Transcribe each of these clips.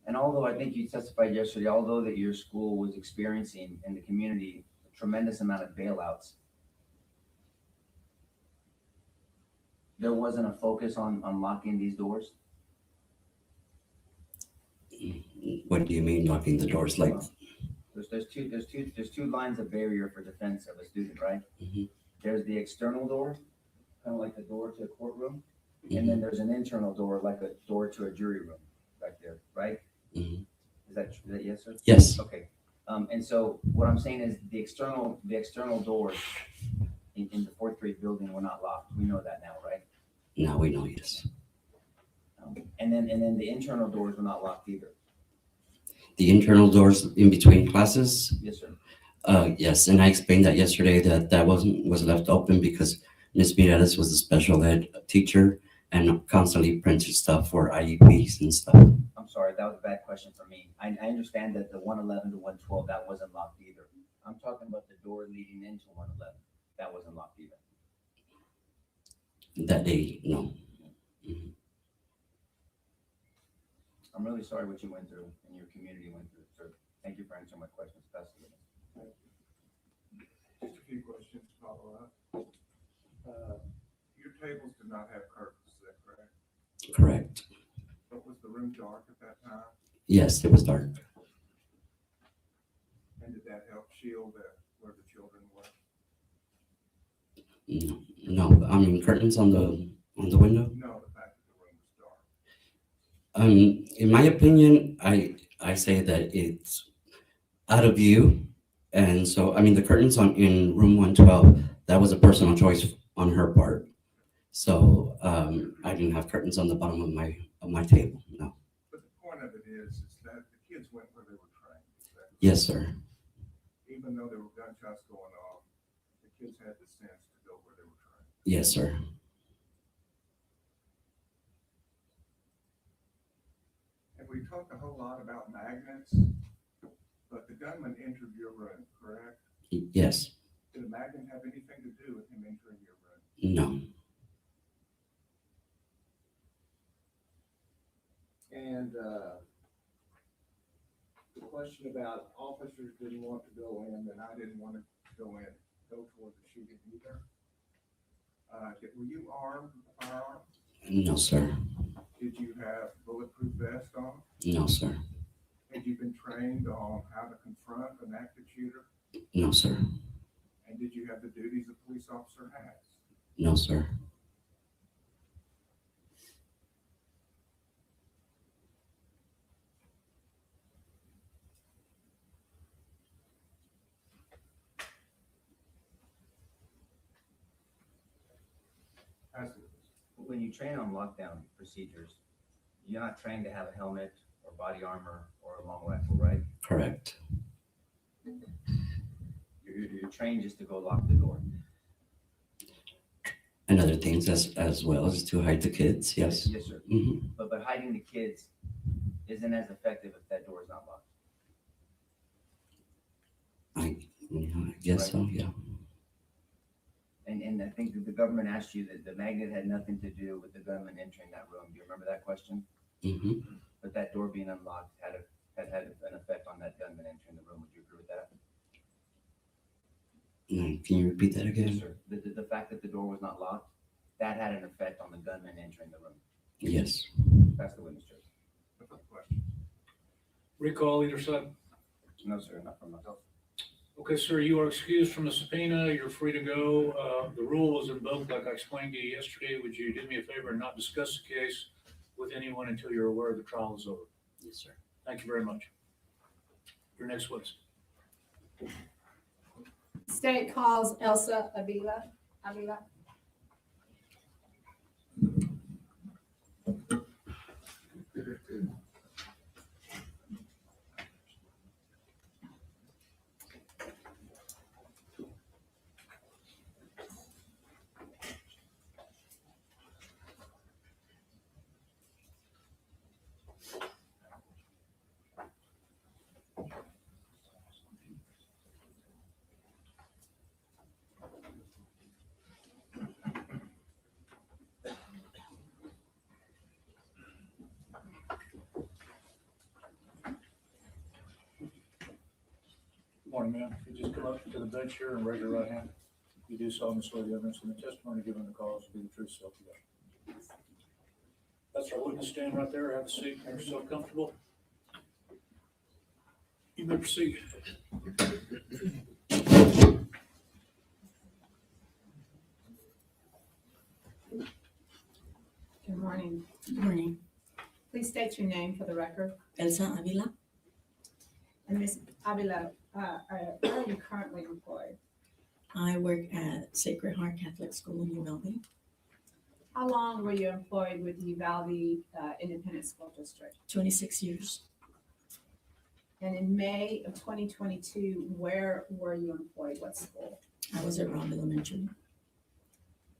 And although I think you testified yesterday, although that your school was experiencing in the community a tremendous amount of bailouts, there wasn't a focus on locking these doors? What do you mean locking the doors? Like, Well, there's two lines of barrier for defense of a student, right? Mhm. There's the external door, kind of like the door to a courtroom, and Mhm. then there's an internal door, like a door to a jury room, right there, right? Mhm. Is that yes, sir? Yes. Okay. And so what I'm saying is the external doors in the fourth grade building were not locked. We know that now, right? Now we know, yes. And then the internal doors were not locked either. The internal doors in between classes, Yes, sir. yes, and I explained that yesterday that was left open because Miss Mireles was a special ed teacher and constantly printed stuff for IEPs and stuff. I'm sorry, that was a bad question for me. I understand that the 111 to 112, that wasn't locked either. I'm talking about the door leading into 111. That wasn't locked either. That day, no. Mhm. I'm really sorry what you went through and your community went through, sir. Thank you for answering my questions. Pass the witness. Just a few questions to follow up. Your tables did not have curtains, is that correct? Correct. But was the room dark at that time? Yes, it was dark. And did that help shield where the children were? No, I mean curtains on the window. No, the fact that the room was dark. In my opinion, I say that it's out of view, and so I mean the curtains on in room 112, that was a personal choice on her part. So I didn't have curtains on the bottom of my table. No. But the point of it is that the kids went where they were trained. Is that correct? Yes, sir. Even though there were gunshots going off, the kids had the sense to go where they were trained. Yes, sir. And we talked a whole lot about magnets, but the gunman entered your room, correct? Yes. Did a magnet have anything to do with him entering your room? No. And the question about officers didn't want to go in, and I didn't want to go toward the shooting either. Were you armed with a firearm? No, sir. Did you have bulletproof vest on? No, sir. Had you been trained on how to confront an active shooter? No, sir. And did you have the duties a police officer has? No, sir. When you train on lockdown procedures, you're not trained to have a helmet or body armor or a long rifle, right? Correct. You're trained just to go lock the door. And other things as well as to hide the kids. Yes. Yes, sir. Mm-hmm. But hiding the kids isn't as effective if that door is not locked. I guess so. Yeah. And I think that the government asked you that the magnet had nothing to do with the gunman entering that room. Do you remember that question? Mm-hmm. But that door being unlocked had an effect on that gunman entering the room. Would you agree with that? Can you repeat that again? Yes, sir. The fact that the door was not locked, that had an effect on the gunman entering the room. Yes. That's the witness, Judge. No further questions. Recall either side. No, sir, not from myself. Okay, sir, you are excused from the subpoena. You're free to go. The rule was invoked, like I explained to you yesterday. Would you do me a favor and not discuss the case with anyone until you're aware the trial is over? Yes, sir. Thank you very much. Your next witness. State calls Elsa Avila. Morning, ma'am. If you just come up to the bench here and raise your right hand. You do solemnly swear the evidence in the testimony given in the cause will be the truth, so help you God. That's our witness stand right there. Have a seat. Make yourself comfortable. You may proceed. Good morning. Good morning. Please state your name for the record. Elsa Avila. And Ms. Avila, where are you currently employed? I work at Sacred Heart Catholic School in Uvalde. How long were you employed with the Uvalde Independent School District? 26 years. And in May of 2022, where were you employed? What school? I was at Robb Elementary.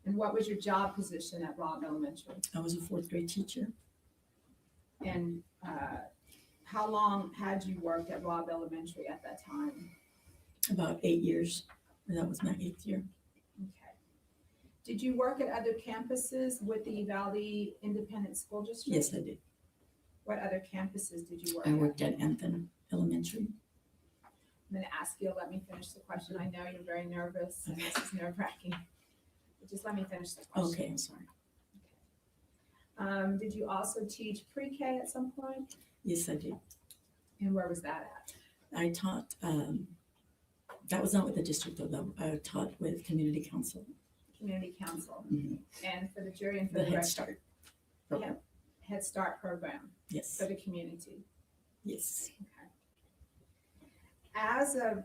And what was your job position at Robb Elementary? I was a fourth grade teacher. And how long had you worked at Robb Elementary at that time? About 8 years. And that was my 8th year. Okay. Did you work at other campuses with the Uvalde Independent School District? Yes, I did. What other campuses did you work I at? worked at Anthem Elementary. I'm going to ask you to let me finish the question. I know you're very nervous and this is nerve-wracking. But just let me finish the question. Okay, I'm sorry. Did you also teach pre-K at some point? Yes, I did. And where was that at? I taught, that was not with the district though. I taught with community council, Community Council. Mhm. And for the jury and for the the Head record, Start program. Head Start program Yes, for the community. yes. Okay. As of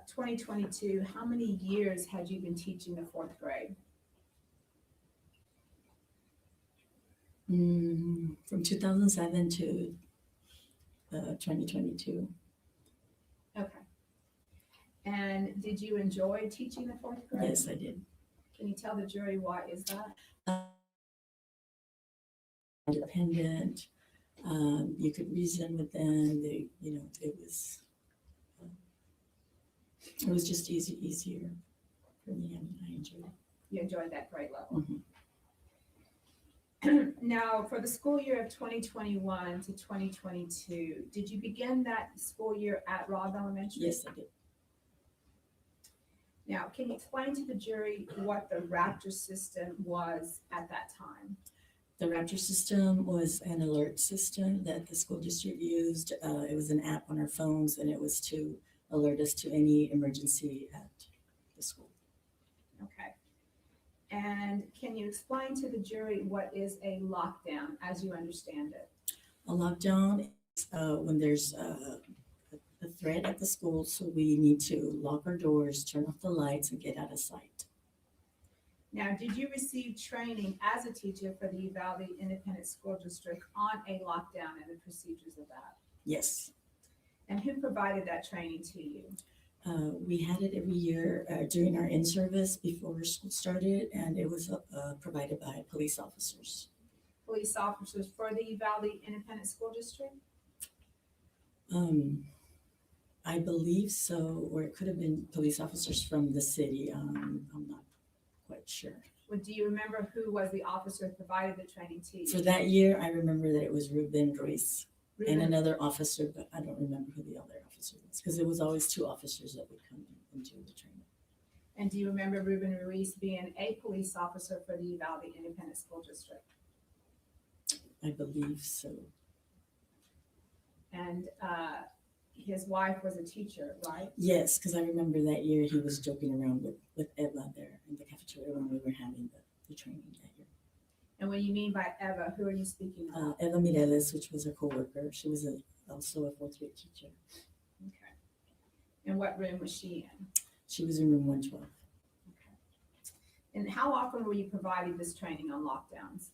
2022, how many years had you been teaching the fourth grade? From 2007 to 2022. Okay. And did you enjoy teaching the fourth grade? Yes, I did. Can you tell the jury why is that? Independent. You could reason with them. They, it was just easier for me. I enjoyed it. You enjoyed that grade level. Mhm. Now, for the school year of 2021 to 2022, did you begin that school year at Robb Elementary? Yes, I did. Now, can you explain to the jury what the Raptor system was at that time? The Raptor system was an alert system that the school district used. It was an app on our phones, and it was to alert us to any emergency at the school. Okay. And can you explain to the jury what is a lockdown as you understand it? A lockdown is when there's a threat at the school, so we need to lock our doors, turn off the lights, and get out of sight. Now, did you receive training as a teacher for the Uvalde Independent School District on a lockdown and the procedures of that? Yes. And who provided that training to you? We had it every year during our in-service before school started, and it was provided by police officers. Police officers for the Uvalde Independent School District? I believe so, or it could have been police officers from the city. I'm not quite sure. Well, do you remember who was the officer who provided the training to you? For that year, I remember that it was Ruben Ruiz and Ruben? another officer, but I don't remember who the other officer was because it was always 2 officers that would come in and do the training. And do you remember Ruben Ruiz being a police officer for the Uvalde Independent School District? I believe so. And his wife was a teacher, right? Yes, because I remember that year he was joking around with Eva there in the cafeteria when we were having the training that year. And when you mean by Eva, who are you speaking of? Eva Mireles, which was a coworker, she was also a 4th grade teacher. Okay. And what room was she in? She was in room 112. Okay. And how often were you providing this training on lockdowns?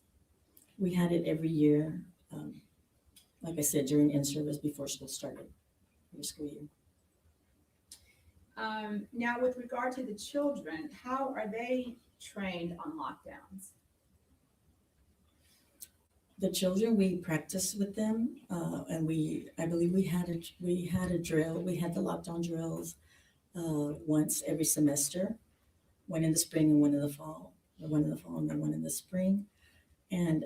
We had it every year, like I said, during in-service before school started, every school year. Now, with regard to the children, how are they trained on lockdowns? The children, we practiced with them, and I believe we had a drill. We had the lockdown drills once every semester, one in the spring and one in the fall, or one in the fall and then one in the spring. And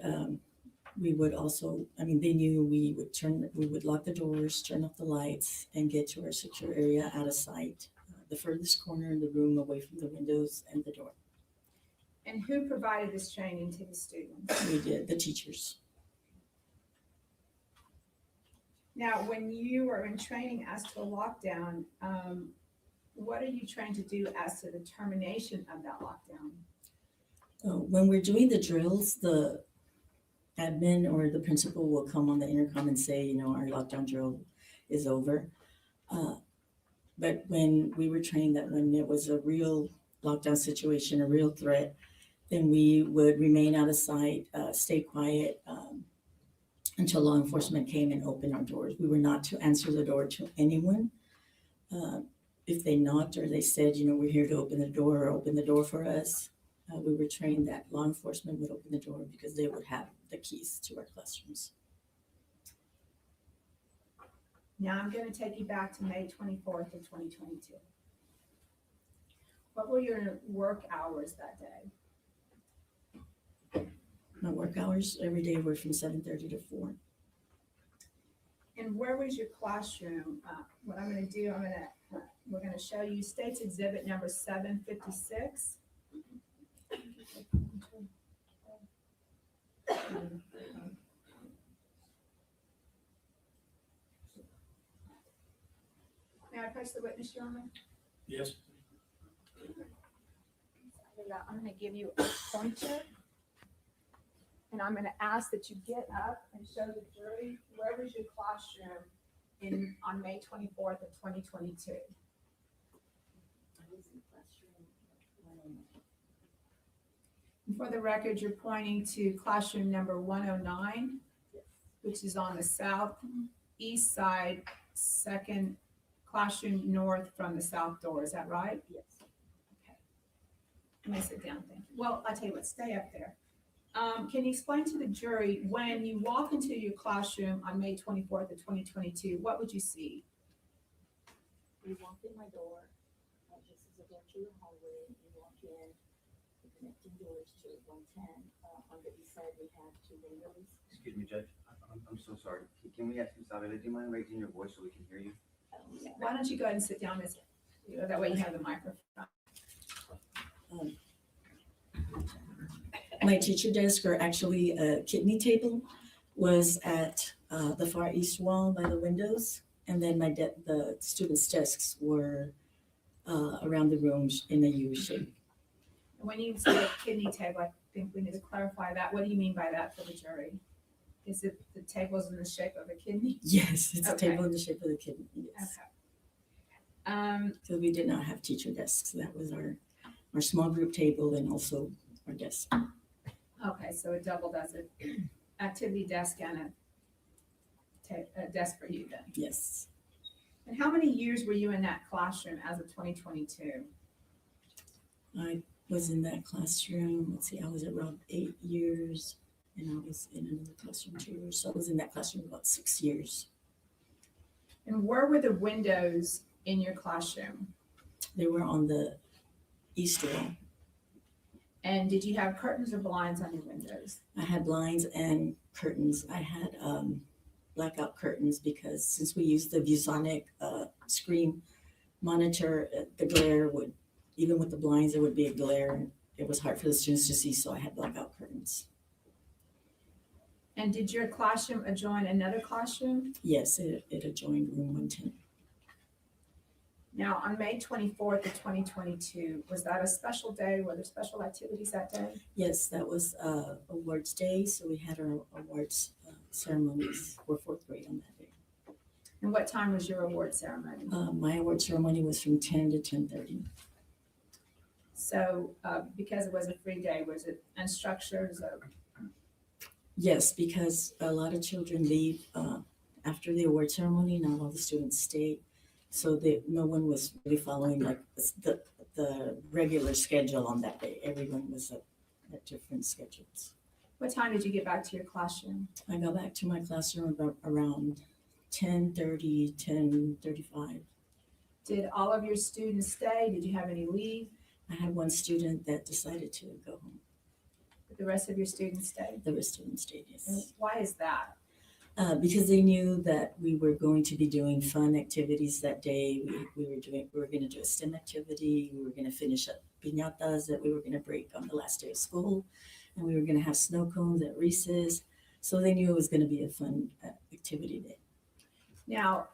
We would also, I mean, they knew we would lock the doors, turn off the lights, and get to our secure area out of sight, the furthest corner in the room away from the windows and the door. And who provided this training to the students? We did, the teachers. Now, when you are in training as to a lockdown, what are you trying to do as to the termination of that lockdown? When we're doing the drills, the admin or the principal will come on the intercom and say, you know, our lockdown drill is over. But when we were trained that when it was a real lockdown situation, a real threat, then we would remain out of sight, stay quiet until law enforcement came and opened our doors. We were not to answer the door to anyone. If they knocked or they said, you know, we're here to open the door or open the door for us, we were trained that law enforcement would open the door because they would have the keys to our classrooms. Now I'm going to take you back to May 24th of 2022. What were your work hours that day? My work hours every day were from 7:30 to 4. And where was your classroom? What I'm going to do, we're going to show you State's Exhibit number 756. May I approach the witness, Your Honor? Yes. I'm going to give you a pointer, and I'm going to ask that you get up and show the jury where was your classroom on May 24th of 2022. And for the record, you're pointing to classroom number 109, which is on the southeast side, second classroom north from the south door. Is that right? Yes. Okay. I'm going to sit down, thank you. Well, I'll tell you what, stay up there. Can you explain to the jury, when you walk into your classroom on May 24th of 2022, what would you see? We walk in my door, this is a door to the hallway, you walk in, the connecting doors to 110. On the east side, we have 2 windows. Excuse me, Judge. I'm so sorry. Can we ask you, Salvador, do you mind raising your voice so we can hear you? Why don't you go ahead and sit down, that way you have the microphone. My teacher desk, or actually a kidney table, was at the far east wall by the windows. And then the students' desks were around the rooms in a U shape. When you say kidney table, I think we need to clarify that. What do you mean by that for the jury? Is it the table's in the shape of a kidney? Yes, it's Okay. a table in the shape of the kidney. Yes. Okay. So we did not have teacher desks. That was our small group table and also our desk. Okay, so it doubled as an activity desk and a desk for you then. Yes. And how many years were you in that classroom as of 2022? I was in that classroom, let's see, I was around 8 years, and I was in another classroom 2 years. So I was in that classroom about 6 years. And where were the windows in your classroom? They were on the east wall. And did you have curtains or blinds on your windows? I had blinds and curtains. I had blackout curtains because since we used the ViewSonic screen monitor, the glare would, even with the blinds, there would be a glare. It was hard for the students to see, so I had blackout curtains. And did your classroom adjoin another classroom? Yes, it adjoined room 110. Now, on May 24th of 2022, was that a special day? Were there special activities that day? Yes, that was awards day, so we had our awards ceremonies for 4th grade on that day. And what time was your award ceremony? My award ceremony was from 10 to 10:30. So because it was a free day, was it unstructured? Yes, because a lot of children leave after the award ceremony. Not all the students stay, so no one was really following like the regular schedule on that day. Everyone was at different schedules. What time did you get back to your classroom? I got back to my classroom about around 10:30, 10:35. Did all of your students stay? Did you have any leave? I had one student that decided to go home. The rest of your students stayed. The rest of them stayed, yes. And why is that? Because they knew that we were going to be doing fun activities that day. We were going to do a STEM activity. We were going to finish up piñatas that we were going to break on the last day of school, and we were going to have snow cones at recess. So they knew it was going to be a fun activity day. Now,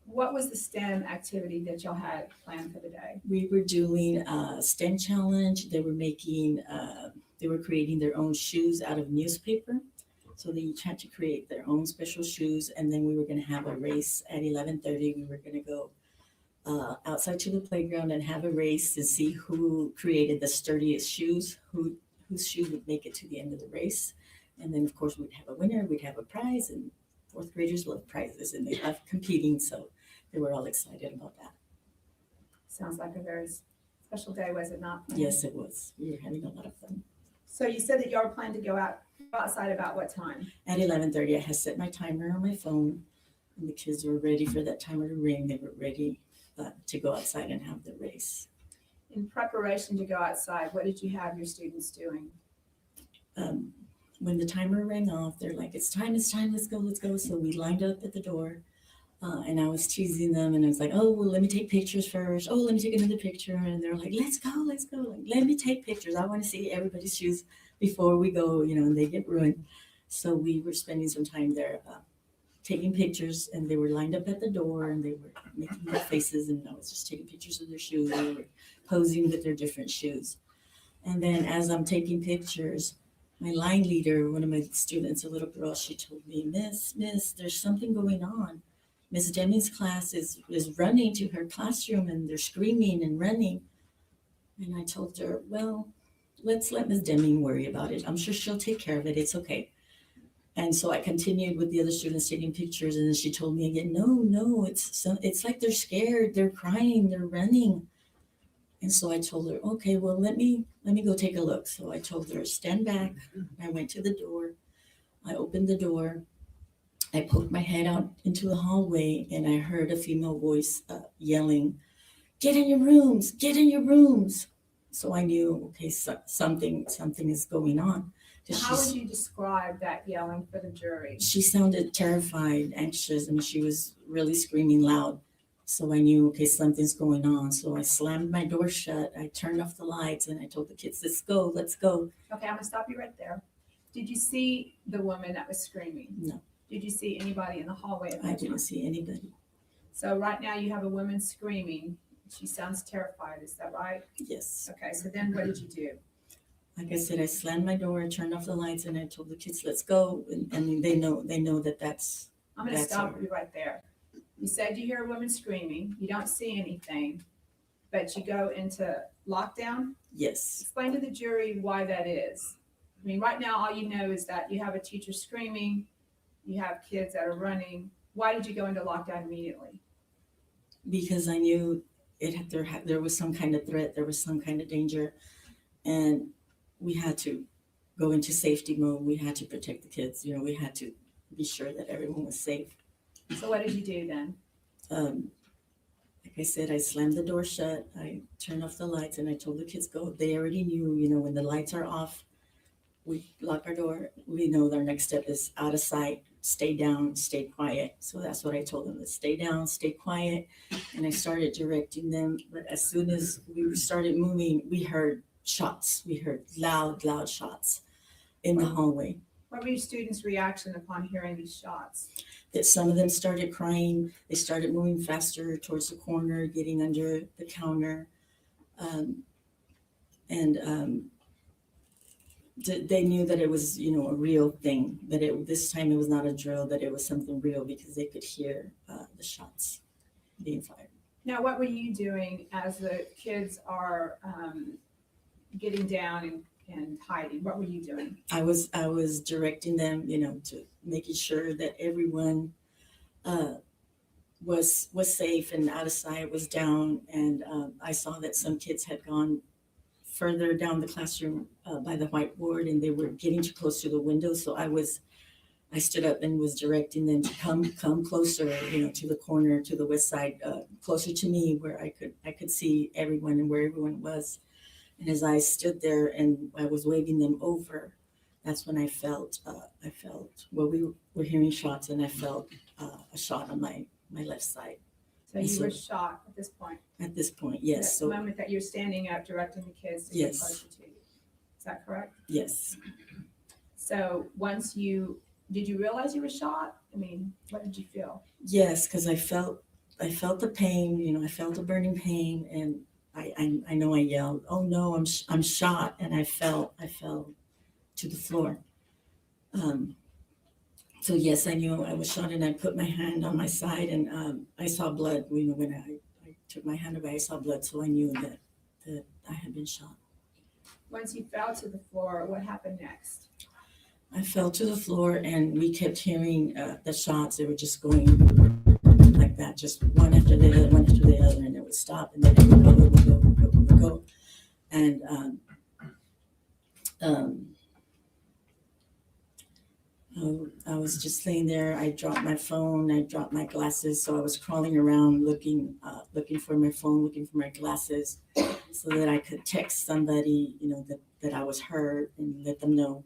what was the STEM activity that y'all had planned for the day? We were doing a STEM challenge. They were creating their own shoes out of newspaper. So they each had to create their own special shoes, and then we were going to have a race at 11:30. We were going to go outside to the playground and have a race to see who created the sturdiest shoes, whose shoe would make it to the end of the race. And then, of course, we'd have a winner, we'd have a prize, and fourth graders love prizes, and they love competing, so they were all excited about that. Sounds like a very special day, was it not? Yes, it was. We were having a lot of fun. So you said that y'all were planning to go outside about what time? At 11:30, I had set my timer on my phone, and the kids were ready for that timer to ring. They were ready to go outside and have the race. In preparation to go outside, what did you have your students doing? When the timer rang off, they're like, it's time, let's go. So we lined up at the door, and I was teasing them, and I was like, oh, well, let me take pictures first. Oh, let me take another picture. And they're like, let's go. Like, let me take pictures. I want to see everybody's shoes before we go, and they get ruined. So we were spending some time there taking pictures, and they were lined up at the door, and they were making their faces, and I was just taking pictures of their shoes. They were posing with their different shoes. And then as I'm taking pictures, my line leader, one of my students, a little girl, she told me, Miss, there's something going on. Miss Deming's class is running to her classroom, and they're screaming and running. And I told her, well, let's let Miss Deming worry about it. I'm sure she'll take care of it. It's okay. And so I continued with the other students taking pictures, and then she told me again, no, it's like they're scared, they're crying, they're running. And so I told her, okay, well, let me go take a look. So I told her, stand back. I went to the door. I opened the door. I poked my head out into the hallway, and I heard a female voice yelling, get in your rooms, get in your rooms. So I knew, okay, something is going on. How would you describe that yelling for the jury? She sounded terrified, anxious, and she was really screaming loud. So I knew, okay, something's going on. So I slammed my door shut. I turned off the lights, and I told the kids, let's go. Okay, I'm gonna stop you right there. Did you see the woman that was screaming? No. Did you see anybody in the hallway at that I time? didn't see anybody. So right now you have a woman screaming. She sounds terrified, is that right? Yes. Okay, so then what did you do? Like I said, I slammed my door, turned off the lights, and I told the kids, let's go. And they know that that's. I'm gonna That's stop her. you right there. You said you hear a woman screaming, you don't see anything, but you go into lockdown? Yes. Explain to the jury why that is. I mean, right now, all you know is that you have a teacher screaming, you have kids that are running. Why did you go into lockdown immediately? Because I knew there was some kind of threat, there was some kind of danger, and we had to go into safety mode. We had to protect the kids. We had to be sure that everyone was safe. So what did you do then? Like I said, I slammed the door shut. I turned off the lights, and I told the kids go. They already knew, when the lights are off, we lock our door. We know their next step is out of sight, stay down, stay quiet. So that's what I told them, is stay down, stay quiet. And I started directing them. But as soon as we started moving, we heard shots. We heard loud shots in the hallway. What were your students' reaction upon hearing these shots? That some of them started crying. They started moving faster towards the corner, getting under the counter. They knew that it was, a real thing, that this time it was not a drill, that it was something real, because they could hear the shots being fired. Now, what were you doing as the kids are getting down and hiding? What were you doing? I was directing them, to making sure that everyone was safe and out of sight, was down. And I saw that some kids had gone further down the classroom by the whiteboard, and they were getting too close to the window. So I stood up and was directing them to come closer, to the corner, to the west side, closer to me, where I could see everyone and where everyone was. And as I stood there and I was waving them over, that's when I felt, well, we were hearing shots and I felt a shot on my left side So you were shot at this point? at this point, yes. The So, moment that you're standing up directing the kids to get Yes. closer to you. Is that correct? yes. So did you realize you were shot? I mean, what did you feel? Yes, because I felt the pain, I felt the burning pain, and I know I yelled, "Oh no, I'm shot!" And I fell to the floor. So yes, I knew I was shot, and I put my hand on my side, and I saw blood. When I took my hand away, I saw blood, so I knew that I had been shot. Once you fell to the floor, what happened next? I fell to the floor, and we kept hearing the shots. They were just going like that, just one after the other, and it would stop, and then it would go. And I was just laying there. I dropped my phone. I dropped my glasses. So I was crawling around looking for my phone, looking for my glasses, so that I could text somebody, that I was hurt and let them know.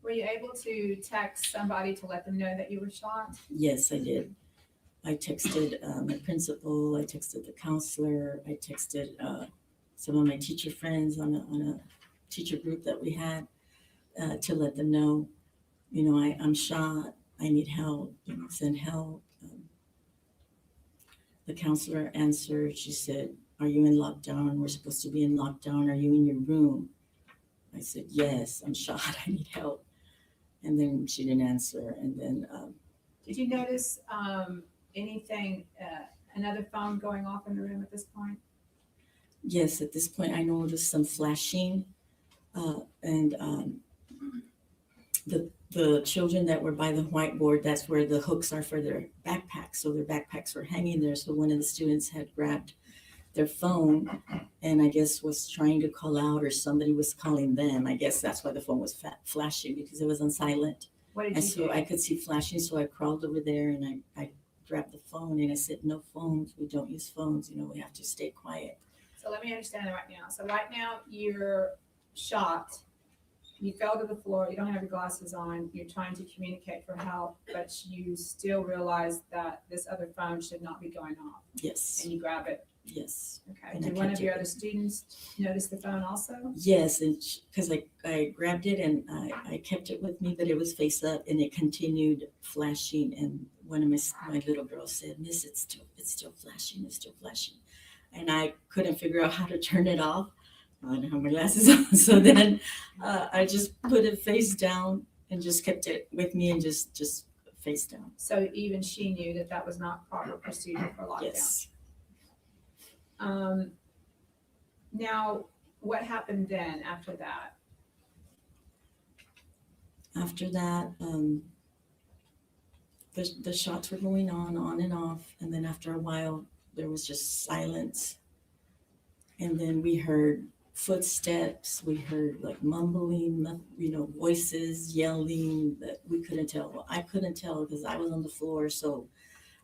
Were you able to text somebody to let them know that you were shot? Yes, I did. I texted my principal. I texted the counselor. I texted some of my teacher friends on a teacher group that we had to let them know, I'm shot. I need help. Send help. The counselor answered. She said, "Are you in lockdown? We're supposed to be in lockdown. Are you in your room?" I said, "Yes, I'm shot. I need help." And then she didn't answer. And then Did you notice anything, another phone going off in the room at this point? yes, at this point I noticed some flashing, and the children that were by the whiteboard, that's where the hooks are for their backpacks. So their backpacks were hanging there. So one of the students had grabbed their phone and I guess was trying to call out, or somebody was calling them. I guess that's why the phone was flashing, because it was on silent. What did And you so do? I could see flashing. So I crawled over there and I grabbed the phone and I said, "No phones. We don't use phones. We have to stay quiet." So let me understand that right now. So right now you're shot. You fell to the floor. You don't have your glasses on. You're trying to communicate for help, but you still realize that this other phone should not be going off. Yes. And you grab it. Yes. Okay. And I Did one kept of your it. other students notice the phone also? Yes, and because I grabbed it and I kept it with me, but it was face up and it continued flashing. And one of my little girls said, "Miss, it's still flashing, it's still flashing," and I couldn't figure out how to turn it off. I didn't have my glasses on, so then I just put it face down and just kept it with me and just face down. So even she knew that that was not proper procedure for lockdown. Yes. Now, what happened then after that? After that, the shots were going on and off, and then after a while, there was just silence. And then we heard footsteps, we heard like mumbling, voices, yelling that we couldn't tell. Well, I couldn't tell because I was on the floor, so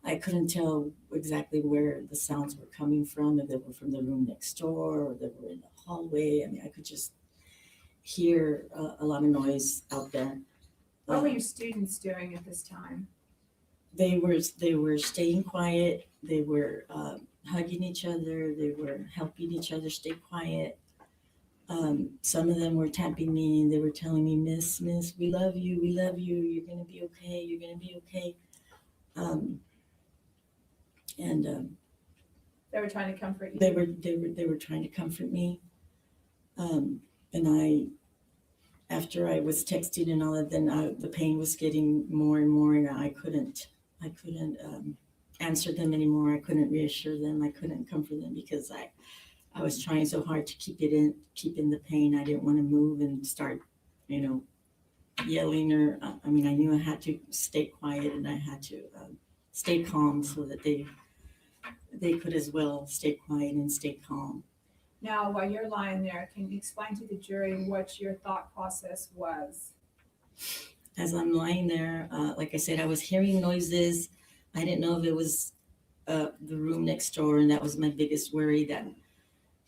I couldn't tell exactly where the sounds were coming from, if they were from the room next door or they were in the hallway. I mean, I could just hear a lot of noise out there. What were your students doing at this time? They were staying quiet. They were hugging each other. They were helping each other stay quiet. Some of them were tapping me and they were telling me, Miss, we love you. You're going to be okay. You're going to be okay. They were trying to comfort you? They were trying to comfort me. And after I was texting and all that, then the pain was getting more and more, and I couldn't answer them anymore. I couldn't reassure them. I couldn't comfort them because I was trying so hard to keep in the pain. I didn't want to move and start, yelling or, I knew I had to stay quiet and I had to stay calm so that they could as well stay quiet and stay calm. Now, while you're lying there, can you explain to the jury what your thought process was? As I'm lying there, like I said, I was hearing noises. I didn't know if it was the room next door, and that was my biggest worry, that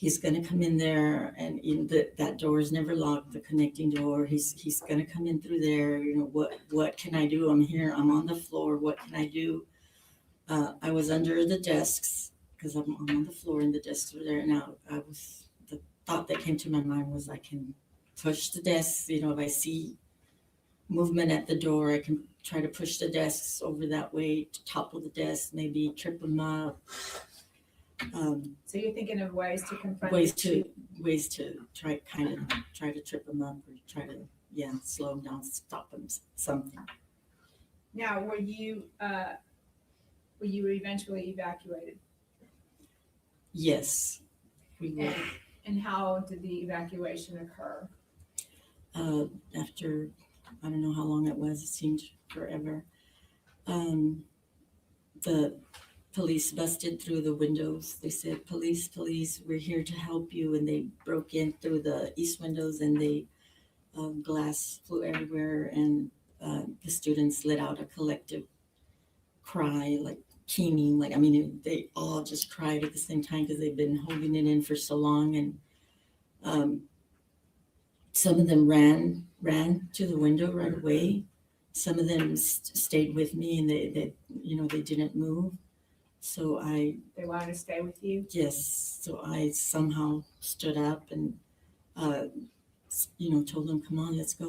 he's gonna come in there, and that door is never locked, the connecting door. He's gonna come in through there. You know, what can I do? I'm here. I'm on the floor. What can I do? I was under the desks because I'm on the floor, and the desks were there. And the thought that came to my mind was I can push the desks. You know, if I see movement at the door, I can try to push the desks over that way to topple the desks, maybe trip them up. So you're thinking of ways to confront Ways the to try to trip them up, or try to slow them down, stop them, something. Now, were you eventually evacuated? Yes, we were. And how did the evacuation occur? After, I don't know how long it was. It seemed forever. The police busted through the windows. They said, "Police, we're here to help you." And they broke in through the east windows, and glass flew everywhere. And the students let out a collective cry, like keening. Like, I mean, they all just cried at the same time because they've been holding it in for so long. And some of them ran to the window right away. Some of them stayed with me, and they didn't move. So They wanted to stay with you? yes, so I somehow stood up and, told them, "Come on, let's go,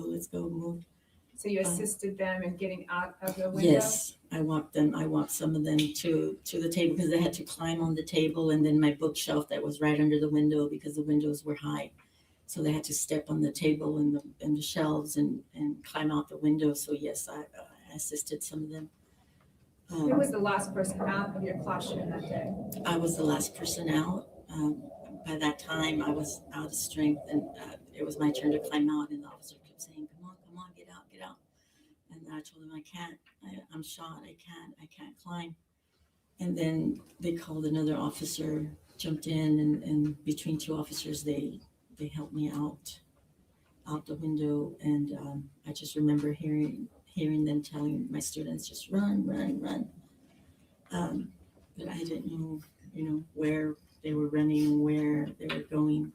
move." So you assisted them in getting out of the window? Yes, I walked some of them to the table because they had to climb on the table, and then my bookshelf that was right under the window because the windows were high. So they had to step on the table and the shelves and climb out the window. So yes, I assisted some of them. Who was the last person out of your classroom that day? I was the last person out. By that time, I was out of strength, and it was my turn to climb out. And the officer kept saying, come on, get out." And I told him, "I can't. I'm shot. I can't climb." And then they called another officer, jumped in, and between two officers, they helped me out the window. And I just remember hearing them telling my students, "Just run." But I didn't know, where they were running, where they were going.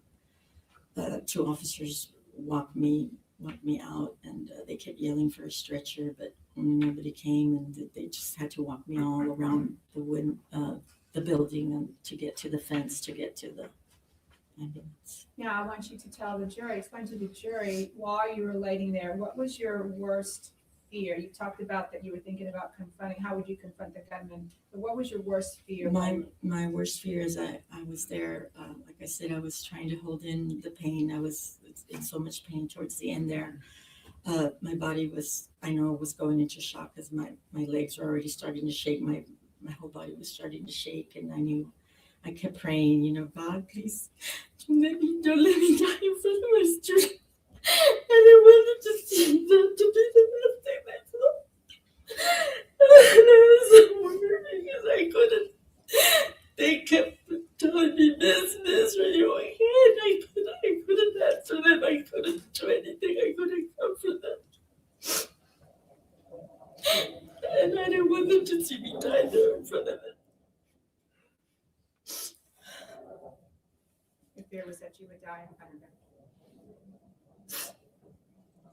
Two officers walked me out, and they kept yelling for a stretcher, but nobody came, and they just had to walk me all around the building and to get to the fence, to get to the ambulance. Now, I want you to explain to the jury, while you were laying there, what was your worst fear? You talked about that you were thinking about confronting, how would you confront the gunman? But what was your worst fear? My worst fear is I was there. Like I said, I was trying to hold in the pain. I was in so much pain towards the end there. My body was going into shock because my legs were already starting to shake. My whole body was starting to shake, and I kept praying, "God, please don't let me die in front of my students." And I wanted to see them to be the best day myself. And I was so worried because I couldn't. They kept telling me, Miss, are you okay? And I couldn't answer them. I couldn't do anything. I couldn't comfort them. And I didn't want them to see me die there in front of them. Your fear was that you would die in front of them.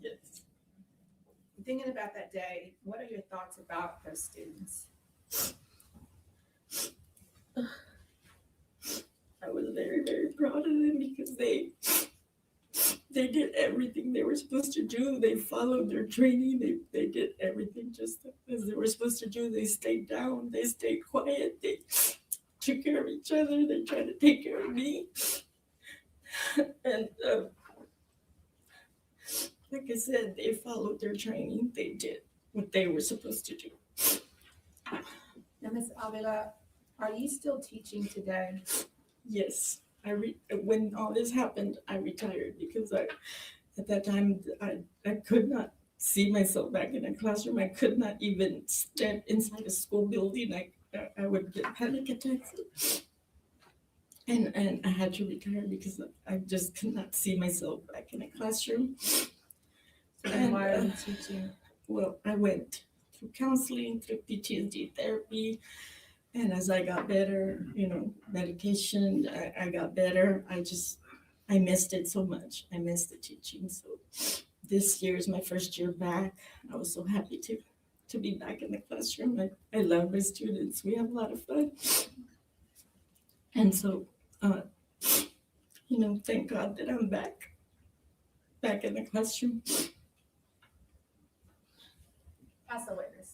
Yes. Thinking about that day, what are your thoughts about those students? I was very, very proud of them because they did everything they were supposed to do. They followed their training. They did everything just as they were supposed to do. They stayed down. They stayed quiet. They took care of each other. They tried to take care of me. And like I said, they followed their training. They did what they were supposed to do. Now, Ms. Avila, are you still teaching today? Yes, when all this happened, I retired because at that time I could not see myself back in a classroom. I could not even step inside a school building. I would get panic attacks. And I had to retire because I just could not see myself back in a classroom. So then why are you teaching? Well, I went through counseling, through PTSD therapy, And as I got better, medication, I got better. I missed it so much. I missed the teaching. So this year is my first year back. I was so happy to be back in the classroom. I love my students. We have a lot of fun. And so, thank God that I'm back in the classroom. Pass the witness.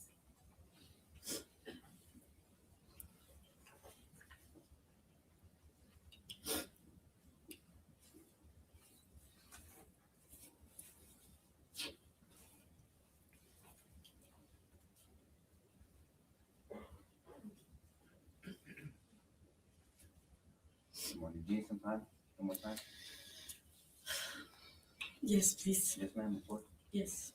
Do you need some time? One more time? Yes, please. Yes, ma'am, of course. Yes.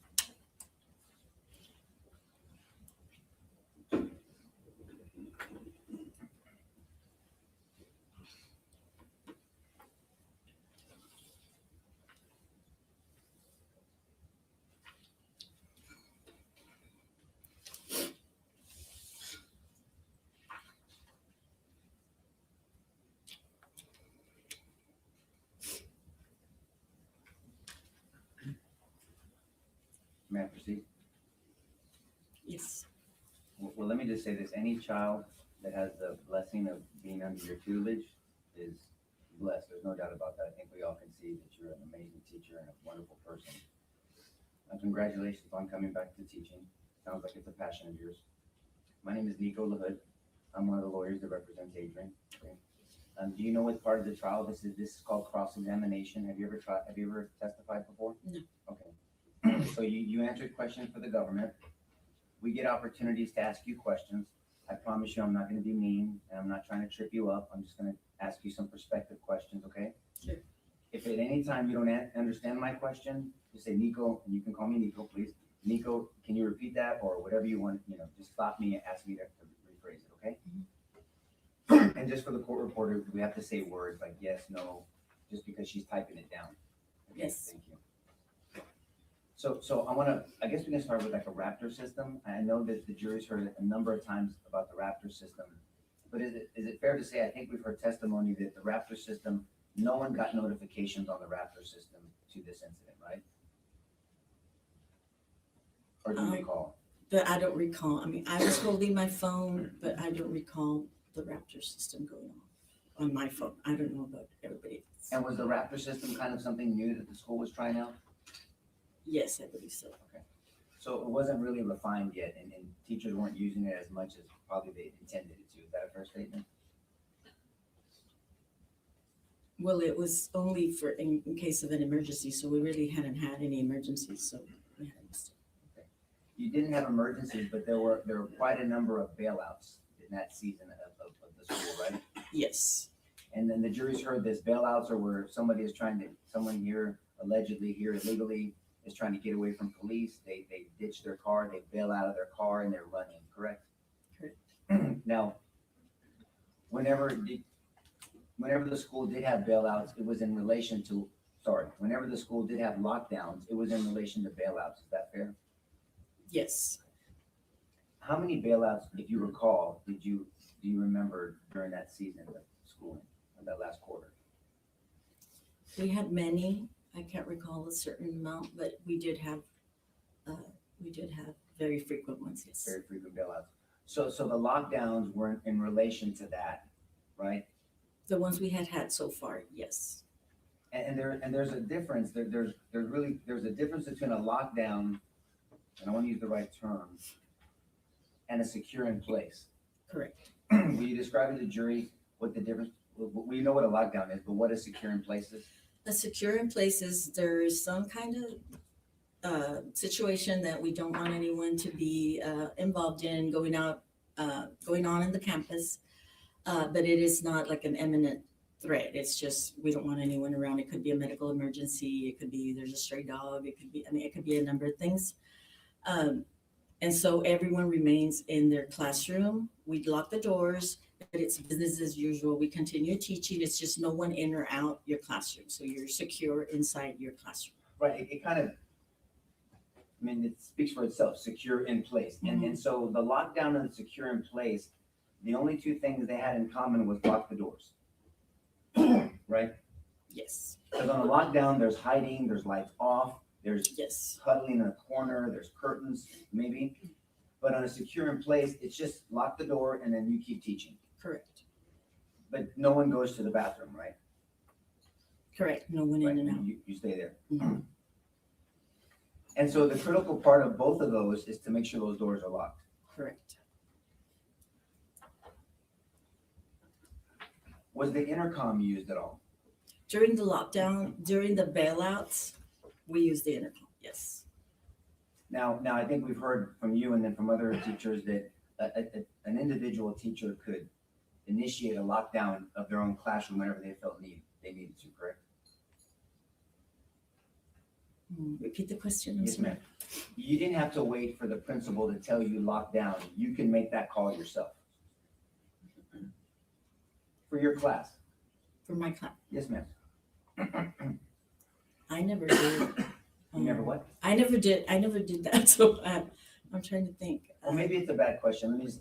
May I proceed? Yes. Well, let me just say this. Any child that has the blessing of being under your tutelage is blessed. There's no doubt about that. I think we all can see that you're an amazing teacher and a wonderful person. Congratulations on coming back to teaching. Sounds like it's a passion of yours. My name is Nico LaHood. I'm one of the lawyers that represents Adrian. Okay. Do you know what part of the trial this is called cross-examination? Have you ever testified before? No. Okay. So you answered questions for the government. We get opportunities to ask you questions. I promise you I'm not going to be mean, and I'm not trying to trip you up. I'm just going to ask you some perspective questions, okay? Sure. If at any time you don't understand my question, just say, Nico, and you can call me Nico, please. Nico, can you repeat that? Or whatever you want, just stop me and ask me to rephrase it, okay? Mm-hmm. And just for the court reporter, we have to say words like yes, no, just because she's typing it down. Okay? Yes. Thank you. So I guess we can start with like a Raptor system. I know that the jury's heard a number of times about the Raptor system, but is it fair to say, I think we've heard testimony that the Raptor system, no one got notifications on the Raptor system to this incident, right? Or do you recall? But I don't recall. I mean, I was holding my phone, but I don't recall the Raptor system going on my phone. I don't know about everybody else. And was the Raptor system kind of something new that the school was trying out? Yes, I believe so. Okay. So it wasn't really refined yet, and teachers weren't using it as much as probably they intended it to. Is that a fair statement? Well, it was only for in case of an emergency, so we really hadn't had any emergencies, so we hadn't missed it. Okay. You didn't have emergencies, but there were quite a number of bailouts in that season of the school, right? Yes. And then the jury's heard this. Bailouts are where someone here, allegedly here illegally, is trying to get away from police. They ditch their car, they bail out of their car, and they're running, correct? Correct. Now, whenever the school did have bailouts, it was in relation to, whenever the school did have lockdowns, it was in relation to bailouts. Is that fair? Yes. How many bailouts, if you recall, do you remember during that season of schooling, that last quarter? We had many. I can't recall a certain amount, but we did have very frequent ones, yes. Very frequent bailouts. So the lockdowns were in relation to that, right? The ones we had so far, yes. And there's a difference. There's a difference between a lockdown, and I want to use the right term, and a secure in place. Correct. Will you describe to the jury what the difference? We know what a lockdown is, but what a secure in place is? A secure in place is there is some kind of situation that we don't want anyone to be involved in going on in the campus, but it is not like an imminent threat. It's just we don't want anyone around. It could be a medical emergency. It could be there's a stray dog. It could be a number of things. And so everyone remains in their classroom. We lock the doors, but it's business as usual. We continue teaching. It's just no one in or out your classroom. So you're secure inside your classroom. Right. It kind of, it speaks for itself, secure in place. And so the lockdown and the secure in place, the only two things they had in common was lock the doors. Right? Yes, Because on a lockdown, there's hiding, there's lights off, there's yes, huddling in a corner, there's curtains, maybe. But on a secure in place, it's just lock the door and then you keep teaching. correct, But no one goes to the bathroom, right? correct. No one in Right, and out. you stay there. Mhm. And so the critical part of both of those is to make sure those doors are locked. Correct. Was the intercom used at all? During the lockdown, during the bailouts, we use the intercom, yes. Now, I think we've heard from you and then from other teachers that an individual teacher could initiate a lockdown of their own classroom whenever they felt they needed to, correct? Repeat the question. I'm Yes, sorry. ma'am. You didn't have to wait for the principal to tell you lock down. You can make that call yourself. For your class. For my class, Yes, ma'am. I never did. You never what? I never did that, so I'm trying to think. Well, maybe it's a bad question. Let me just,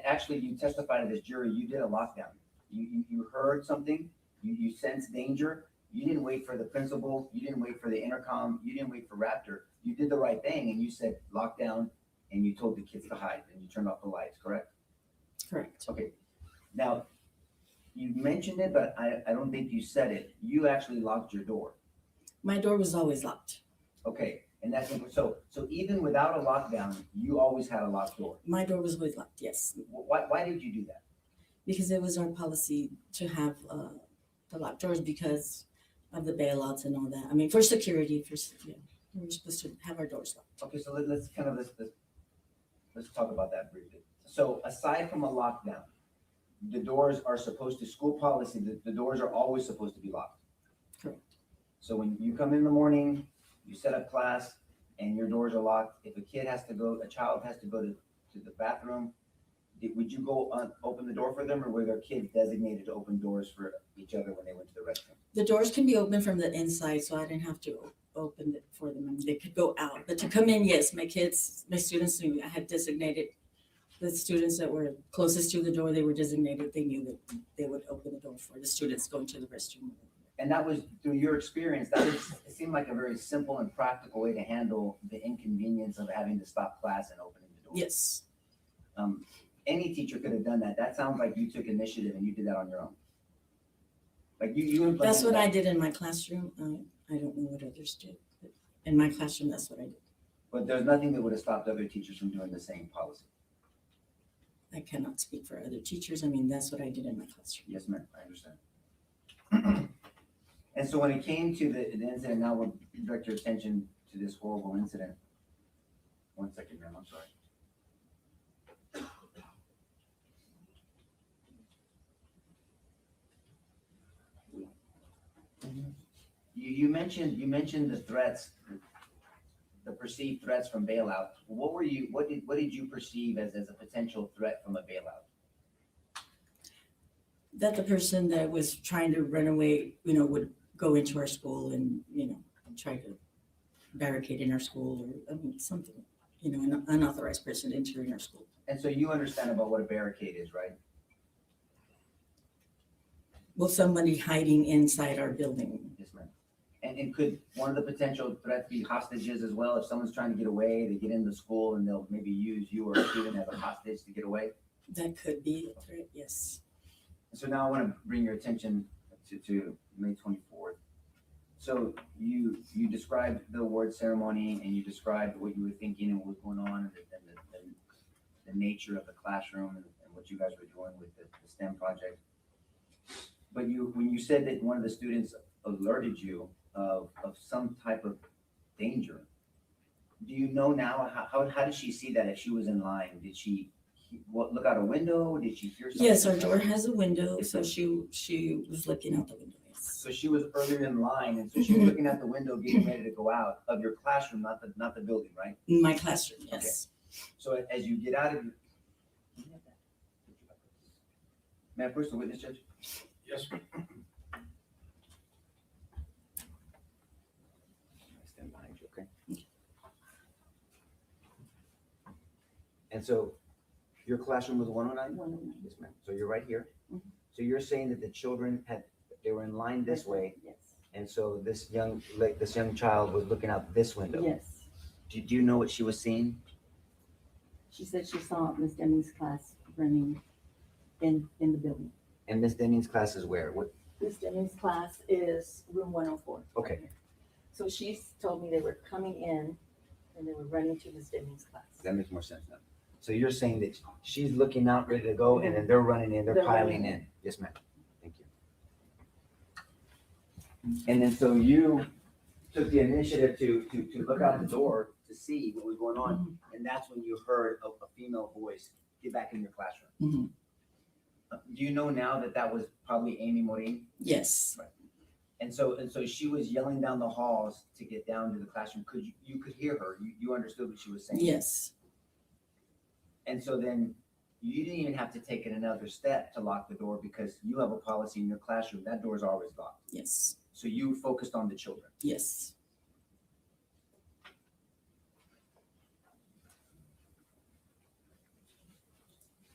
actually, you testified to this jury, you did a lockdown. You heard something, you sensed danger, you didn't wait for the principal, you didn't wait for the intercom, you didn't wait for Raptor. You did the right thing and you said lockdown and you told the kids to hide and you turned off the lights, correct? Correct. Okay. Now, you mentioned it, but I don't think you said it. You actually locked your door. My door was always locked. Okay, and that's, so even without a lockdown, you always had a locked door. My door was always locked, yes, Why did you do that? because it was our policy to have the locked doors because of the bailouts and all that. I mean, for security, we were supposed to have our doors locked. Okay, so let's talk about that briefly. So aside from a lockdown, the doors are supposed to, school policy, the doors are always supposed to be locked. Correct. So when you come in the morning, you set up class and your doors are locked, if a child has to go to the bathroom, would you go open the door for them or were there kids designated to open doors for each other when they went to the restroom? The doors can be open from the inside, so I didn't have to open it for them. I mean, they could go out, but to come in, yes, my students knew. I had designated the students that were closest to the door, they were designated. They knew that they would open the door for the students going to the restroom. And that was, through your experience, it seemed like a very simple and practical way to handle the inconvenience of having to stop class and opening the door. Yes, Any teacher could have done that. That sounds like you took initiative and you did that on your own. Like you implemented that's what that. I did in my classroom. I don't know what others did, but in my classroom, that's what I did. But there's nothing that would have stopped other teachers from doing the same policy. I cannot speak for other teachers. I mean, that's what I did in my classroom. Yes, ma'am, I understand. And so when it came to the incident, now we'll direct your attention to this horrible incident. 1 second, ma'am, I'm sorry. You mentioned the threats, the perceived threats from bailout. What did you perceive as a potential threat from a bailout? That the person that was trying to run away, would go into our school and, try to barricade in our school or, something, an unauthorized person entering our school. And so you understand about what a barricade is, right? Well, somebody hiding inside our building. Yes, ma'am. And could one of the potential threats be hostages as well? If someone's trying to get away, they get into school and they'll maybe use you or a student as a hostage to get away? That could be a threat, yes. So now I want to bring your attention to May 24th. So you described the award ceremony and you described what you were thinking and what was going on and the nature of the classroom and what you guys were doing with the STEM project. But when you said that one of the students alerted you of some type of danger, do you know now how did she see that if she was in line? Did she look out a window? Did she hear something? Yes, our door has a window, so she was looking out the window, yes. So she was earlier in line, and so she was looking out the window, getting ready to go out of your classroom, not the building, right? In my classroom, yes. So as you get out of your, may I approach the witness, Judge? Yes, sir. I stand behind you, okay? And so Your classroom was 109? 109. Yes, ma'am. So you're right here. Mhm. So you're saying that the children they were in line this way, Yes, and so this young child was looking out this window. yes. Do you know what she was seeing? She said she saw Miss Deming's class running in the building. And Miss Denning's class is where? What? Miss Deming's class is room 104. Okay. So she's told me they were coming in and they were running to Miss Deming's class. That makes more sense now. So you're saying that she's looking out, ready to go, and then they're running in, they're They're piling running in. Yes, ma'am. Thank you. And then so you took the initiative to look out the door to see what was going on, and that's when you heard a female voice, "Get back in your classroom." Mhm. Do you know now that that was probably Amy Morin? Yes, And so she was yelling down the halls to get down to the classroom. You could hear her. You understood what she was saying. yes, And so then you didn't even have to take it another step to lock the door because you have a policy in your classroom. That door is always locked. yes, So you focused on the children. yes.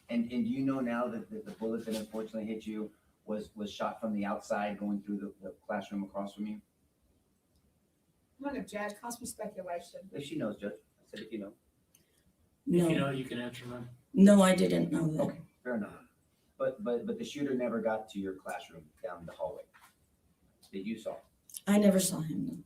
And do you know now that the bullet that unfortunately hit you was shot from the outside going through the classroom across from you? I'm gonna object, cause for speculation. If she knows, Judge. I said if you know. If you No, know, you can answer mine. no, I didn't know that. Okay, fair enough. But the shooter never got to your classroom down the hallway that you saw. I never saw him, no.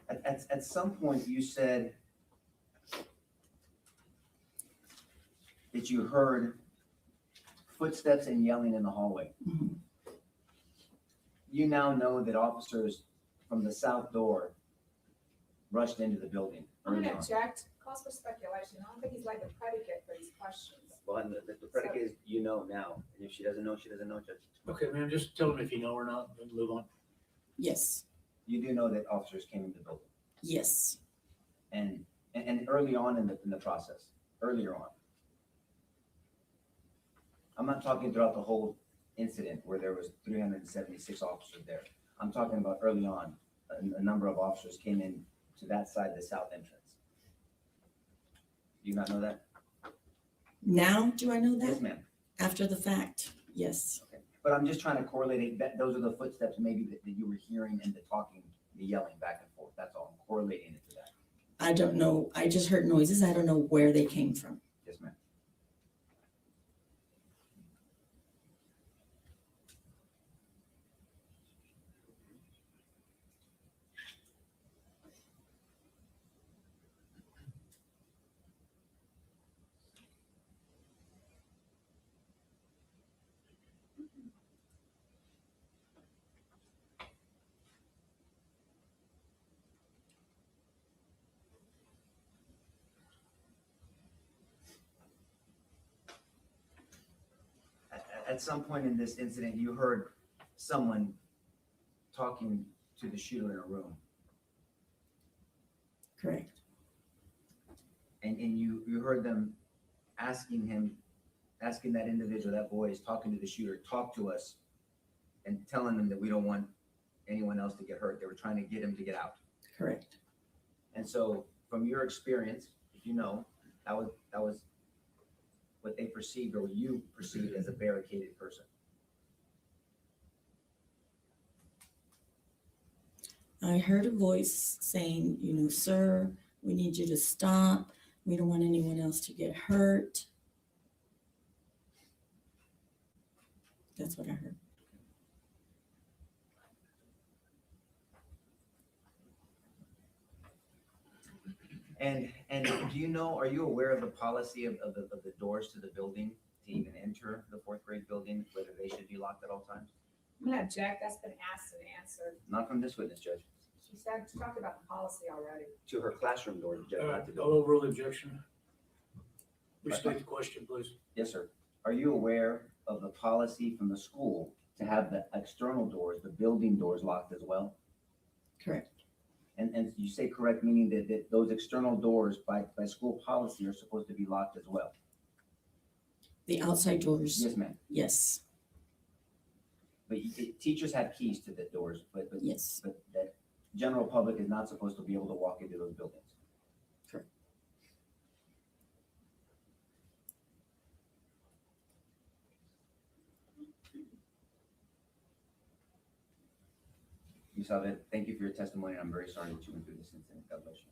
At some point you said that you heard footsteps and yelling in the hallway. Mhm. You now know that officers from the south door rushed into the building I'm early gonna on. object, cause for speculation. I don't think he's like a predicate for these questions. Well, and the predicate is you know now, and if she doesn't know, she doesn't know, Judge. Okay, ma'am, just tell them if you know or not, and move on. Yes, You do know that officers came into the building, yes, and early on in the process, earlier on. I'm not talking throughout the whole incident where there was 376 officers there. I'm talking about early on, a number of officers came in to that side, the south entrance. Do you not know that? now do I know Yes, that? ma'am. After the fact, yes. Okay. But I'm just trying to correlate it, that those are the footsteps maybe that you were hearing and the talking, the yelling back and forth. That's all. I'm correlating it to that. I don't know, I just heard noises, I don't know where they came from. Yes, ma'am. At some point in this incident, you heard someone talking to the shooter in a room, Correct, and you heard them asking that individual, that boy is talking to the shooter, talk to us, and telling them that we don't want anyone else to get hurt. They were trying to get him to get out. correct. And so from your experience, if you know, that was what they perceived or what you perceived as a barricaded person. I heard a voice saying, you know, sir, we need you to stop. We don't want anyone else to get hurt. That's what I heard. And do you know, are you aware of the policy of the doors to the building to even enter the fourth grade building, whether they should be locked at all times? I'm gonna object, that's been asked and answered. Not from this witness, Judge. She talked about the policy already. To her classroom door, Judge, All not right, the I'll building. overrule the objection. Restate the question, please. Yes, sir. Are you aware of the policy from the school to have the external doors, the building doors locked as well? Correct. And you say correct, meaning that those external doors by school policy are supposed to be locked as well? The outside doors, Yes, ma'am. yes. But teachers have keys to the doors, but Yes. but that general public is not supposed to be able to walk into those buildings. Correct. Ms. Alves, thank you for your testimony. I'm very sorry that you went through this incident. God bless you.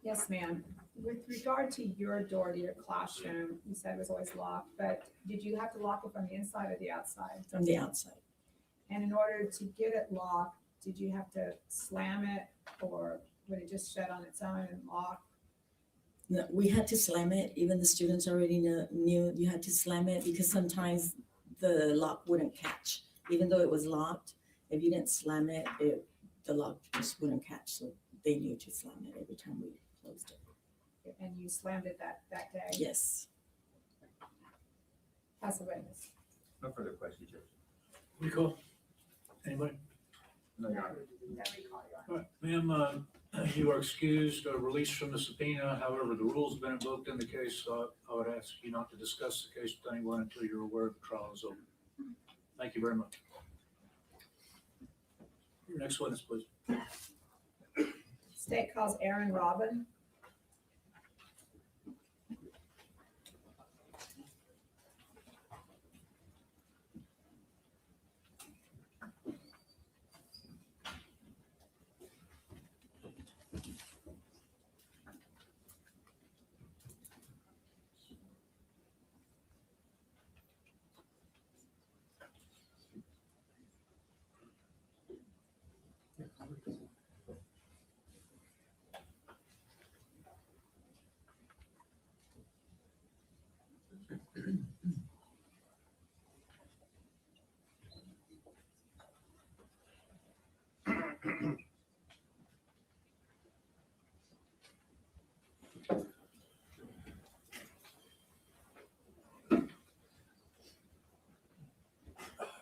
Yes, ma'am. With regard to your door to your classroom, you said it was always locked, but did you have to lock it from the inside or the outside? From the outside. And in order to get it locked, did you have to slam it or would it just shut on its own and lock? No, we had to slam it. Even the students already knew you had to slam it because sometimes the lock wouldn't catch. Even though it was locked, if you didn't slam it, the lock just wouldn't catch. So they knew to slam it every time we closed it. And you slammed it that day? Yes. Pass the witness. No further questions, Judge. Recall? Anybody? No, Your Honor. No recall, Your Honor. All right, ma'am, you are excused, released from the subpoena. However, the rules have been invoked in the case, so I would ask you not to discuss the case with anyone until you're aware the trial is over. Thank you very much. Your next witness, please. State calls Aaron Robin.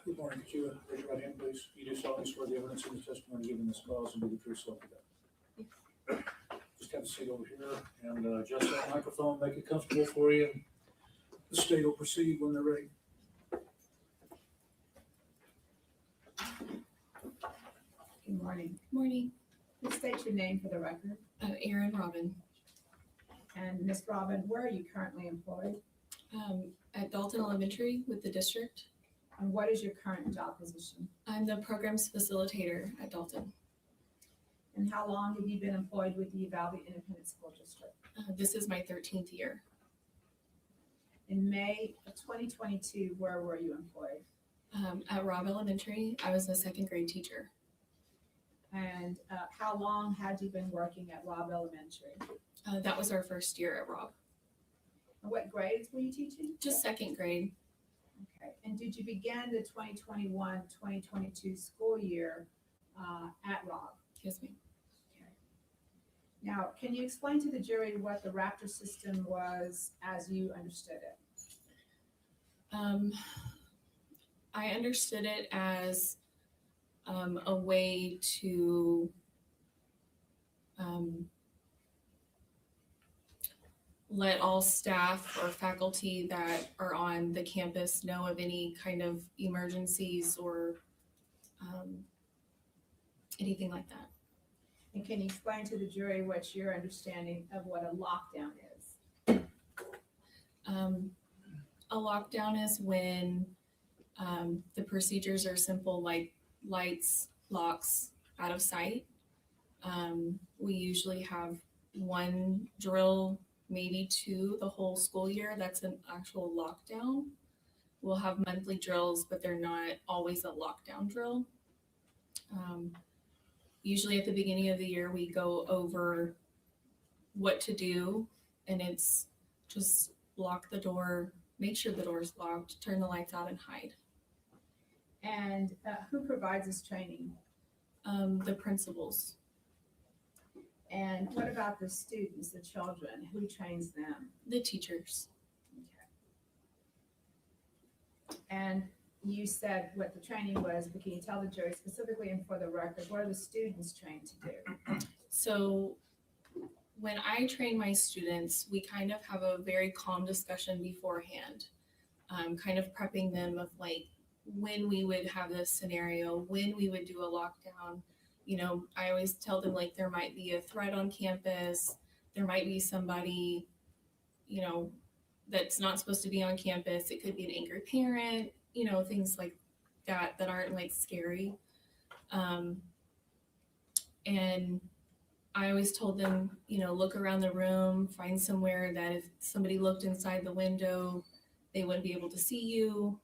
Good morning. Could you raise your right hand, please? You do solemnly swear the evidence in the testimony given in this cause and be the truth, so help you God. Just have a seat over here and adjust that microphone, make it comfortable for you. The state will proceed when they're ready. Good morning. Morning, Please state your name for the record. Aaron Robin, And Ms. Robin, where are you currently employed? at Dalton Elementary with the district. And what is your current job position? I'm the programs facilitator at Dalton. And how long have you been employed with the Uvalde Independent School District? This is my 13th year. In May of 2022, where were you employed? At Robb Elementary, I was a second grade teacher. And how long had you been working at Robb Elementary? That was our first year at Robb. And what grades were you teaching? Just second grade. Okay. And did you begin the 2021-2022 school year at Robb? Yes, ma'am. Now, can you explain to the jury what the Raptor system was as you understood it? I understood it as a way to let all staff or faculty that are on the campus know of any kind of emergencies or anything like that. And can you explain to the jury what's your understanding of what a lockdown is? A lockdown is when the procedures are simple, like lights, locks, out of sight. We usually have one drill, maybe two the whole school year. That's an actual lockdown. We'll have monthly drills, but they're not always a lockdown drill. Usually at the beginning of the year, we go over what to do, and it's just lock the door, make sure the door is locked, turn the lights out, and hide. And who provides this training? The principals. And what about the students, the children? Who trains them? The teachers. Okay. And you said what the training was, but can you tell the jury specifically and for the record, what are the students trained to do? So when I train my students, we kind of have a very calm discussion beforehand, kind of prepping them of like when we would have this scenario, when we would do a lockdown. You know, I always tell them like there might be a threat on campus, there might be somebody, you know, that's not supposed to be on campus. It could be an angry parent, you know, things like that that aren't like scary. And I always told them, you know, look around the room, find somewhere that if somebody looked inside the window, they wouldn't be able to see you.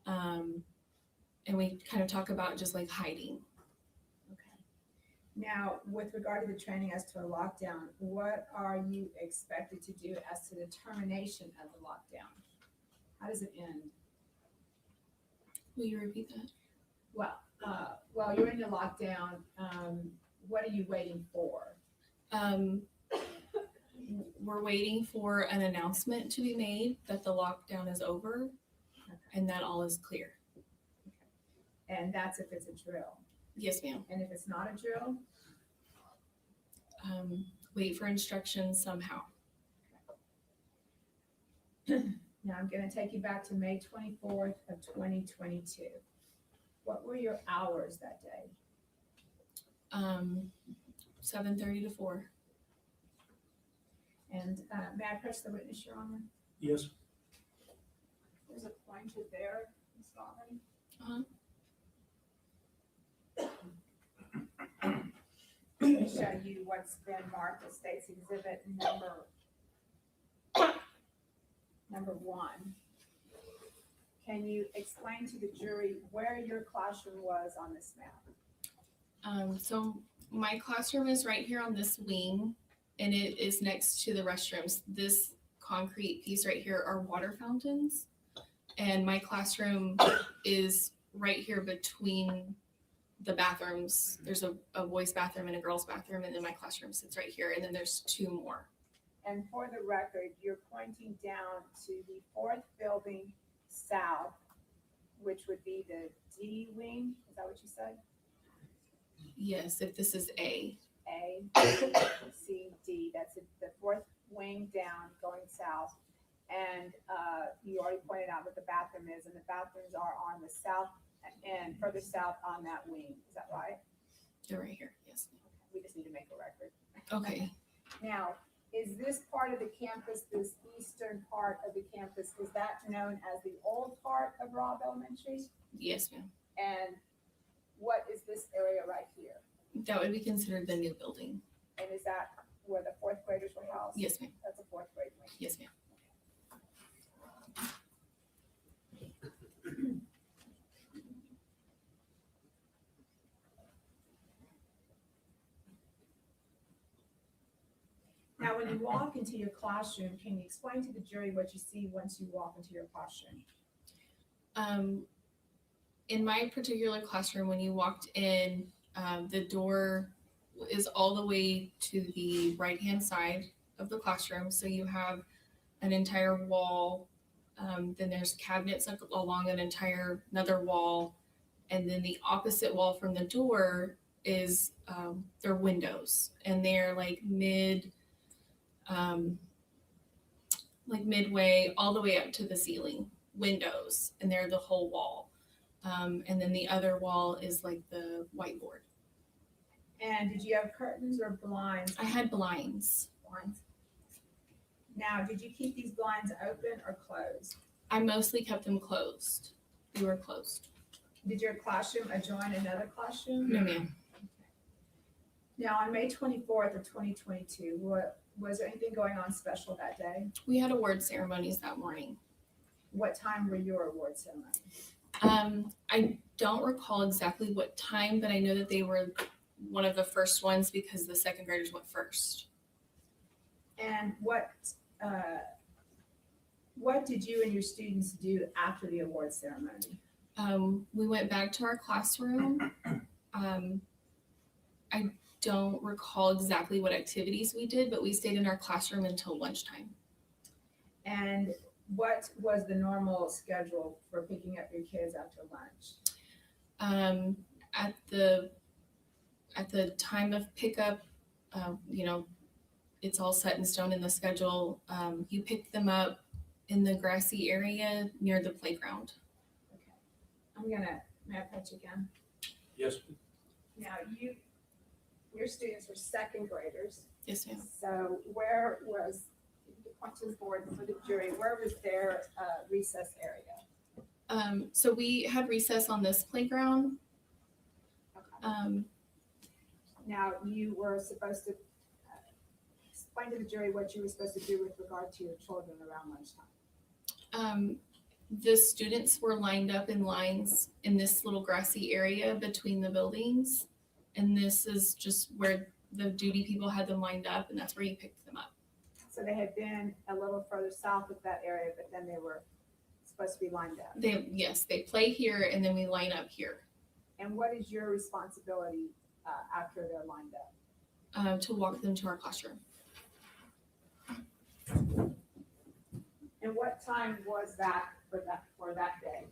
And we kind of talk about just like hiding. Okay. Now, with regard to the training as to a lockdown, what are you expected to do as to the termination of the lockdown? How does it end? Will you repeat that? Well, while you're in the lockdown, what are you waiting for? We're waiting for an announcement to be made that the lockdown is over and that all is clear. And that's if it's a drill. Yes, ma'am. And if it's not a drill? Wait for instructions somehow. Now I'm gonna take you back to May 24th of 2022. What were your hours that day? 7:30 to 4. And may I press the witness, Your Honor? Yes. There's a pointer there, Ms. Lawley. To show you what's been marked as State's Exhibit number 1. Can you explain to the jury where your classroom was on this map? So my classroom is right here on this wing, and it is next to the restrooms. This concrete piece right here are water fountains, and my classroom is right here between the bathrooms. There's a boys' bathroom and a girls' bathroom, and then my classroom sits right here, and then there's 2 more. And for the record, you're pointing down to the 4th building south, which would be the D wing. Is that what you said? Yes, if this is A. A, C, D. That's the 4th wing down going south. And you already pointed out what the bathroom is, and the bathrooms are on the south end, further south on that wing. Is that right? They're right here, yes. We just need to make a record. Okay. Now, is this part of the campus, this eastern part of the campus, is that known as the old part of Robb Elementary? Yes, ma'am. And what is this area right here? That would be considered the new building. And is that where the 4th graders were housed? Yes, ma'am. That's a 4th grade wing. Yes, ma'am. Now, when you walk into your classroom, can you explain to the jury what you see once you walk into your classroom? In my particular classroom, when you walked in, the door is all the way to the right-hand side of the classroom. So you have an entire wall, then there's cabinets along another wall, and then the opposite wall from the door is their windows, and they're like midway all the way up to the ceiling windows, and they're the whole wall. And then the other wall is like the whiteboard. And did you have curtains or blinds? I had blinds. Blinds. Now, did you keep these blinds open or closed? I mostly kept them closed. They were closed. Did your classroom adjoin another classroom? No, ma'am. Now, on May 24th of 2022, was there anything going on special that day? We had award ceremonies that morning. What time were your award ceremonies? I don't recall exactly what time, but I know that they were one of the first ones because the 2nd graders went first. And what did you and your students do after the award ceremony? We went back to our classroom. I don't recall exactly what activities we did, but we stayed in our classroom until lunchtime. And what was the normal schedule for picking up your kids after lunch? At the time of pickup, it's all set in stone in the schedule. You pick them up in the grassy area near the playground. May I touch again? Yes, Now, your students were second graders, Yes, ma'am. so where was, the point to the board for the jury, where was their recess area? So we had recess on this playground. Okay. Now, you were supposed to explain to the jury what you were supposed to do with regard to your children around lunchtime. The students were lined up in lines in this little grassy area between the buildings. And this is just where the duty people had them lined up, and that's where you picked them up. So they had been a little further south of that area, but then they were supposed to be lined up. They play here and then we line up here, And what is your responsibility after they're lined up? to walk them to our classroom. And what time was that for that day?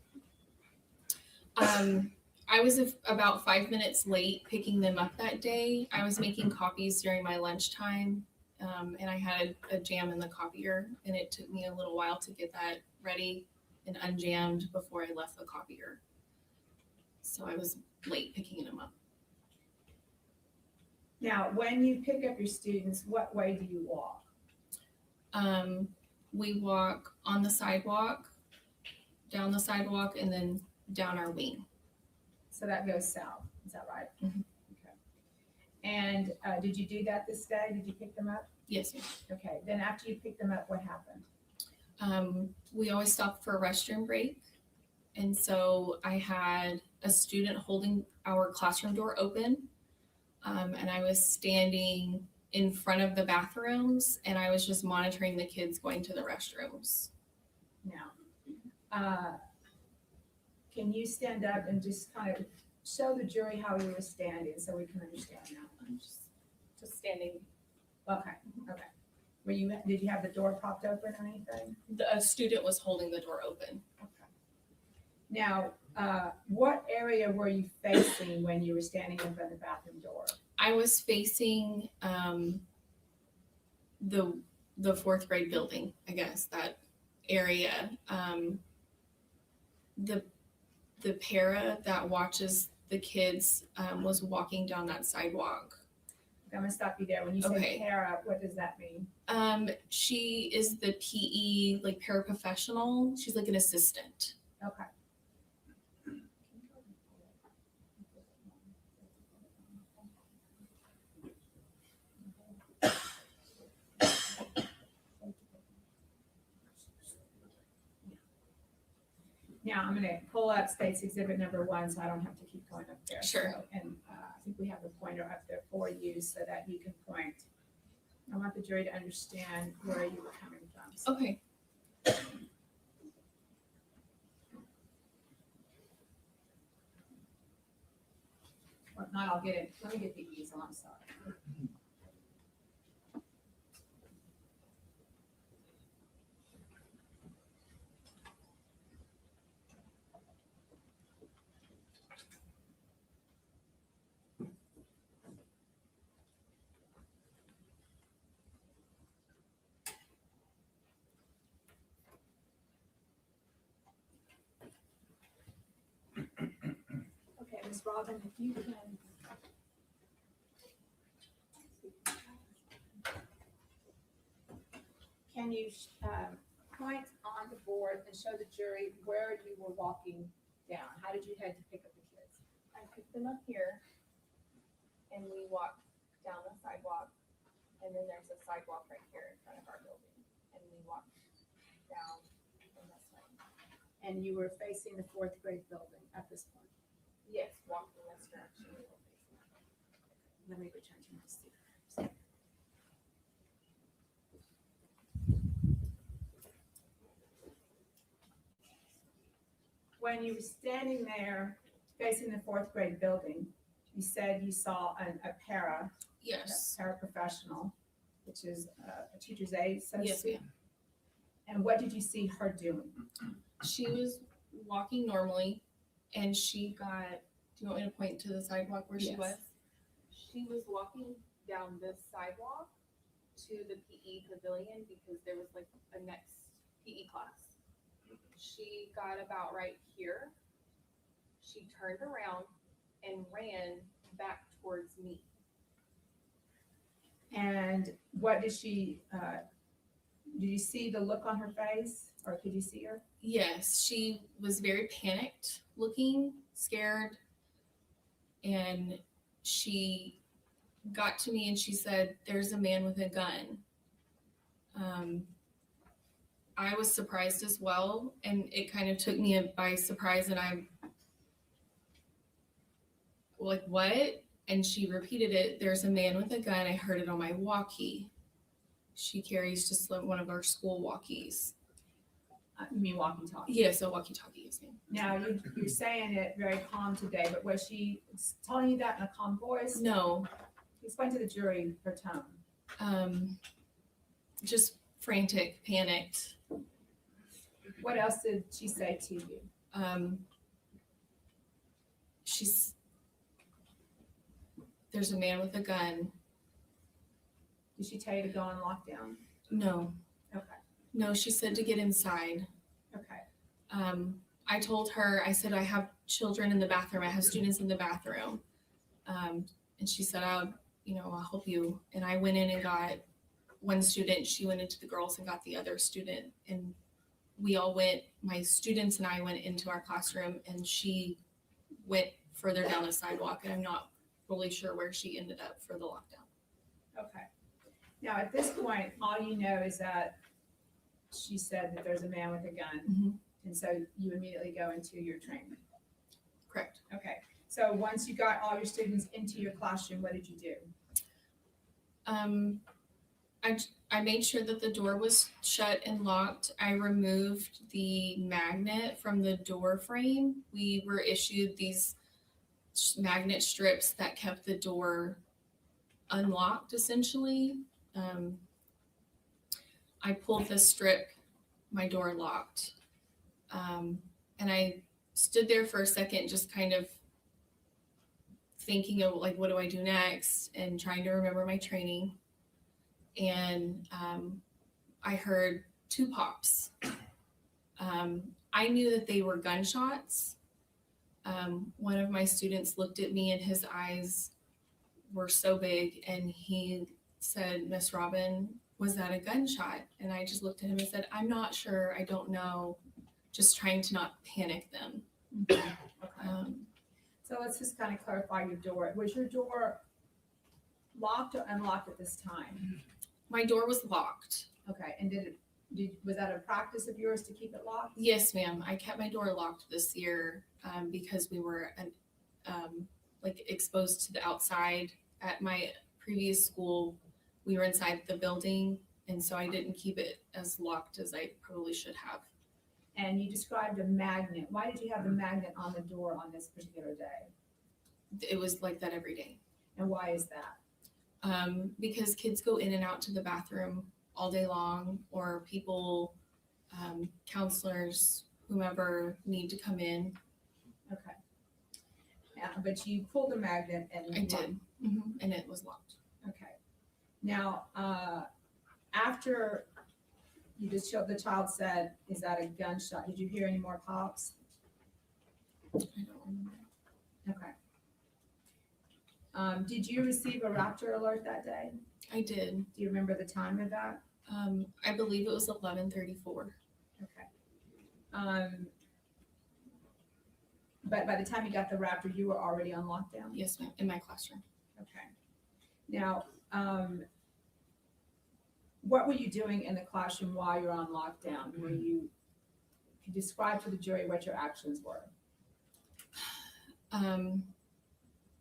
I was about 5 minutes late picking them up that day. I was making copies during my lunchtime, and I had a jam in the copier, and it took me a little while to get that ready and unjammed before I left the copier. So I was late picking them up. Now, when you pick up your students, what way do you walk? We walk on the sidewalk, down the sidewalk, and then down our wing. So that goes south, is that right? Mhm. Okay. And did you do that this day? Did you pick them up? Yes, ma'am. Okay, then after you picked them up, what happened? We always stop for a restroom break. And so I had a student holding our classroom door open. And I was standing in front of the bathrooms and I was just monitoring the kids going to the restrooms. Now, can you stand up and just kind of show the jury how you were standing so we can understand now? I'm just standing. Okay, okay. Did you have the door propped open or anything? A student was holding the door open. Okay. Now, what area were you facing when you were standing in front of the bathroom door? I was facing the fourth grade building, I guess, that area. The para that watches the kids was walking down that sidewalk. I'm gonna stop you there. When you say Okay. para, what does that mean? She is the PE like paraprofessional. She's like an assistant. Okay. Now, I'm gonna pull up State's Exhibit number 1, so I don't have to keep going up there. Sure. So, and I think we have the pointer up there for you so that you can point. I want the jury to understand where you were coming from. So Okay. if not, I'll get it. Let me get the easel, I'm sorry. Okay, Ms. Robin, if you can. Can you point on the board and show the jury where you were walking down? How did you head to pick up the kids? I picked them up here and we walked down the sidewalk and then there's a sidewalk right here in front of our building and we walked down in this way. And you were facing the fourth grade building at this point. Yes, walked in this direction. We were facing that. Let me return to my seat. When you were standing there facing the fourth grade building, you said you saw a Yes. paraprofessional, which is a teacher's aide, so to Yes, speak. ma'am. And what did you see her doing? She was walking normally and she got, do you want me to point to the sidewalk where she Yes. was? She was walking down this sidewalk to the PE pavilion because there was like a next PE class. She got about right here. She turned around and ran back towards me. And what did she, did you see the look on her face, or could you see her? Yes, she was very panicked looking, scared, and she got to me and she said, "There's a man with a gun." I was surprised as well, and it kind of took me by surprise, and I'm like, "What?" And she repeated it, "There's a man with a gun. I heard it on my walkie." She carries just like one of our school walkies. You mean walkie-talkie? Yes, a walkie-talkie, yes, ma'am. Now, you're saying it very calm today, but was she telling you that in a calm voice? No, Explain to the jury her tone. just frantic, panicked. What else did she say to you? There's a man with a gun. Did she tell you to go on lockdown? No, Okay, no, she said to get inside. okay. I told her, I said, I have children in the bathroom. I have students in the bathroom. And she said, I'll help you. And I went in and got one student. She went into the girls and got the other student. And we all went, my students and I went into our classroom, and she went further down the sidewalk. And I'm not really sure where she ended up for the lockdown. Okay. Now, at this point, all you know is that she said that there's a man with a gun. Mhm. And so you immediately go into your training. Correct. Okay. So once you got all your students into your classroom, what did you do? I made sure that the door was shut and locked. I removed the magnet from the door frame. We were issued these magnet strips that kept the door unlocked, essentially. I pulled the strip, my door locked. And I stood there for a second, just kind of thinking of like, what do I do next? And trying to remember my training. And I heard 2 pops. I knew that they were gunshots. One of my students looked at me and his eyes were so big, and he said, "Miss Robin, was that a gunshot?" And I just looked at him and said, "I'm not sure. I don't know." Just trying to not panic them. Okay. So let's just kind of clarify your door. Was your door locked or unlocked at this time? My door was locked. Okay. And was that a practice of yours to keep it locked? Yes, ma'am. I kept my door locked this year because we were exposed to the outside. At my previous school, we were inside the building, and so I didn't keep it as locked as I probably should have. And you described a magnet. Why did you have the magnet on the door on this particular day? It was like that every day. And why is that? Because kids go in and out to the bathroom all day long, or people, counselors, whomever need to come in. Okay. Yeah, but you pulled the magnet and I did, and it was locked. Okay. Now, after you just showed, the child said, "Is that a gunshot?" Did you hear any more pops? I don't remember. Okay. Did you receive a raptor alert that day? I did. Do you remember the time of that? I believe it was 11:34. Okay. But by the time you got the raptor, you were already on lockdown? Yes, ma'am, in my classroom. Okay. Now, what were you doing in the classroom while you're on lockdown? Could you describe to the jury what your actions were?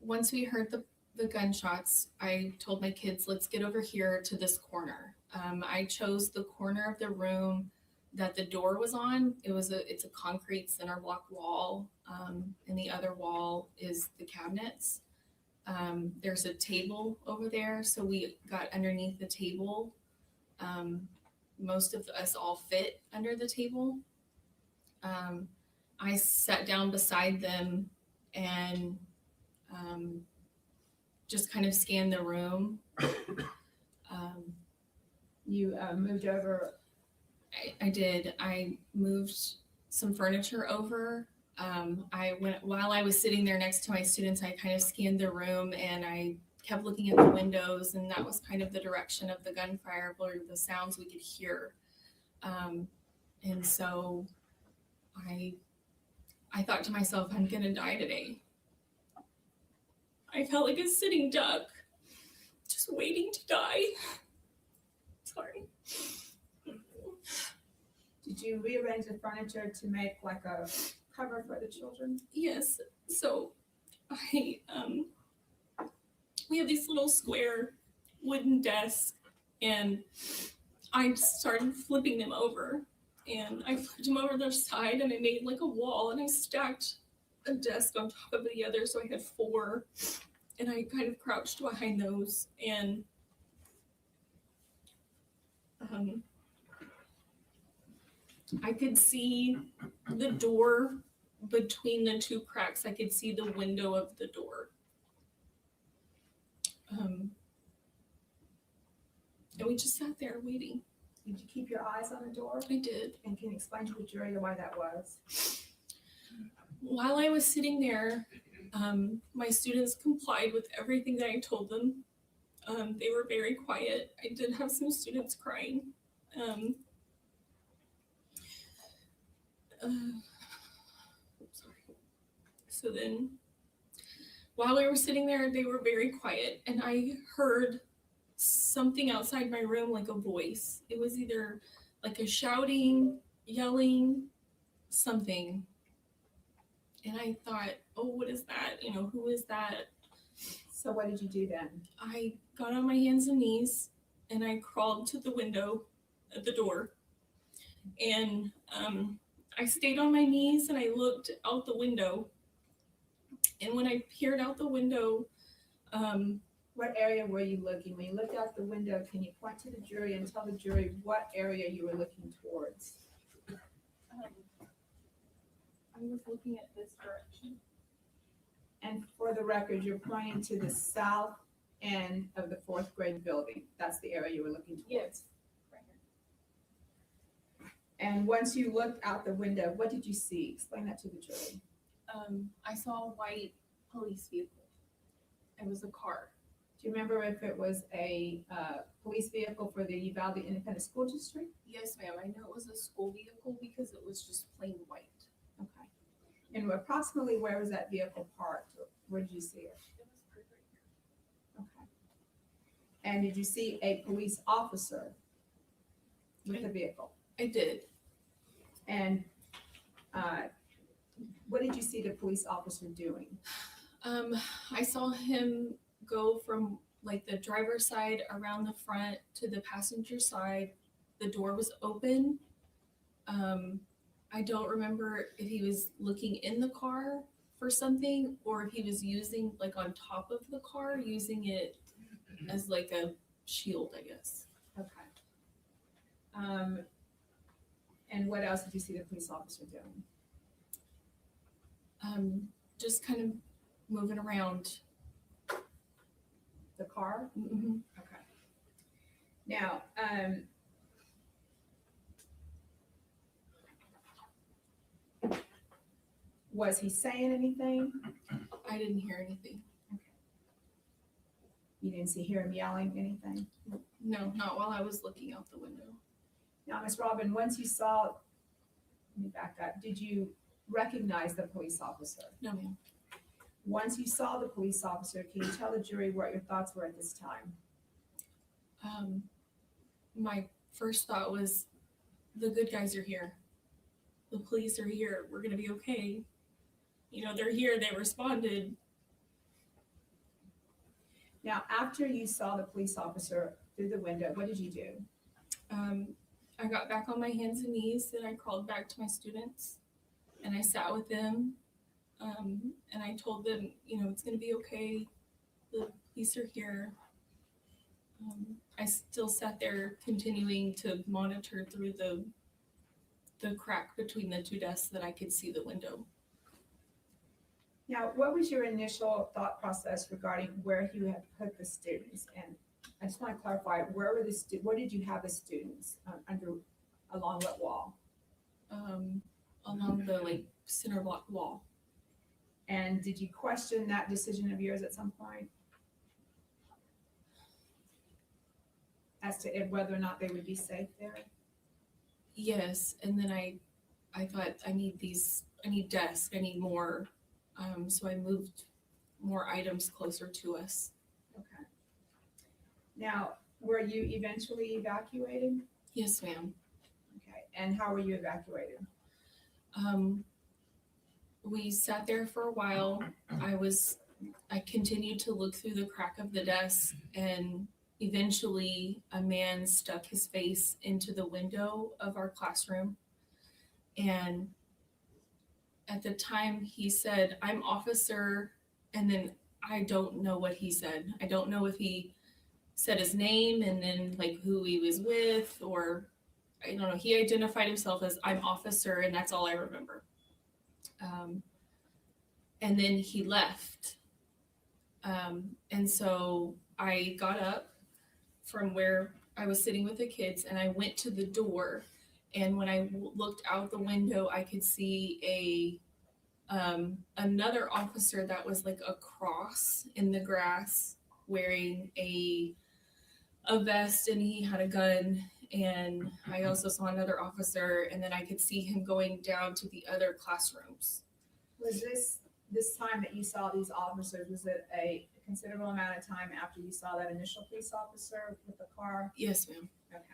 Once we heard the gunshots, I told my kids, let's get over here to this corner. I chose the corner of the room that the door was on. It's a concrete center block wall, and the other wall is the cabinets. There's a table over there, so we got underneath the table. Most of us all fit under the table. I sat down beside them and just kind of scanned the room. You moved over, I did. I moved some furniture over. While I was sitting there next to my students, I kind of scanned the room and I kept looking at the windows, and that was kind of the direction of the gunfire or the sounds we could hear. And so I thought to myself, I'm gonna die today. I felt like a sitting duck, just waiting to die. Sorry. did you rearrange the furniture to make like a cover for the children? Yes. So we have these little square wooden desks, and I started flipping them over, and I flipped them over their side, and I made like a wall, and I stacked a desk on top of the other, so I had 4, and I kind of crouched behind those, and I could see the door between the 2 cracks. I could see the window of the door. And we just sat there waiting. Did you keep your eyes on the door? I did. And can you explain to the jury why that was? While I was sitting there, my students complied with everything that I told them. They were very quiet. I did have some students crying. Sorry. So then, while we were sitting there, they were very quiet, and I heard something outside my room, like a voice. It was either like a shouting, yelling, something. And I thought, oh, what is that? You know, who is that? So what did you do then? I got on my hands and knees and I crawled to the window at the door. And I stayed on my knees and I looked out the window. And when I peered out the window, What area were you looking? When you looked out the window, can you point to the jury and tell the jury what area you were looking towards? I was looking at this direction. And for the record, you're pointing to the south end of the 4th grade building. That's the area you were looking towards. Yes. Right here. And once you looked out the window, what did you see? Explain that to the jury. I saw a white police vehicle. It was a car. Do you remember if it was a police vehicle for the Uvalde Independent School District? Yes, ma'am. I know it was a school vehicle because it was just plain white. Okay. And approximately where was that vehicle parked? Where did you see it? It was parked right here. Okay. And did you see a police officer with the vehicle? I did. And what did you see the police officer doing? I saw him go from like the driver's side around the front to the passenger side. The door was open. I don't remember if he was looking in the car for something or if he was using like on top of the car, using it as like a shield, I guess. Okay. And what else did you see the police officer doing? Just kind of moving around. The car? Mm-hmm. Okay. Now, was he saying anything? I didn't hear anything. You didn't hear him yelling anything? No, not while I was looking out the window. Now, Ms. Robin, once you saw, let me back up, did you recognize the police officer? No, ma'am. Once you saw the police officer, can you tell the jury what your thoughts were at this time? My first thought was, the good guys are here. The police are here. We're going to be okay. You know, they're here. They responded. Now, after you saw the police officer through the window, what did you do? I got back on my hands and knees and I crawled back to my students and I sat with them. And I told them, you know, it's going to be okay. The police are here. I still sat there continuing to monitor through the crack between the 2 desks that I could see the window. Now, what was your initial thought process regarding where you had put the students? And I just want to clarify, where were where did you have the students, along what wall? Along the like center block wall. And did you question that decision of yours at some point? As to whether or not they would be safe there? Yes, and then I thought I need desks, I need more, so I moved more items closer to us. Okay. Now, were you eventually evacuated? Yes, ma'am. Okay, and how were you evacuated? We sat there for a while. I continued to look through the crack of the desk, and eventually a man stuck his face into the window of our classroom. And at the time he said, "I'm officer," and then I don't know what he said. I don't know if he said his name and then like who he was with, or I don't know. He identified himself as "I'm officer," and that's all I remember. And then he left. And so I got up from where I was sitting with the kids and I went to the door. And when I looked out the window, I could see another officer that was like a cross in the grass, wearing a vest, and he had a gun. And I also saw another officer, and then I could see him going down to the other classrooms. Was this time that you saw these officers, was it a considerable amount of time after you saw that initial police officer with the car? Yes, ma'am. Okay.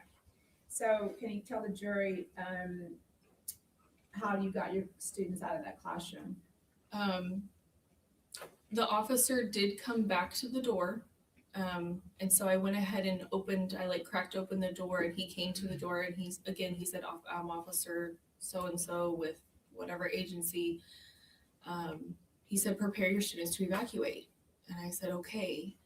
So can you tell the jury how you got your students out of that classroom? The officer did come back to the door. And so I went ahead and cracked open the door, and he came to the door, and he said, "I'm officer so-and-so with whatever agency." He said, "Prepare your students to evacuate." And I said, "Okay."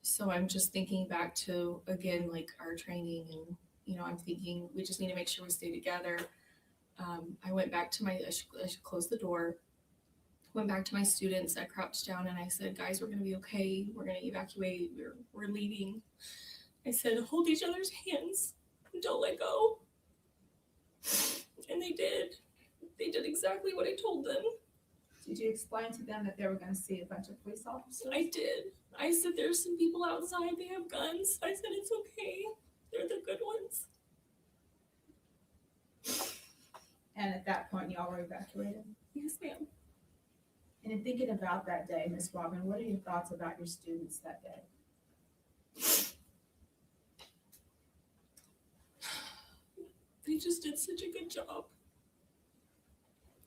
So I'm just thinking back to, again, like our training, and, I'm thinking we just need to make sure we stay together. I went back to I should close the door, went back to my students. I crouched down and I said, "Guys, we're going to be okay. We're going to evacuate. We're leaving." I said, "Hold each other's hands and don't let go." And they did. They did exactly what I told them. Did you explain to them that they were going to see a bunch of police officers? I did. I said, "There's some people outside. They have guns." I said, "It's okay. They're the good ones." And at that point, y'all were evacuated? Yes, ma'am. And in thinking about that day, Ms. Robin, what are your thoughts about your students that day? They just did such a good job.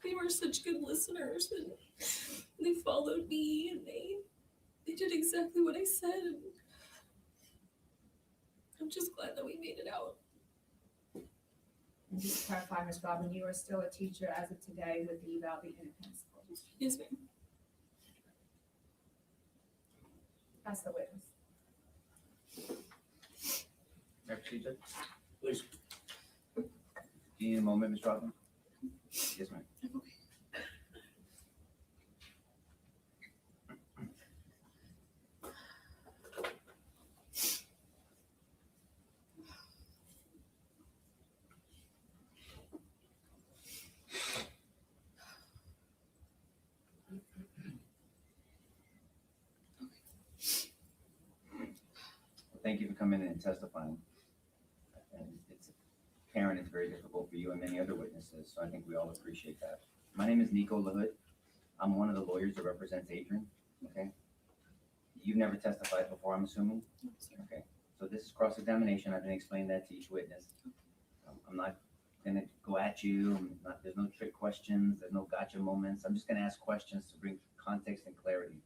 They were such good listeners, and they followed me, and they did exactly what I said. And I'm just glad that we made it out. And just to clarify, Ms. Robin, you are still a teacher as of today with the Uvalde Independent School District. Yes, ma'am. That's the witness. May I proceed, Judge? Please. Do you need a moment, Ms. Robin? Yes, ma'am. Okay. Thank you for coming in and testifying. And it's apparent it's very difficult for you and many other witnesses, so I think we all appreciate that. My name is Nico LaHood. I'm one of the lawyers that represents Adrian, okay? You've never testified before, I'm assuming? Okay, so this is cross-examination. I've been explaining that to each witness. I'm not gonna go at you. There's no trick questions. There's no gotcha moments. I'm just gonna ask questions to bring context and clarity.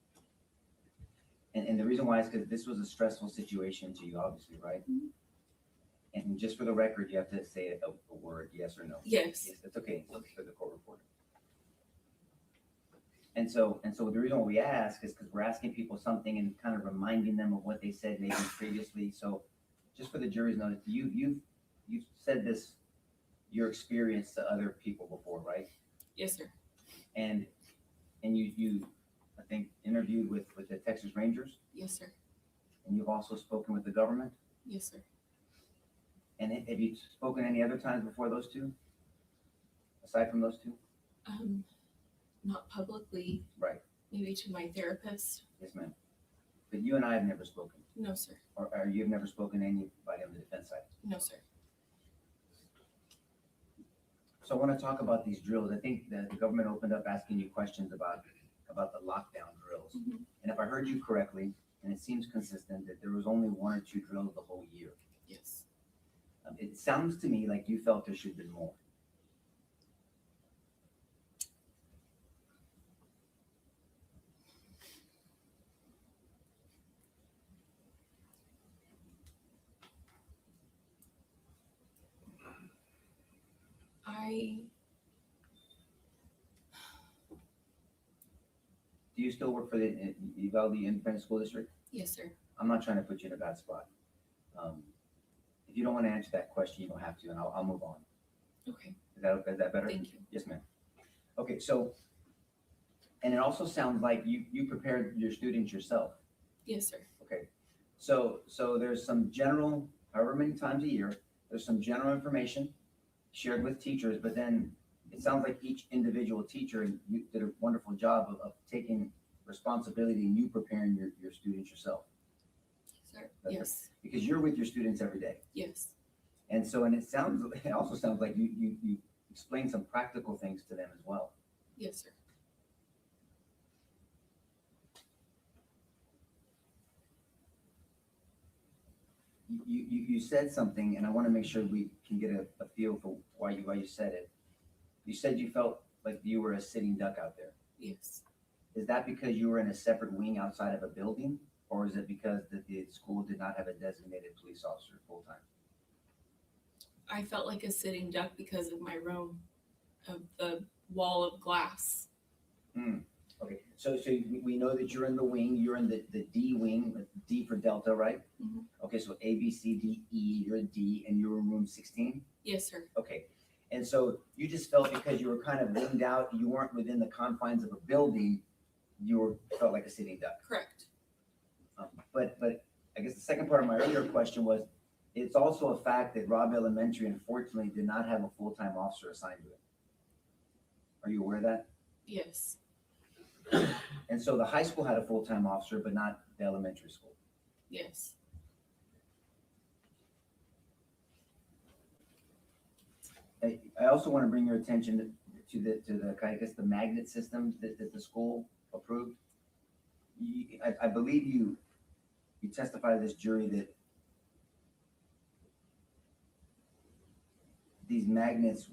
And the reason why is because this was a stressful situation to you, obviously, right? Mhm. And just for the record, you have to say a word, yes or no. Yes. Yes, that's okay, it's for the court reporter. And so the reason why we ask is because we're asking people something and kind of reminding them of what they said maybe previously. So just for the jury's notice, you've said this, your experience to other people before, right? Yes, sir. And you I think interviewed with the Texas Rangers. Yes, sir. and you've also spoken with the government? Yes, sir. And have you spoken any other times before those two? Aside from those two? Not publicly, Right, maybe to my therapist. yes, ma'am. But you and I have never spoken, No, sir. or you've never spoken to anybody on the defense side. No, sir. So I want to talk about these drills. I think that the government opened up asking you questions about the lockdown drills. Mhm. And if I heard you correctly, and it seems consistent, that there was only 1 or 2 drills the whole year. Yes. It sounds to me like you felt there should have been more. Do you still work for the Uvalde Independent School District? Yes, sir. I'm not trying to put you in a bad spot. If you don't want to answer that question, you don't have to, and I'll move on. Okay. Is that better? Thank you. Yes, ma'am. Okay, so, and it also sounds like you prepared your students yourself. Yes, sir. Okay, so there's some general, however many times a year, there's some general information shared with teachers, but then it sounds like each individual teacher, and you did a wonderful job of taking responsibility and you preparing your students yourself. Sir. That's Yes. Because you're with your students every day. Yes. And so, it also sounds like you explain some practical things to them as well. Yes, sir. You said something, and I want to make sure we can get a feel for why you said it. You said you felt like you were a sitting duck out there. Yes. Is that because you were in a separate wing outside of a building, or is it because the school did not have a designated police officer full-time? I felt like a sitting duck because of my room, of the wall of glass. Okay, so we know that you're in the wing, you're in the D wing, D for Delta, right? Mhm. Okay, so A, B, C, D, E, you're a D, and you're in room 16? Yes, sir. Okay, and so you just felt because you were kind of winged out, you weren't within the confines of a building, felt like a sitting duck. Correct. But I guess the second part of my earlier question was, it's also a fact that Robb Elementary unfortunately did not have a full-time officer assigned to it. Are you aware of that? Yes. And so the high school had a full-time officer, but not the elementary school. Yes. I also want to bring your attention to the I guess the magnet system that the school approved. I believe you testified to this jury that these magnets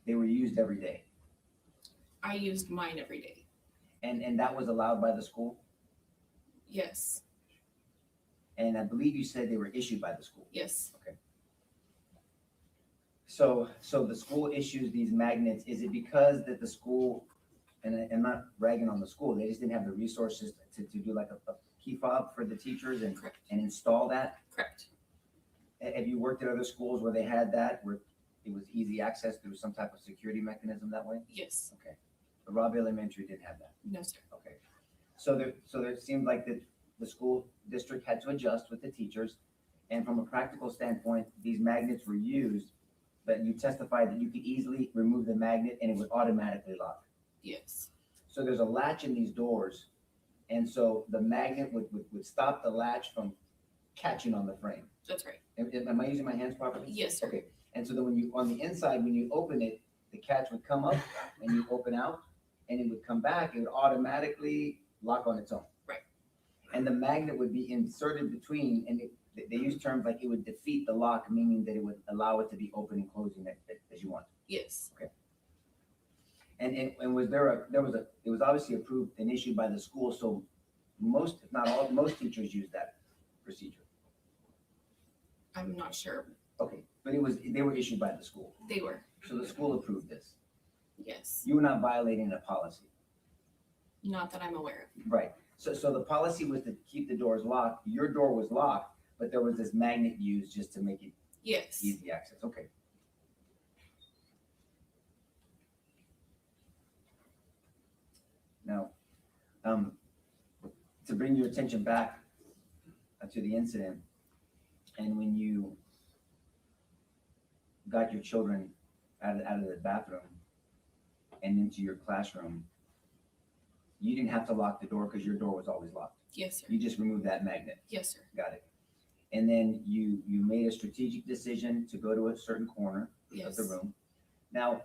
they were used every day, I used mine every day. and that was allowed by the school. Yes. And I believe you said they were issued by the school. Yes. So the school issues these magnets. Is it because that the school, and I'm not ragging on the school, they just didn't have the resources to do like a key fob for the teachers and Correct. install that? Correct. Have you worked at other schools where they had that, where it was easy access through some type of security mechanism that way? Yes. Okay. But Robb Elementary didn't have that. No, sir. Okay. So there seemed like the school district had to adjust with the teachers. And from a practical standpoint, these magnets were used, but you testified that you could easily remove the magnet and it would automatically lock. Yes. So there's a latch in these doors. And so the magnet would stop the latch from catching on the frame. That's right. Am I using my hands properly? Yes, sir. Okay. And so then on the inside, when you open it, the catch would come up and you open out and it would come back. It would automatically lock on its own. Right. And the magnet would be inserted between, and they use terms like it would defeat the lock, meaning that it would allow it to be open and closing as you want. Yes. And was it was obviously approved and issued by the school, so most, if not all, most teachers use that procedure. I'm not sure. Okay, but they were issued by the school. They were. So the school approved this. Yes. You were not violating a policy. Not that I'm aware of. Right. So the policy was to keep the doors locked. Your door was locked, but there was this magnet used just to make it Yes. easy access. Okay. Now, to bring your attention back to the incident, and when you got your children out of the bathroom and into your classroom, you didn't have to lock the door because your door was always locked. Yes, sir. You just removed that magnet. Yes, sir. Got it. And then you made a strategic decision to go to a certain corner of the Yes. room. Now,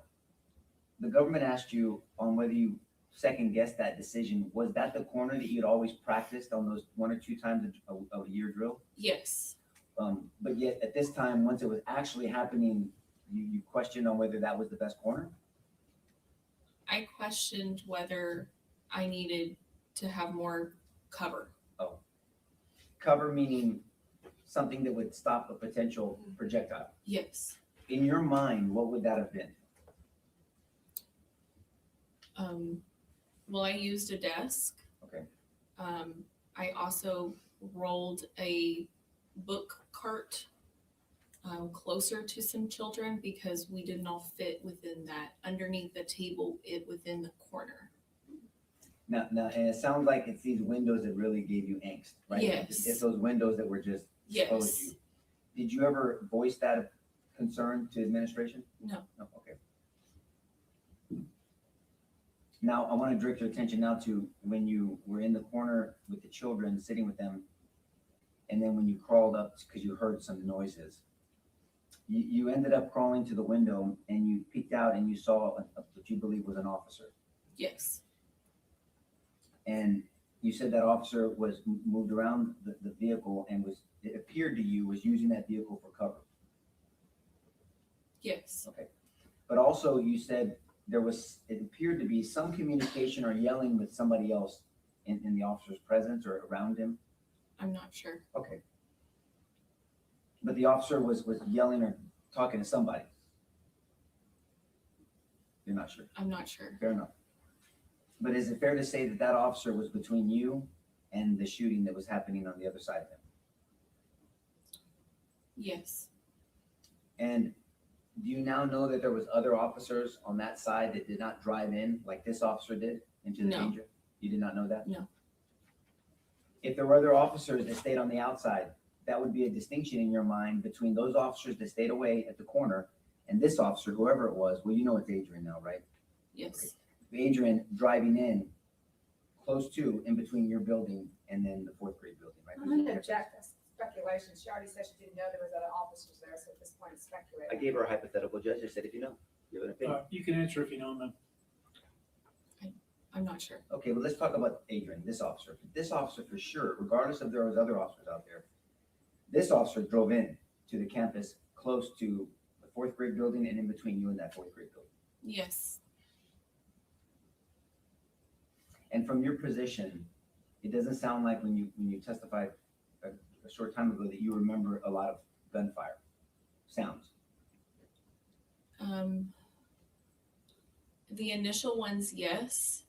the government asked you on whether you second guessed that decision. Was that the corner that you'd always practiced on those 1 or 2 times a year drill? Yes. But yet at this time, once it was actually happening, you questioned on whether that was the best corner? I questioned whether I needed to have more cover. Cover meaning something that would stop a potential projectile. Yes. In your mind, what would that have been? Well, I used a desk. Okay. I also rolled a book cart closer to some children because we didn't all fit within that, underneath the table, within the corner. Now, and it sounds like it's these windows that really gave you angst, right? Yes. It's those windows that were just exposed Yes. you. Did you ever voice that concern to administration? No. No, okay. Now, I want to direct your attention now to when you were in the corner with the children, sitting with them, and then when you crawled up because you heard some noises. You ended up crawling to the window and you peeked out and you saw what you believe was an officer. Yes. And you said that officer was moved around the vehicle and it appeared to you was using that vehicle for cover. Yes. Okay. But also you said it appeared to be some communication or yelling with somebody else in the officer's presence or around him. I'm not sure. Okay. But the officer was yelling or talking to somebody. You're not sure. I'm not sure. Fair enough. But is it fair to say that that officer was between you and the shooting that was happening on the other side of him? Yes. And do you now know that there was other officers on that side that did not drive in like this officer did into the No. danger? You did not know that? No. If there were other officers that stayed on the outside, that would be a distinction in your mind between those officers that stayed away at the corner and this officer, whoever it was. Well, you know it's Adrian now, right? Yes. Adrian driving in close to, in between your building and then the 4th grade building, right? I'm gonna object, that's speculation. She already said she didn't know there was other officers there, so at this point it's I speculating. gave her a hypothetical, judge. I said, if you know, you have an opinion. You can answer if you know, ma'am. I'm not sure. Okay, well, let's talk about Adrian, this officer. This officer for sure, regardless if there was other officers out there, this officer drove in to the campus close to the 4th grade building and in between you and that 4th grade building. Yes. And from your position, it doesn't sound like when you testified a short time ago that you remember a lot of gunfire sounds. The initial ones, yes.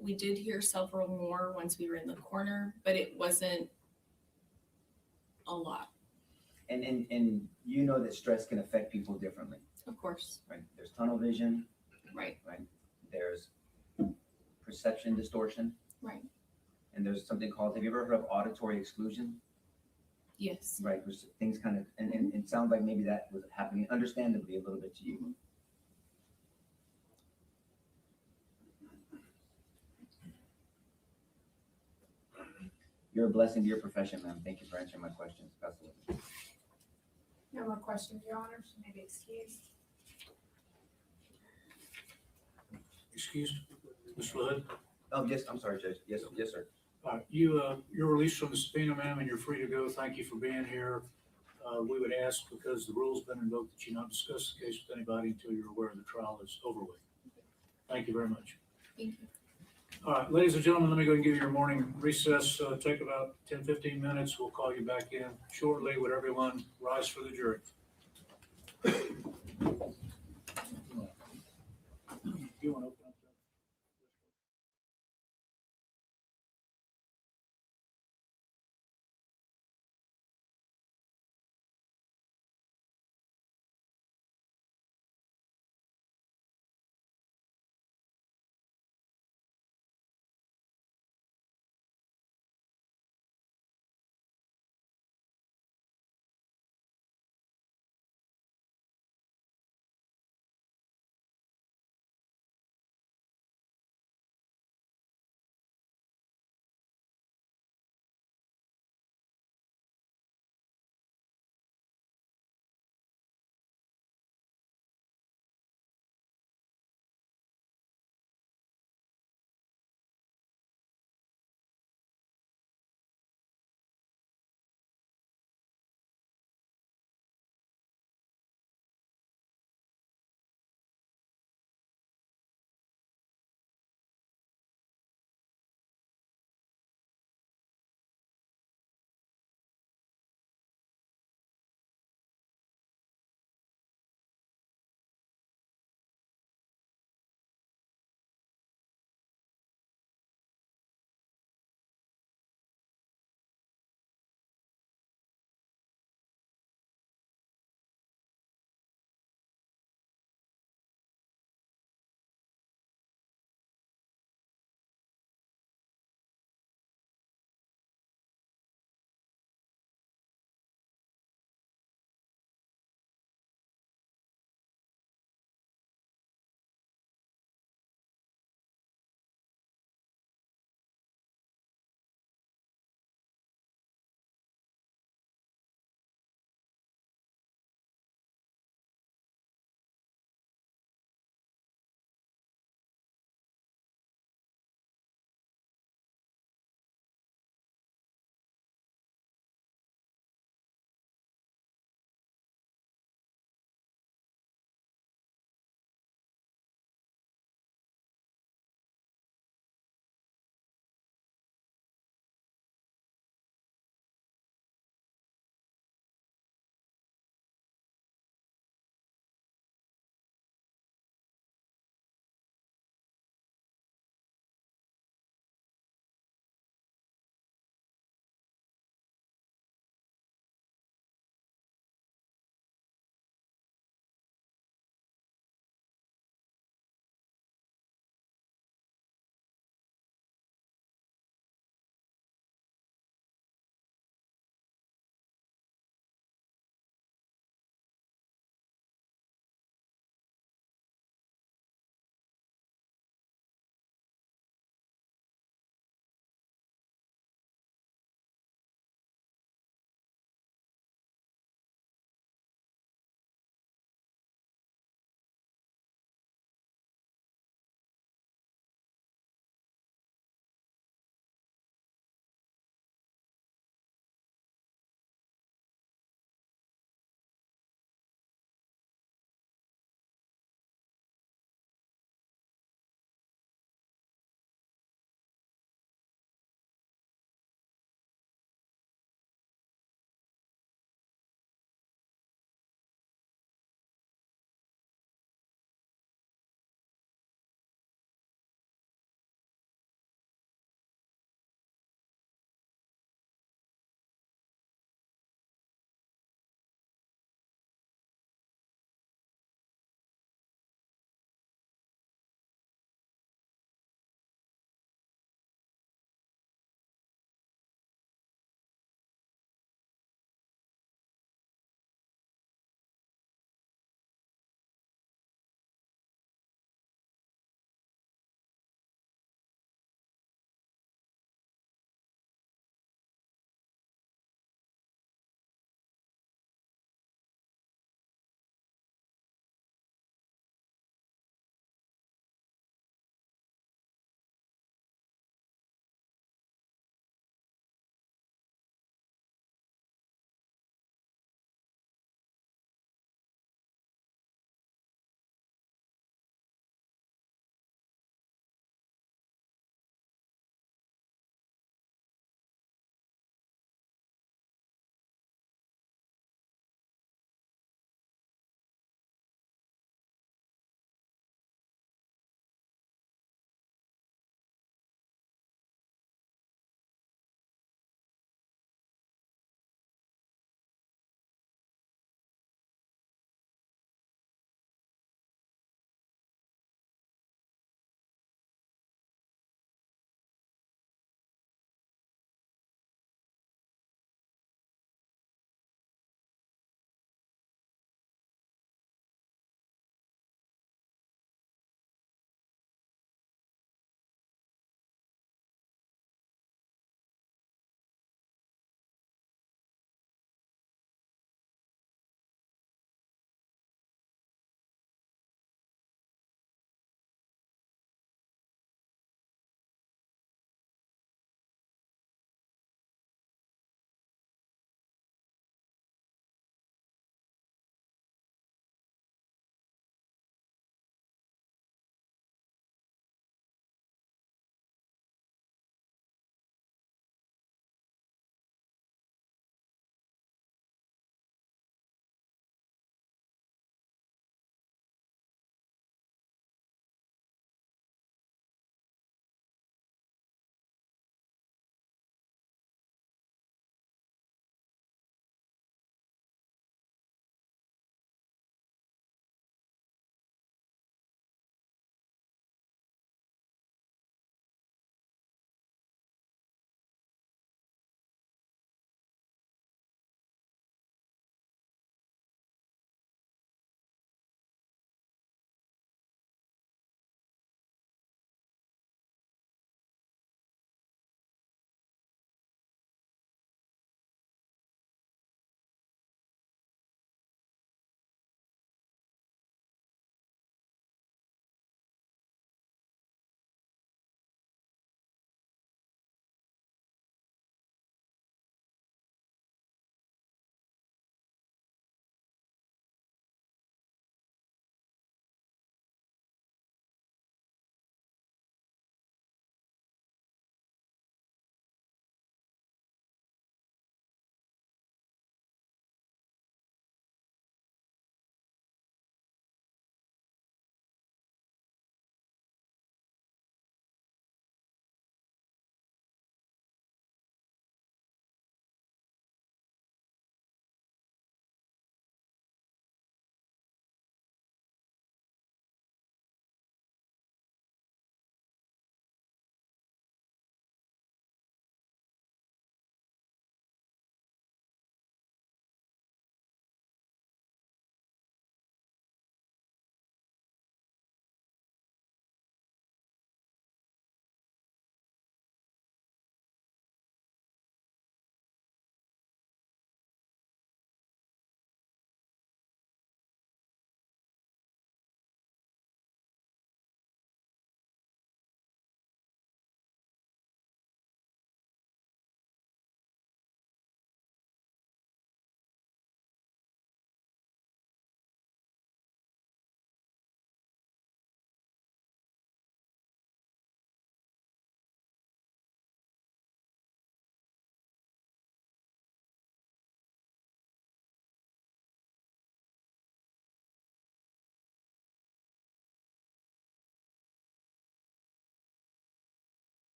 We did hear several more once we were in the corner, but it wasn't a lot. And you know that stress can affect people differently, Of course. right? There's tunnel vision, Right. there's perception distortion, Right. and there's something called, have you ever heard of auditory exclusion? Yes. Right, which things kind of, and it sounds like maybe that was happening understandably a little bit to you. You're a blessing to your profession, ma'am. Thank you for answering my questions. Pass the witness. No more questions, Your Honor, she may be excused. Excused, Mr. Hood. Oh, yes, I'm sorry, Judge. Yes, yes, sir. You're released from the subpoena, ma'am, and you're free to go. Thank you for being here. We would ask, because the rule's been invoked, that you not discuss the case with anybody until you're aware the trial is over with. Thank you very much. Thank you. All right, ladies and gentlemen, let me go and give you your morning recess. Take about 10, 15 minutes. We'll call you back in shortly. Would everyone rise for the jury? You want to open?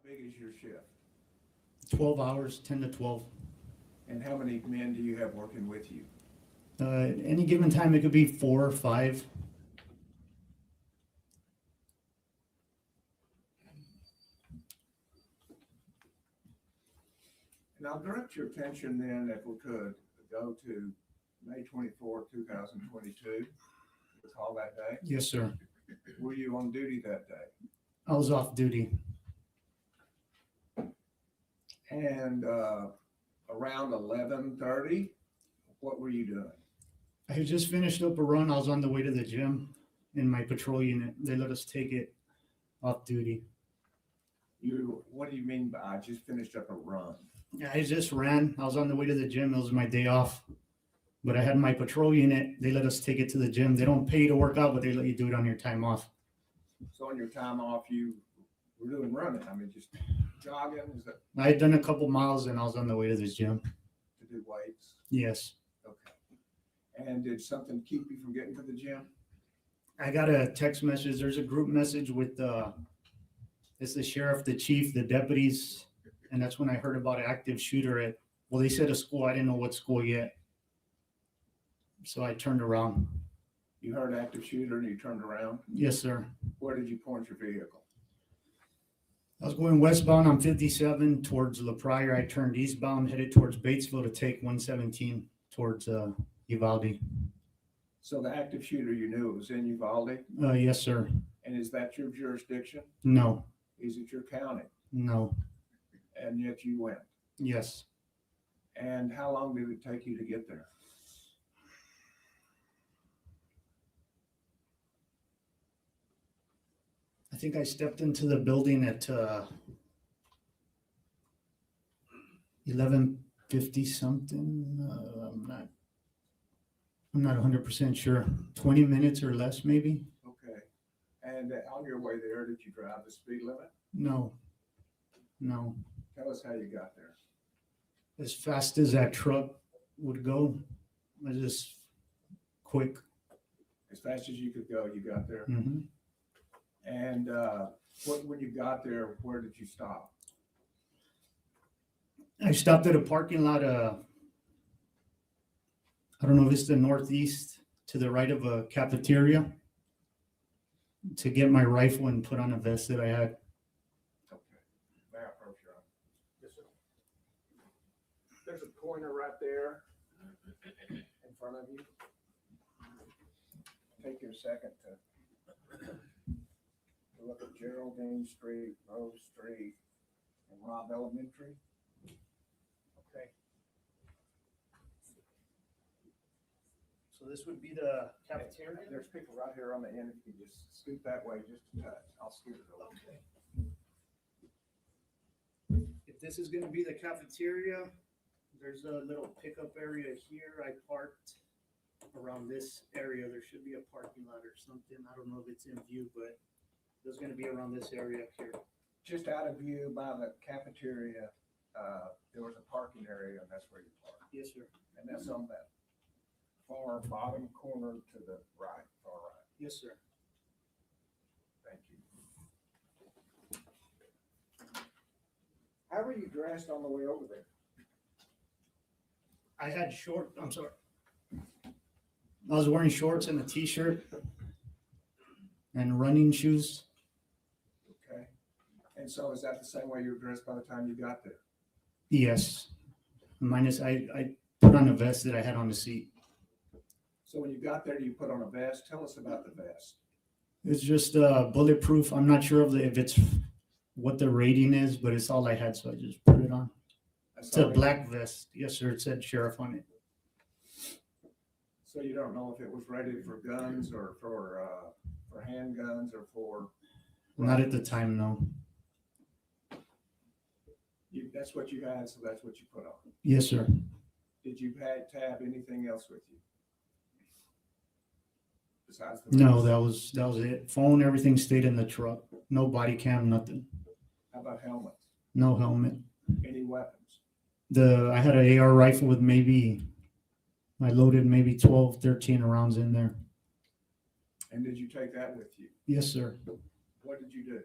big is your shift? 12 hours, 10 to 12. And how many men do you have working with you? Any given time, it could be 4 or 5. And I'll direct your attention then, if we could, go to May 24th, 2022. Recall that day? Yes, sir. Were you on duty that day? I was off duty. And around 11:30, what were you doing? I had just finished up a run. I was on the way to the gym in my patrol unit. They let us take it off duty. What do you mean by I just finished up a run? Yeah, I just ran. I was on the way to the gym. It was my day off. But I had my patrol unit. They let us take it to the gym. They don't pay you to work out, but they let you do it on your time off. So on your time off, you were doing running. I mean, just jogging, is that I had done a couple miles and I was on the way to the gym. to do weights? Yes. Okay. And did something keep you from getting to the gym? I got a text message. There's a group message with it's the sheriff, the chief, the deputies. And that's when I heard about an active shooter at, well, they said a school. I didn't know what school yet. So I turned around. You heard active shooter and you turned around? Yes, sir. Where did you point your vehicle? I was going westbound on 57 towards La Pryor. I turned eastbound, headed towards Batesville to take 117 towards Uvalde. So the active shooter, you knew it was in Uvalde? Yes, sir. And is that your jurisdiction? No, Is it your county? no, And yet you went. yes. And how long did it take you to get there? I think I stepped into the building at 11:50 something. I'm not 100% sure. 20 minutes or less, maybe. Okay. And on your way there, did you drive the speed limit? No, no. Tell us how you got there. As fast as that truck would go, I just quick. As fast as you could go, you got there. Mhm. And when you got there, where did you stop? I stopped at a parking lot. I don't know if it's the northeast to the right of a cafeteria to get my rifle and put on a vest that I had. Okay. May I approach you? Yes, sir. There's a pointer right there in front of you. Take you a second to look at Geraldine Street, Rose Street, and Robb Elementary. Okay. So this would be the cafeteria? There's people right here on the end. If you can just scoot that way just a touch, I'll scoot it over. Okay. If this is gonna be the cafeteria, there's a little pickup area here. I parked around this area. There should be a parking lot or something. I don't know if it's in view, but there's gonna be around this area up here. Just out of view by the cafeteria, there was a parking area, and that's where you parked. Yes, sir. And that's on that far bottom corner to the right, far right. Yes, sir. Thank you. How were you dressed on the way over there? I had I'm sorry. I was wearing shorts and a t-shirt and running shoes. Okay. And so is that the same way you were dressed by the time you got there? Yes. Minus I put on a vest that I had on the seat. So when you got there, you put on a vest. Tell us about the vest. It's just bulletproof. I'm not sure if it's what the rating is, but it's all I had, so I just put it on. That's It's a all you- black vest. Yes, sir. It said sheriff on it. So you don't know if it was rated for guns or for handguns or for. Not at the time, no. That's what you had, so that's what you put on. Yes, sir. Did you have anything else with you? Besides the No, vest? that was it. Phone, everything stayed in the truck. No body cam, nothing. How about helmets? No helmet. Any weapons? I had an AR rifle with I loaded maybe 12, 13 rounds in there. And did you take that with you? Yes, sir. What did you do?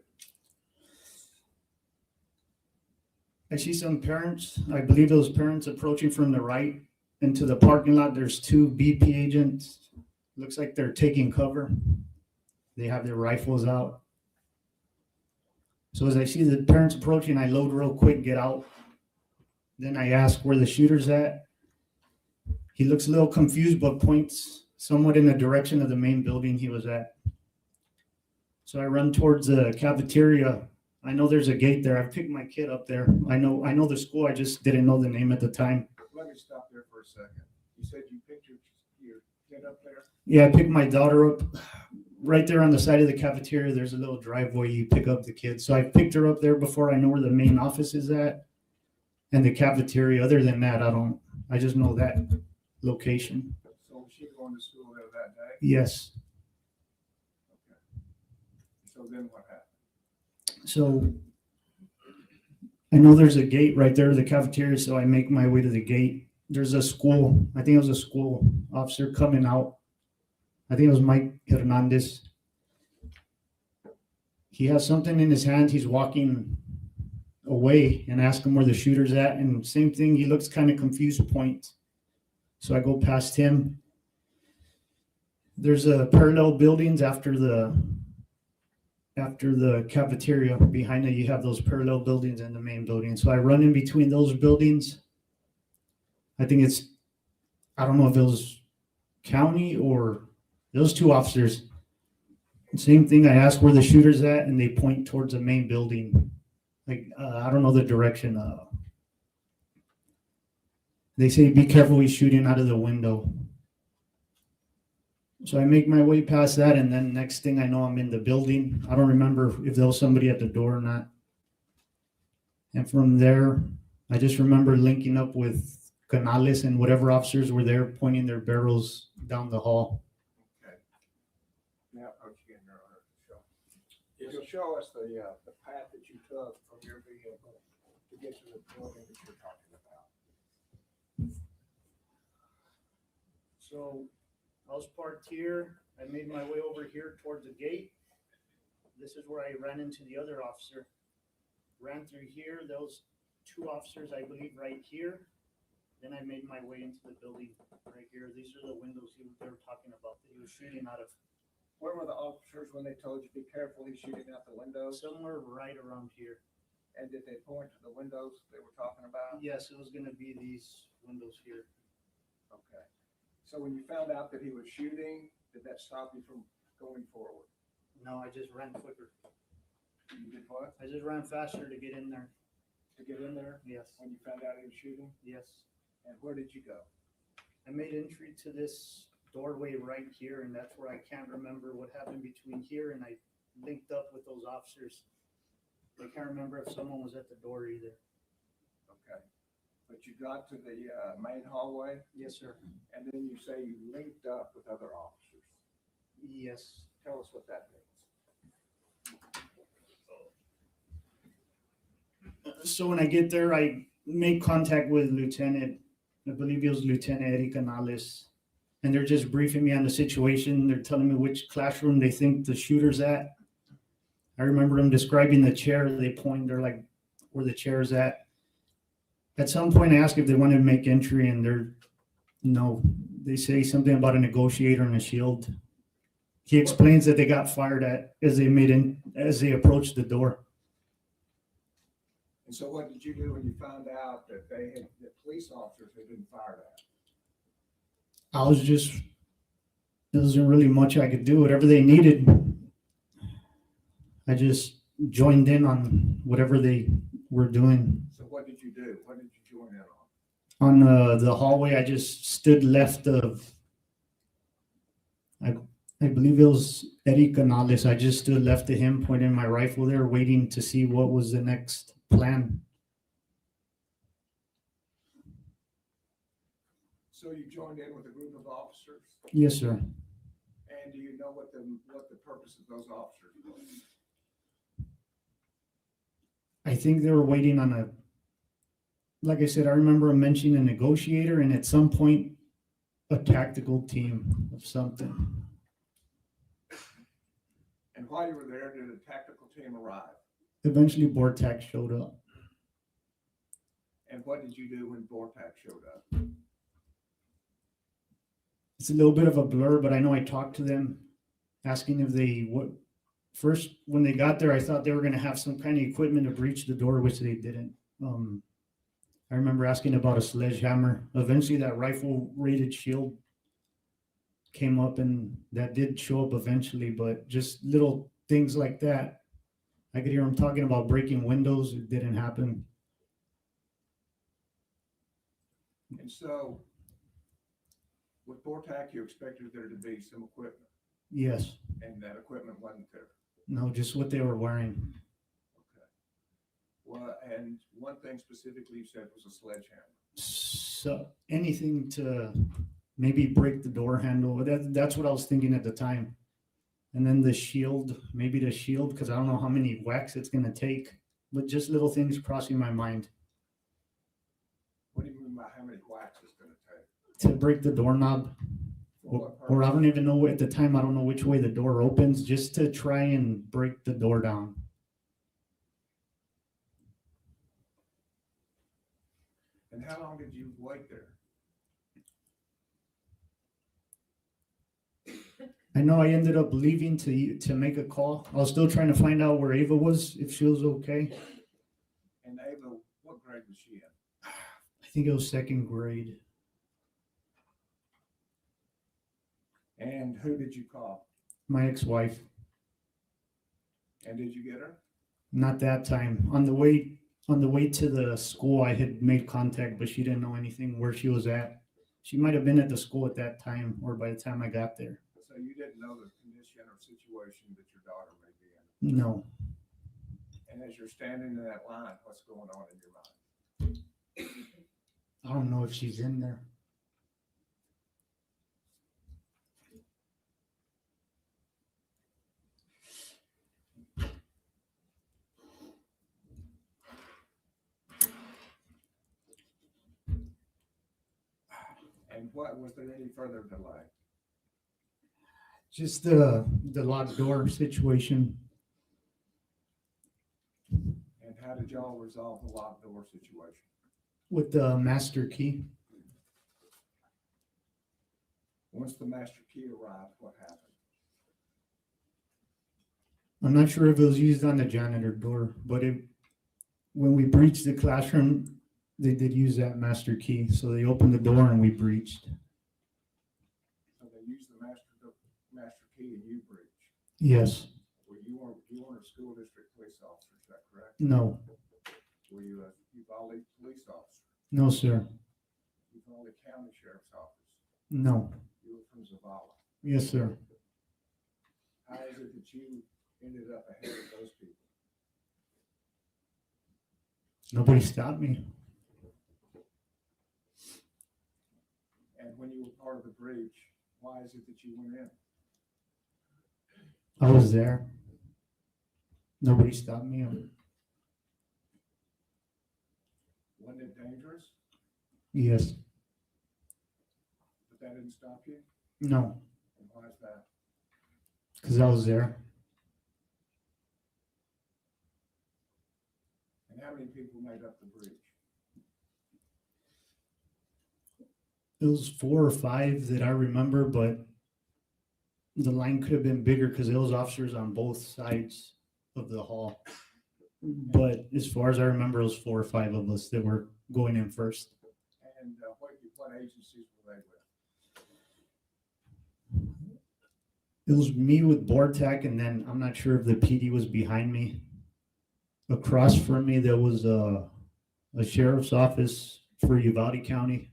I see some parents, I believe those parents approaching from the right into the parking lot. There's two BP agents. Looks like they're taking cover. They have their rifles out. So as I see the parents approaching, I load real quick, get out. Then I ask where the shooter's at. He looks a little confused, but points somewhat in the direction of the main building he was at. So I run towards the cafeteria. I know there's a gate there. I picked my kid up there. I know the school. I just didn't know the name at the time. Let me stop there for a second. You said you picked your kid up there? Yeah, I picked my daughter up right there on the side of the cafeteria. There's a little driveway you pick up the kids. So I picked her up there before I know where the main office is at and the cafeteria. Other than that, I just know that location. So was she going to school there that day? Yes. Okay. So then what happened? So I know there's a gate right there, the cafeteria. So I make my way to the gate. There's a school. I think it was a school officer coming out. I think it was Mike Hernandez. He has something in his hand. He's walking away and ask him where the shooter's at. And same thing, he looks kind of confused, point. So I go past him. There's a parallel buildings after the cafeteria. Behind it, you have those parallel buildings and the main building. So I run in between those buildings. I think I don't know if it was county or those two officers. Same thing, I ask where the shooter's at and they point towards the main building. Like, I don't know the direction. They say, be careful, he's shooting out of the window. So I make my way past that, and then next thing I know, I'm in the building. I don't remember if there was somebody at the door or not. And from there, I just remember linking up with Gonzales and whatever officers were there pointing their barrels down the hall. Okay. Now, approach again, Your Honor. You'll show us the path that you took from your vehicle to get to the building that you're talking about. So I was parked here. I made my way over here towards the gate. This is where I ran into the other officer. Ran through here. Those two officers, I believe, right here. Then I made my way into the building right here. These are the windows they were talking about that he was shooting out of. Where were the officers when they told you, be careful, he's shooting out the windows? Somewhere right around here. And did they point to the windows they were talking about? Yes, it was going to be these windows here. Okay. So when you found out that he was shooting, did that stop you from going forward? No, I just ran quicker. You did what? I just ran faster to get in there. To get in there? Yes. When you found out he was shooting? Yes. And where did you go? I made entry to this doorway right here, and that's where I can't remember what happened between here and I linked up with those officers. I can't remember if someone was at the door either. Okay. But you got to the main hallway, Yes, sir. and then you say you linked up with other officers. Yes. Tell us what that means. So when I get there, I make contact with I believe it was Lieutenant Eric Gonzales, and they're just briefing me on the situation. They're telling me which classroom they think the shooter's at. I remember them describing the chair. They point, they're like, where the chair's at. At some point, I asked if they wanted to make entry, and no. They say something about a negotiator and a shield. He explains that they got fired at as they approached the door. And so what did you do when you found out that the police officers had been fired at? There wasn't really much I could do. Whatever they needed, I just joined in on whatever they were doing. So what did you do? What did you join in on? On the hallway, I just stood left of, I believe it was Eric Gonzales. I just stood left of him, pointing my rifle there, waiting to see what was the next plan. So you joined in with a group of officers, Yes, sir. and do you know what the purpose of those officers was? I think they were waiting on like I said, I remember him mentioning a negotiator and at some point a tactical team of something. And while you were there, did a tactical team arrive? Eventually Vortex showed up. And what did you do when Vortex showed up? It's a little bit of a blur, but I know I talked to them, asking if they first when they got there, I thought they were going to have some kind of equipment to breach the door, which they didn't. I remember asking about a sledgehammer. Eventually, that rifle-rated shield came up, and that did show up eventually. But just little things like that, I could hear them talking about breaking windows. It didn't happen. And so, with Vortex, you expected there to be some equipment, Yes. and that equipment wasn't there. No, just what they were wearing. Okay. Well, and one thing specifically you said was a sledgehammer. So anything to maybe break the door handle. That's what I was thinking at the time. And then the shield, maybe the shield, because I don't know how many whacks it's going to take. But just little things crossing my mind. What do you mean by how many whacks it's going to take? To break the doorknob. For what Or I purpose? don't even know at the time, I don't know which way the door opens, just to try and break the door down. And how long did you wait there? I know I ended up leaving to make a call. I was still trying to find out where Ava was, if she was okay. And Ava, what grade was she in? I think it was second grade. And who did you call? My ex-wife. And did you get her? Not that time. On the way to the school, I had made contact, but she didn't know anything where she was at. She might have been at the school at that time, or by the time I got there. So you didn't know the condition or situation that your daughter may be in. No. And as you're standing in that line, what's going on in your mind? I don't know if she's in there. And what was there any further delay? Just the locked door situation. And how did y'all resolve the locked door situation? With the master key. Once the master key arrived, what happened? I'm not sure if it was used on the janitor door, but when we breached the classroom, they did use that master key. So they opened the door and we breached. So they used the master key and you breached. Yes. Well, you weren't a school district police officer, is that correct? No. Were you a Uvalde police officer? No, sir. Uvalde County Sheriff's Office? No. You were from Zavala. Yes, sir. How is it that you ended up ahead of those people? Nobody stopped me. And when you were part of the breach, why is it that you went in? I was there. Nobody stopped me. Wasn't it dangerous? Yes. But that didn't stop you? No. And why is that? Because I was there. And how many people made up the breach? It was 4 or 5 that I remember, but the line could have been bigger because there was officers on both sides of the hall. But as far as I remember, it was 4 or 5 of us that were going in first. And what agencies were they with? It was me with BORTAC, and then I'm not sure if the PD was behind me. Across from me, there was a sheriff's office for Uvalde County,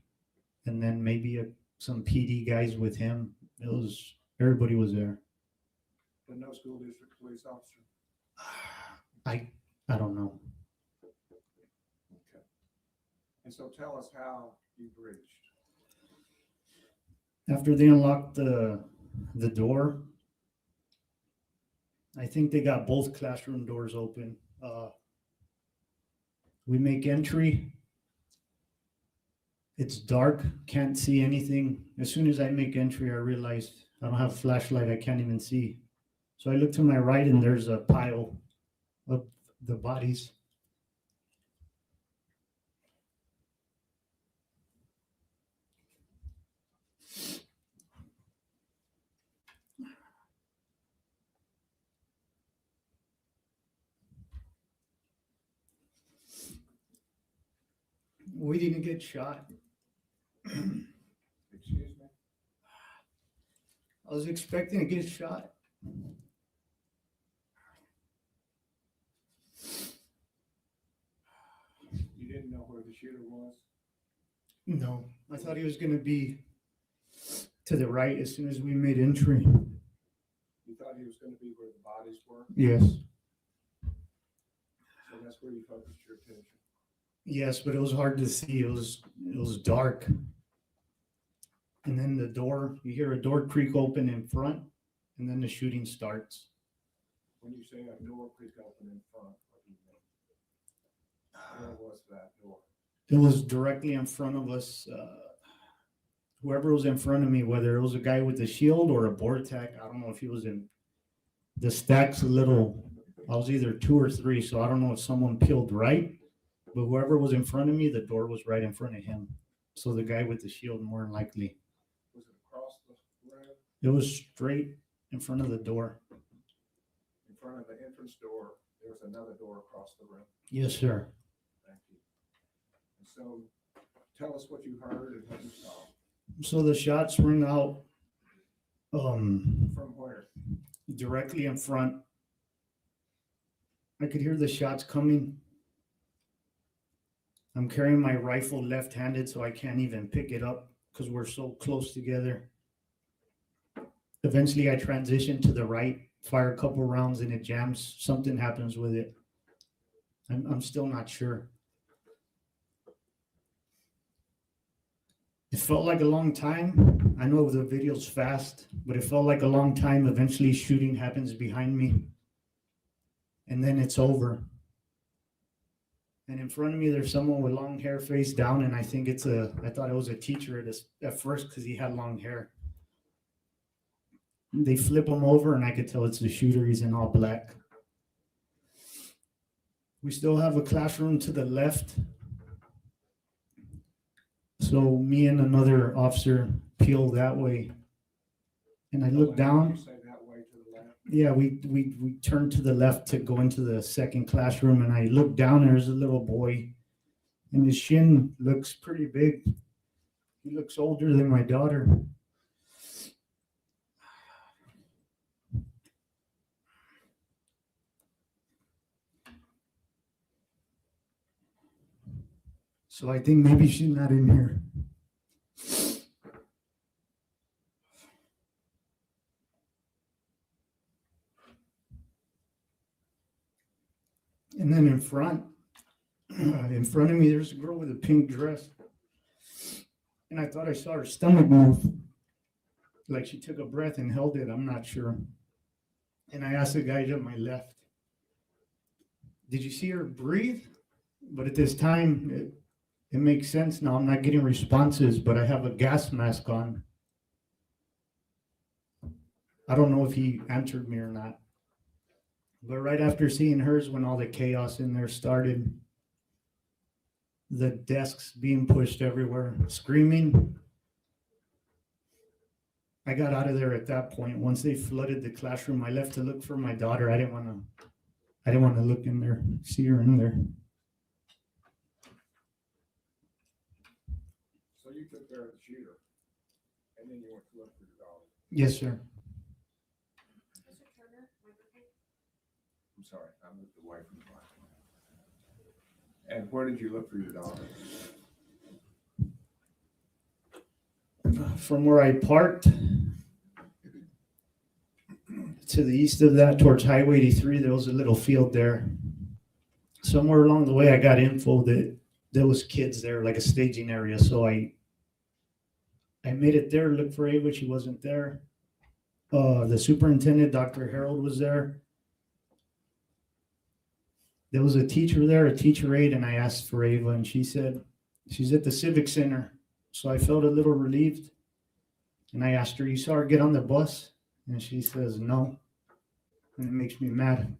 and then maybe some PD guys with him. Everybody was there. But no school district police officer? I don't know. Okay. And so tell us how you breached. After they unlocked the door, I think they got both classroom doors open. We make entry. It's dark, can't see anything. As soon as I make entry, I realized I don't have a flashlight, I can't even see. So I look to my right and there's a pile of the bodies. We didn't get shot. Excuse me? I was expecting to get shot. You didn't know where the shooter was? No, I thought he was gonna be to the right as soon as we made entry. You thought he was gonna be where the bodies were? Yes. So that's where you focused your attention? Yes, but it was hard to see. It was dark. And then the door, you hear a door creak open in front, and then the shooting starts. When you say a door creak open in front, what do you mean? Where was that door? It was directly in front of us. Whoever was in front of me, whether it was a guy with a shield or a board tack, I don't know if he was in the stacks a little. I was either 2 or 3, so I don't know if someone peeled right, but whoever was in front of me, the door was right in front of him. So the guy with the shield, more than likely. Was it across the room? It was straight in front of the door. In front of the entrance door, there was another door across the room? Yes, sir. Thank you. And so tell us what you heard and what you saw. So the shots ring out From where? directly in front. I could hear the shots coming. I'm carrying my rifle left-handed, so I can't even pick it up because we're so close together. Eventually, I transition to the right, fire a couple rounds, and it jams. Something happens with it. I'm still not sure. It felt like a long time. I know the video's fast, but it felt like a long time. Eventually, shooting happens behind me, and then it's over. And in front of me, there's someone with long hair face down, and I think I thought it was a teacher at first because he had long hair. They flip him over, and I could tell it's the shooter. He's in all black. We still have a classroom to the left. So me and another officer peel that way. And I look down. You say that way to the left? Yeah, we turned to the left to go into the second classroom, and I look down, there's a little boy, and his shin looks pretty big. He looks older than my daughter. So I think maybe she's not in here. And then in front of me, there's a girl with a pink dress. And I thought I saw her stomach move. Like she took a breath and held it. I'm not sure. And I asked the guy to my left, did you see her breathe? But at this time, it makes sense now. I'm not getting responses, but I have a gas mask on. I don't know if he answered me or not. But right after seeing hers, when all the chaos in there started, the desks being pushed everywhere, screaming, I got out of there at that point. Once they flooded the classroom, I left to look for my daughter. I didn't want to look in there, see her in there. So you took care of the shooter, and then you went to look for your daughter? Yes, sir. I'm sorry, I moved away from the mic. And where did you look for your daughter? From where I parked to the east of that towards Highway 83, there was a little field there. Somewhere along the way, I got info that there was kids there, like a staging area. So I made it there, looked for Ava. She wasn't there. The superintendent, Dr. Harold, was there. There was a teacher there, a teacher aide, and I asked for Ava, and she said she's at the Civic Center. So I felt a little relieved, and I asked her, you saw her get on the bus? And she says, no, and it makes me mad.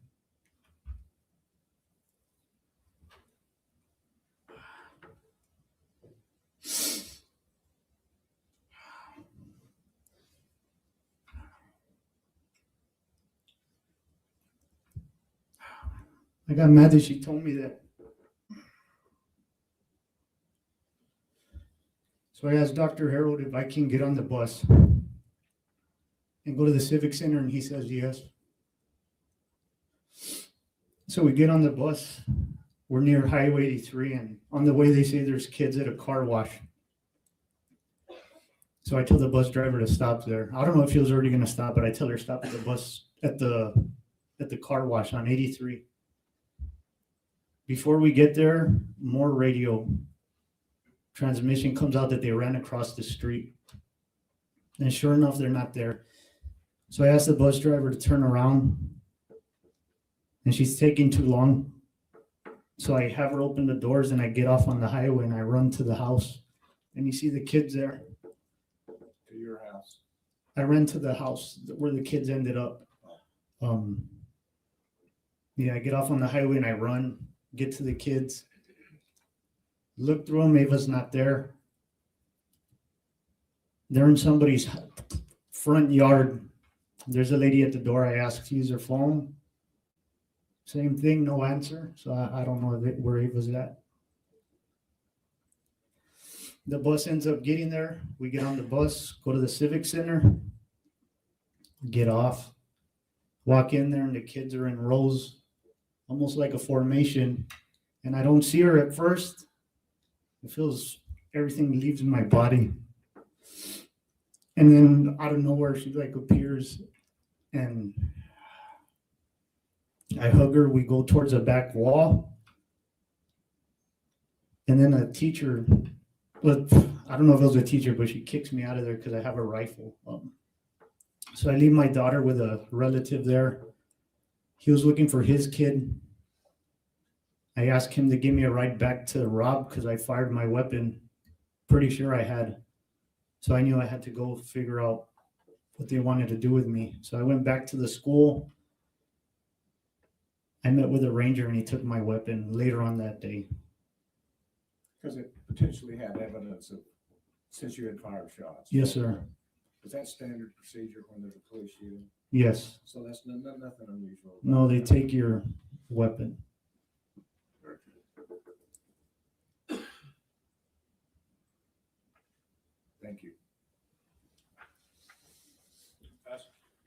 I got mad that she told me that. So I asked Dr. Harold if I can get on the bus and go to the Civic Center, and he says yes. So we get on the bus. We're near Highway 83, and on the way they say there's kids at a car wash. So I tell the bus driver to stop there. I don't know if he was already going to stop, but I tell her stop at the bus at the car wash on 83. Before we get there, more radio transmission comes out that they ran across the street. And sure enough, they're not there. So I asked the bus driver to turn around, and she's taking too long. So I have her open the doors, and I get off on the highway, and I run to the house. And you see the kids there. To your house. I ran to the house where the kids ended up. Yeah, I get off on the highway, and I run, get to the kids. Look through them, Ava's not there. They're in somebody's front yard. There's a lady at the door. I asked to use her phone. Same thing, no answer. So I don't know where Ava's at. The bus ends up getting there. We get on the bus, go to the Civic Center, get off, walk in there, and the kids are in rows, almost like a formation. And I don't see her at first. It feels everything leaves my body. And then out of nowhere, she like appears, and I hug her. We go towards the back wall. And then a teacher, but I don't know if it was a teacher, but she kicks me out of there because I have a rifle. So I leave my daughter with a relative there. He was looking for his kid. I asked him to give me a ride back to Robb because I fired my weapon. Pretty sure I had. So I knew I had to go figure out what they wanted to do with me. So I went back to the school. I met with a ranger, and he took my weapon later on that day. Because it potentially had evidence of, since you had fired shots. Yes, sir. Is that standard procedure when there's a police shooting? Yes. So that's nothing unusual. No, they take your weapon. Thank you.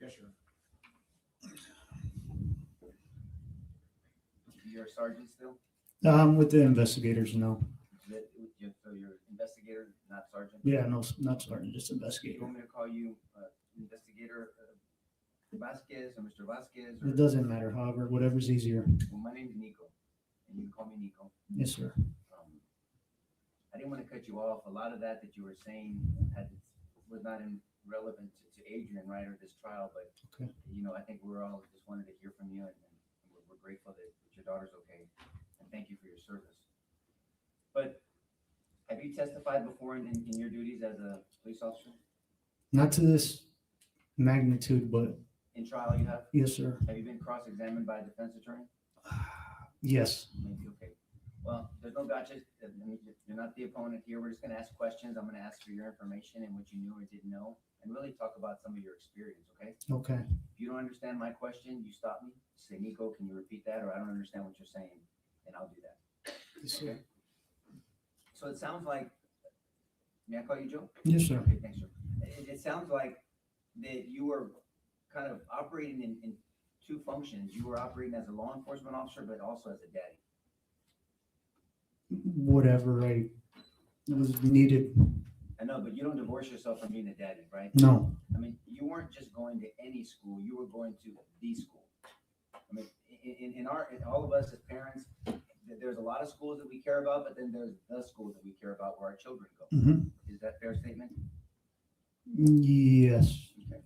Yes, sir. You're a sergeant still? I'm with the investigators now. So you're investigator, not sergeant? Yeah, no, not sergeant, just You investigator. want me to call you investigator Vasquez or Mr. Vasquez? It doesn't matter, however, whatever's easier. Well, my name's Nico, and you can call me Nico. Yes, sir. I didn't want to cut you off. A lot of that you were saying was not relevant to Adrian, right, or this trial, but Okay. I think we're all just wanted to hear from you, and we're grateful that your daughter's okay, and thank you for your service. But have you testified before in your duties as a police officer? Not to this magnitude, but In trial, you have? yes, sir. Have you been cross-examined by a defense attorney? Yes. Maybe, okay. Well, there's no gotcha. You're not the opponent here. We're just gonna ask questions. I'm gonna ask for your information and what you knew or didn't know, and really talk about some of your experience, okay? Okay. If you don't understand my question, you stop me. Say, Nico, can you repeat that? Or I don't understand what you're saying, and I'll do that. Yes, sir. So it sounds like, may I call you Joe? Yes, sir. Okay, thanks, Joe. It sounds like that you were kind of operating in two functions. You were operating as a law enforcement officer, but also as a daddy. Whatever I was needed. I know, but you don't divorce yourself from being a daddy, right? No. I mean, you weren't just going to any school, you were going to the school. I mean, in all of us as parents, there's a lot of schools that we care about, but then there's the schools that we care about where our children go. Is that a fair statement? Yes. Okay.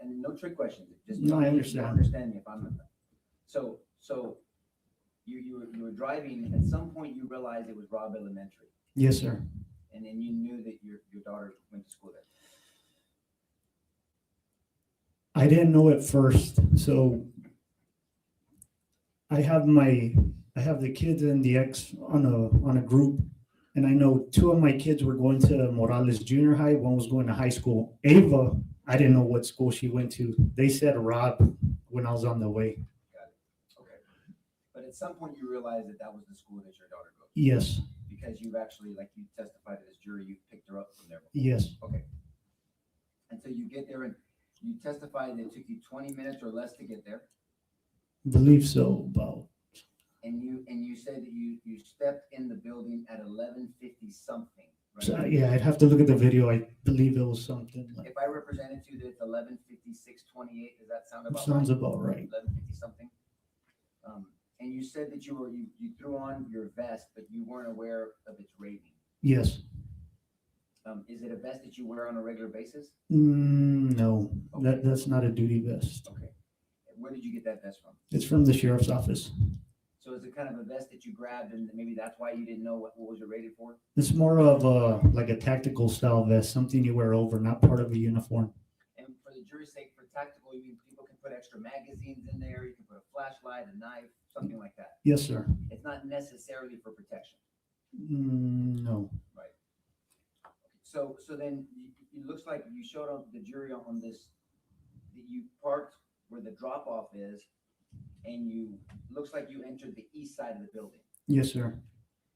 And no trick questions, just. No, I understand. Understand me if I'm, so you were driving, at some point you realized it was Robb Elementary, Yes, sir. and then you knew that your daughter went to school there. I didn't know at first. So I have the kids and the ex on a group, and I know two of my kids were going to Morales Junior High, one was going to high school. Ava, I didn't know what school she went to. They said Robb when I was on the way. Got it. Okay. But at some point you realized that was the school that your daughter goes to. Yes. Because because you've actually, like you testified to this jury, you picked her up from there. Yes, Okay. And so you get there and you testified that it took you 20 minutes or less to get there. believe so, about. And you said that you stepped in the building at 11:50 something, right? So, yeah, I'd have to look at the video. I believe it was something like, If I represented to you that it's 11:56:28, does that sound about sounds right? about right. 11:50 something. And you said that you threw on your vest, but you weren't aware of its rating. Yes. Is it a vest that you wear on a regular basis? No, that's not a duty vest. Okay. Where did you get that vest from? It's from the sheriff's office. So is it kind of a vest that you grabbed and maybe that's why you didn't know what was it rated for? It's more of like a tactical style vest, something you wear over, not part of a uniform. And for the jury's sake, for tactical, people can put extra magazines in there. You can put a flashlight, a knife, something like that. Yes, sir. It's not necessarily for protection. No. Right. So then it looks like you showed up the jury on this, that you parked where the drop off is, and looks like you entered the east side of the building. Yes, sir.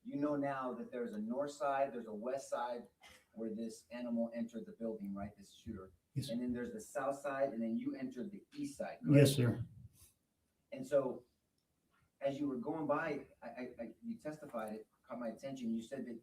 You know now that there's a north side, there's a west side where this animal entered the building, right? This shooter. Yes. And then there's the south side, and then you entered the east side. Correct? Yes, sir. And so, as you were going by, you testified, it caught my attention. You said that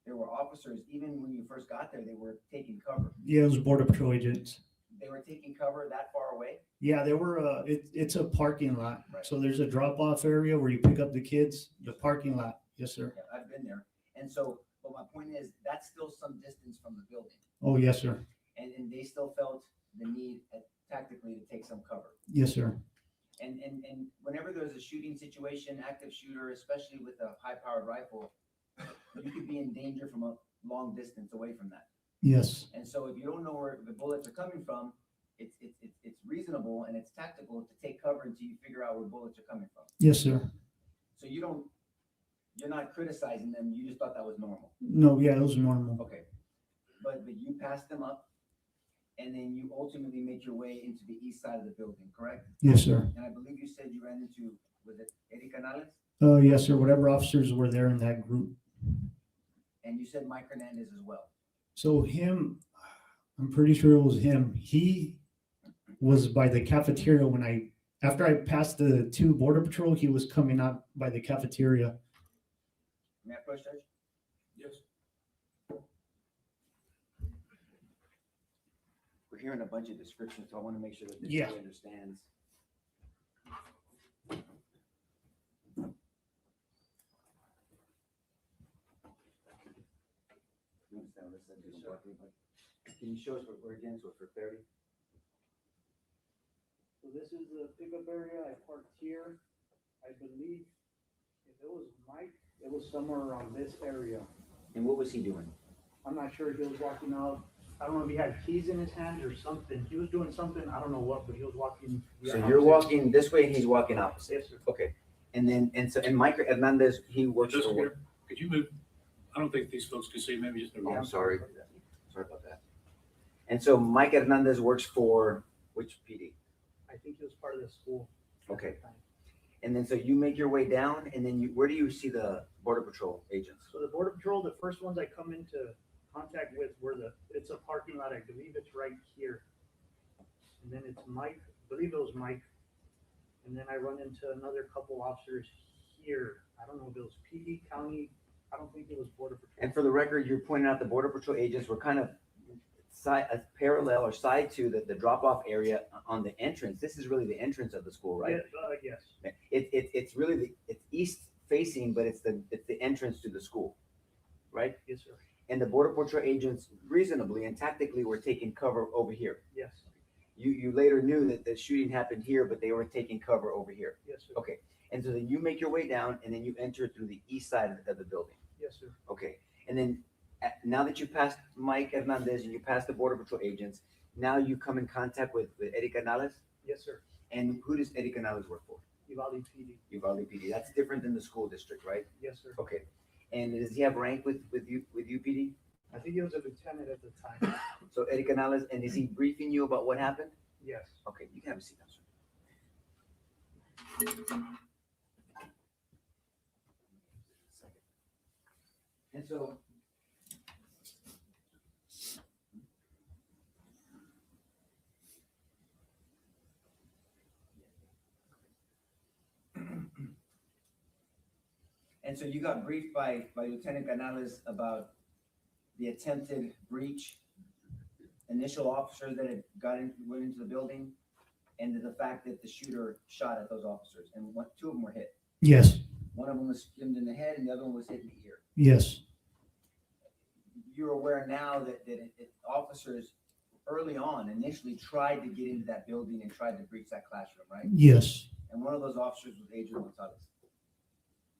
there were officers, even when you first got there, they were taking cover. Yeah, it was Border Patrol agents. They were taking cover that far away? Yeah, there were. It's a parking lot. Right. So there's a drop off area where you pick up the kids. The parking lot. Yes, sir. Yeah, I've been there. And so, but my point is, that's still some distance from the building. Oh, yes, sir. And they still felt the need tactically to take some cover. Yes, sir. And whenever there's a shooting situation, active shooter, especially with a high-powered rifle, you could be in danger from a long distance away from that. Yes. And so if you don't know where the bullets are coming from, it's reasonable and it's tactical to take cover until you figure out where bullets are coming from. Yes, sir. So you're not criticizing them, you just thought that was normal. No, yeah, it was normal. Okay. But you passed them up and then you ultimately make your way into the east side of the building, correct? Yes, sir. And I believe you said you ran into, was it Eddie Canales? Yes, sir. Whatever officers were there in that group. And you said Mike Hernandez as well. So him, I'm pretty sure it was him. He was by the cafeteria after I passed the 2 Border Patrol, he was coming out by the cafeteria. May I approach, Judge? Yes. We're hearing a bunch of descriptions, so I want to make sure that the Yeah. jury understands. You understand what this is? Can you show us what we're against, for clarity? So this is the pickup area. I parked here. I believe if it was Mike, it was somewhere around this area. And what was he doing? I'm not sure if he was walking out. I don't know if he had keys in his hand or something. He was doing something. I don't know what, but he was walking. So you're walking this way and he's walking opposite. Yes, sir. Okay. And Mike Hernandez, he works for what? Investigator, could you move? I don't think these folks can see, maybe just. Oh, I'm sorry. Sorry about that. And so Mike Hernandez works for which PD? I think he was part of the school. Okay. And then so you make your way down and then where do you see the Border Patrol agents? So the Border Patrol, the first ones I come into contact with were it's a parking lot. I believe it's right here. And then it's Mike, I believe it was Mike. And then I run into another couple officers here. I don't know if it was PD, county. I don't think it was Border Patrol. And for the record, you're pointing out the Border Patrol agents were kind of parallel or side to the drop-off area on the entrance. This is really the entrance of the school, right? Yes. It's really it's east facing, but it's the entrance to the school, right? Yes, sir. And the Border Patrol agents reasonably and tactically were taking cover over here. Yes. You later knew that the shooting happened here, but they were taking cover over here. Yes, sir. Okay. And so then you make your way down and then you enter through the east side of the building. Yes, sir. Okay. And then now that you passed Mike Hernandez and you passed the Border Patrol agents, now you come in contact with Eddie Canales. Yes, sir. And who does Eddie Canales work for? Uvalde PD. Uvalde PD. That's different than the school district, right? Yes, sir. Okay. And does he have rank with UPD? I think he was a lieutenant at the time. So Eddie Canales, and is he briefing you about what happened? Yes. Okay, you can have a seat now, sir. And so. And so you got briefed by Lieutenant Gonzales about the attempted breach, initial officer that had went into the building, and the fact that the shooter shot at those officers, and two of them were hit. Yes, One of them was skinned in the head, and the other one was hit in the ear. yes, You're aware now that officers early on initially tried to get into that building and tried to breach that classroom, right? yes. And one of those officers was Adrian Gonzales.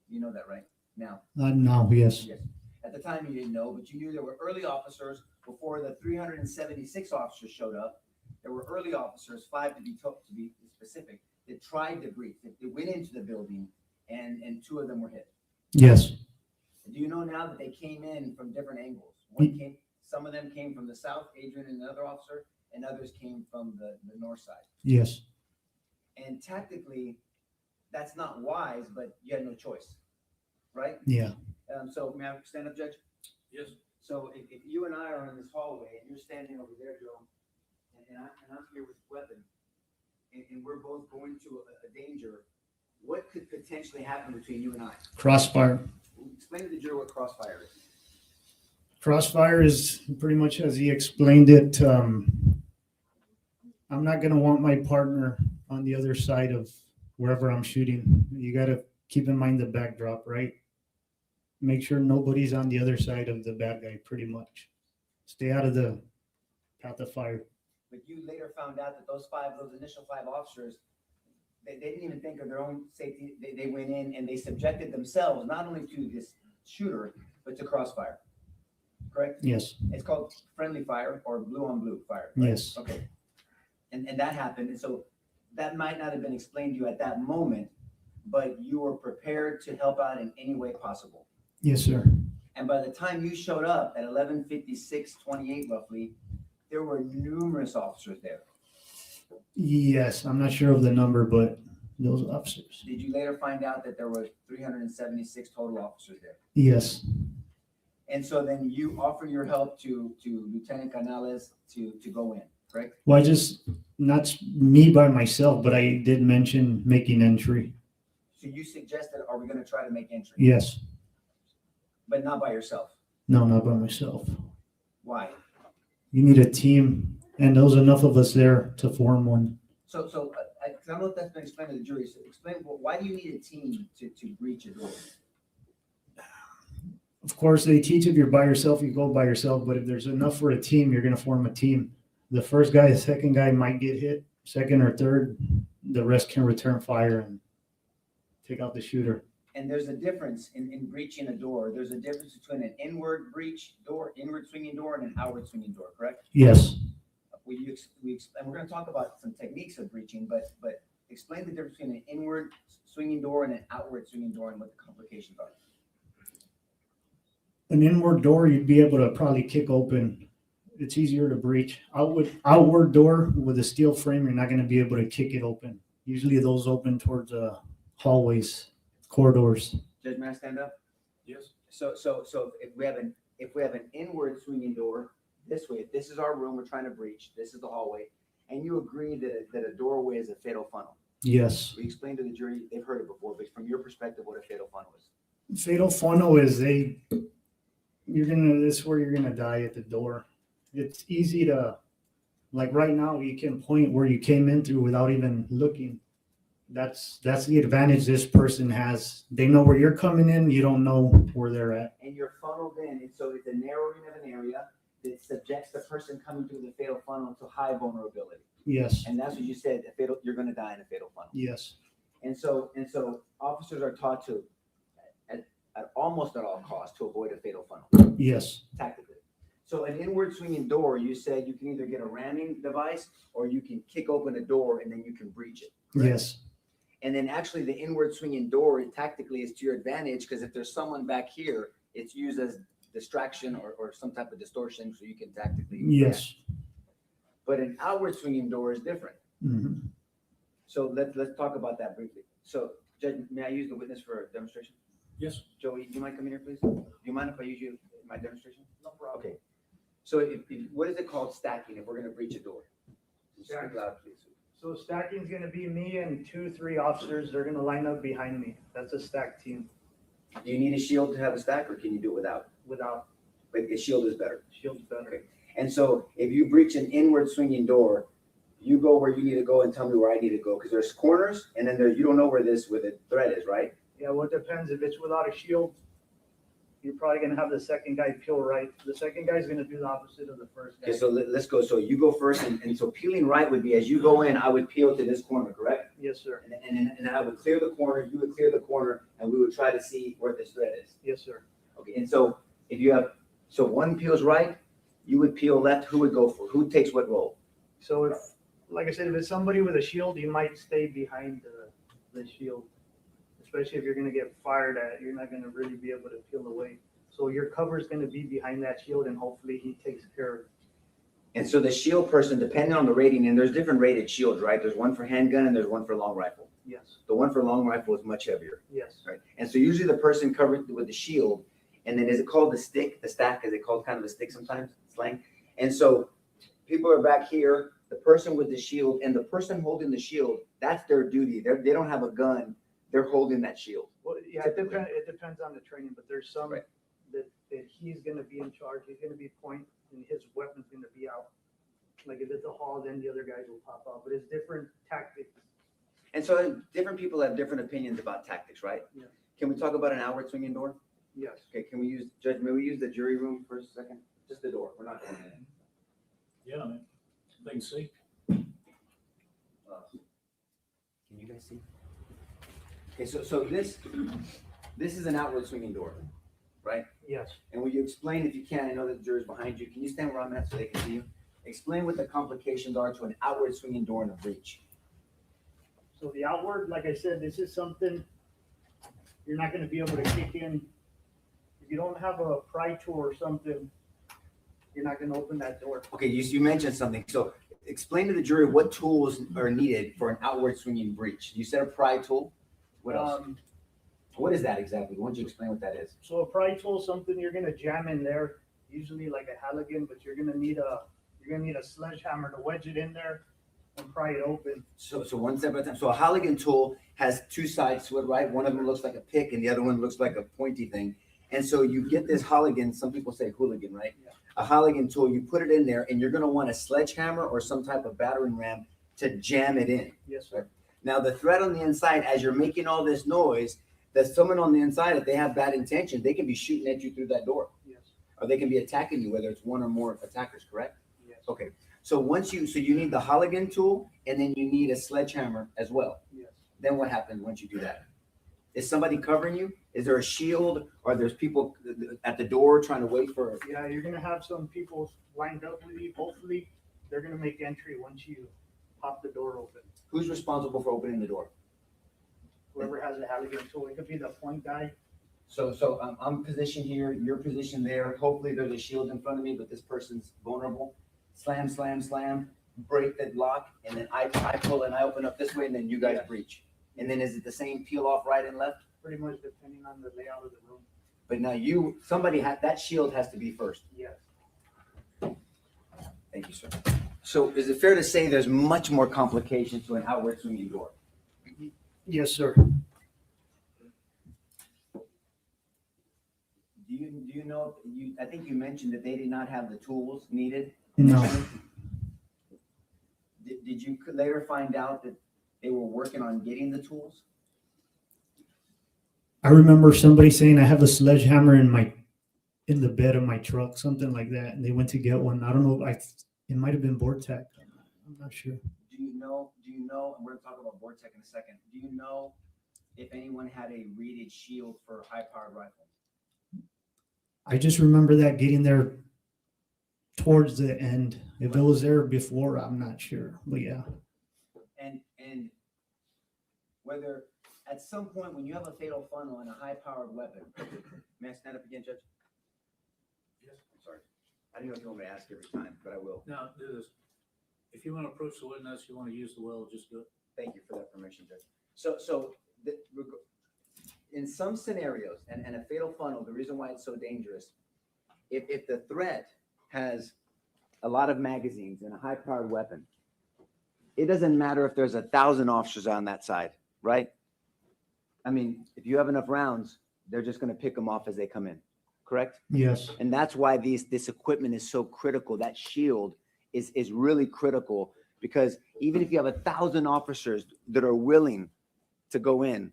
You know that, right? Now. Now, yes, Yes. At the time, you didn't know, but you knew there were early officers before the 376 officers showed up. There were early officers, 5 to be specific, that tried to breach. They went into the building, and 2 of them were hit. yes, Do you know now that they came in from different angles? Some of them came from the south, Adrian and another officer, and others came from the north side. yes, And tactically, that's not wise, but you had no choice, right? yeah, So may I stand up, Judge? Yes. So if you and I are in this hallway and you're standing over there, Joe, and I'm here with a weapon, and we're both going to a danger, what could potentially happen between you and I? crossfire. Explain to the jury what crossfire is. Crossfire is pretty much as he explained it. I'm not going to want my partner on the other side of wherever I'm shooting. You got to keep in mind the backdrop, right? Make sure nobody's on the other side of the bad guy, pretty much. Stay out of the path of fire. But you later found out that those initial 5 officers, they didn't even think of their own safety. They went in and they subjected themselves not only to this shooter, but to crossfire. Correct? Yes, It's called friendly fire or blue on blue fire. Right? yes, Okay. And that happened. And so that might not have been explained to you at that moment, but you were prepared to help out in any way possible. yes, sir. And by the time you showed up at 11:56:28 roughly, there were numerous officers there. Yes, I'm not sure of the number, but those officers. Did you later find out that there were 376 total officers there? Yes, And so then you offer your help to Lieutenant Canales to go in, correct? well, not me by myself, but I did mention making entry. So you suggested, are we going to try to make entry? Yes, But not by yourself. no, not by myself. Why? You need a team, and there was enough of us there to form one. So I don't know if that's been explained to the jury. So explain, why do you need a team to breach a door? Of course, they teach if you're by yourself, you go by yourself, but if there's enough for a team, you're going to form a team. The first guy, the second guy might get hit, second or third, the rest can return fire and take out the shooter. And there's a difference in breaching a door. There's a difference between an inward breach door, inward swinging door, and an outward swinging door, correct? Yes. And we're going to talk about some techniques of breaching, but explain the difference between an inward swinging door and an outward swinging door and what the complications are. An inward door, you'd be able to probably kick open. It's easier to breach. Outward door with a steel frame, you're not going to be able to kick it open. Usually those open towards hallways, corridors. Judge, may I stand up? Yes. So if we have an inward swinging door this way, if this is our room we're trying to breach, this is the hallway, and you agree that a doorway is a fatal funnel. Yes. We explained to the jury, they've heard it before, but from your perspective, what a fatal funnel is. Fatal funnel is this is where you're gonna die at the door. It's easy to, like right now, you can point where you came in through without even looking. That's the advantage this person has. They know where you're coming in, you don't know where they're at. And you're funneled in, and so it's a narrowing of an area that subjects the person coming through the fatal funnel to high vulnerability. Yes, And that's what you said, you're gonna die in a fatal funnel. yes, And so officers are taught to, at almost at all costs, to avoid a fatal funnel, yes, tactically. So an inward swinging door, you said you can either get a ramming device or you can kick open a door and then you can breach it. correct? yes, And then actually the inward swinging door tactically is to your advantage because if there's someone back here, it's used as distraction or some type of distortion so you can tactically. yes. But an outward swinging door is different. Mhm. So let's talk about that briefly. So Judge, may I use the witness for a demonstration? Yes. Joey, do you mind coming here, please? Do you mind if I use you in my demonstration? No problem. Okay. So what is it called stacking if we're gonna breach a door? Speak Stacking. loud, please. So stacking's gonna be me and 2, 3 officers. They're gonna line up behind me. That's a stack team Do you need a shield to have a stack, or can you do it without? without But a shield is better. shields better. And so if you breach an inward swinging door, you go where you need to go and tell me where I need to go, because there's corners, and then you don't know where the thread is, right? Yeah, well, it depends. If it's without a shield, you're probably gonna have the second guy peel right. The second guy's gonna do the opposite of the first guy. Okay, so let's go. So you go first, and so peeling right would be, as you go in, I would peel to this corner, correct? Yes, sir. And then I would clear the corner, you would clear the corner, and we would try to see where this thread is. Yes, sir. Okay, and so if you have, so one peels right, you would peel left, who would go for, who takes what role? So if, like I said, if it's somebody with a shield, you might stay behind the shield. Especially if you're gonna get fired at, you're not gonna really be able to peel away. So your cover's gonna be behind that shield, and hopefully he takes care of it. And so the shield person, depending on the rating, and there's different rated shields, right? There's one for handgun and there's one for long rifle. Yes, The one for long rifle is much heavier, yes. right? And so usually the person covered with the shield, and then is it called the stick, the stack? Is it called kind of a stick sometimes, slang? And so people are back here, the person with the shield and the person holding the shield, that's their duty. They don't have a gun, they're holding that shield. Well, yeah, it depends on the training, but there's some Right. that he's gonna be in charge, he's gonna be point, and his weapon's gonna be out. Like if it's a haul, then the other guys will pop out, but it's different tactics. And so different people have different opinions about tactics, right? Yeah. Can we talk about an outward swinging door? Yes. Okay, can we use, Judge, may we use the jury room for a second? Just the door, we're not going in. Yeah, I mean, they can see. Can you guys see? Okay, so this is an outward swinging door, right? Yes. And will you explain, if you can, I know that the jury's behind you, can you stand where I'm at so they can see you? Explain what the complications are to an outward swinging door in a breach. So the outward, like I said, this is something you're not gonna be able to kick in. If you don't have a pry tool or something, you're not gonna open that door. Okay, you mentioned something, so explain to the jury what tools are needed for an outward swinging breach. You said a pry tool, what else? What is that exactly? Why don't you explain what that is? So a pry tool is something you're gonna jam in there, usually like a Halligan, but you're gonna need a sledgehammer to wedge it in there and pry it open. So one step at a time. So a Halligan tool has two sides to it, right? One of them looks like a pick and the other one looks like a pointy thing. And so you get this Halligan, some people say hooligan, right? Yeah. A Halligan tool, you put it in there and you're gonna want a sledgehammer or some type of battering ram to jam it in. Yes, sir. Now the threat on the inside, as you're making all this noise, there's someone on the inside, if they have bad intention, they can be shooting at you through that door. Yes, Or they can be attacking you, whether it's one or more attackers, correct? yes, Okay, so you need the Halligan tool and then you need a sledgehammer as well. yes. Then what happens once you do that? Is somebody covering you? Is there a shield? Or there's people at the door trying to wait for? Yeah, you're gonna have some people lined up with you. Hopefully, they're gonna make entry once you pop the door open. Who's responsible for opening the door? Whoever has a Halligan tool, it could be the point guy. So I'm positioned here, you're positioned there. Hopefully there's a shield in front of me, but this person's vulnerable. Slam, slam, slam, break the lock, and then I pull and I open up this way, and then you guys Yes. breach. And then is it the same peel off right and left? Pretty much depending on the layout of the room. But now that shield has to be first. Yes. Thank you, sir. So is it fair to say there's much more complication to an outward swinging door? Yes, sir. Do you know, I think you mentioned that they did not have the tools needed? No. Did you later find out that they were working on getting the tools? I remember somebody saying I have a sledgehammer in the bed of my truck, something like that, and they went to get one. I don't know. It might have been Vortec. I'm not sure. Do you know, and we're gonna talk about Vortec in a second. Do you know if anyone had a reeded shield for a high-powered rifle? I just remember that getting there towards the end. If it was there before, I'm not sure. But yeah. And whether at some point when you have a fatal funnel and a high-powered weapon, may I stand up again, Judge? Yes. I'm sorry. I don't know if you want me to ask every time, but I will. Now, do this. If you want to approach the witness, you want to use the well, just do it. Thank you for that permission, Judge. So some scenarios, and a fatal funnel, the reason why it's so dangerous, if the threat has a lot of magazines and a high-powered weapon, it doesn't matter if there's 1,000 officers on that side, right? I mean, if you have enough rounds, they're just going to pick them off as they come in, correct? Yes. And that's why this equipment is so critical. That shield is really critical, because even if you have 1,000 officers that are willing to go in,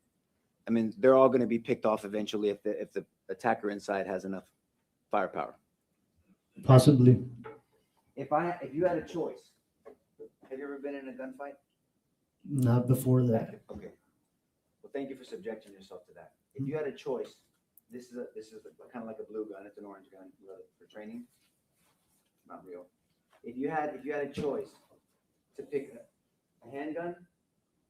I mean, they're all going to be picked off eventually if the attacker inside has enough firepower. Possibly. If you had a choice, have you ever been in a gunfight? Not before that. Okay. Well, thank you for subjecting yourself to that. If you had a choice, this is kind of like a blue gun. It's an orange gun for training. Not real. If you had a choice to pick a handgun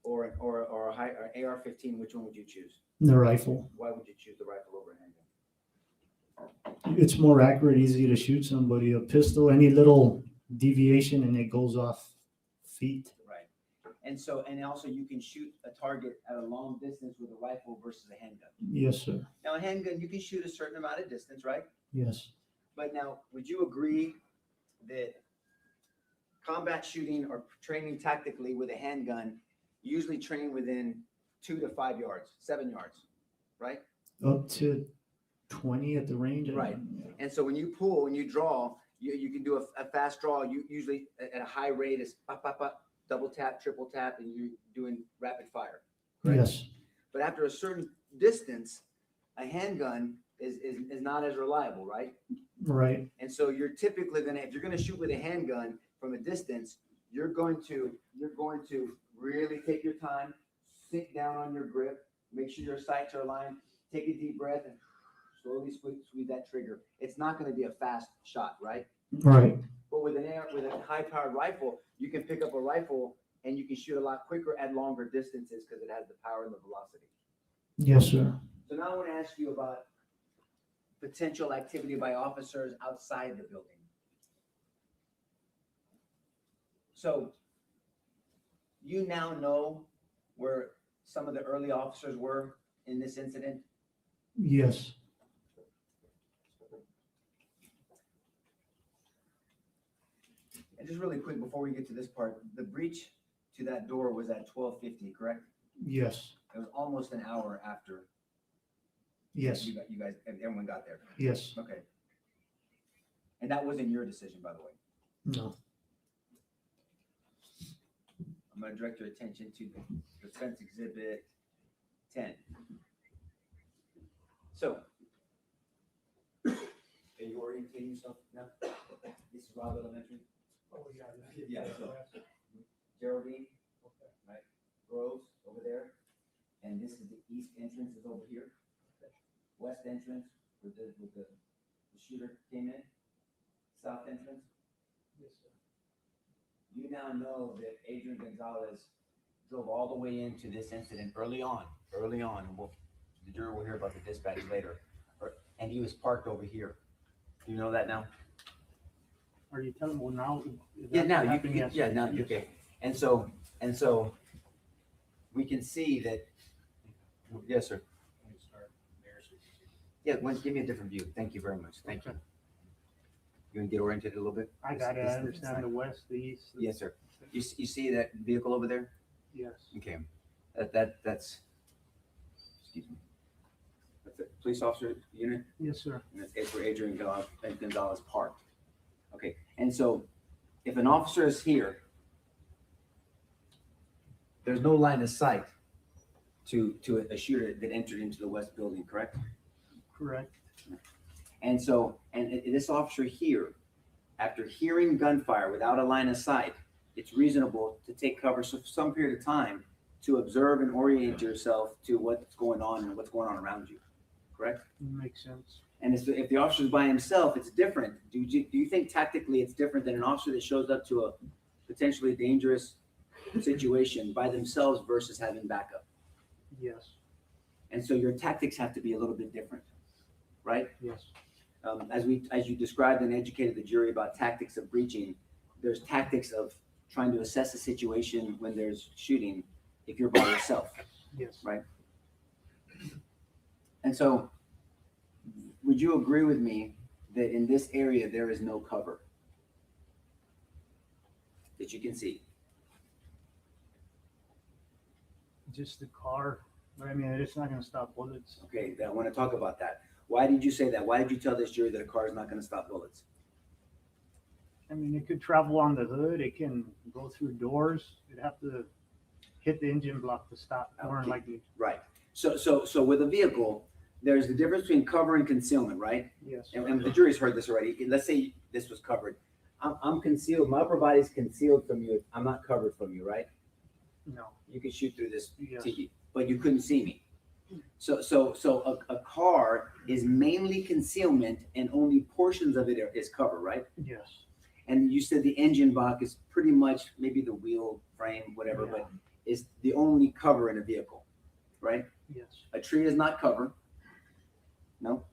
or an AR-15, which one would you choose? The rifle. Why would you choose the rifle over a handgun? It's more accurate, easy to shoot somebody. A pistol, any little deviation and it goes off feet. Right. And also you can shoot a target at a long distance with a rifle versus a handgun. Yes, sir. Now a handgun, you can shoot a certain amount of distance, right? Yes. But now, would you agree that combat shooting or training tactically with a handgun, usually train within 2 to 5 yards, 7 yards, right? Up to 20 at the range. Right. And so when you pull, when you draw, you can do a fast draw. You usually at a high rate is pop, pop, pop, double tap, triple tap, and you're doing rapid fire. Correct? Yes. But after a certain distance, a handgun is not as reliable, right? Right. And so you're typically if you're gonna shoot with a handgun from a distance, you're going to really take your time, sink down on your grip, make sure your sights are aligned, take a deep breath, and slowly squeeze that trigger. It's not going to be a fast shot, right? Right. But with a high-powered rifle, you can pick up a rifle and you can shoot a lot quicker at longer distances because it has the power and the velocity. Yes, sir. So now I want to ask you about potential activity by officers outside the building. So you now know where some of the early officers were in this incident? Yes. And just really quick, before we get to this part, the breach to that door was at 12:50, correct? Yes. It was almost an hour after Yes. everyone got there. Yes. Okay. And that wasn't your decision, by the way. No. I'm going to direct your attention to the defense exhibit 10. So, are you orienting yourself now? This is Robb Elementary. Oh, yeah. Yeah, so Geraldine, right? Groves over there. And this is the east entrance is over here. West entrance where the shooter came in. South entrance. Yes, sir. You now know that Adrian Gonzales drove all the way into this incident early on, and the jury will hear about the dispatch later. And he was parked over here. Do you know that now? Are you telling me now? Yeah, now you can. Yeah, now okay. And so we can see that. Yes, sir. Yeah, give me a different view. Thank you very much. Thank you. You want to get oriented a little bit? I got it. I understand the west, the east. Yes, sir. You see that vehicle over there? Yes. Okay. That's excuse me. That's a police officer unit? Yes, sir. And that's where Adrian Gonzales parked. Okay. And so if an officer is here, there's no line of sight to a shooter that entered into the west building, correct? Correct. And so, and this officer here, after hearing gunfire without a line of sight, it's reasonable to take cover for some period of time to observe and orient yourself to what's going on and what's going on around you, correct? Makes sense. And if the officer's by himself, it's different. Do you think tactically it's different than an officer that shows up to a potentially dangerous situation by themselves versus having backup? Yes. And so your tactics have to be a little bit different, right? Yes. As you described and educated the jury about tactics of breaching, there's tactics of trying to assess a situation when there's shooting if you're by yourself, Yes. right? And so, would you agree with me that in this area, there is no cover that you can see? Just the car, but I mean, it's not gonna stop bullets. Okay, I want to talk about that. Why did you say that? Why did you tell this jury that a car is not going to stop bullets? I mean, it could travel on the hood, it can go through doors, it'd have to hit the engine block to stop, more Okay. likely, Right. So with a vehicle, there's the difference between cover and concealment, right? yes. And the jury's heard this already. Let's say this was covered. I'm concealed. My upper body's concealed from you. I'm not covered from you, right? No, You could shoot through this yes, TV, but you couldn't see me. So a car is mainly concealment, and only portions of it is cover, right? yes, And you said the engine block is pretty much maybe the wheel frame, whatever, Yeah. but is the only cover in a vehicle, right? yes, A tree is not cover. No.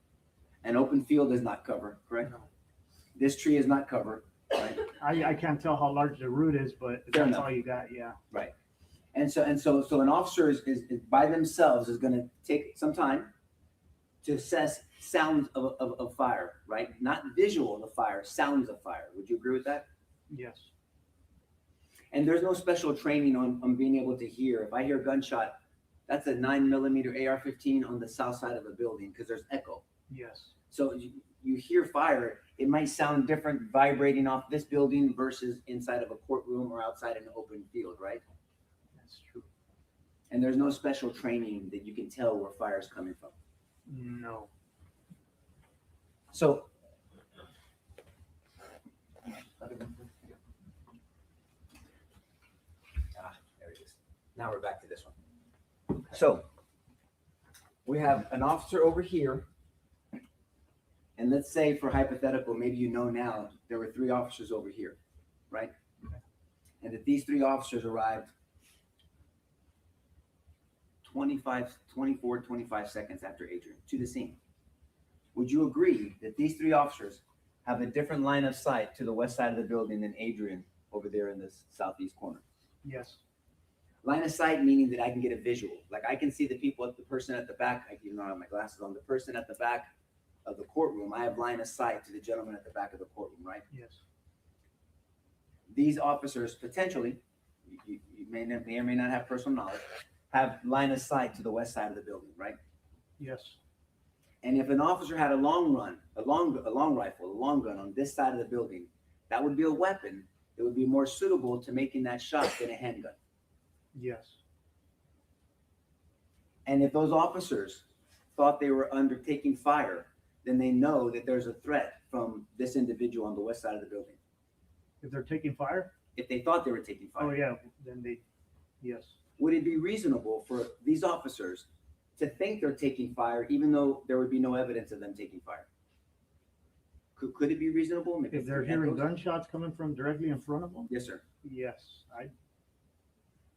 An open field is not cover, correct? no. This tree is not cover, right? I can't tell how large the root is, but Fair that's enough. all you got, yeah, And so an officer is by themselves is going to take some time to assess sounds of fire, right? Not visual of fire, sounds of fire. Would you agree with that? yes, And there's no special training on being able to hear. If I hear a gunshot, that's a 9mm AR-15 on the south side of a building because there's echo. yes, So you hear fire, it might sound different vibrating off this building versus inside of a courtroom or outside in an open field, right? that's true, And there's no special training that you can tell where fire is coming from. no, So there it is. Now we're back to this one. So we have an officer over here. And let's say for hypothetical, maybe you know now, there were 3 officers over here, right? And that these 3 officers arrived 25 seconds after Adrian to the scene. Would you agree that these 3 officers have a different line of sight to the west side of the building than Adrian over there in this southeast corner? yes, Line of sight meaning that I can get a visual. Like I can see the people, the person at the back, even though I have my glasses on, the person at the back of the courtroom, I have line of sight to the gentleman at the back of the courtroom, right? yes, These officers potentially, you may or may not have personal knowledge, have line of sight to the west side of the building, right? yes, And if an officer had a long rifle, a long gun on this side of the building, that would be a weapon that would be more suitable to making that shot than a handgun. yes, And if those officers thought they were undertaking fire, then they know that there's a threat from this individual on the west side of the building. if they're taking fire, If they thought they were taking fire. oh yeah, then they, yes, Would it be reasonable for these officers to think they're taking fire even though there would be no evidence of them taking fire? Could it be reasonable? Maybe if they're you had hearing those? gunshots coming from directly in front of them, Yes, sir. yes,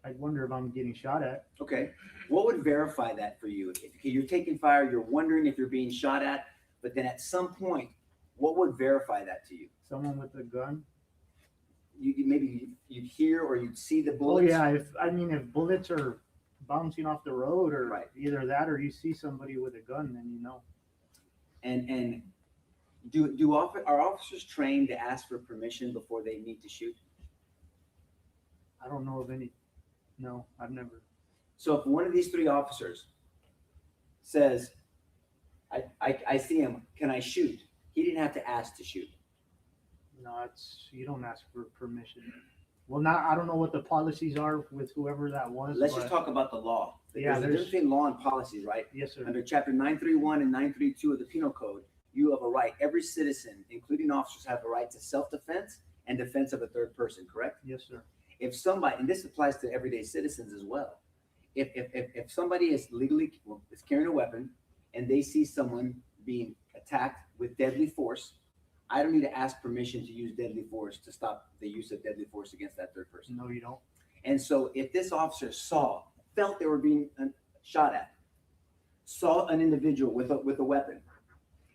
I'd wonder if I'm getting shot at. Okay. What would verify that for you? If you're taking fire, you're wondering if you're being shot at, but then at some point, what would verify that to you? Someone with a gun. Maybe you'd hear or you'd see the Oh bullets. yeah, if bullets are bouncing off the road or Right. either that or you see somebody with a gun, then you know. And are officers trained to ask for permission before they need to shoot? I don't know of any. No, I've never. So if one of these 3 officers says, I see him, can I shoot? He didn't have to ask to shoot. No, you don't ask for permission. Well, I don't know what the policies are with whoever that was. Let's just but- talk about the law. Yeah, There's a difference between law and policy, right? Yes, sir. Under chapter 931 and 932 of the Penal Code, you have a right, every citizen, including officers, have a right to self-defense and defense of a third person, correct? Yes, sir. If somebody, and this applies to everyday citizens as well, if somebody is is carrying a weapon and they see someone being attacked with deadly force, I don't need to ask permission to use deadly force to stop the use of deadly force against that third person. No, you don't. And so if this officer felt they were being shot at, saw an individual with a weapon,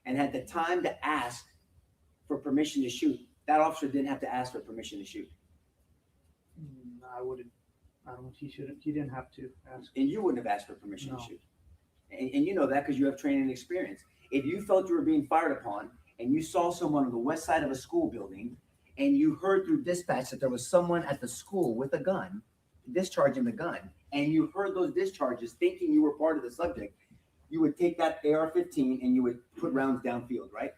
and had the time to ask for permission to shoot, that officer didn't have to ask for permission to shoot. I wouldn't. I don't. He shouldn't. He didn't have to ask. And you wouldn't have asked for permission No. to shoot. and you know that because you have training and experience. If you felt you were being fired upon and you saw someone on the west side of a school building and you heard through dispatch that there was someone at the school with a gun, discharging the gun, and you heard those discharges thinking you were part of the subject, you would take that AR-15 and you would put rounds downfield, right?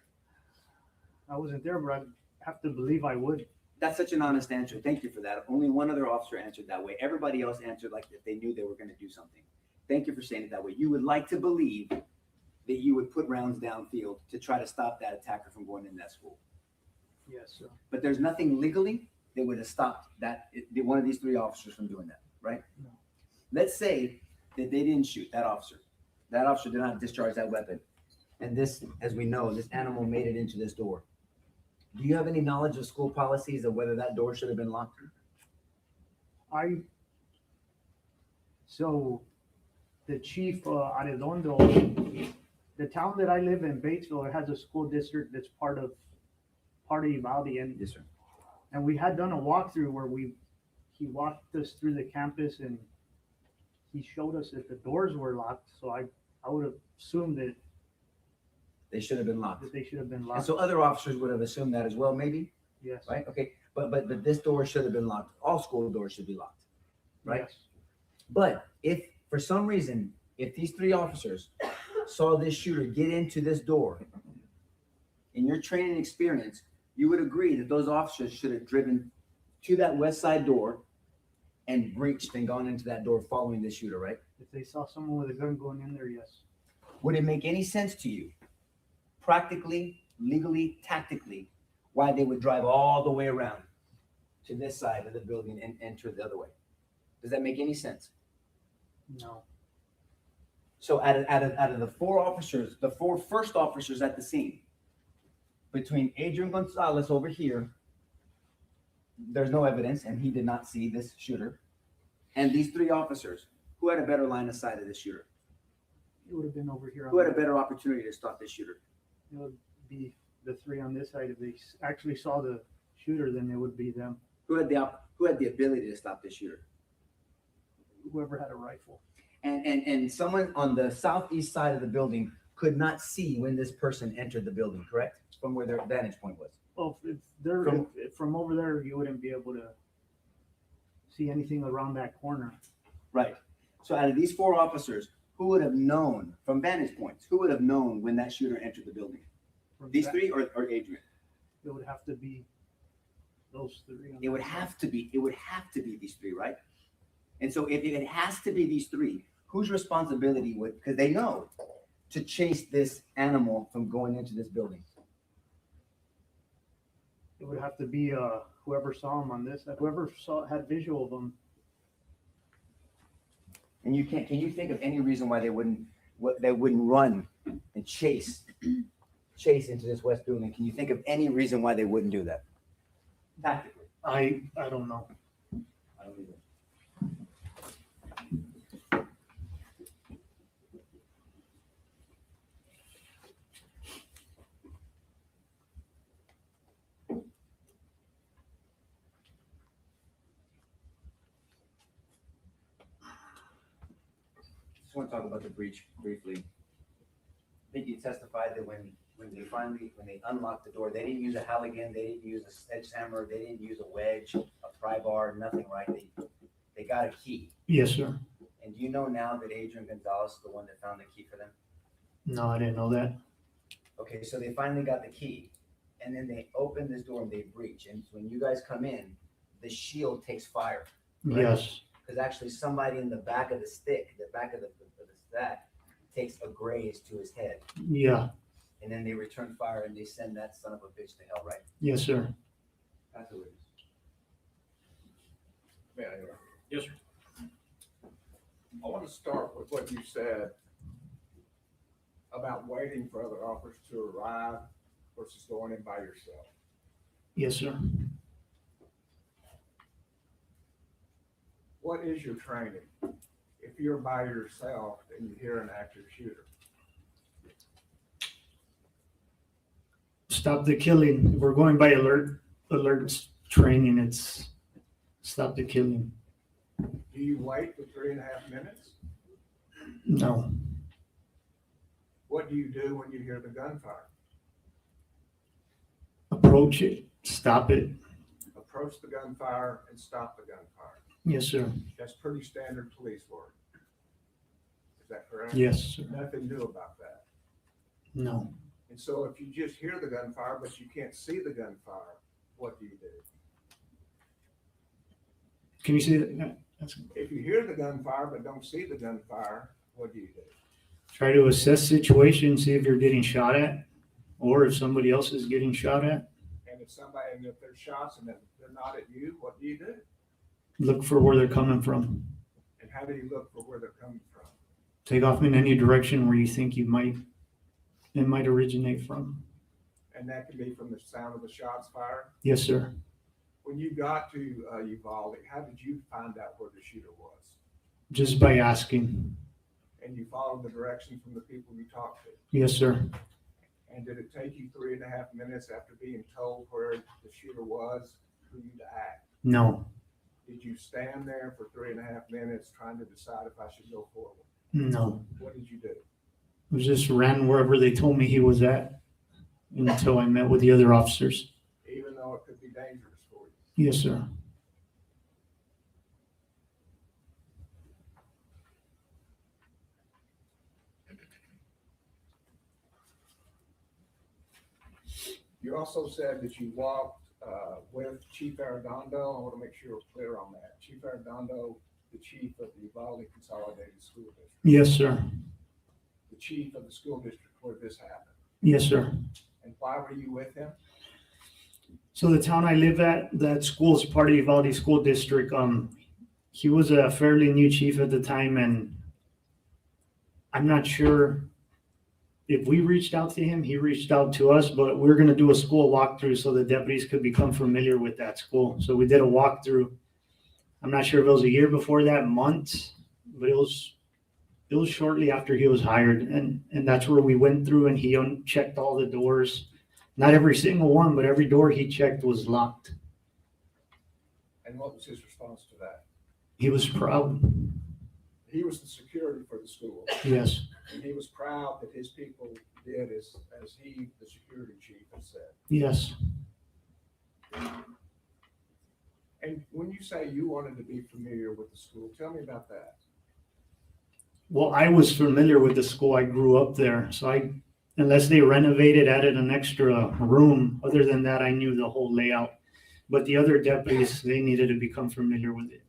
I wasn't there, but I have to believe I would. That's such an honest answer. Thank you for that. Only one other officer answered that way. Everybody else answered like if they knew they were going to do something. Thank you for saying it that way. You would like to believe that you would put rounds downfield to try to stop that attacker from going in that school. Yes, sir. But there's nothing legally that would have stopped one of these three officers from doing that, right? No. Let's say that they didn't shoot that officer. That officer did not discharge that weapon. And this, as we know, this animal made it into this door. Do you have any knowledge of school policies of whether that door should have been locked? So the chief, Arredondo, the town that I live in, Batesville, it has a school district that's part of Uvalde, and Yes, sir. and we had done a walkthrough where he walked us through the campus and he showed us that the doors were locked. So I would have assumed that They should have been locked. they should have been And locked. so other officers would have assumed that as well, maybe, Yes. right? Okay, but this door should have been locked. All school doors should be locked, right? Yes. But if for some reason, if these three officers saw this shooter get into this door, in your training experience, you would agree that those officers should have driven to that west side door and breached and gone into that door following this shooter, right? If they saw someone with a gun going in there, yes. Would it make any sense to you, practically, legally, tactically, why they would drive all the way around to this side of the building and enter the other way? Does that make any sense? No. So out of the four officers, the four first officers at the scene, between Adrian Gonzales over here, there's no evidence, and he did not see this shooter, and these three officers, who had a better line of sight of this shooter? It would have been over here. Who had a better opportunity to stop this shooter? It would be the three on this side. If they actually saw the shooter, then it would be them. Who had the ability to stop this shooter? Whoever had a rifle. And someone on the southeast side of the building could not see when this person entered the building, correct? From where their vantage point was. Well, if they're from over there, you wouldn't be able to see anything around that corner. Right. So out of these four officers, who would have known from vantage points? Who would have known when that shooter entered the building? From These that- three or Adrian? It would have to be those three. on It would that side. have to be. It would have to be these three, right? And so if it has to be these three, whose responsibility would? Because they know to chase this animal from going into this building. It would have to be whoever saw him on this. Whoever had visual of him. And you can't. Can you think of any reason why they wouldn't run and chase into this west building? Can you think of any reason why they wouldn't do that? Tactically, I don't know. I don't either. Just want to talk about the breach briefly. I think you testified that when they unlocked the door, they didn't use a Halligan, they didn't use a sledgehammer, they didn't use a wedge, a pry bar, nothing, right? They got a key. Yes, sir. And do you know now that Adrian Gonzales is the one that found the key for them? No, I didn't know that. Okay, so they finally got the key, and then they open this door and they breach. And when you guys come in, the shield takes fire. Right? Yes. Because actually somebody in the back of the stick, the back of the stack, takes a graze to his head. Yeah. And then they return fire and they send that son of a bitch to hell, right? Yes, sir. That's what it is. May I interrupt? Yes, sir. I want to start with what you said about waiting for other officers to arrive versus going in by yourself. Yes, sir. What is your training? If you're by yourself and you hear an active shooter, Stop the killing. If we're going by alert training, it's stop the killing. do you wait for 3.5 minutes? No. do you do when you hear the gunfire? Approach it, stop it. Approach the gunfire and stop the gunfire. Yes, sir. That's pretty standard police work. Is that correct? Yes, sir. Nothing new about that. No. And so if you just hear the gunfire, but you can't see the gunfire, what do you do? Can you see that? If you hear the gunfire but don't see the gunfire, what do you do? Try to assess situation, see if you're getting shot at, or if somebody else is getting shot at. And if there's shots and they're not at you, what do you do? Look for where they're coming from. And how do you look for where they're coming from? Take off in any direction where you think it might originate from. And that can be from the sound of the shots fired. Yes, sir. When you got to Uvalde, how did you find out where the shooter was? Just by asking. And you followed the directions from the people you talked to? Yes, sir. And did it take you 3.5 minutes after being told where the shooter was for you to act? No. Did you stand there for 3.5 minutes trying to decide if I should go forward? No. What did you do? I just ran wherever they told me he was at until I met with the other officers. Even though it could be dangerous for you? Yes, sir. You also said that you walked with Chief Arredondo. I want to make sure we're clear on that. Chief Arredondo, the chief of the Uvalde Consolidated School District. Yes, sir. The chief of the school district where this happened. Yes, sir. And why were you with him? So the town I live at, that school is part of Uvalde School District. He was a fairly new chief at the time, and I'm not sure if we reached out to him, he reached out to us, but we're going to do a school walkthrough so the deputies could become familiar with that school. So we did a walkthrough. I'm not sure if it was a year before that, months, but it was shortly after he was hired. And that's where we went through, and he checked all the doors. Not every single one, but every door he checked was locked. And what was his response to that? He was proud. He was the security for the school. Yes. And he was proud that his people did as he, the security chief, had said. Yes. And when you say you wanted to be familiar with the school, tell me about that. Well, I was familiar with the school. I grew up there. So unless they renovated, added an extra room, other than that, I knew the whole layout. But the other deputies, they needed to become familiar with it.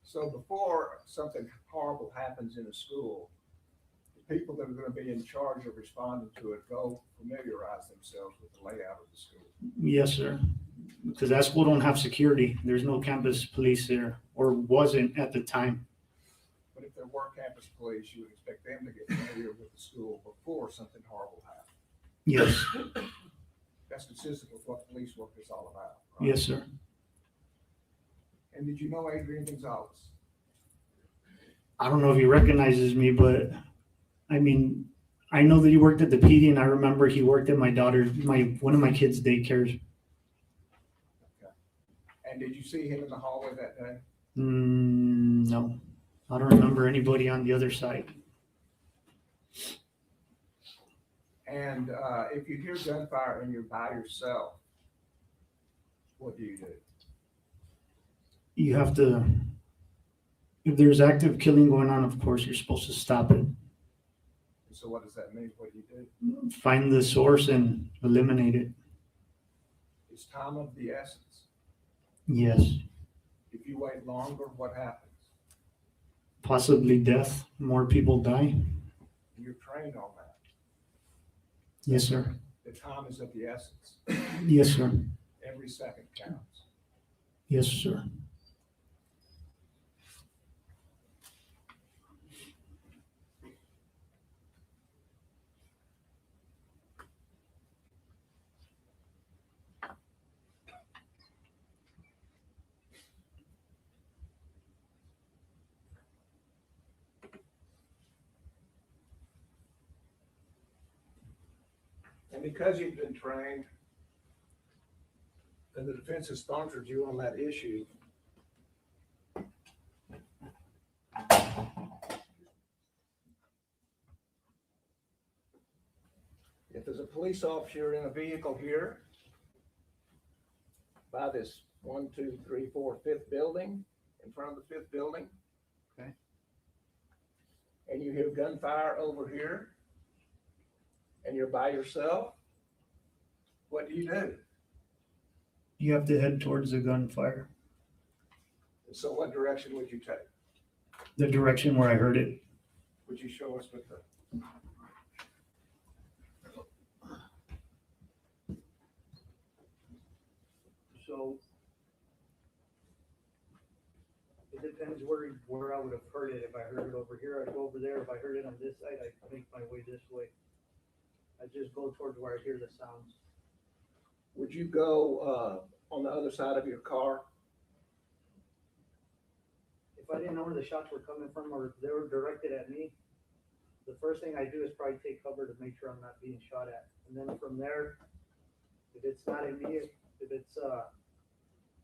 So before something horrible happens in a school, the people that are going to be in charge of responding to it go familiarize themselves with the layout of the school. Yes, sir. Because that school don't have security. There's no campus police there, or wasn't at the time. But if there were campus police, you would expect them to get familiar with the school before something horrible happened. Yes. That's consistent with what police work is all about. Right? Yes, sir. And did you know Adrian Gonzales? I don't know if he recognizes me, but I mean, I know that he worked at the PD, and I remember he worked at one of my kids' daycares. Okay. And did you see him in the hallway that day? No, I don't remember anybody on the other side. And if you hear gunfire and you're by yourself, what do you do? You have to, if there's active killing going on, of course, you're supposed to stop it. So what does that mean? What do you do? Find the source and eliminate it. Is time of the essence? Yes. If you wait longer, what happens? Possibly death. More people die. You're trained on that. Yes, sir. The time is of the essence. Yes, sir. Every second counts. Yes, sir. And because you've been trained and the defense has sponsored you on that issue, If there's a police officer in a vehicle here by this 1, 2, 3, 4, 5th building, in front of the 5th building. Okay. And you hear gunfire over here, and you're by yourself, what do? You have to head towards the gunfire, So what direction would you take? the direction where I heard it. Would you show us with the? So it depends where I would have heard it. If I heard it over here, I'd go over there. If I heard it on this side, I'd make my way this way. I just go towards where I hear the sounds. Would you go on the other side of your car? If I didn't know where the shots were coming from or if they were directed at me, the first thing I do is probably take cover to make sure I'm not being shot at. And then from there, if it's not immediate, if it's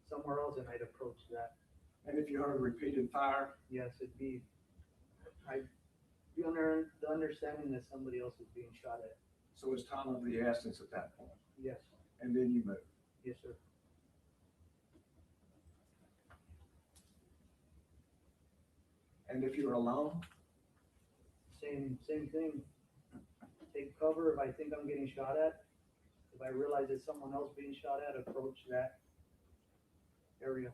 somewhere else, then I'd approach that. And if you heard repeated fire? Yes, I'd be under the understanding that somebody else is being shot at. So it's time of the essence at that point, Yes, and then you move. yes, sir. And if you're alone? Same thing. Take cover if I think I'm getting shot at. If I realize it's someone else being shot at, approach that area.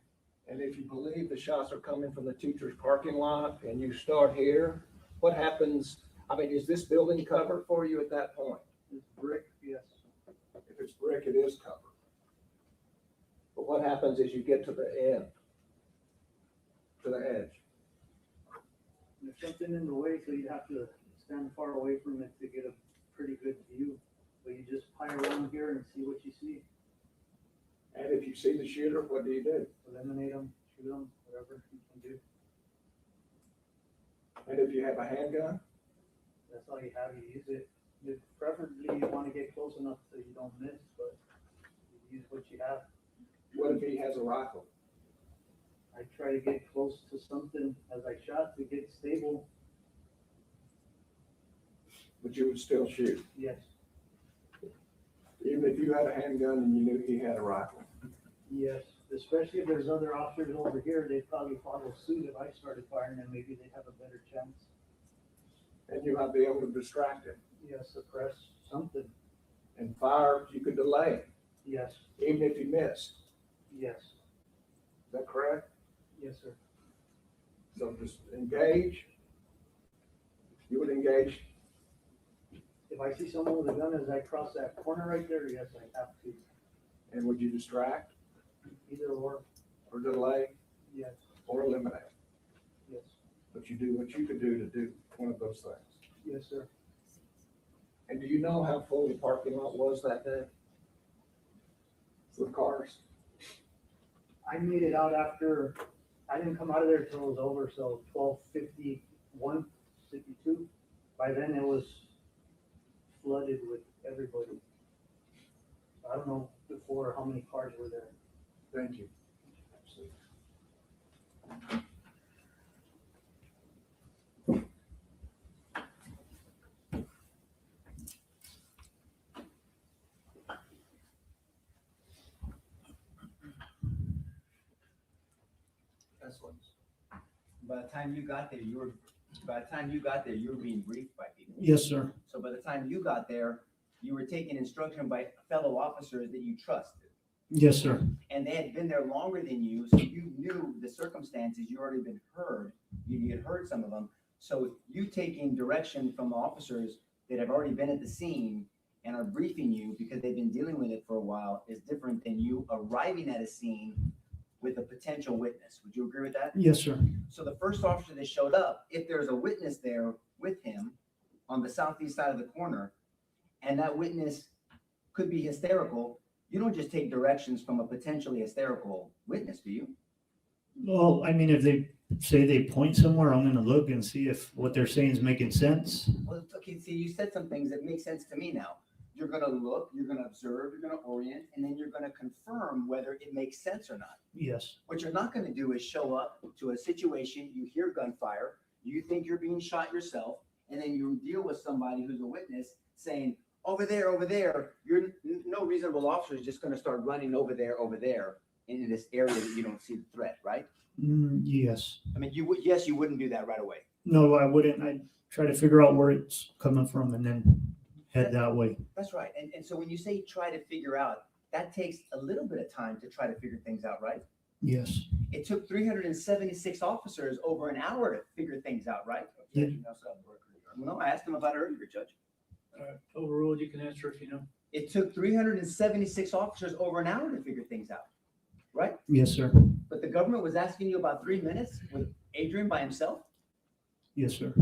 And if you believe the shots are coming from the teacher's parking lot and you start here, what happens? I mean, is this building covered for you at that point? It's brick, yes. If it's brick, it is covered. But what happens as you get to the end, to the edge? There's something in the way, so you have to stand far away from it to get a pretty good view. But you just pile around here and see what you see. And if you see the shooter, what do you do? Eliminate them, shoot them, whatever you can do. And if you have a handgun? That's all you have, you use it. Preferably you want to get close enough so you don't miss, but you use what you have. What if he has a rifle? I try to get close to something as I shot to get stable. But you would still shoot, Yes, even if you had a handgun and you knew he had a rifle. yes. Especially if there's other officers over here, they'd probably follow suit if I started firing, and maybe they'd have a better chance. And you might be able to distract him. Yes, suppress something. And fire, you could delay him, Yes, even if he missed. yes, Is that correct? yes, sir. So just engage. You would engage. If I see someone with a gun as I cross that corner right there, yes, I have to. And would you distract Either or, or delay yes, or eliminate? yes, But you do what you could do to do one of those things. yes, sir. And do you know how full the parking lot was that day? With cars? I made it out after, I didn't come out of there till it was over, so 12:51, 52. By then it was flooded with everybody. I don't know before how many cars were there. Thank you. Excellent. By the time you got there, you were being briefed by people. Yes, sir. So by the time you got there, you were taking instruction by fellow officers that you trusted. Yes, sir. And they had been there longer than you, so you knew the circumstances, you already been heard, you had heard some of them. So you taking direction from officers that have already been at the scene and are briefing you because they've been dealing with it for a while is different than you arriving at a scene with a potential witness. Would you agree with that? Yes, sir. So the first officer that showed up, if there's a witness there with him on the southeast side of the corner, and that witness could be hysterical, you don't just take directions from a potentially hysterical witness, do you? Well, I mean, if they say they point somewhere, I'm gonna look and see if what they're saying is making sense. Well, okay, see, you said some things that make sense to me now. You're gonna look, you're gonna observe, you're gonna orient, and then you're gonna confirm whether it makes sense or not. Yes, What you're not gonna do is show up to a situation, you hear gunfire, you think you're being shot yourself, and then you deal with somebody who's a witness saying, over there, no reasonable officer is just gonna start running over there, into this area that you don't see the threat, right? Yes. I mean, you wouldn't do that right away. No, I wouldn't. I'd try to figure out where it's coming from and then head that way. That's right. And so when you say try to figure out, that takes a little bit of time to try to figure things out, right? Yes. It took 376 officers over an hour to figure things out, right? Yeah. No, I asked him about it earlier, Judge. Overruled, you can answer if you know. It took 376 officers over an hour to figure things out, right? Yes, sir. But the government was asking you about 3 minutes with Adrian by himself? Yes, sir.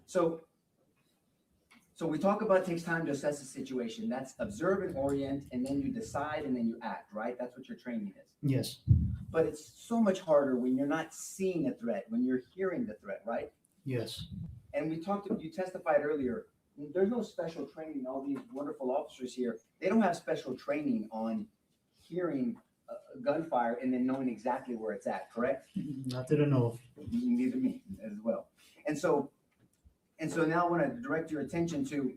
So we talk about it takes time to assess the situation. That's observe and orient, and then you decide, and then you act, right? That's what your training is. Yes. But it's so much harder when you're not seeing a threat, when you're hearing the threat, right? Yes. And you testified earlier, there's no special training. All these wonderful officers here, they don't have special training on hearing gunfire and then knowing exactly where it's at, correct? Not that I know of. Neither me as well. And so now I want to direct your attention to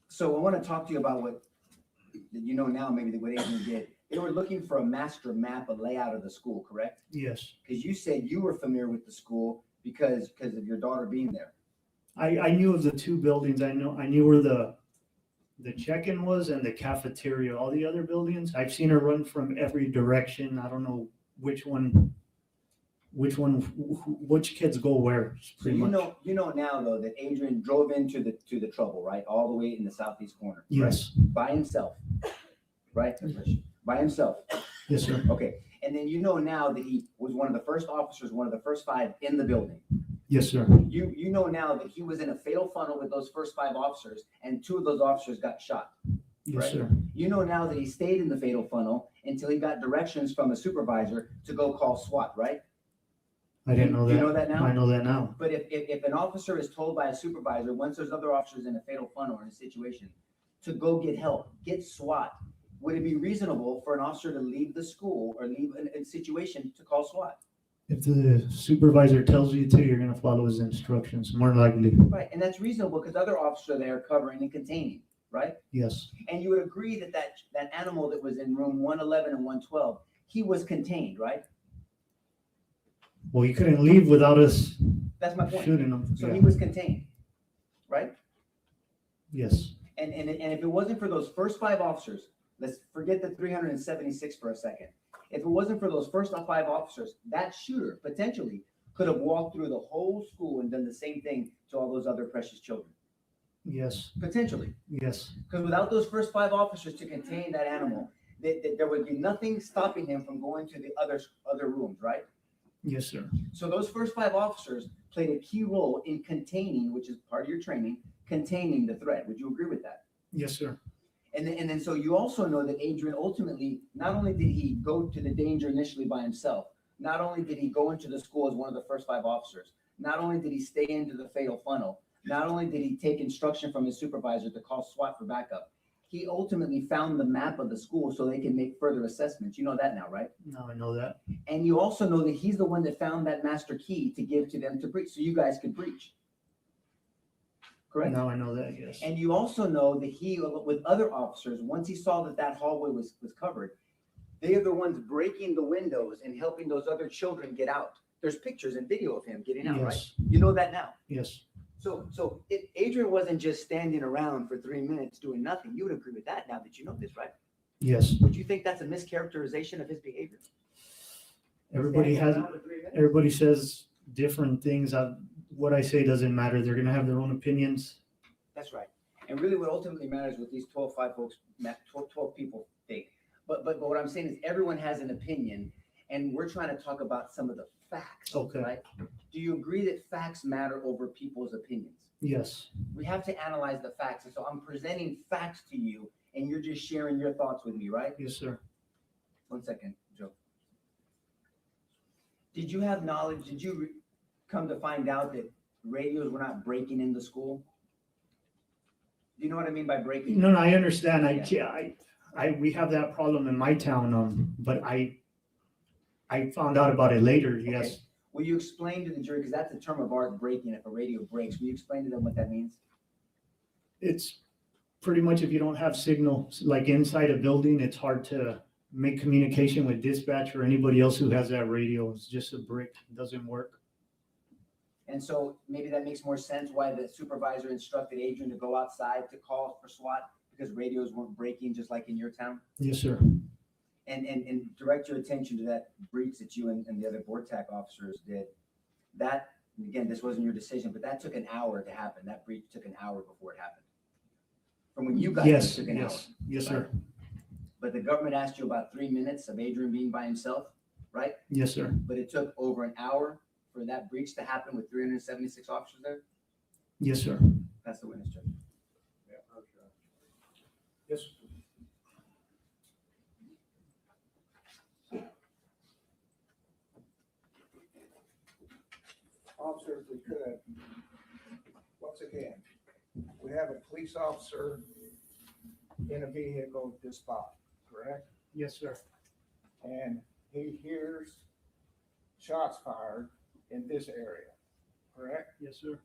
So I want to talk to you about what you know now, maybe what Adrian did. They were looking for a master map, a layout of the school, correct? Yes. Because you said you were familiar with the school because of your daughter being there. I knew of the two buildings. I knew where the check-in was and the cafeteria. All the other buildings, I've seen her run from every direction. I don't know which kids go where. So you know now though that Adrian drove into the trouble, right? All the way in the southeast corner. Yes. Right? By himself, right? By himself. Yes, sir. Okay. And then you know now that he was one of the first officers, one of the first 5 in the building. Yes, sir. You know now that he was in a fatal funnel with those first 5 officers, and 2 of those officers got shot. Yes, right? sir. You know now that he stayed in the fatal funnel until he got directions from a supervisor to go call SWAT, right? I didn't know that. You know that now? I know that now. But if an officer is told by a supervisor, once there's other officers in a fatal funnel or in a situation, to go get help, get SWAT, would it be reasonable for an officer to leave the school or leave a situation to call SWAT? If the supervisor tells you to, you're going to follow his instructions, more likely. Right, and that's reasonable because other officers are there covering and containing, right? Yes. And you would agree that animal that was in room 111 and 112, he was contained, right? Well, you couldn't leave without us That's my point. shooting him. So Yeah. he was contained, right? Yes. And if it wasn't for those first 5 officers, let's forget the 376 for a second. If it wasn't for those first 5 officers, that shooter potentially could have walked through the whole school and done the same thing to all those other precious children. Yes. Potentially. Yes. Because without those first 5 officers to contain that animal, there would be nothing stopping him from going to the other rooms, right? Yes, sir. So those first 5 officers played a key role in containing, which is part of your training, containing the threat. Would you agree with that? Yes, sir. And then so you also know that Adrian ultimately, not only did he go to the danger initially by himself, not only did he go into the school as one of the first 5 officers, not only did he stay into the fatal funnel, not only did he take instruction from his supervisor to call SWAT for backup, he ultimately found the map of the school so they can make further assessments. You know that now, right? Now I know that. And you also know that he's the one that found that master key to give to them to breach, so you guys could breach. Correct? Now I know that, yes. And you also know that he, with other officers, once he saw that hallway was covered, they are the ones breaking the windows and helping those other children get out. There's pictures and video of him getting out, right? Yes. You know that now. Yes. So if Adrian wasn't just standing around for 3 minutes doing nothing, you would agree with that now that you know this, right? Yes. Would you think that's a mischaracterization of his behavior? Everybody says different things. What I say doesn't matter. They're going to have their own opinions. That's right. And really what ultimately matters what these 12 people think. But what I'm saying is everyone has an opinion, and we're trying to talk about some of the facts, Okay. right? Do you agree that facts matter over people's opinions? Yes. We have to analyze the facts. And so I'm presenting facts to you, and you're just sharing your thoughts with me, right? Yes, sir. 1 second, Joe. Did you have knowledge? Did you come to find out that radios were not breaking in the school? Do you know what I mean by breaking? No, I understand. we have that problem in my town, but I found out about it later, yes. Okay. Will you explain to the jury, because that's a term of art, breaking, if a radio breaks, will you explain to them what that means? It's pretty much if you don't have signal, like inside a building, it's hard to make communication with dispatch or anybody else who has that radio. It's just a brick, it doesn't work. And so maybe that makes more sense why the supervisor instructed Adrian to go outside to call for SWAT, because radios weren't breaking just like in your town? Yes, sir. And direct your attention to that breach that you and the other board TAC officers did. That, again, this wasn't your decision, but that took an hour to happen. That breach took an hour before it happened. From when you got there, it Yes, took an hour. yes, sir. But the government asked you about 3 minutes of Adrian being by himself, right? Yes, sir. But it took over an hour for that breach to happen with 376 officers there? Yes, sir. That's the witness, Judge. Yeah, okay. Yes. Officer, if we could, once again, we have a police officer in a vehicle at this spot, correct? Yes, sir. And he hears shots fired in this area, correct? Yes, sir.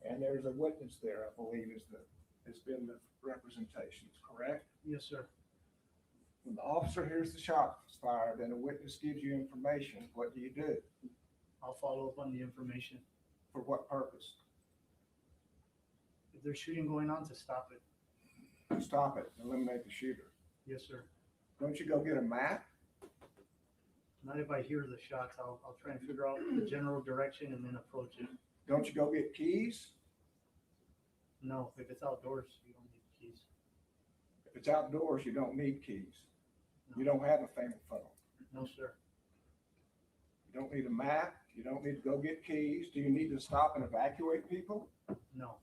And there's a witness there, I believe, has been the representations, correct? Yes, sir. When the officer hears the shots fired and a witness gives you information, what do you do? I'll follow up on the information. For what purpose? If there's shooting going on, to stop it. To stop it, eliminate the shooter. Yes, sir. Don't you go get a map? Not if I hear the shots. I'll try and figure out the general direction and then approach it. Don't you go get keys? No, if it's outdoors, you don't need keys. If it's outdoors, you don't need keys. You don't have a family phone. No, sir. You don't need a map. You don't need to go get keys. Do you need to stop and evacuate people? No.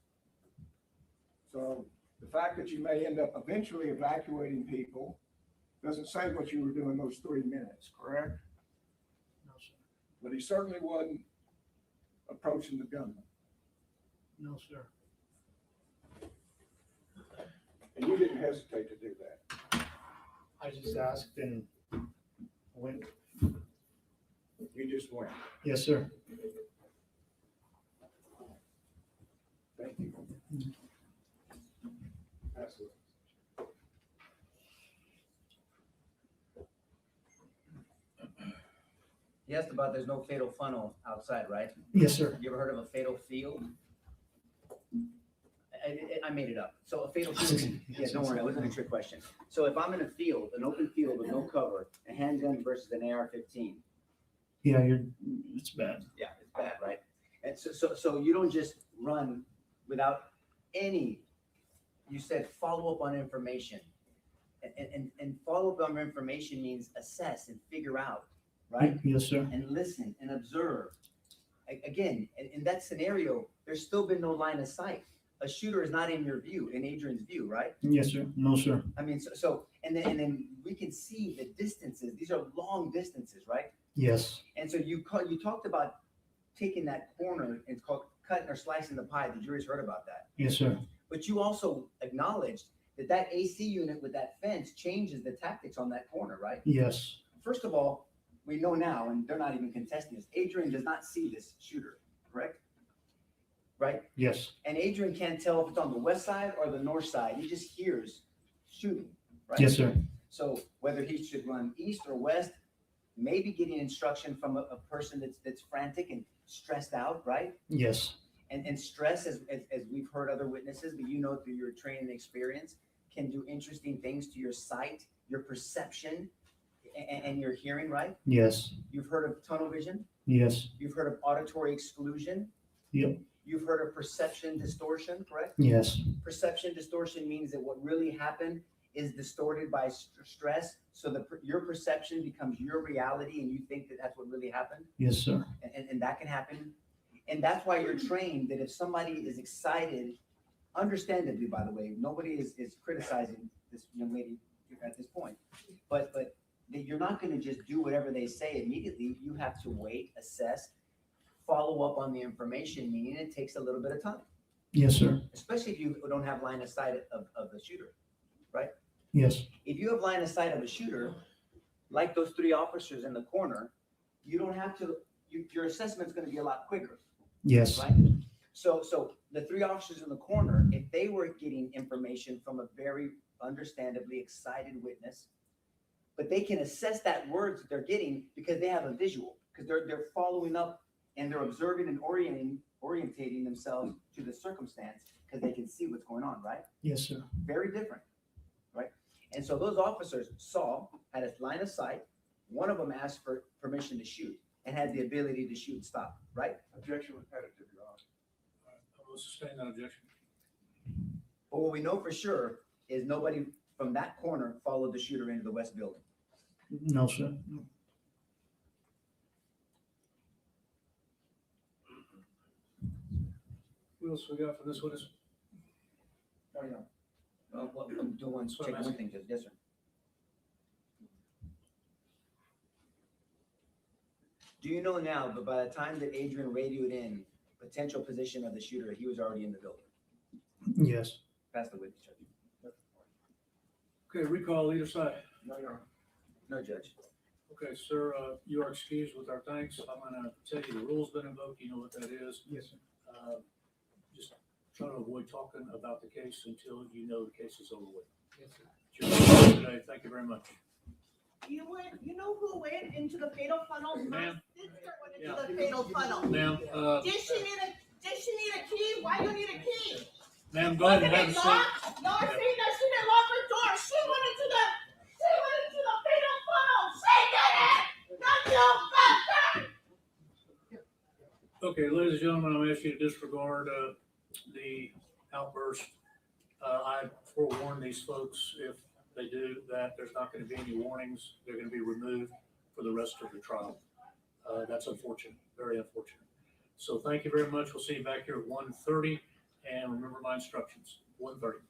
So the fact that you may end up eventually evacuating people doesn't say what you were doing those 3 minutes, correct? No, sir. But he certainly wasn't approaching the gunman. No, sir. And you didn't hesitate to do that. I just asked and went. You just went. Yes, sir. Thank you. Absolutely. He asked about there's no fatal funnel outside, right? Yes, sir. You ever heard of a fatal field? I made it up. So a fatal field, yeah, don't worry, it wasn't a trick question. So if I'm in a field, an open field with no cover, a handgun versus an AR-15, Yeah, it's bad. yeah, it's bad, right? And so you don't just run without any, you said follow up on information. And follow up on information means assess and figure out, right? Yes, sir. And listen and observe. Again, in that scenario, there's still been no line of sight. A shooter is not in your view, in Adrian's view, right? Yes, sir. No, sir. I mean, and then we can see the distances. These are long distances, right? Yes. And so you talked about taking that corner, it's called cutting or slicing the pie. The jury's heard about that. Yes, sir. But you also acknowledged that AC unit with that fence changes the tactics on that corner, right? Yes. First of all, we know now, and they're not even contesting this, Adrian does not see this shooter, correct? Right? Yes. And Adrian can't tell if it's on the west side or the north side. He just hears shooting, right? Yes, sir. So whether he should run east or west, maybe getting instruction from a person that's frantic and stressed out, right? Yes. And stress, as we've heard other witnesses, but you know through your training experience, can do interesting things to your sight, your perception, and your hearing, right? Yes. You've heard of tunnel vision. Yes. You've heard of auditory exclusion. Yep. You've heard of perception distortion, correct? Yes. Perception distortion means that what really happened is distorted by stress, so your perception becomes your reality, and you think that that's what really happened. Yes, sir. And that can happen. And that's why you're trained that if somebody is excited, understandably, by the way, nobody is criticizing this young lady at this point, but that you're not going to just do whatever they say immediately. You have to wait, assess, follow up on the information, meaning it takes a little bit of time, Yes, sir. especially if you don't have line of sight of the shooter, right? Yes. If if you have line of sight of a shooter, like those 3 officers in the corner, you don't have to, your assessment's gonna be a lot quicker, Yes. right? So the 3 officers in the corner, if they were getting information from a very understandably excited witness, but they can assess that words that they're getting because they have a visual, because they're following up and they're observing and orientating themselves to the circumstance because they can see what's going on, right? Yes, sir. Very different, right? And so those officers had a line of sight. One of them asked for permission to shoot and had the ability to shoot and stop, right? Objection repetitive, Your Honor. I will sustain that objection. But what we know for sure is nobody from that corner followed the shooter into the west building. No, sir. What else we got for this witness? Well, do one, check one thing, Judge. Yes, sir. Do you know now, but by the time that Adrian radioed in potential position of the shooter, he was already in the building? Yes. Pass the witness, Judge. Okay, recall either side. No, Your Honor. No, Judge. Okay, sir, you are excused with our thanks. I'm gonna tell you the rule's been invoked. You know what that is. Yes, sir. Just try to avoid talking about the case until you know the case is over with. Yes, sir. It's your today. Thank you very much. You know who went into the fatal funnel? My Ma'am? sister went into the fatal funnel. Ma'am, Did she need a key? Why do you need a key? ma'am, go ahead and have a Wasn't it seat. locked? No, I see that she didn't lock her door. She went into the fatal funnel. She did it! Not you, bastard! Okay, ladies and gentlemen, I'm asking you to disregard the outburst. I forewarn these folks, if they do that, there's not going to be any warnings. They're going to be removed for the rest of the trial. That's unfortunate, very unfortunate. So thank you very much. We'll see you back here at 1:30, and remember my instructions, 1:30.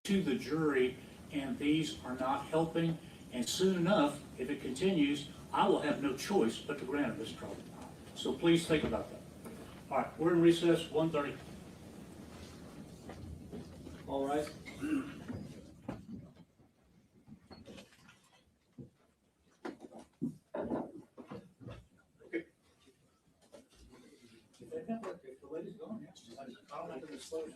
To the jury, and these are not helping, and soon enough, if it continues, I will have no choice but to grant it, Mr. Trump. So please think about that. All right, we're in recess, 1:30. All right. Okay. If the lady's gone, yes. I don't have to disclose.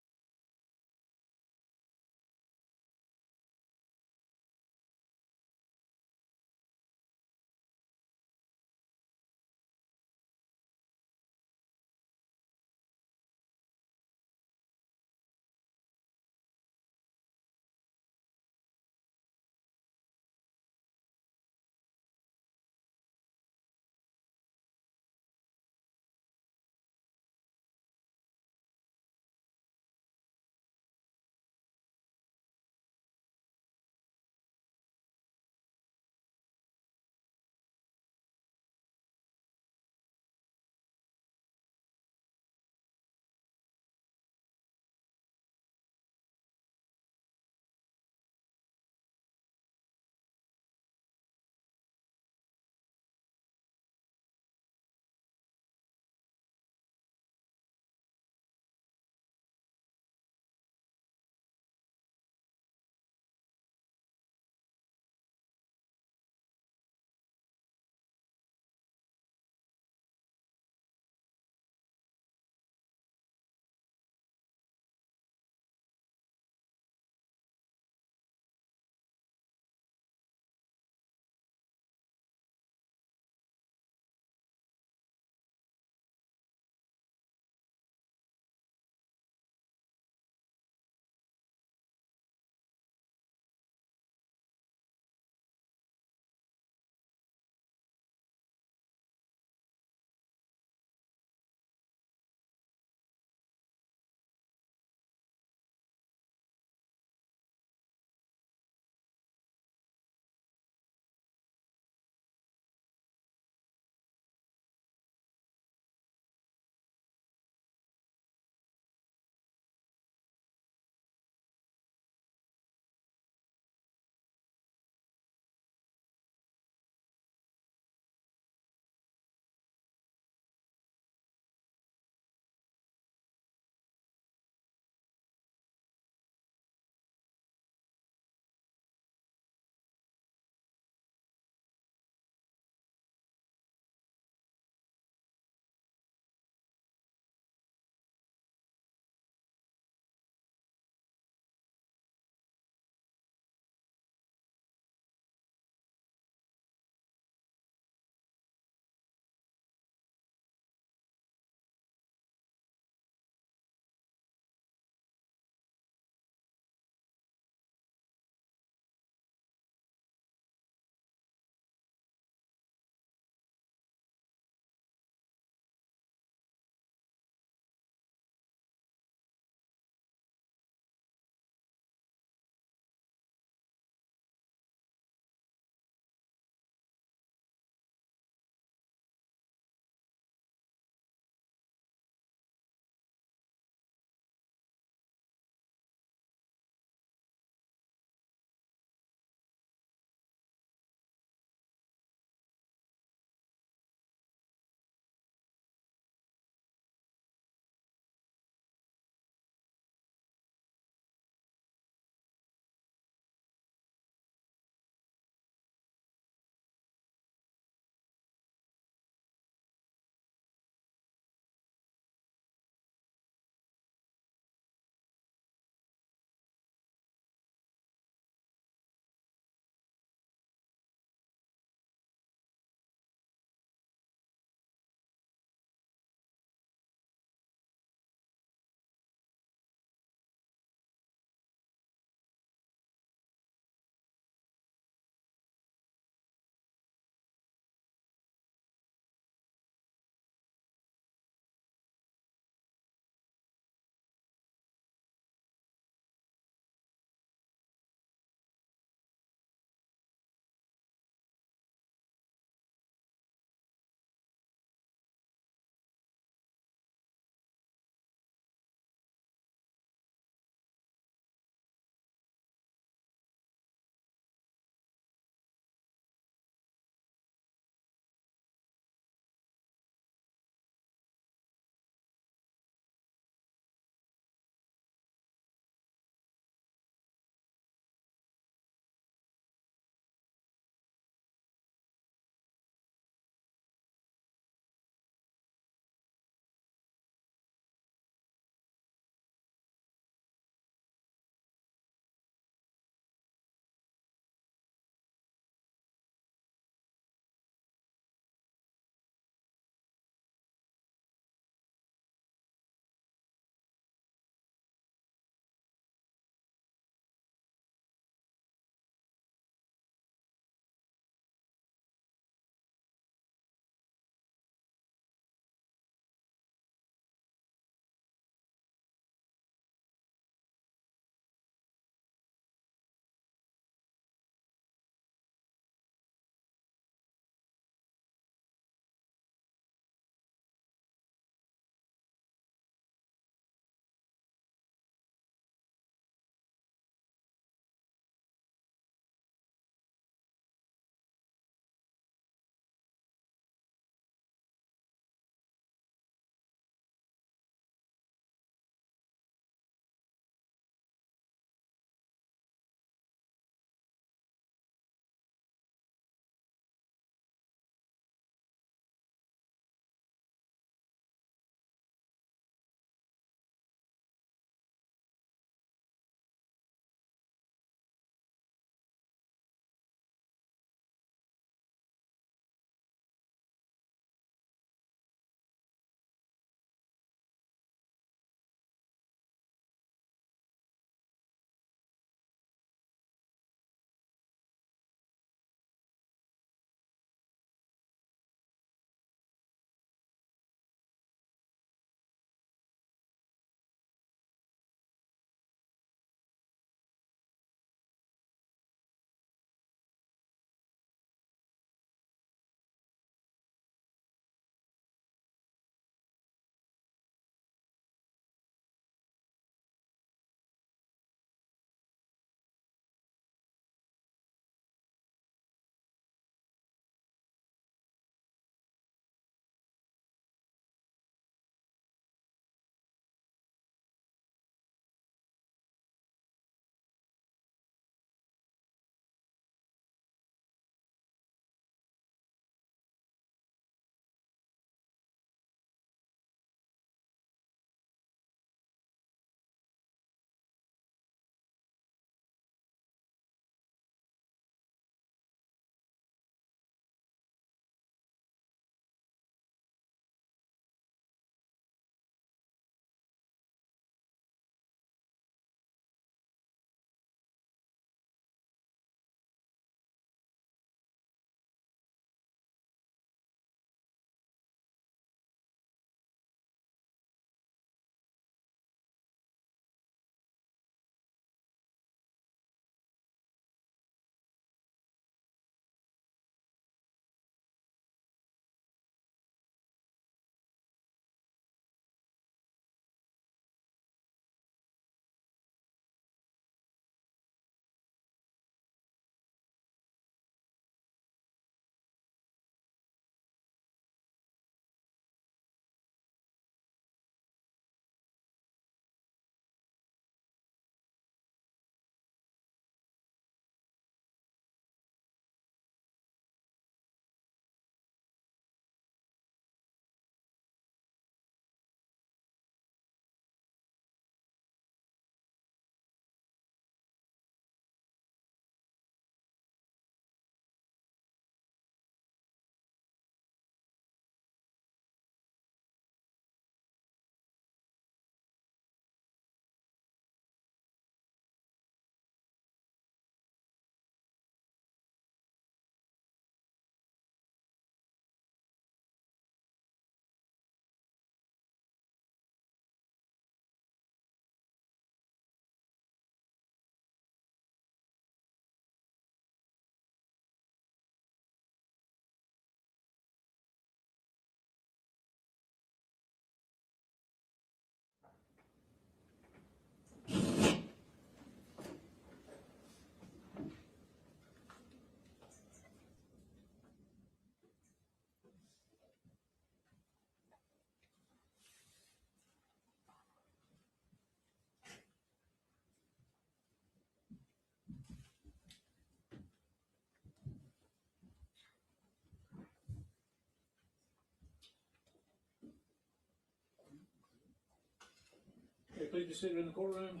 Please be seated in the courtroom.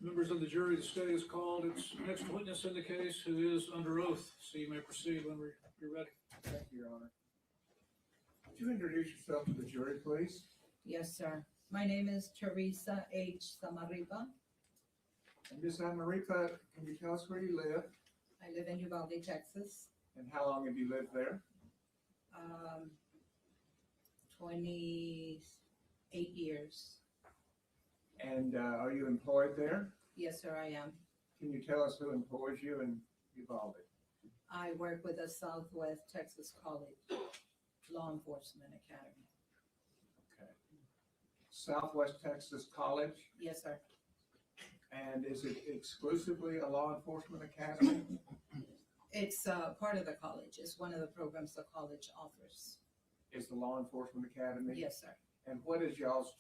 Members of the jury, the state has called its next witness in the case who is under oath. So you may proceed when you're ready. Thank you, Your Honor. Would you introduce yourself to the jury, please? Yes, sir. My name is Teresa H. Samaripa. And Ms. Amaripa, can you tell us where you live I live in Uvalde, Texas. and how long have you lived there? 28 years. And are you employed there? Yes, sir, I am. Can you tell us who employs you in Uvalde? I work with the Southwest Texas College Law Enforcement Academy. Okay. Southwest Texas College, Yes, sir. and is it exclusively a law enforcement academy? It's part of the college. It's one of the programs the college offers. Is the law enforcement academy? Yes, sir. And what is y'all's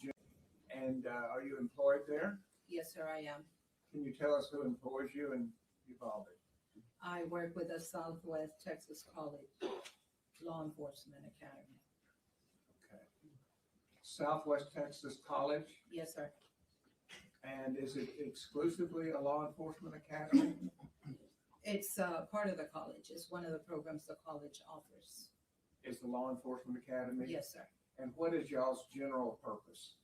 and are you employed there? Yes, sir, I am. Can you tell us who employs you in Uvalde? I work with the Southwest Texas College Law Enforcement Academy. Okay. Southwest Texas College, Yes, sir. and is it exclusively a law enforcement academy? It's part of the college. It's one of the programs the college offers. Is the law enforcement academy? Yes, sir. And what is y'all's general purpose?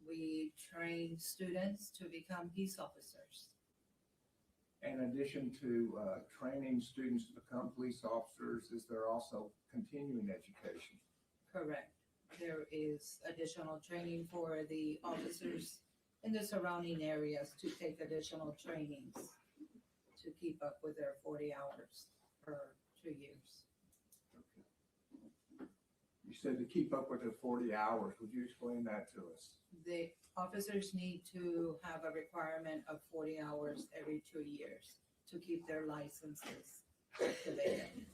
We train students to become peace officers. In addition to training students to become police officers, is there also continuing education? Correct. There is additional training for the officers in the surrounding areas to take additional trainings to keep up with their 40 hours per 2 years. You said to keep up with the 40 hours. Would you explain that to us? The officers need to have a requirement of 40 hours every 2 years to keep their licenses activated.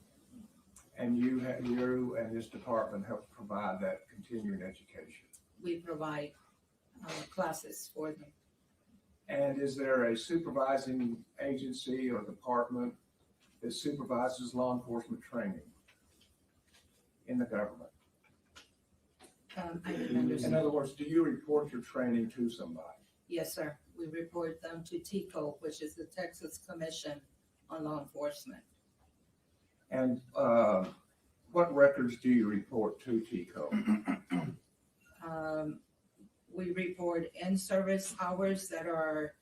And you and this department help provide that continuing education. We provide classes for them. And is there a supervising agency or department that supervises law enforcement training in the government? I didn't In understand. other words, do you report your training to somebody? Yes, sir. We report them to TCO, which is the Texas Commission on Law Enforcement. And what records do you report to TCO? We report in-service hours that are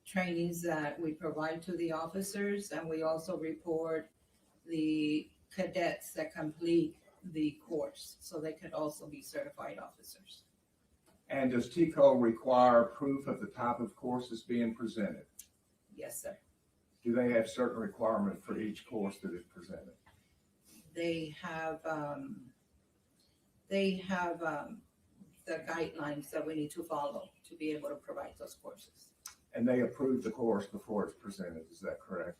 trainings that we provide to the officers, and we also report the cadets that complete the course, so they could also be certified officers. And does TCO require proof of the type of courses being presented? Yes, sir. Do they have certain requirements for each course that is presented? They have the guidelines that we need to follow to be able to provide those courses. And they approve the course before it's presented, is that correct?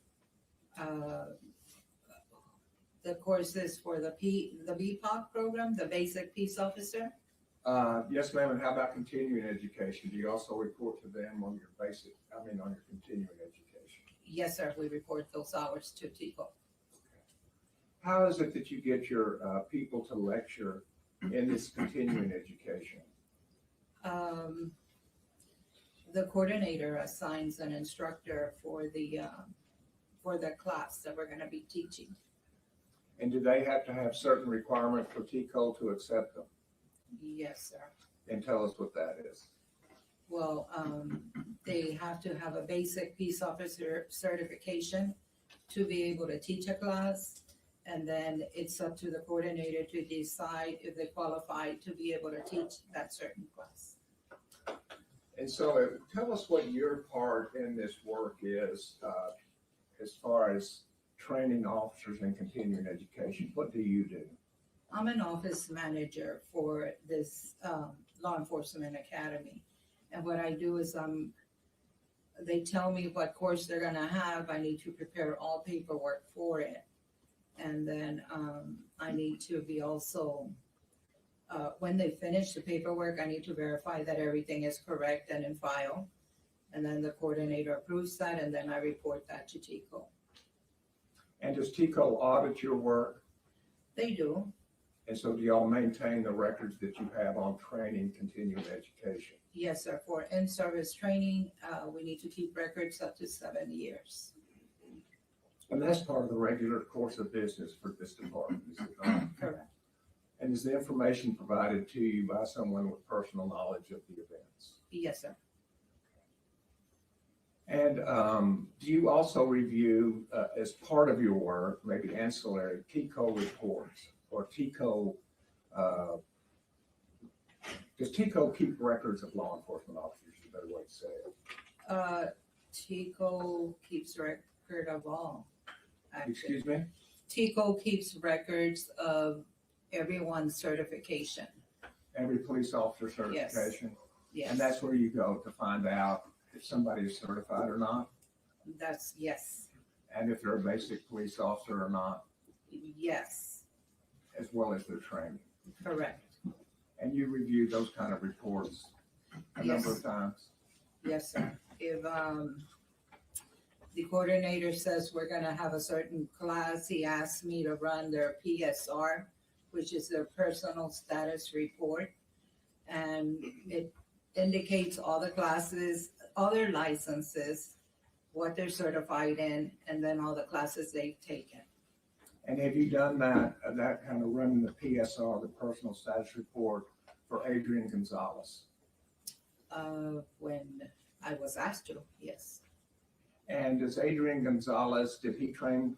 The courses for the BPOC program, the Basic Peace Officer. Yes, ma'am, and how about continuing education? Do you also report to them on your on your continuing education? Yes, sir, we report those hours to TCO. How is it that you get your people to lecture in this continuing education? The coordinator assigns an instructor for the class that we're gonna be teaching. And do they have to have certain requirements for TCO to accept them? Yes, sir. And tell us what that is. Well, they have to have a basic peace officer certification to be able to teach a class. And then it's up to the coordinator to decide if they qualify to be able to teach that certain class. And so tell us what your part in this work is as far as training officers in continuing education. What do you do? I'm an office manager for this law enforcement academy. And what I do is they tell me what course they're gonna have. I need to prepare all paperwork for it. And then I need to be also, when they finish the paperwork, I need to verify that everything is correct and in file. And then the coordinator approves that, and then I report that to TCO. And does TCO audit your work? They do. And so do y'all maintain the records that you have on training, continuing education? Yes, sir. For in-service training, we need to keep records up to 7 years. And that's part of the regular course of business for this department, is it not? Correct. And is the information provided to you by someone with personal knowledge of the events? Yes, sir. And do you also review, as part of your work, maybe ancillary TICO reports or TICO, does TICO keep records of law enforcement officers, is a better way to say it? TICO keeps record of all. actually. Excuse me? TICO keeps records of everyone's certification. Every police officer certification? Yes. And that's where you go to find out if somebody is certified or not, That's, yes, and if they're a basic police officer or not, yes, as well as their training. correct. And you review those kind of reports a number of times? Yes, sir. If, the coordinator says we're gonna have a certain class, he asks me to run their PSR, which is their personal status report. And it indicates all the classes, all their licenses, what they're certified in, and then all the classes they've taken. And have you done that kind of running the PSR, the personal status report, for Adrian Gonzales? When I was asked to, yes. And does Adrian Gonzales, did he train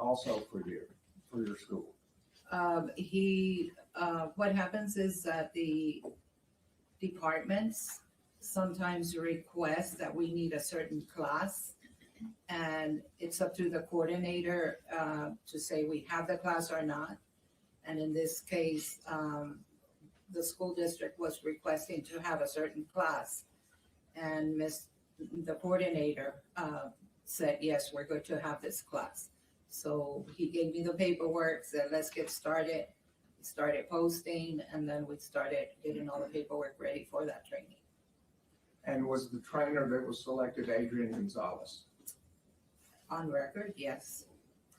also for you, for your school? What happens is that the departments sometimes request that we need a certain class, and it's up to the coordinator to say we have the class or not. And in this case, the school district was requesting to have a certain class, and the coordinator said, yes, we're good to have this class. So he gave me the paperwork, said, let's get started. We started posting, and then we started getting all the paperwork ready for that training. And was the trainer that was selected Adrian Gonzales? On record, yes,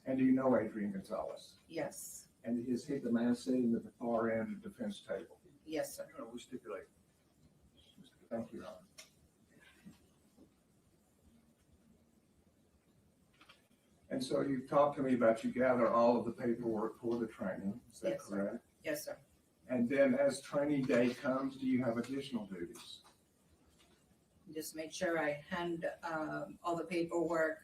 And do you know Adrian Gonzales? yes, And is he the man sitting at the far end of the defense table? yes, sir. We stipulate. Thank you, Your Honor. And so you've talked to me about you gather all of the paperwork for the training, is that Yes, sir. correct? Yes, sir. And then as training day comes, do you have additional duties? Just make sure I hand all the paperwork.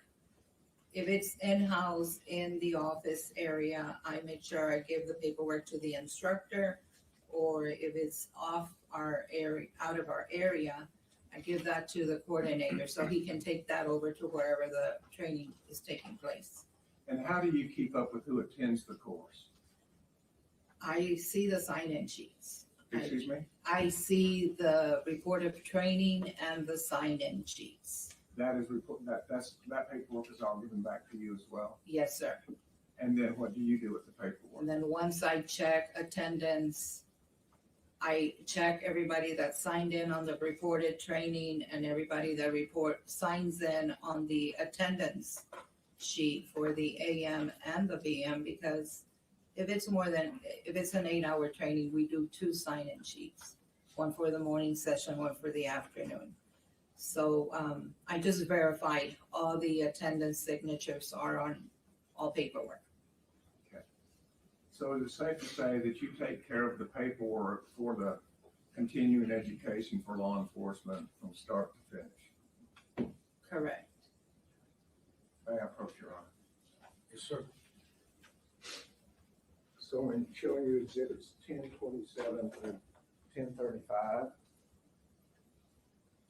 If it's in-house in the office area, I make sure I give the paperwork to the instructor. Or if it's off our area, out of our area, I give that to the coordinator so he can take that over to wherever the training is taking place. And how do you keep up with who attends the course? I see the sign-in sheets. Excuse me? I see the report of training and the sign-in sheets. That paperwork is all given back to you as well. Yes, sir. And then what do you do with the paperwork? And then once I check attendance, I check everybody that signed in on the reported training and everybody that signs in on the attendance sheet for the AM and the PM, because if it's an 8-hour training, we do 2 sign-in sheets, one for the morning session, one for the afternoon. So I just verified all the attendance signatures are on all paperwork. So is it safe to say that you take care of the paperwork for the continuing education for law enforcement from start to finish? Correct. May I approach Your Honor? Yes, sir. So in showing you exhibits 1027 through 1035,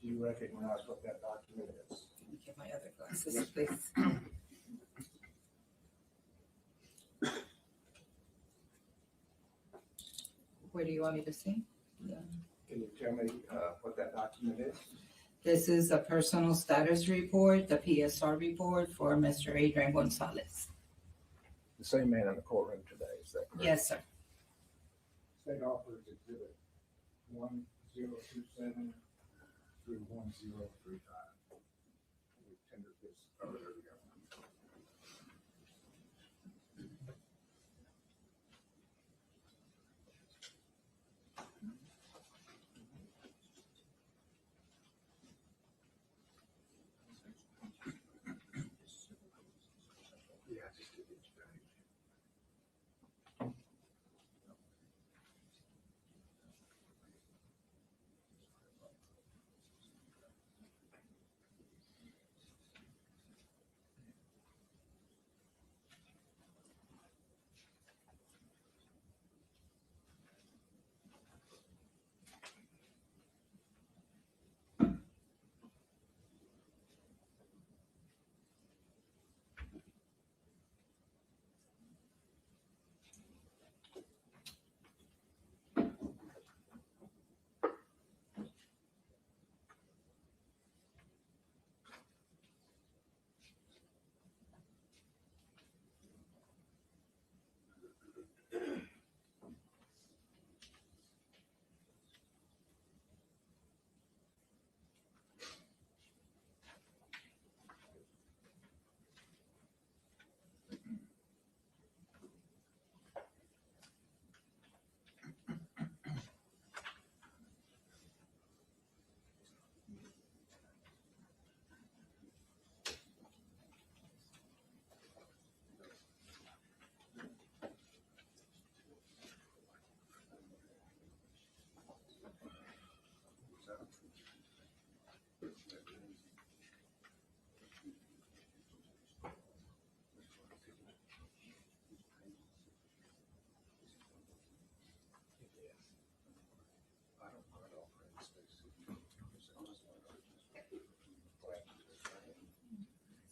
do you recognize what that document is? Let me get my other glasses, please. Where do you want me to see? Can you tell me what that document is? This is a personal status report, the PSR report for Mr. Adrian Gonzales. The same man in the courtroom today, is that correct? Yes, sir. State offers exhibit 1027 through 1035. We tendered this earlier ago.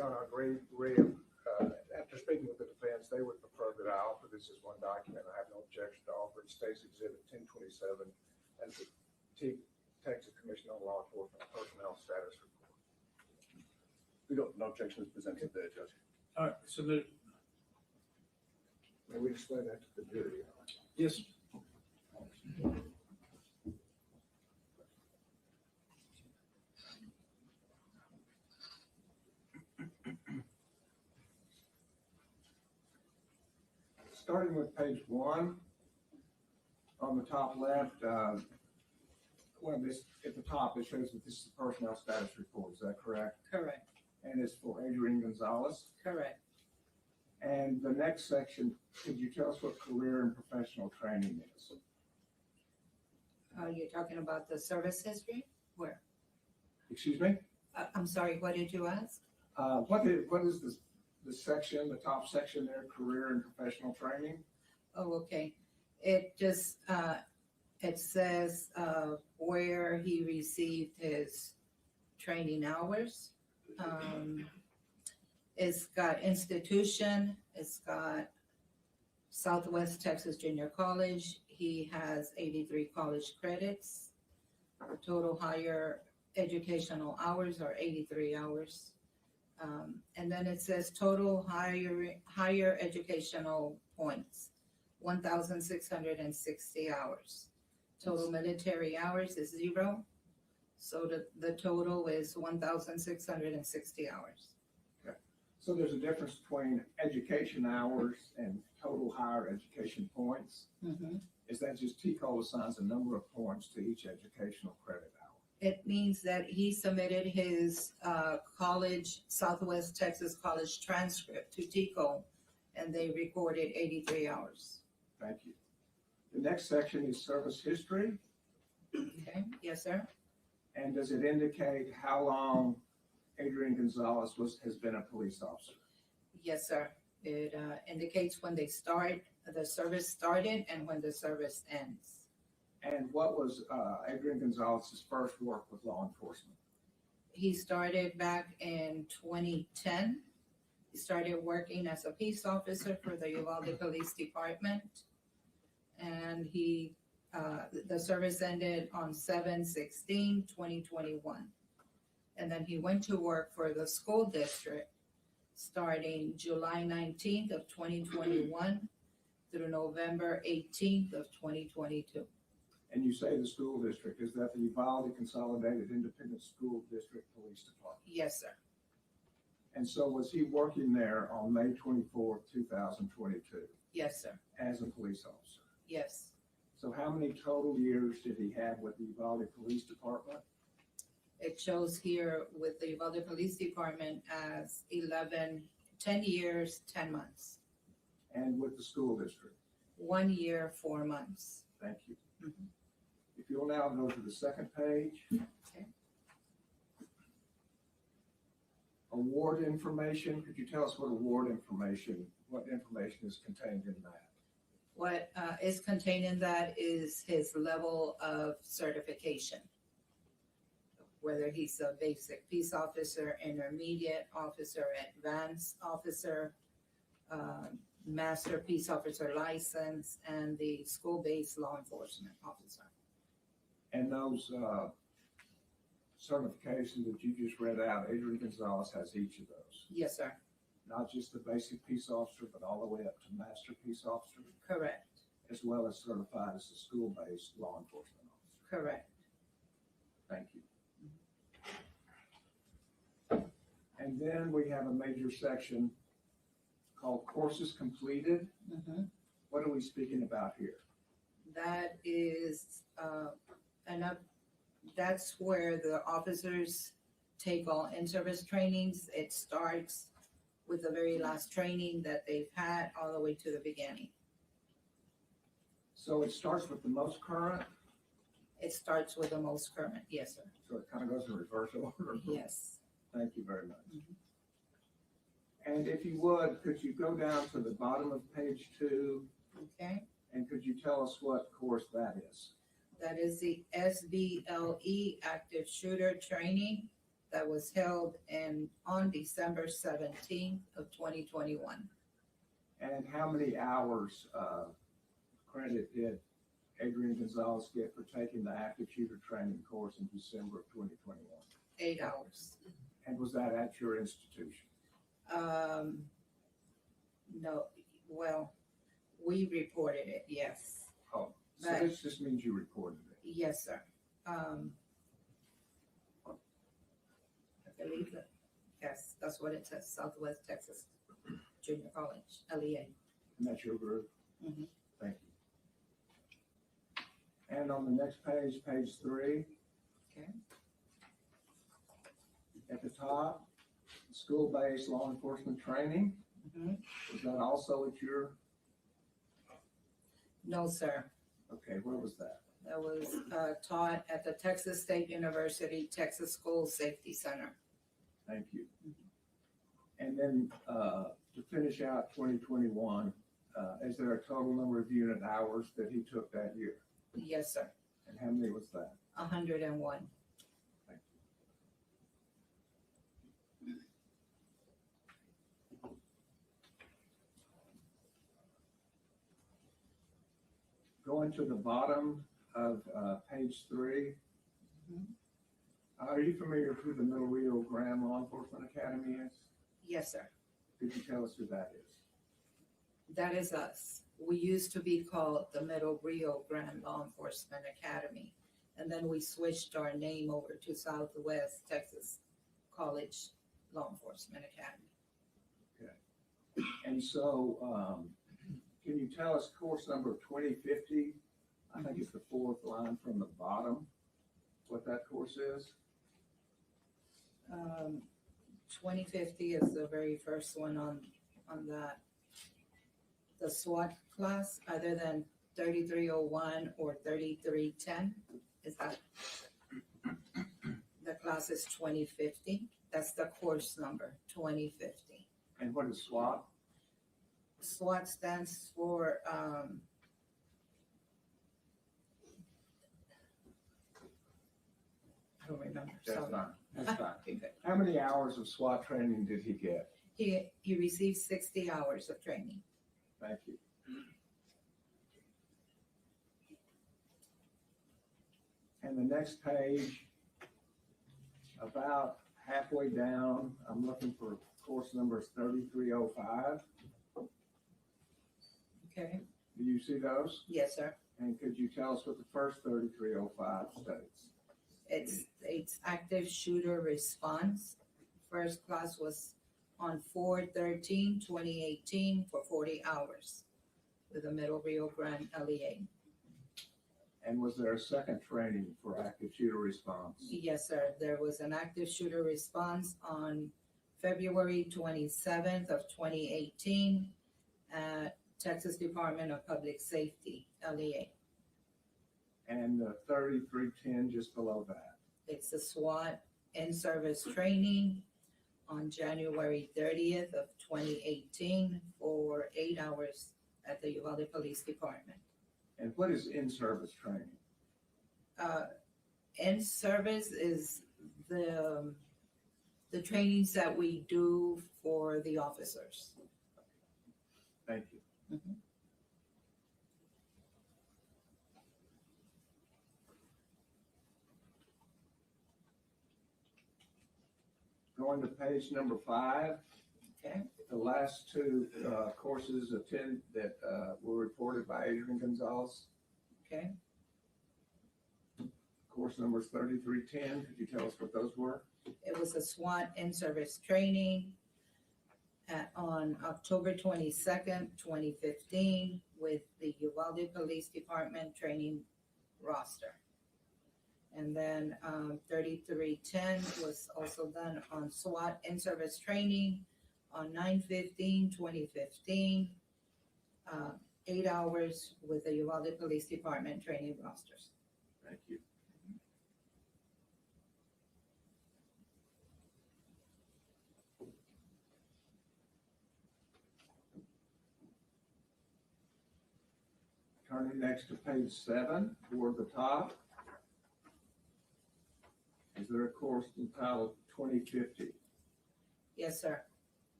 John, I agree, after speaking with the defense, they would prefer that I offer this as one document. I have no objection to offer it. State's Exhibit 1027 and the Texas Commission on Law Enforcement Personnel Status Report. We don't, no objections presented there, Judge. All right, submitted. May we display that to the jury? Yes. Starting with page 1, on the top left, this at the top, it shows that this is a personnel status report. Is that correct? Correct, And it's for Adrian Gonzales. correct. And the next section, could you tell us what career and professional training is? You're talking about the service history? Where? Excuse me? I'm sorry, what did you ask? What is the section, the top section there, career and professional training? Oh, okay. It just, it says, where he received his training hours. It's got institution, it's got Southwest Texas Junior College. He has 83 college credits. The total higher educational hours are 83 hours. And then it says total higher educational points, 1,660 hours. Total military hours is 0. So the total is 1,660 hours. So there's a difference between education hours and total higher education points. Mm-hmm. Is that just TCOL assigns a number of points to each educational credit hour? It means that he submitted his college, Southwest Texas College transcript to TCO, and they recorded 83 hours. Thank you. The next section is service history. Okay, yes, sir. And does it indicate how long Adrian Gonzales has been a police officer? Yes, sir. It indicates when the service started and when the service ends. And what was Adrian Gonzalez' first work with law enforcement? He started back in 2010. He started working as a peace officer for the Uvalde Police Department. And the service ended on 7/16/2021. And then he went to work for the school district starting July 19th of 2021 through November 18th of 2022. And you say the school district, is that the Uvalde Consolidated Independent School District Police Department? Yes, sir. And so was he working there on May 24th, 2022 Yes, sir. as a police officer? Yes. So how many total years did he have with the Uvalde Police Department? It shows here with the Uvalde Police Department as 10 years, 10 months. And with the school district? 1 year, 4 months. Thank you. Mhm. If you'll now go to the second page. Okay. Award information, could you tell us what information is contained in that? What is contained in that is his level of certification. Whether he's a basic peace officer, intermediate officer, advanced officer, master peace officer license, and the school-based law enforcement officer. And those certifications that you just read out, Adrian Gonzales has each of those. Yes, sir. Not just the basic peace officer, but all the way up to master peace officer, Correct. as well as certified as a school-based law enforcement officer. Correct. Thank you. And then we have a major section called courses completed. Mhm. What are we speaking about here? That is that's where the officers take all in-service trainings. It starts with the very last training that they've had all the way to the beginning. So it starts with the most current, It starts with the most current, yes, sir. so it kind of goes in reverse order. Yes. Thank you very much. Mhm. And if you would, could you go down to the bottom of page 2, Okay, and could you tell us what course that is? that is the SBLE active shooter training. that was held on December 17th of 2021. And how many hours credit did Adrian Gonzales get for taking the active shooter training course in December of 2021? 8 hours. And was that at your institution? No, well, we reported it, yes. Oh, so But- this just means you reported it. Yes, sir. I believe that, yes, that's what it says, Southwest Texas Junior College, LEA. And that's your group? Mhm. Thank you. And on the next page, page 3. Okay. At the top, school-based law enforcement training. Mhm. Was that also at your, No, sir. okay, where was that? That was taught at the Texas State University Texas School Safety Center. Thank you. And then to finish out 2021, is there a total number of unit hours that he took that year? Yes, sir. And how many was that? 101. Thank you. Going to the bottom of page 3. Mhm. Are you familiar with who the Middle Rio Grande Law Enforcement Academy is? Yes, sir. Could you tell us who that is? That is us. We used to be called the Middle Rio Grande Law Enforcement Academy. And then we switched our name over to Southwest Texas College Law Enforcement Academy. And so, can you tell us course number 2050? I think it's the 4th line from the bottom, what that course is? 2050 is the very first one on that. The SWAT class, other than 3301 or 3310, is that? The class is 2050. That's the course number, 2050. And what is SWAT? SWAT stands for, I don't remember. That's sorry. fine, that's fine. Okay. How many hours of SWAT training did he get? He received 60 hours of training. Thank you. And the next page, about halfway down, I'm looking for course numbers 3305. Okay. Do you see those? Yes, sir. And could you tell us what the first 3305 states? It's active shooter response. First class was on 4/13/2018 for 40 hours with the Middle Rio Grande LEA. And was there a second training for active shooter response? Yes, sir. There was an active shooter response on February 27th of 2018 at Texas Department of Public Safety, LEA. And the 3310 just below that? It's the SWAT in-service training on January 30th of 2018 for 8 hours at the Uvalde Police Department. And what is in-service training? In-service is the trainings that we do for the officers. Thank you. Mhm. Going to page number 5. Okay. The last two courses that were reported by Adrian Gonzales. Okay. Course numbers 3310. Could you tell us what those were? It was a SWAT in-service training on October 22nd, 2015 with the Uvalde Police Department training roster. And then 3310 was also done on SWAT in-service training on 9/15/2015, 8 hours with the Uvalde Police Department training rosters. Thank you. Turning next to page 7, toward the top. Is there a course entitled 2050. Yes, sir.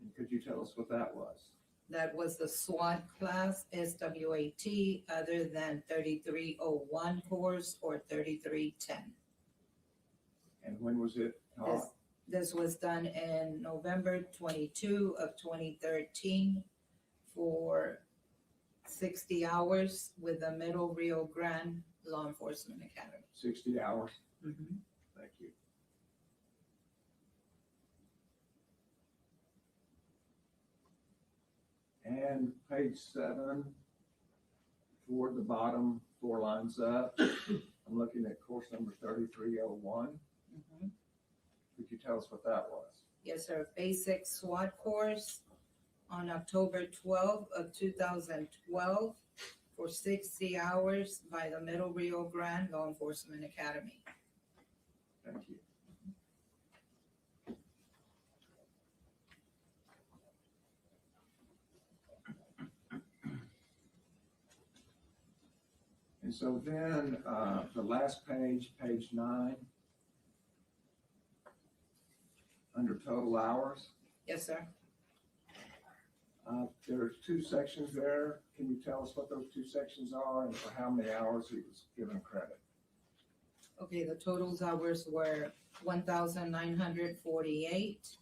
And could you tell us what that was? That was the SWAT class, SWAT, other than 3301 course or 3310. And when was it taught? This was done in November 22 of 2013 for 60 hours with the Middle Rio Grande Law Enforcement Academy. 60 hours? Mhm. Thank you. And page 7, toward the bottom, 4 lines up, I'm looking at course number 3301. Mhm. Could you tell us what that was? Yes, sir. Basic SWAT course on October 12 of 2012 for 60 hours by the Middle Rio Grande Law Enforcement Academy. Thank you. And so then, the last page, page 9, under total hours, Yes, sir. there's 2 sections there. Can you tell us what those 2 sections are and for how many hours he was given credit? Okay, the totals hours were 1,948.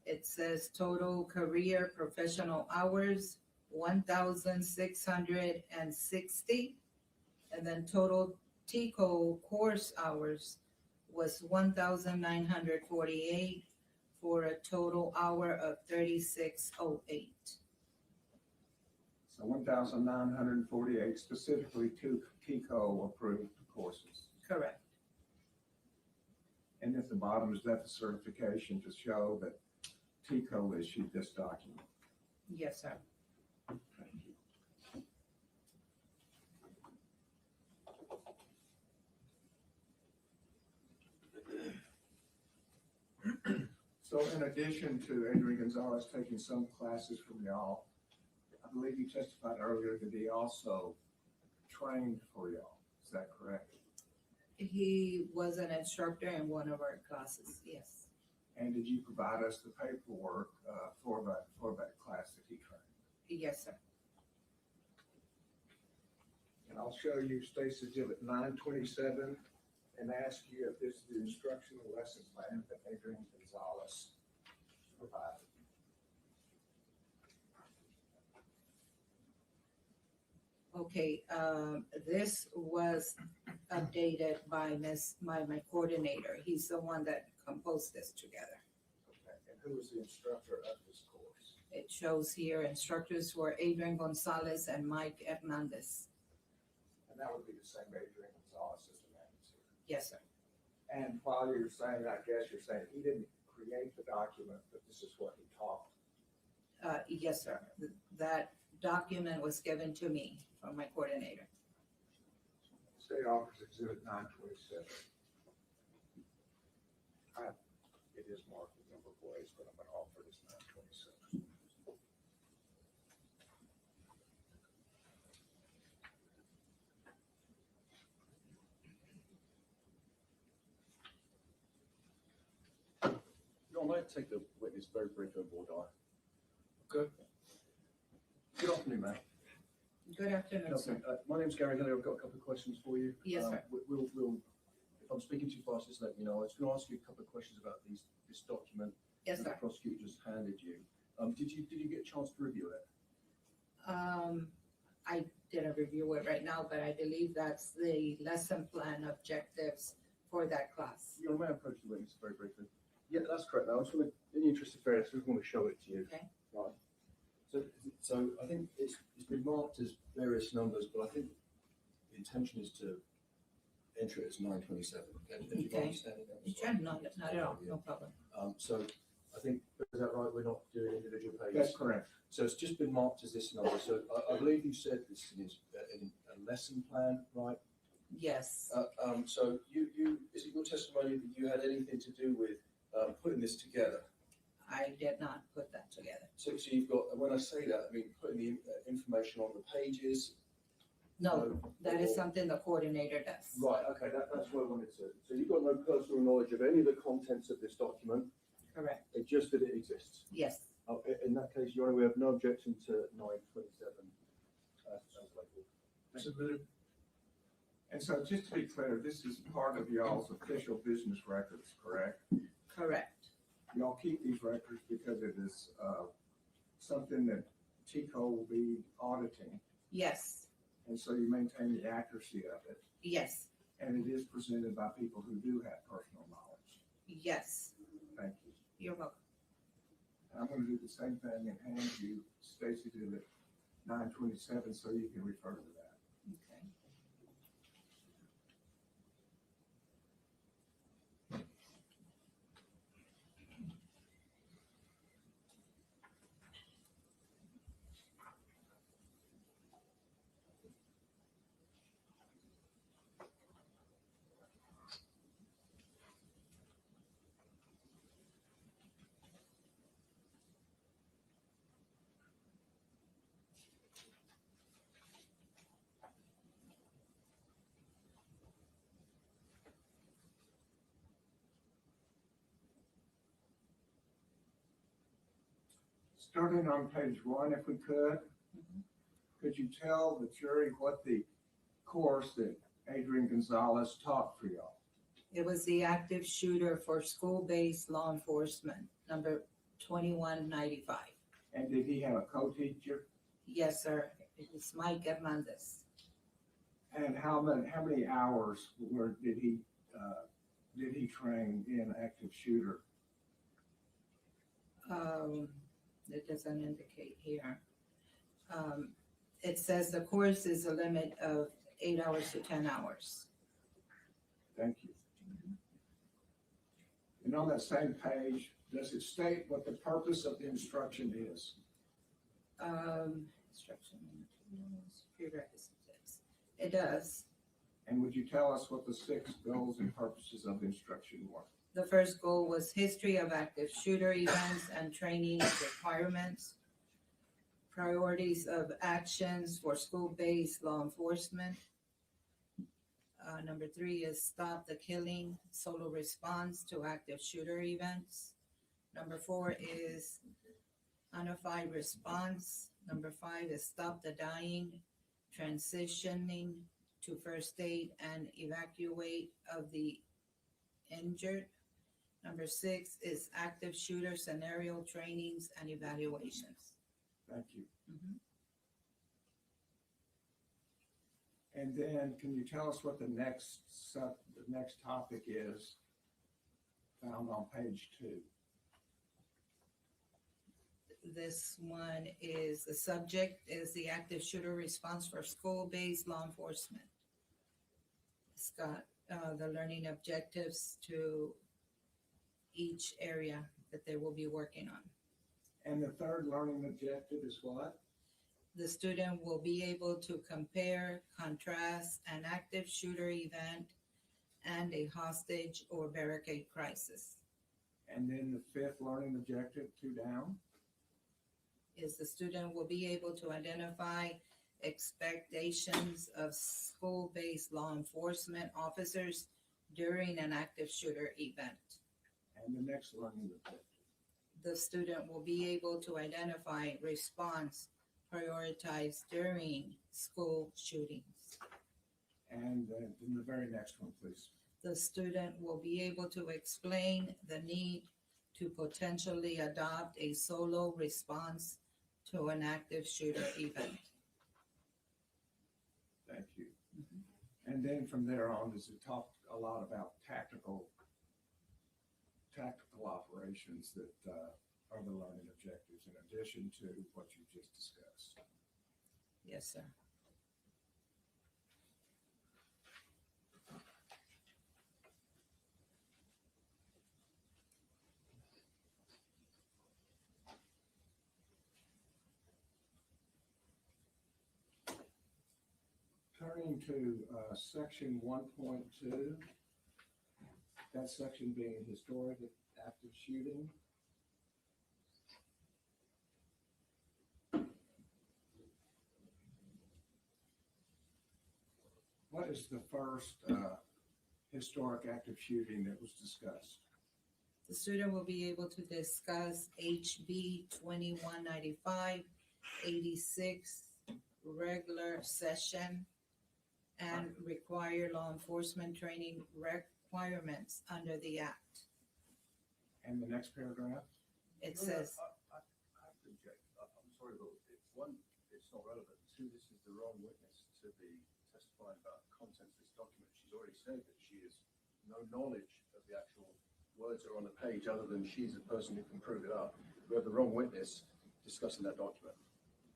It says total career professional hours, 1,660. And then total TCO course hours was 1,948 for a total hour of 3608. So 1,948 specifically 2 TCO approved courses. Correct. And at the bottom, is that the certification to show that TCO issued this document? Yes, sir. Thank you. So in addition to Adrian Gonzales taking some classes from y'all, I believe you testified earlier that he also trained for y'all. Is that correct? He was an instructor in one of our classes, yes. And did you provide us the paperwork for that class that he trained? Yes, sir. And I'll show you State's Exhibit 927 and ask you if this is the instructional lesson plan that Adrian Gonzales provided. Okay, this was updated by my coordinator. He's the one that composed this together. Okay. And who was the instructor of this course? It shows here instructors were Adrian Gonzales and Mike Hernandez. And that would be the same Adrian Gonzales as the man who's here. Yes, sir. And while you're saying, I guess you're saying he didn't create the document, but this is what he taught. Yes, sir. That document was given to me from my coordinator. State Office Exhibit 927. It is marked with number plates, but I'm going to offer this 927. Your Honor, may I take the witness very briefly on board, Okay. Good afternoon, ma'am. Good afternoon, sir. My name's Gary Hillier. I've got a couple of questions for you. Yes, sir. We'll, if I'm speaking too fast, just let me know. I was going to ask you a couple of questions about this document Yes, that sir. the prosecutor just handed you. Did you get a chance to review it? I didn't review it right now, but I believe that's the lesson plan objectives for that class. Your Honor, may I approach the witness very briefly? Yeah, that's correct. Now, I just want to, in the interest of fairness, I just want to show it to you. Okay. Right. So I think it's been marked as various numbers, but I think the intention is to enter it as 927. Okay. If you Okay. understand it, that's Sure, fine. not at all, no problem. So I think, is that right? We're not doing individual pages? That's correct. So it's just been marked as this number. So I believe you said this is in a lesson plan, right? Yes, So you, is it your testimony that you had anything to do with putting this together? I did not put that together. So you've got, and when I say that, I mean putting the information on the pages. No, that is something the coordinator does. Right, okay, that's what I wanted to, so you've got no personal knowledge of any of the contents of this document, Correct, it's just that it exists. yes. Oh, in that case, Your Honor, we have no objection to 927. Sounds like it. Submitted. And so just to be clear, this is part of y'all's official business records, correct? Correct, Y'all keep these records because it is something that TICO will be auditing, yes, and so you maintain the accuracy of it. yes, And it is presented by people who do have personal knowledge. yes, Thank you. you're welcome. And I'm gonna do the same thing and hand you Stacy to the 927 so you can refer to that. Okay. Starting on page 1, if we could, could you tell the jury what the course that Adrian Gonzales taught for y'all? It was the active shooter for school-based law enforcement, number 2195. And did he have a co-teacher? Yes, sir. It is Mike Hernandez. And how many hours did he train in active shooter? It doesn't indicate here. It says the course is a limit of 8 hours to 10 hours. Thank you. And on that same page, does it state what the purpose of the instruction is? Instruction materials, prerequisites. It does. And would you tell us what the 6 goals and purposes of the instruction were? The first goal was history of active shooter events and training requirements, priorities of actions for school-based law enforcement. Number 3 is stop the killing, solo response to active shooter events. Number 4 is unified response. Number 5 is stop the dying, transitioning to first aid and evacuate of the injured. Number 6 is active shooter scenario trainings and evaluations. Thank you. Mhm. And then can you tell us what the next topic is found on page 2? This one is, the subject is the active shooter response for school-based law enforcement. It's got the learning objectives to each area that they will be working on. And the third learning objective is what? The student will be able to compare, contrast an active shooter event and a hostage or barricade crisis. And then the 5th learning objective, 2 down? Is the student will be able to identify expectations of school-based law enforcement officers during an active shooter event. And the next learning objective? The student will be able to identify response prioritized during school shootings. And then the very next one, please. The student will be able to explain the need to potentially adopt a solo response to an active shooter event. Thank you. And then from there on, does it talk a lot about tactical operations that are the learning objectives in addition to what you just discussed? Yes, sir. Turning to section 1.2, that section being historic active shooting. What is the first historic active shooting that was discussed? The student will be able to discuss HB 2195, 86 regular session, and require law enforcement training requirements under the act. And the next paragraph? It says, I have to object. I'm sorry, but one, it's not relevant. Two, this is the wrong witness to be testifying about the contents of this document. She's already said that she has no knowledge of the actual words that are on the page other than she's the person who can prove it up. We have the wrong witness discussing that document.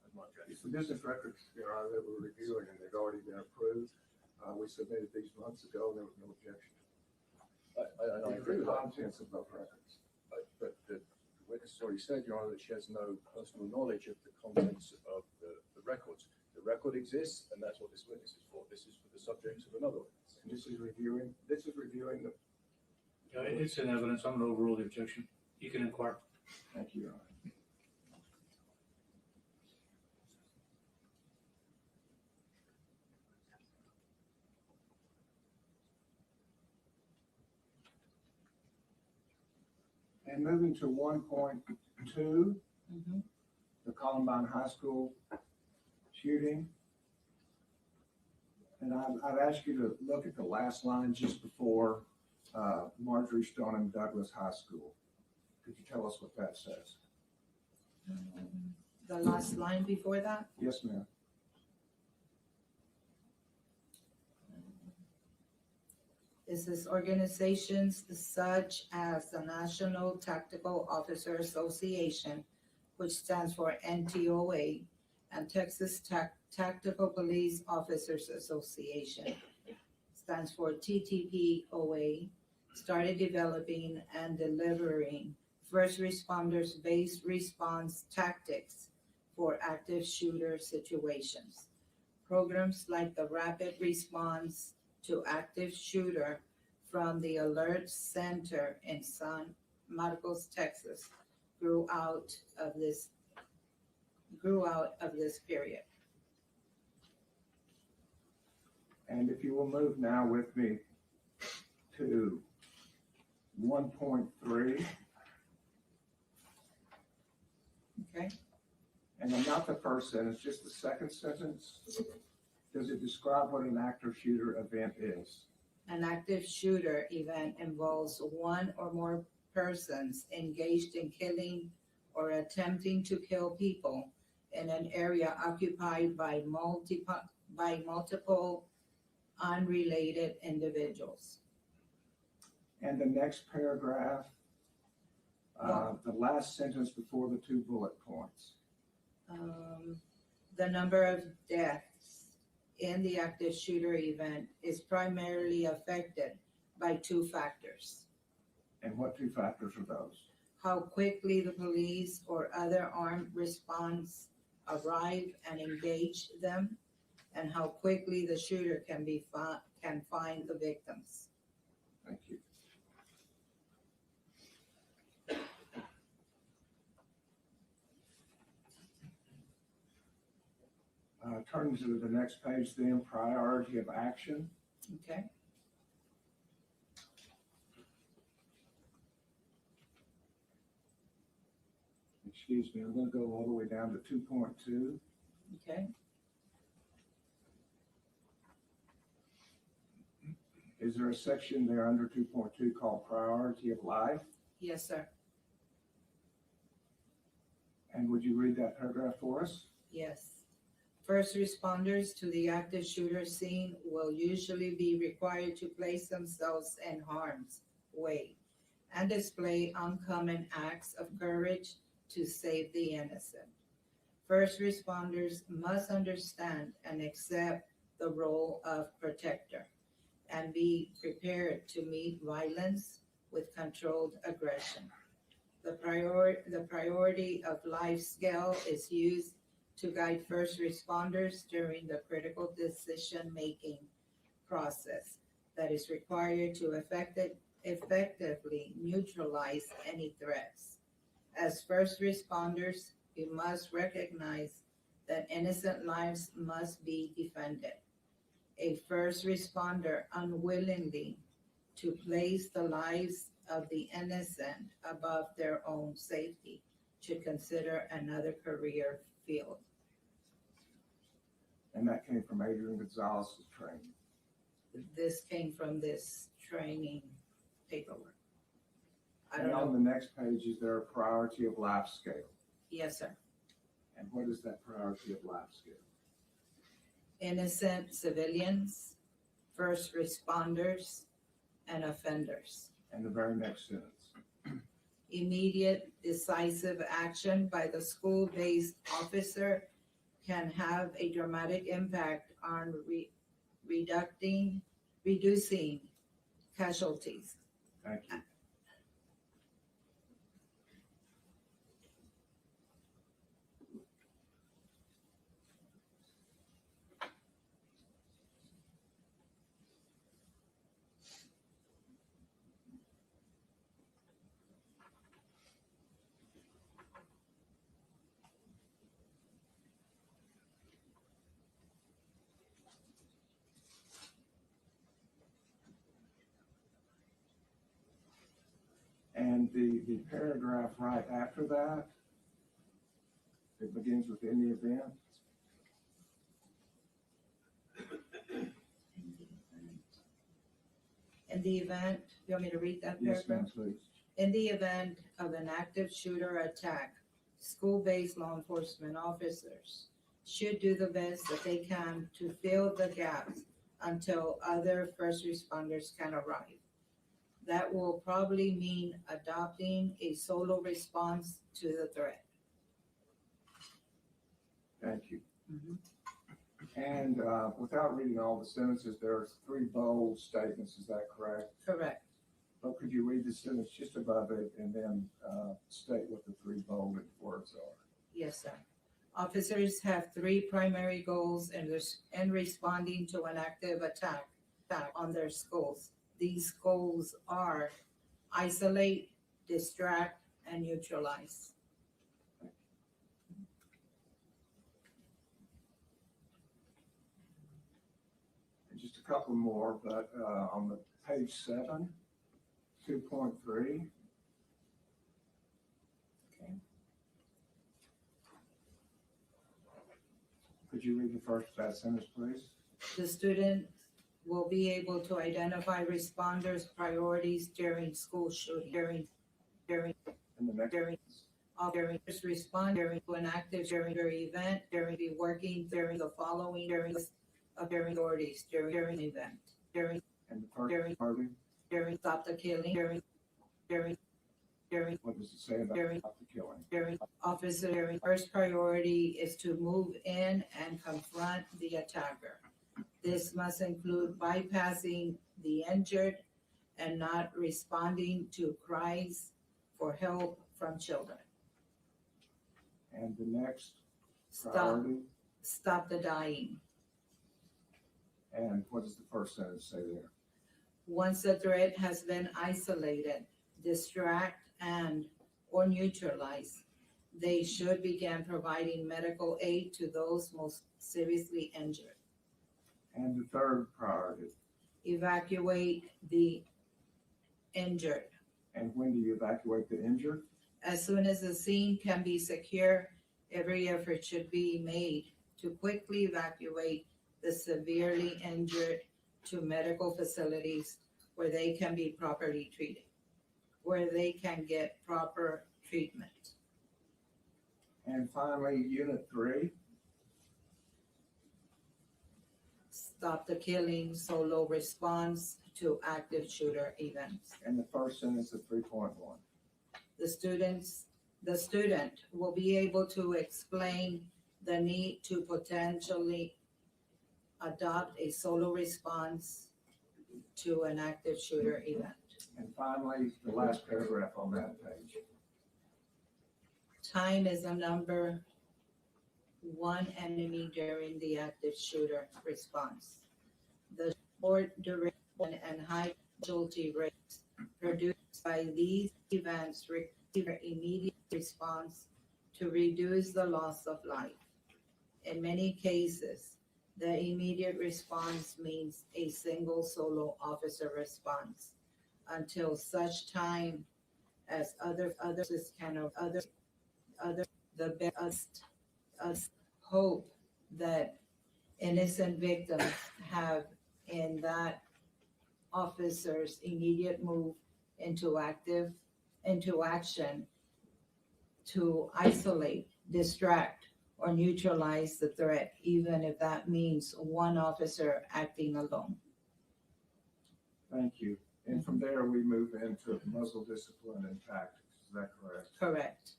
That's my objection. It's the business records, Your Honor, that we're reviewing, and they've already been approved. We submitted these months ago, and there was no objection. I agree with The that. contents of those records. But the witness has already said, Your Honor, that she has no personal knowledge of the contents of the records. The record exists, and that's what this witness is for. This is for the subject of another witness. And this is reviewing the, It's in evidence. I'm going to overrule the objection. You can inquire. thank you, Your Honor. And moving to 1.2, the Columbine High School shooting. And I'd ask you to look at the last line just before Marjorie Stoneham Douglas High School. Could you tell us what that says? the last line before that, Yes, ma'am. it says organizations such as the National Tactical Officer Association, which stands for NTOA, and Texas Tactical Police Officers Association, stands for TTPOA, started developing and delivering first responders based response tactics for active shooter situations. Programs like the Rapid Response to Active Shooter from the Alert Center in San Marcos, Texas, grew out of this period. And if you will move now with me to 1.3. Okay. And not the first sentence, just the second sentence. Does it describe what an active shooter event is? An active shooter event involves one or more persons engaged in killing or attempting to kill people in an area occupied by multiple unrelated individuals. And the next paragraph, the last sentence before the 2 bullet points. The number of deaths in the active shooter event is primarily affected by 2 factors. And what 2 factors are those? How quickly the police or other armed response arrive and engage them, and how quickly the shooter can find the victims. Thank you. Turning to the next page then, priority of action. Okay. Excuse me, I'm going to go all the way down to 2.2. Okay. Is there a section there under 2.2 called priority of life? Yes, sir. And would you read that paragraph for us? Yes. First responders to the active shooter scene will usually be required to place themselves in harm's way and display uncommon acts of courage to save the innocent. First responders must understand and accept the role of protector and be prepared to meet violence with controlled aggression. The priority of life scale is used to guide first responders during the critical decision-making process that is required to effectively neutralize any threats. As first responders, you must recognize that innocent lives must be defended. a first responder unwillingly to place the lives of the innocent above their own safety should consider another career field. And that came from Adrian Gonzales' training. This came from this training paperwork. I And don't on know. the next page, is there a priority of life scale? Yes, sir. And what is that priority of life scale? Innocent civilians, first responders, and offenders. And the very next sentence. Immediate decisive action by the school-based officer can have a dramatic impact on reducing casualties. Thank you. And the paragraph right after that, it begins with "in the event." In the event, you want me to read that Yes, paragraph? ma'am, please. In the event of an active shooter attack, school-based law enforcement officers should do the best that they can to fill the gaps until other first responders can arrive. That will probably mean adopting a solo response to the threat. Thank you. Mhm. And without reading all the sentences, there are 3 bold statements, is that correct? Correct. But could you read the sentence just above it and then state what the 3 bolded words are? Yes, sir. Officers have 3 primary goals in responding to an active attack on their schools. These goals are isolate, distract, and neutralize. And just a couple more, but on the page 7, 2.3. Okay. Could you read the first of that sentence, please? The student will be able to identify responders' priorities during school shooting, during And the next. first respond during to an active during event, during the working during the following during priorities during event, during And the first party, stop the killing, what does it say about During- stop the killing? officer first priority is to move in and confront the attacker. This must include bypassing the injured and not responding to cries for help from children. And the next Stop, priority, stop the dying. and what does the first sentence say there? Once the threat has been isolated, distract and or neutralize, they should begin providing medical aid to those most seriously injured. And the third priority, Evacuate the injured. and when do you evacuate the injured? As soon as the scene can be secure, every effort should be made to quickly evacuate the severely injured to medical facilities where they can be properly treated, where they can get proper treatment. And finally, unit 3, Stop the killing, solo response to active shooter events. and the first sentence of 3.1. The student will be able to explain the need to potentially adopt a solo response to an active shooter event. And finally, the last paragraph on that page. Time is a number one enemy during the active shooter response. The short duration and high casualty rates produced by these events require immediate response to reduce the loss of life. In many cases, The immediate response means a single solo officer response until such time as others the best us hope that innocent victims have in that officer's immediate move into action to isolate, distract, or neutralize the threat, even if that means one officer acting alone. Thank you. And from there, we move into muzzle discipline and tactics. Is that correct? Correct.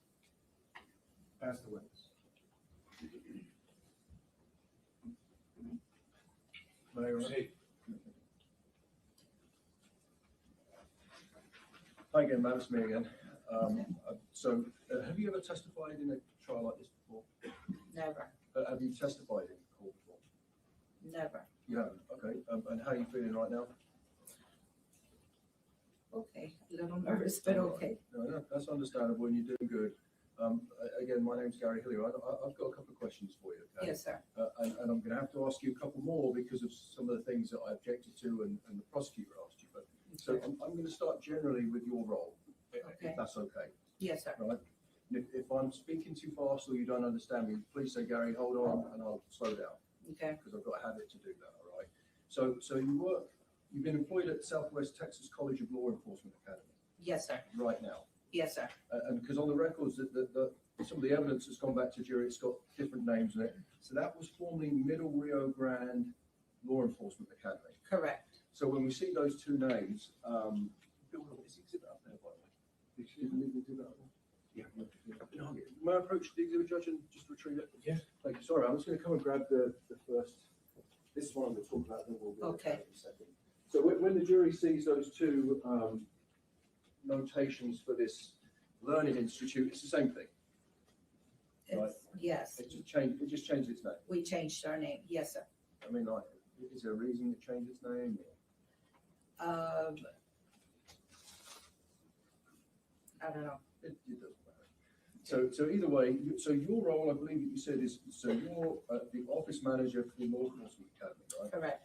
Pass the witness. Mayor. Hi again, Matt, it's me again. Have you ever testified in a trial like this before? Never, Have you testified in court before? never. You haven't, okay. And how are you feeling right now? Okay, a little nervous, but okay. No, that's understandable, and you're doing good. Again, my name's Gary Hillier. I've got a couple of questions for you. Okay? Yes, sir. And I'm going to have to ask you a couple more because of some of the things that I objected to and the prosecutor asked you. But so I'm going to start generally with your role, if that's okay. Yes, sir. Right. And if I'm speaking too fast or you don't understand me, please say, Gary, hold on, and I'll slow down. Okay. Because I've got a habit to do that. All right. So you've been employed at Southwest Texas College of Law Enforcement Academy. Yes, sir. Right now. Yes, sir. And because on the records that some of the evidence has gone back to jury, it's got different names in it. So that was formerly Middle Rio Grande Law Enforcement Academy. Correct. So when we see those two names, Bill, is the exhibit up there, by the way? Is the exhibit up there? Yeah. May I approach the exhibit judge and just retrieve it? Yeah. Thank you. Sorry, I'm just going to come and grab the first. This is one I'm going to talk about, then we'll do Okay. in a second. So when the jury sees those two notations for this learning institute, it's the same thing. Right. Yes, It just changed its name. we changed our name. Yes, sir. I mean, like, is there a reason it changed its name? I don't know. It doesn't matter. So either way, so your role, I believe that you said is, so you're the office manager for the Law Enforcement Academy, right? Correct.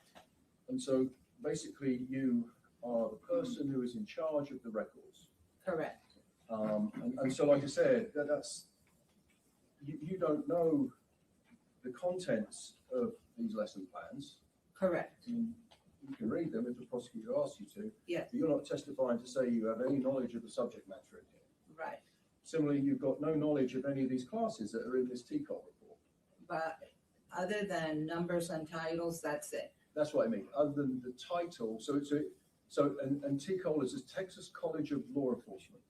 And so basically you are the person who is in charge of the records. Correct. And so like I said, that's, you don't know the contents of these lesson plans. Correct. I mean, you can read them if the prosecutor asks you to. Yes. But you're not testifying to say you have any knowledge of the subject matter in here. Right. Similarly, you've got no knowledge of any of these classes that are in this TCOL report. But other than numbers and titles, that's it. That's what I mean. Other than the title, and TCOL is a Texas College of Law Enforcement,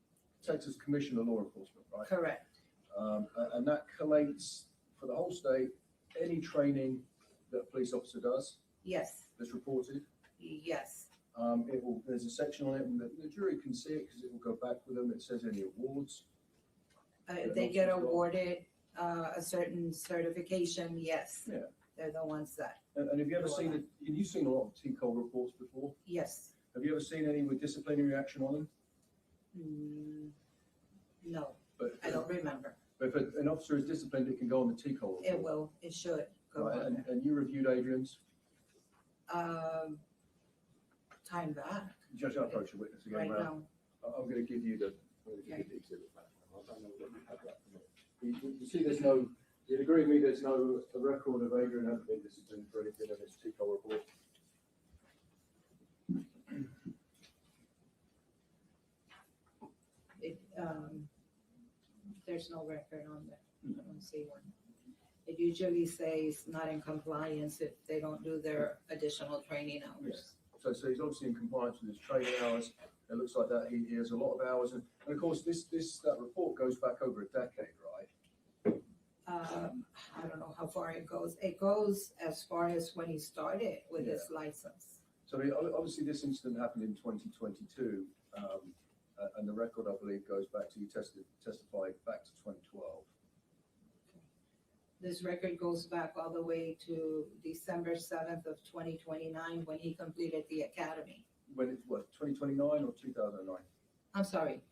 Texas Commission of Law Enforcement, right? Correct. And that collates for the whole state any training that a police officer does Yes. that's reported. Yes. There's a section on it, and the jury can see it because it will go back with them. It says any awards. They get awarded a certain certification. Yes. Yeah. They're the ones that. And have you ever seen it? You've seen a lot of TCOL reports before. Yes. Have you ever seen any with disciplinary action on them? No, But I don't remember. But if an officer is disciplined, it can go on the TCOL report. It will. It should go Right, on there. and you reviewed Adrian's. Time back Judge, I'll approach a witness again. right Ralph. now. I'm going to give you the Okay. exhibit back. I don't know whether you have that. You see, there's no. You'd agree with me. There's no record of Adrian having been disciplined for anything in his TCOL report. There's no record on there. I don't see one. It usually says not in compliance if they don't do their additional training hours. So he's obviously in compliance with his training hours. It looks like that he has a lot of hours, and of course that report goes back over a decade, right? I don't know how far it goes. It goes as far as when he started with his license. So obviously this incident happened in 2022, and the record I believe goes back to you testified back to 2012. This record goes back all the way to December 7th of 2029 when he completed the academy. When it's what, 2029 or 2009? I'm sorry,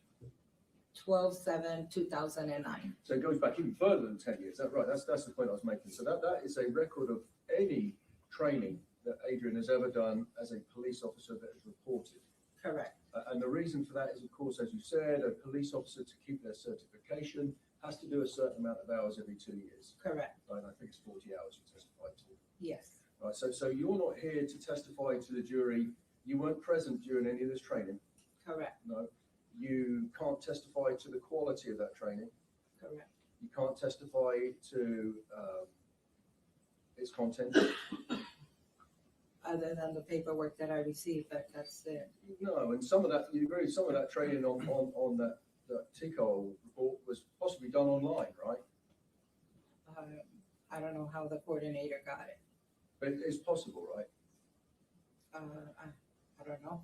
12/7/2009. So it goes back even further than 10 years. That's right. That's the point I was making. So that is a record of any training that Adrian has ever done as a police officer that is reported. Correct. And the reason for that is, of course, as you said, a police officer to keep their certification has to do a certain amount of hours every 2 years. Correct. Right, I think it's 40 hours you testified to. Yes. Right, so you're not here to testify to the jury. You weren't present during any of this training. Correct. No. You can't testify to the quality of that training. Correct. You can't testify to its content. Other than the paperwork that I received, that's it. No, and some of that, you agree, some of that training on that TCO report was possibly done online, right? I don't know how the coordinator got it. But it's possible, right? I don't know.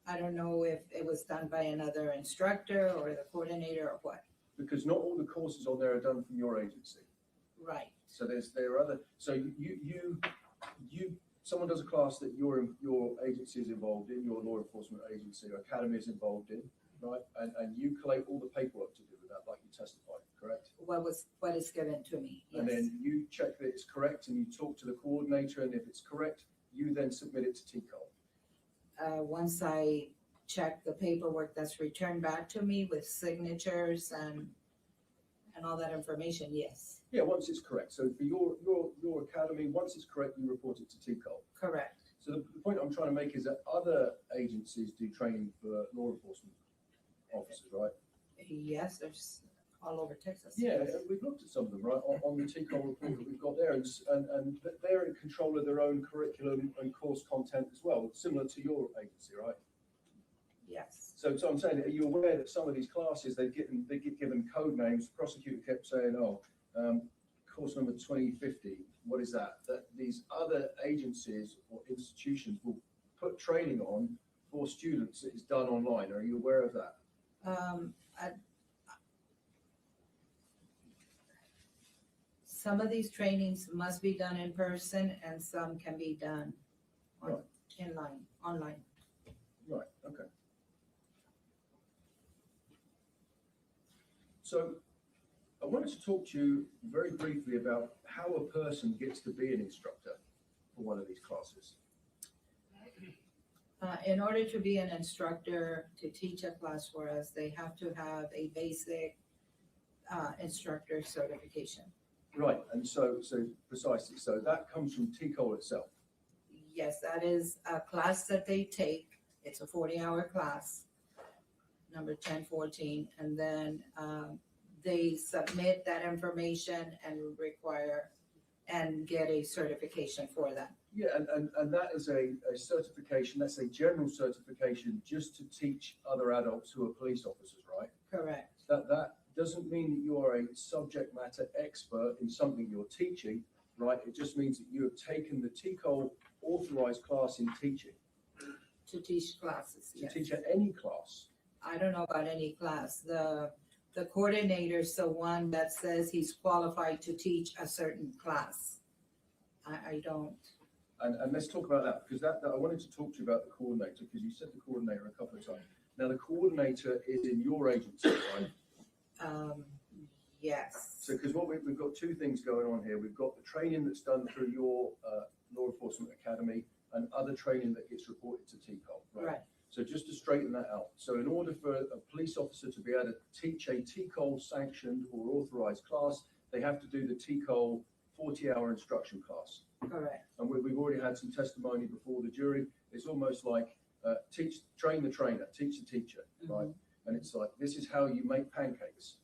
I don't know if it was done by another instructor or the coordinator or what. Because not all the courses on there are done from your agency. Right. So there are other, so someone does a class that your agency is involved in, your law enforcement agency or academy is involved in, right? And you collate all the paperwork to do with that, like you testified, correct? What is given to me, yes. And then you check that it's correct and you talk to the coordinator, and if it's correct, you then submit it to TCO. Once I check the paperwork that's returned back to me with signatures and all that information, yes. Yeah, once it's correct. So for your academy, once it's correct, you report it to TCO. Correct. So the point I'm trying to make is that other agencies do training for law enforcement officers, right? Yes, there's all over Texas. Yeah, and we've looked at some of them, right, on the TCO report that we've got there, and they're in control of their own curriculum and course content as well, similar to your agency, right? Yes. So I'm saying, are you aware that some of these classes, they get given code names? The prosecutor kept saying, course number 2050, what is that? That these other agencies or institutions will put training on for students that is done online. Are you aware of that? Some of these trainings must be done in person and some can be done online. Right, okay. So I wanted to talk to you very briefly about how a person gets to be an instructor for one of these classes. In order to be an instructor, to teach a class for us, they have to have a basic instructor certification. Right, and so precisely, so that comes from TCO itself. Yes, that is a class that they take. It's a 40-hour class, number 1014, and then they submit that information and require and get a certification for that. Yeah, and that is a certification, that's a general certification just to teach other adults who are police officers, right? Correct. That doesn't mean that you are a subject matter expert in something you're teaching, right? It just means that you have taken the TCO authorized class in teaching. To teach classes, To yes. teach at any class. I don't know about any class. The coordinator's the one that says he's qualified to teach a certain class. I don't. And let's talk about that, because that I wanted to talk to you about the coordinator, because you said the coordinator a couple of times. Now, the coordinator is in your agency, right? Yes. So, because we've got two things going on here. We've got the training that's done through your law enforcement academy and other training that gets reported to TCO, right? Right. So just to straighten that out. So in order for a police officer to be able to teach a TCO sanctioned or authorized class, they have to do the TCO 40-hour instruction class. Correct. And we've already had some testimony before the jury. It's almost like train the trainer, teach the teacher, right? And it's like, this is how you make pancakes.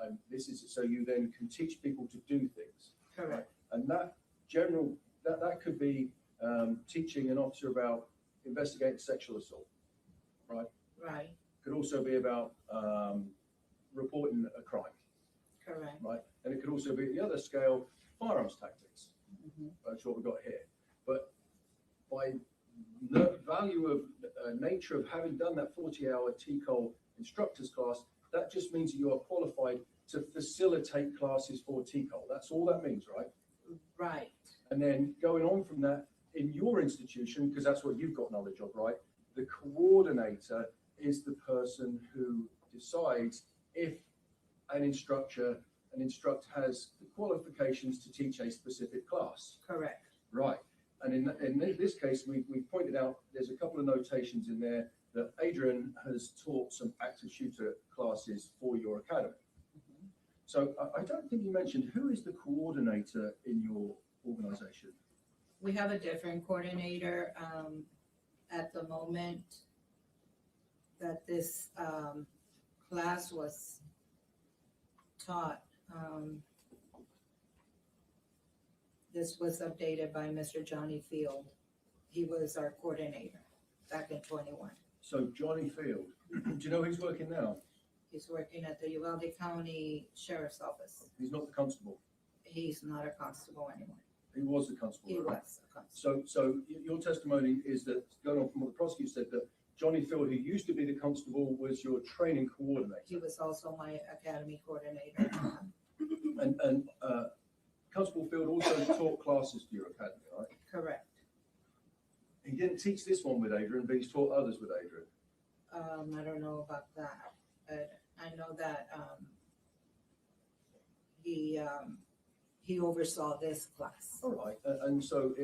And this is so you then can teach people to do things. Correct. Right? And that could be teaching an officer about investigating sexual assault, right? Right. Could also be about reporting a crime, Correct. right? And it could also be at the other scale, firearms tactics. That's what we've got here. But by the value of nature of having done that 40-hour TCO instructors class, that just means that you are qualified to facilitate classes for TCO. That's all that means, right? Right. And then going on from that, in your institution, because that's what you've got knowledge of, right? The coordinator is the person who decides if an instructor has the qualifications to teach a specific class. Correct. Right. And in this case, we pointed out, there's a couple of notations in there that Adrian has taught some active shooter classes for your academy. So I don't think you mentioned, who is the coordinator in your organization? We have a different coordinator at the moment that this class was taught. This was updated by Mr. Johnny Field. He was our coordinator back in 21. So Johnny Field, do you know who's working now? He's working at the Uvalde County Sheriff's Office. He's not the constable. He's not a constable anymore. He was the constable. He right? was a constable. So your testimony is that, going on from what the prosecutor said, that Johnny Field, who used to be the constable, was your training coordinator. He was also my academy coordinator. And Constable Field also taught classes to your academy, right? Correct. He didn't teach this one with Adrian, but he's taught others with Adrian. I don't know about that, but I know that he oversaw this class. All right, and so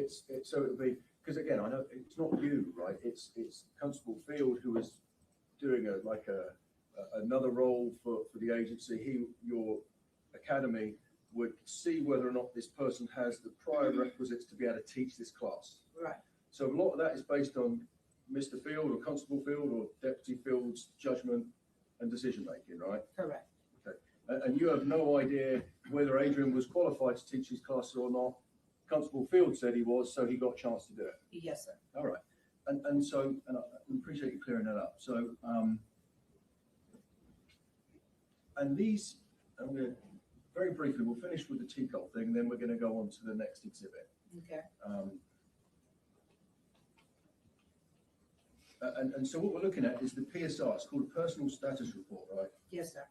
so it would be, because again, I know it's not you, right? It's Constable Field who was doing another role for the agency. Your academy would see whether or not this person has the prior requisites to be able to teach this class. Right. So a lot of that is based on Mr. Field or Constable Field or Deputy Field's judgment and decision making, right? Correct. Okay. And you have no idea whether Adrian was qualified to teach his classes or not. Constable Field said he was, so he got a chance to do it. Yes, sir. All right. And so, and I appreciate you clearing that up. So, and these, I'm going to, very briefly, we'll finish with the TCOL thing, and then we're going to go on to the next exhibit. Okay. And so what we're looking at is the PSR. It's called a personal status report, right? Yes, sir.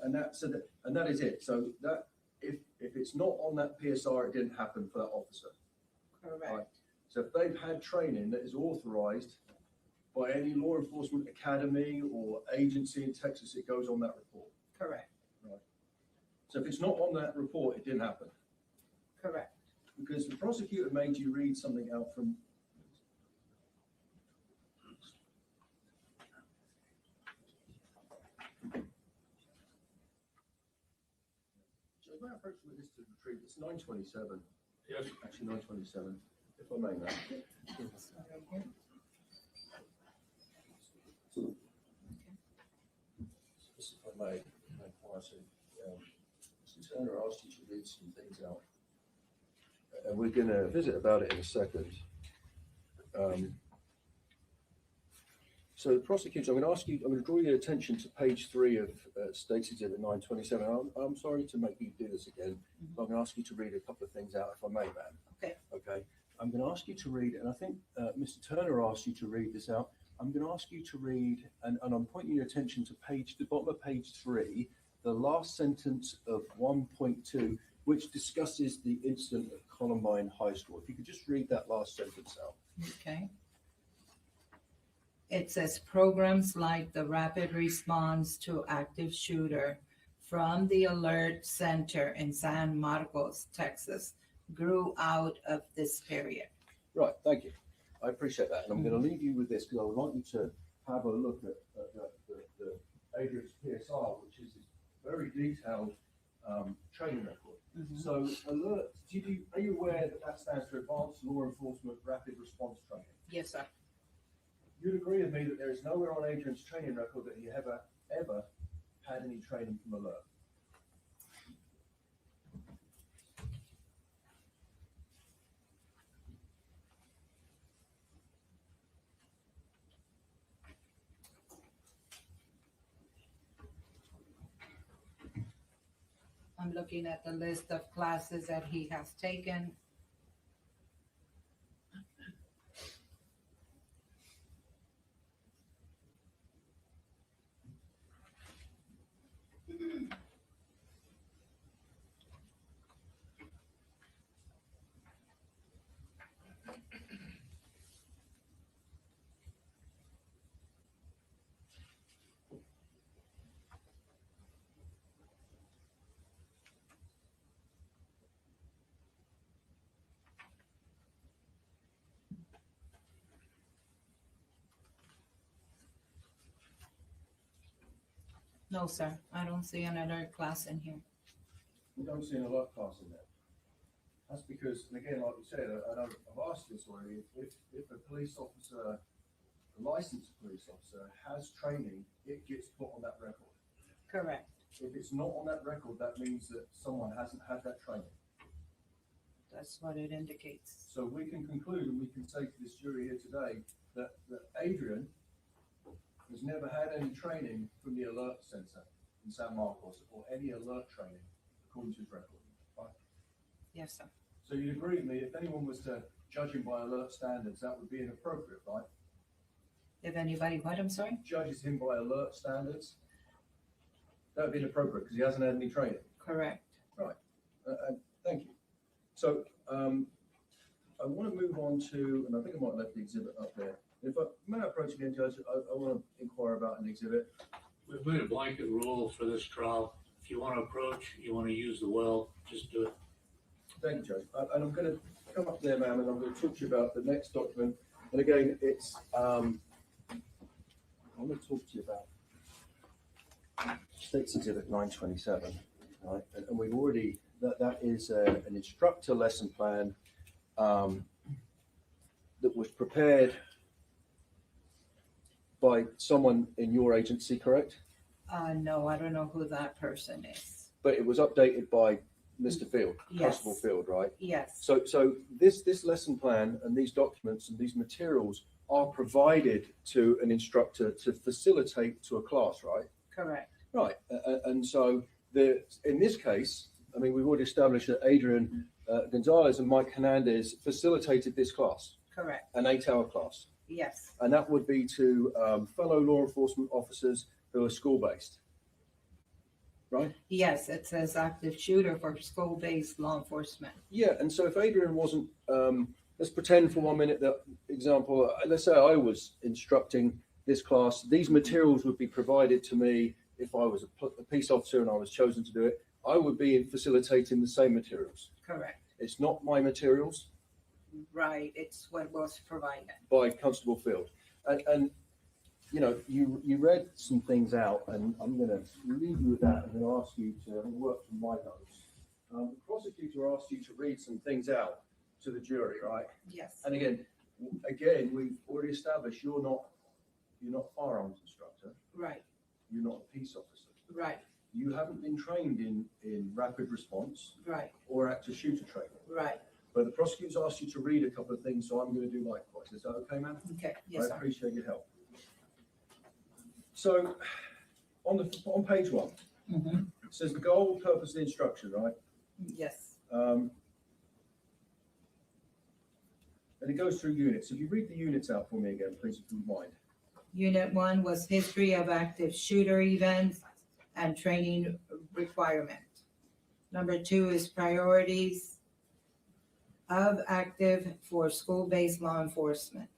And that is it. So that if it's not on that PSR, it didn't happen for that officer. Correct. Right. So if they've had training that is authorized by any law enforcement academy or agency in Texas, it goes on that report. Correct. Right. So if it's not on that report, it didn't happen. Correct. Because the prosecutor made you read something out from. So my approach with this to retrieve, it's 927. Yes. Actually 927, if I may, ma'am. If I may, Mr. Turner asked you to read some things out. And we're going to visit about it in a second. So the prosecutor, I'm going to draw your attention to page 3 of State's Exhibit 927. I'm sorry to make you do this again, but I'm going to ask you to read a couple of things out, if I may, ma'am. Okay. Okay. I'm going to ask you to read, and I think Mr. Turner asked you to read this out. I'm going to ask you to read, and I'm pointing your attention to the bottom of page 3, the last sentence of 1.2, which discusses the incident at Columbine High School. If you could just read that last sentence out. Okay. It says programs like the Rapid Response to Active Shooter from the Alert Center in San Marcos, Texas, grew out of this period. Right, thank you. I appreciate that. And I'm going to leave you with this because I would like you to have a look at the Adrian's PSR, which is this very detailed training record. So alert, are you aware that stands for Advanced Law Enforcement Rapid Response Training? Yes, sir. You'd agree with me that there is nowhere on Adrian's training record that he ever had any training from Alert. I'm looking at the list of classes that he has taken. No, sir, I don't see another class in here. We don't see an alert class in there. That's because, and again, like you said, and I've asked this already, if a police officer, a licensed police officer has training, it gets put on that record. Correct. If it's not on that record, that means that someone hasn't had that training. That's what it indicates. So we can conclude and we can say to this jury here today that Adrian has never had any training from the alert center in San Marcos or any alert training according to his record. Right? Yes, sir. So you'd agree with me, if anyone was to judge him by alert standards, that would be inappropriate, right? If anybody, what, I'm sorry? Judges him by alert standards, that would be inappropriate because he hasn't had any training. Correct. Thank you. So I want to move on to, and I think I might have left the exhibit up there. If I may approach again, Judge, I want to inquire about an exhibit. We've made a blanket rule for this trial. If you want to approach, you want to use the well, just do it. Thank you, Judge. And I'm going to come up there, ma'am, and I'm going to talk to you about the next document. And again, it's, I'm going to talk to you about State's Exhibit 927, right? And we've already, that is an instructor lesson plan that was prepared by someone in your agency, correct? No, I don't know who that person is. But it was updated by Mr. Field, Yes. Constable Field, right? Yes. So this lesson plan and these documents and these materials are provided to an instructor to facilitate to a class, right? Correct. Right. And so in this case, I mean, we've already established that Adrian Gonzales and Mike Hernandez facilitated this class, Correct. an 8-hour class. Yes. And that would be to fellow law enforcement officers who are school-based, right? Yes, it says active shooter for school-based law enforcement. Yeah, and so if Adrian wasn't, let's pretend for 1 minute that example, let's say I was instructing this class, these materials would be provided to me if I was a peace officer and I was chosen to do it, I would be facilitating the same materials. Correct. It's not my materials Right, it's what was provided. by Constable Field. And you know, you read some things out, and I'm going to leave you with that. I'm going to ask you to work from my notes. The prosecutor asked you to read some things out to the jury, right? Yes. And again, we've already established you're not a firearms instructor. Right, You're not a peace officer. right, You haven't been trained in rapid response right, or active shooter training. right. But the prosecutor's asked you to read a couple of things, so I'm going to do likewise. Is that okay, ma'am? Okay, yes, I sir. appreciate your help. So on page 1, Mhm. it says the goal, purpose, and instruction, right? Yes, And it goes through units. If you read the units out for me again, please, if you don't mind. Unit 1 was history of active shooter events and training requirement. Number 2 is priorities of active for school-based law enforcement.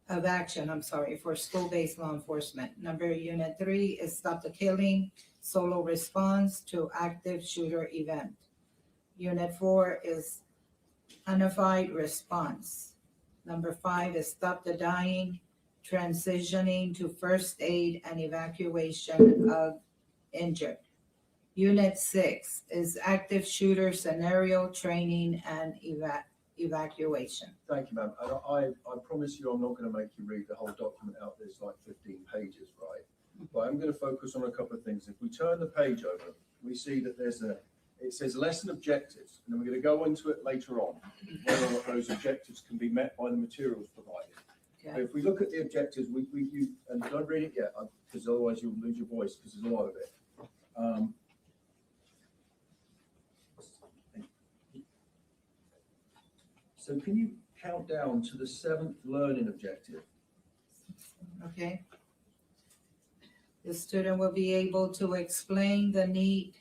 Of action, I'm sorry, for school-based law enforcement. Unit 3 is stop the killing, solo response to active shooter event. Unit 4 is unified response. Number 5 is stop the dying, transitioning to first aid and evacuation of injured. Unit 6 is active shooter scenario training and evacuation. Thank you, ma'am. And I promise you I'm not going to make you read the whole document out. There's like 15 pages, right? But I'm going to focus on a couple of things. If we turn the page over, we see that it says lesson objectives, and then we're going to go into it later on, whether or not those objectives can be met by the materials provided. Okay. If we look at the objectives, and don't read it yet, because otherwise you'll lose your voice, because there's a lot of it. So can you count down to the 7th learning objective? Okay. The student will be able to explain the need.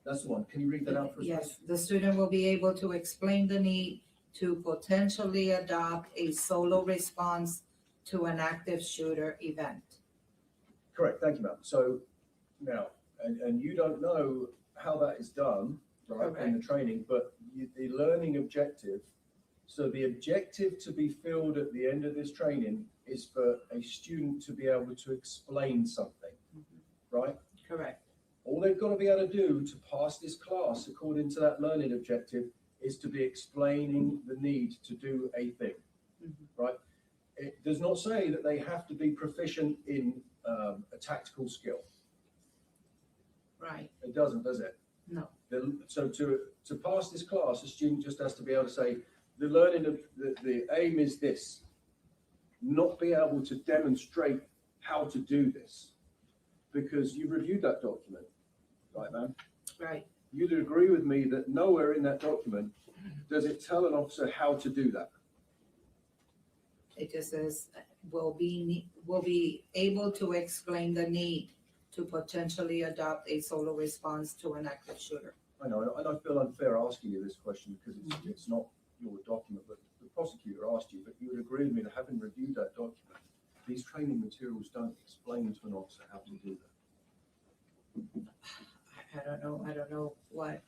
That's the one. Can you read that out for us? Yes, the student will be able to explain the need to potentially adopt a solo response to an active shooter event. Correct. Thank you, ma'am. So now, and you don't know how that is done, right, in the training, but the learning objective So the objective to be filled at the end of this training is for a student to be able to explain something, right? Correct. All they've got to be able to do to pass this class according to that learning objective is to be explaining the need to do a thing, right? It does not say that they have to be proficient in a tactical skill. Right. It doesn't, does it? No. So to pass this class, a student just has to be able to say, the learning of the aim is this, not be able to demonstrate how to do this, because you've reviewed that document, right, man? Right. You'd agree with me that nowhere in that document does it tell an officer how to do that. It just says, will be able to explain the need to potentially adopt a solo response to an active shooter. I know, and I feel unfair asking you this question because it's not your document, but the prosecutor asked you, but you would agree with me that having reviewed that document, these training materials don't explain to an officer how to do that. I don't know what,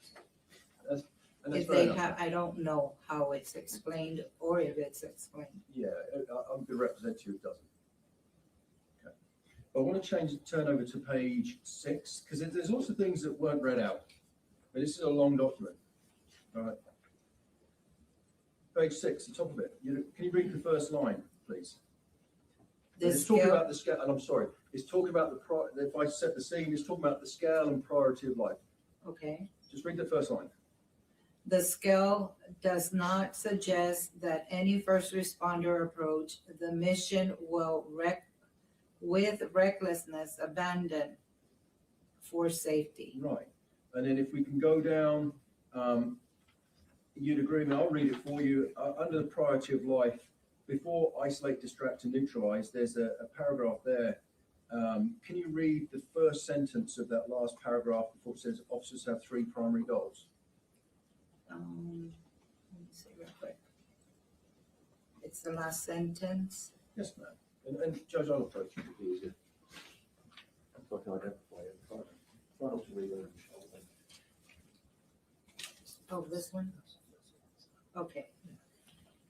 And that's if fair they enough. have, I don't know how it's explained or if it's explained. Yeah, I'm going to represent you, it doesn't. Okay. I want to turn over to page 6, because there's also things that weren't read out. But this is a long document. All right. Page 6, the top of it. Can you read the first line, please? It's talking about the scale, and I'm sorry, it's talking about if I set the scene, it's talking about the scale and priority of life. Okay. Just read the first line. The scale does not suggest that any first responder approach the mission will with recklessness abandon for safety. Right. And then if we can go down, you'd agree, and I'll read it for you. Under the priority of life, before isolate, distract, and neutralize, there's a paragraph there. Can you read the first sentence of that last paragraph before it says officers have 3 primary goals? Let me see real quick. It's the last sentence. Yes, ma'am. And Judge, I'll approach you to be easier. So I can identify it. Try not to read over your shoulder. Oh, this one? Okay.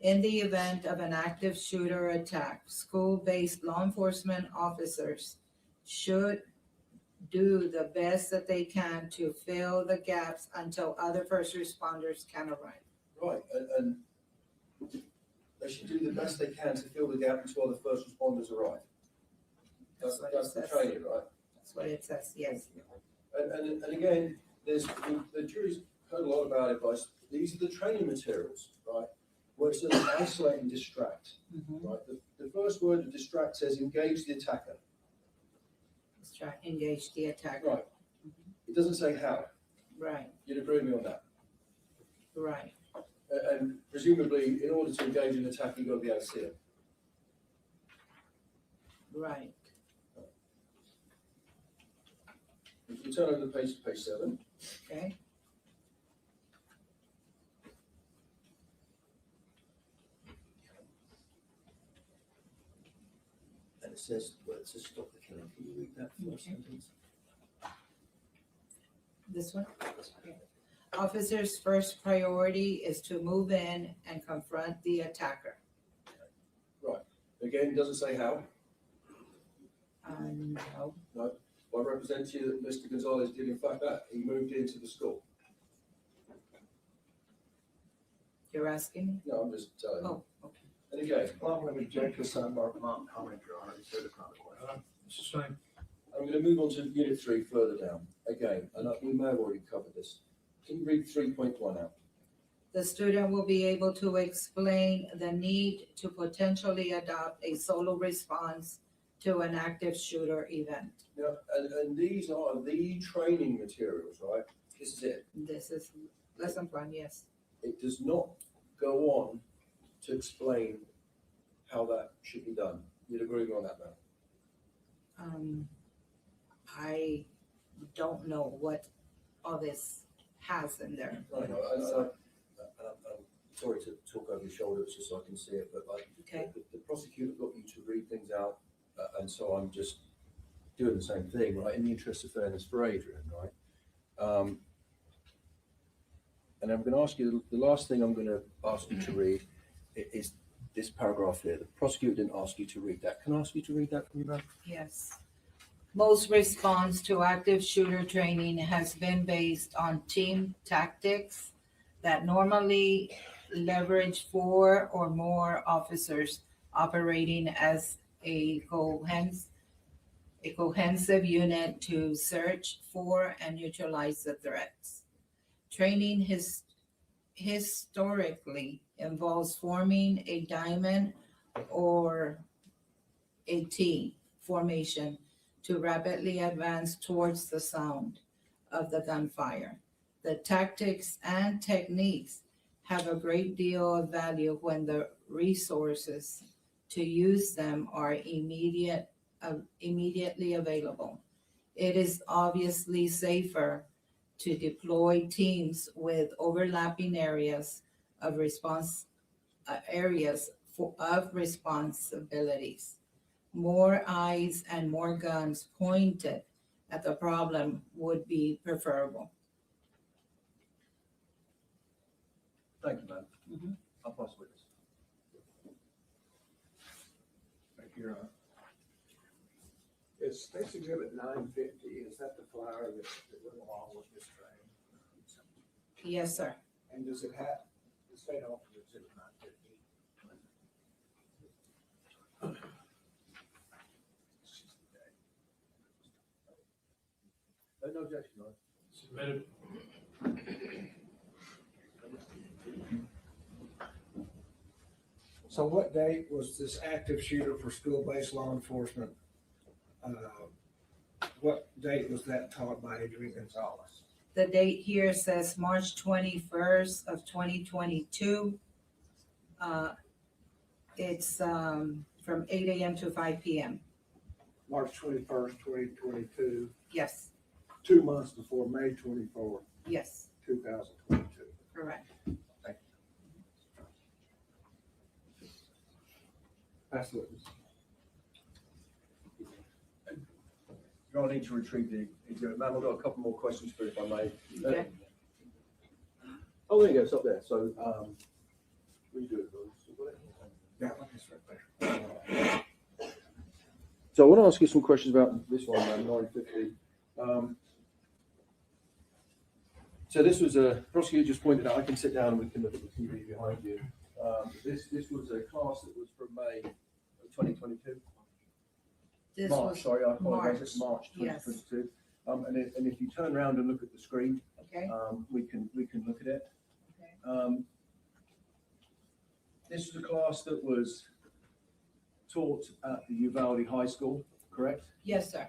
In the event of an active shooter attack, school-based law enforcement officers should do the best that they can to fill the gaps until other first responders can arrive. Right, and they should do the best they can to fill the gap until the first responders arrive. That's the training, right? That's what it says, yes. And again, the jury's heard a lot about it, but these are the training materials, right? Where it says isolate and distract, right? The first word to distract says engage the attacker. Engage the attacker. Right. It doesn't say how. Right, You'd agree with me on that? right. And presumably, in order to engage an attacker, you've got to be able to see it. Right. If you turn over the page to page 7. Okay. And it says, well, it says stop the killing. Can you read that first Okay. sentence? This one? Okay. Officer's first priority is to move in and confront the attacker. Right. Again, it doesn't say how. No. No. I represent to you that Mr. Gonzales did in fact that. He moved into the school. You're asking me? No, I'm just telling you. Oh, okay. And again, Well, I'm going to object to sidebar comment, Your Honor. He said it's not a question. It's the same. I'm going to move on to Unit 3 further down. Again, and we may have already covered this. Can you read 3.1 out? The student will be able to explain the need to potentially adopt a solo response to an active shooter event. Yeah, and these are the training materials, right? This is it. This is lesson plan, yes. It does not go on to explain how that should be done. You'd agree with me on that, man? I don't know what all this has in there. I know, and I'm sorry to talk over your shoulder, it's just so I can see it, but like, Okay. the prosecutor got you to read things out, and so I'm just doing the same thing, right, in the interest of fairness for Adrian, right? And I'm going to ask you, the last thing I'm going to ask you to read is this paragraph here. The prosecutor didn't ask you to read that. Can I ask you to read that for me, ma'am? Yes. Most response to active shooter training has been based on team tactics that normally leverage 4 or more officers operating as a cohesive unit to search for and neutralize the threats. Training historically involves forming a diamond or a T formation to rapidly advance towards the sound of the gunfire. The tactics and techniques have a great deal of value when the resources to use them are immediately available. It is obviously safer to deploy teams with overlapping areas of responsibilities. More eyes and more guns pointed at the problem would be preferable. Thank you, ma'am. Mhm. I'll pass witness. Thank you, Your Honor. Is State's Exhibit 950, is that the flyer that went along with this training? Yes, sir. And does it have, the state offered Exhibit 950? No objection, Your Honor. Submitted. So what date was this active shooter for school-based law enforcement? What date was that taught by Adrian Gonzales? The date here says March 21st of 2022. It's from 8 a.m. to 5 p.m. March 21st, 2022, Yes, 2 months before May 24th, yes, 2022. correct. Pass the witness. You're gonna need to retrieve the exhibit. Ma'am, I've got a couple more questions for you, if I may. Okay. Oh, there you go, it's up there. So, we do it. That one is right there. So I want to ask you some questions about this one, ma'am, 950. So this was a prosecutor just pointed out. I can sit down and we can look at the TV behind you. This was a class that was from May of 2022. This March, was sorry, I apologize. It's March, March yes. 2022. And if you turn around and look at the screen, Okay, we can look at it. okay. This was a class that was taught at the Uvalde High School, correct? Yes, sir.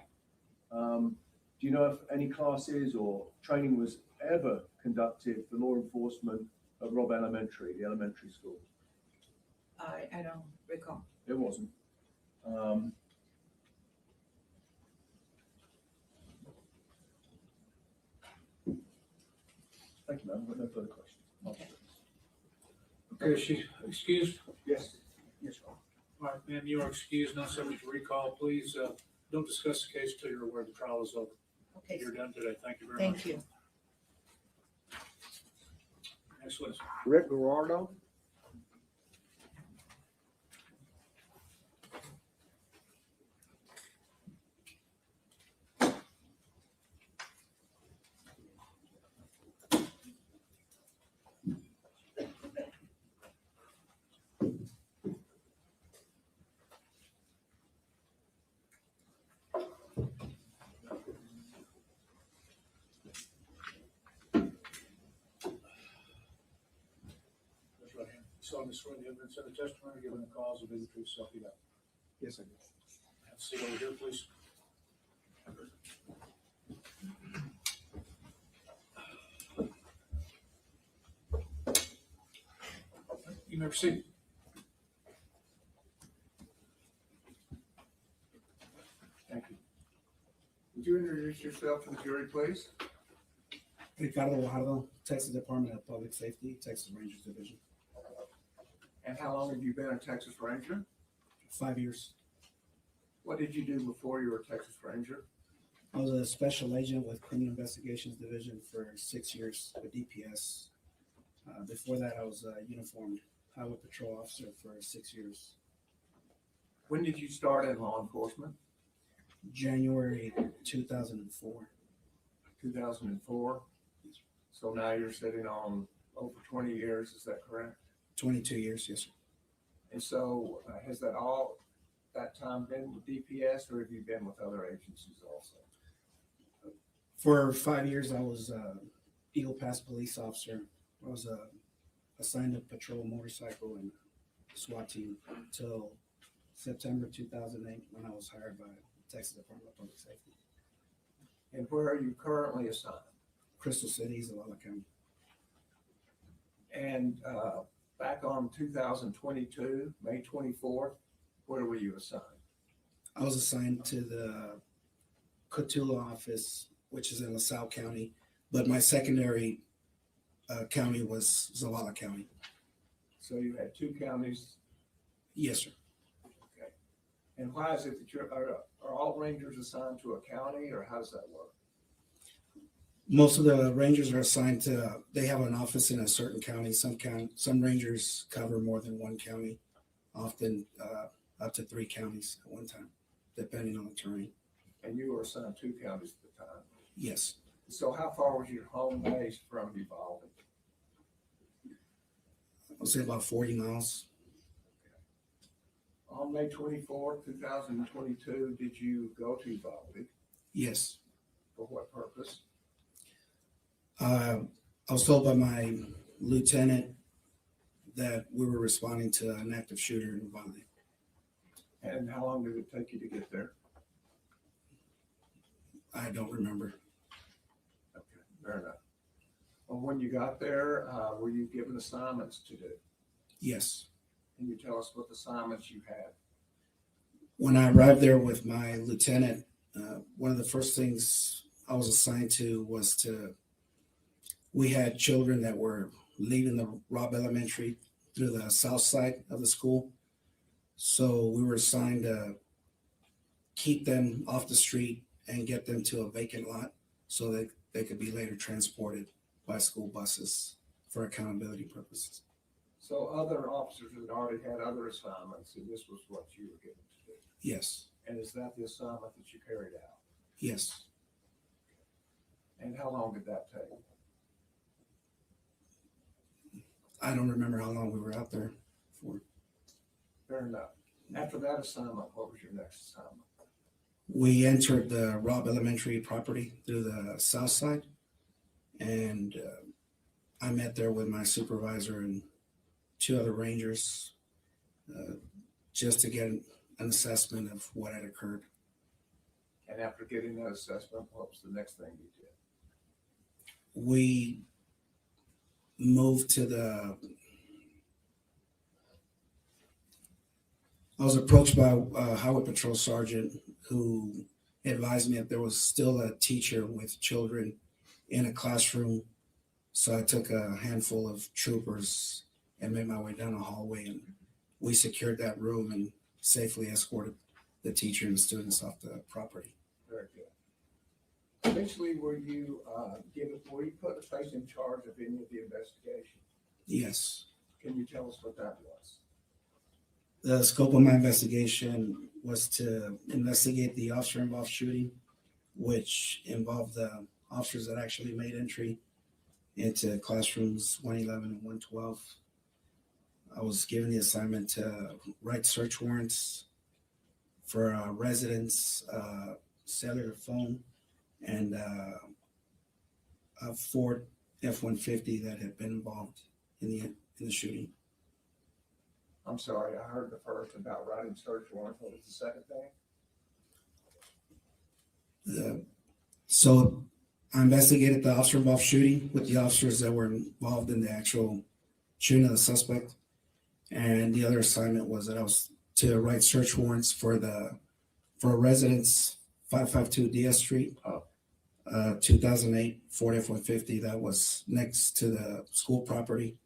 Do you know if any classes or training was ever conducted for law enforcement at Robb Elementary, the elementary school? I don't recall. It wasn't. Thank you, ma'am. I've got no further questions. Okay. Okay, is she excused? Yes. Yes, Your Honor. All right, ma'am, you are excused, not subject to recall. Please, don't discuss the case till you're aware the trial is over. Okay, You're done today. Thank you very much. thank you. Next witness. Rick Gerardo? Raise your right hand. Solemnly swear the evidence and the testimony given the cause will be the truth, self you got. Yes, I do. Have a seat over here, please. You may proceed. Thank you. Would you introduce yourself to the jury, please? Ricardo Guajardo, Texas Department of Public Safety, Texas Rangers Division. And how long have you been a Texas Ranger? 5 years. What did you do before you were a Texas Ranger? I was a special agent with Criminal Investigations Division for 6 years with DPS. Before that, I was uniformed highway patrol officer for 6 years. When did you start in law enforcement? January 2004. 2004? So now you're sitting on over 20 years, is that correct? 22 years, yes, sir. And so has that all, that time been with DPS or have you been with other agencies also? For 5 years, I was Eagle Pass police officer. I was assigned to patrol motorcycle and SWAT team until September 2008 when I was hired by Texas Department of Public Safety. And where are you currently assigned? Crystal City, Uvalde County. And back on 2022, May 24th, where were you assigned? I was assigned to the Cotulla office, which is in LaSalle County, but my secondary county was Zavala County. So you had two counties. Yes, sir. Okay. And why is it that are all rangers assigned to a county or how does that work? Most of the rangers are assigned to, they have an office in a certain county. Some rangers cover more than one county, often up to 3 counties at one time, depending on the terrain. And you were assigned 2 counties at the time. Yes. So how far was your home base from Uvalde? I would say about 40 miles. On May 24th, 2022, did you go to Uvalde? Yes. For what purpose? I was told by my lieutenant that we were responding to an active shooter in Uvalde. And how long did it take you to get there? I don't remember. Okay, fair enough. Well, when you got there, were you given assignments to do? Yes. Can you tell us what assignments you had? When I arrived there with my lieutenant, one of the first things I was assigned to was we had children that were leaving the Robb Elementary through the south side of the school. So we were assigned to keep them off the street and get them to a vacant lot so that they could be later transported by school buses for accountability purposes. So other officers had already had other assignments and this was what you were given to do? Yes. And is that the assignment that you carried out? Yes. And how long did that take? I don't remember how long we were out there for. Fair enough. After that assignment, what was your next assignment? We entered the Robb Elementary property through the south side, and I met there with my supervisor and 2 other rangers just to get an assessment of what had occurred. And after getting that assessment, what was the next thing you did? We moved to I was approached by a highway patrol sergeant who advised me that there was still a teacher with children in a classroom. So I took a handful of troopers and made my way down a hallway, and we secured that room and safely escorted the teacher and the students off the property. Very good. Eventually, were you put a place in charge of any of the investigation? Yes. Can you tell us what that was? The scope of my investigation was to investigate the officer-involved shooting, which involved the officers that actually made entry into classrooms 111 and 112. I was given the assignment to write search warrants for residents, cellular phone, and a Ford F-150 that had been involved in the shooting. I'm sorry, I heard the first about writing search warrants. What was the second thing? So I investigated the officer-involved shooting with the officers that were involved in the actual shooting of the suspect. And the other assignment was that I was to write search warrants for residents 552 DS Street, 2008 Ford F-150 that was next to the school property,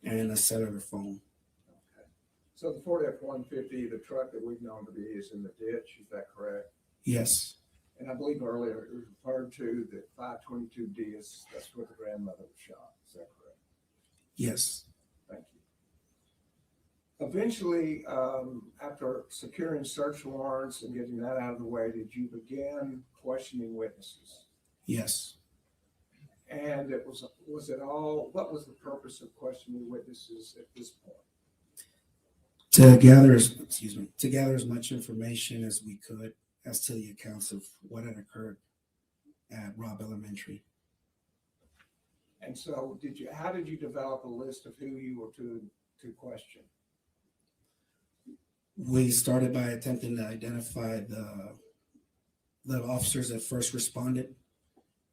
and a cellular phone. Okay. So the Ford F-150, the truck that we've known to be, is in the ditch. Is that correct? Yes. And I believe earlier it was referred to the 522 DS. That's where the grandmother was shot. Is that correct? Yes. Thank you. Eventually, after securing search warrants and getting that out of the way, did you begin questioning witnesses? Yes. And what was the purpose of questioning witnesses at this point? To gather as much information as we could as to the accounts of what had occurred at Robb Elementary. And so how did you develop a list of who you were to question? We started by attempting to identify the officers that first responded.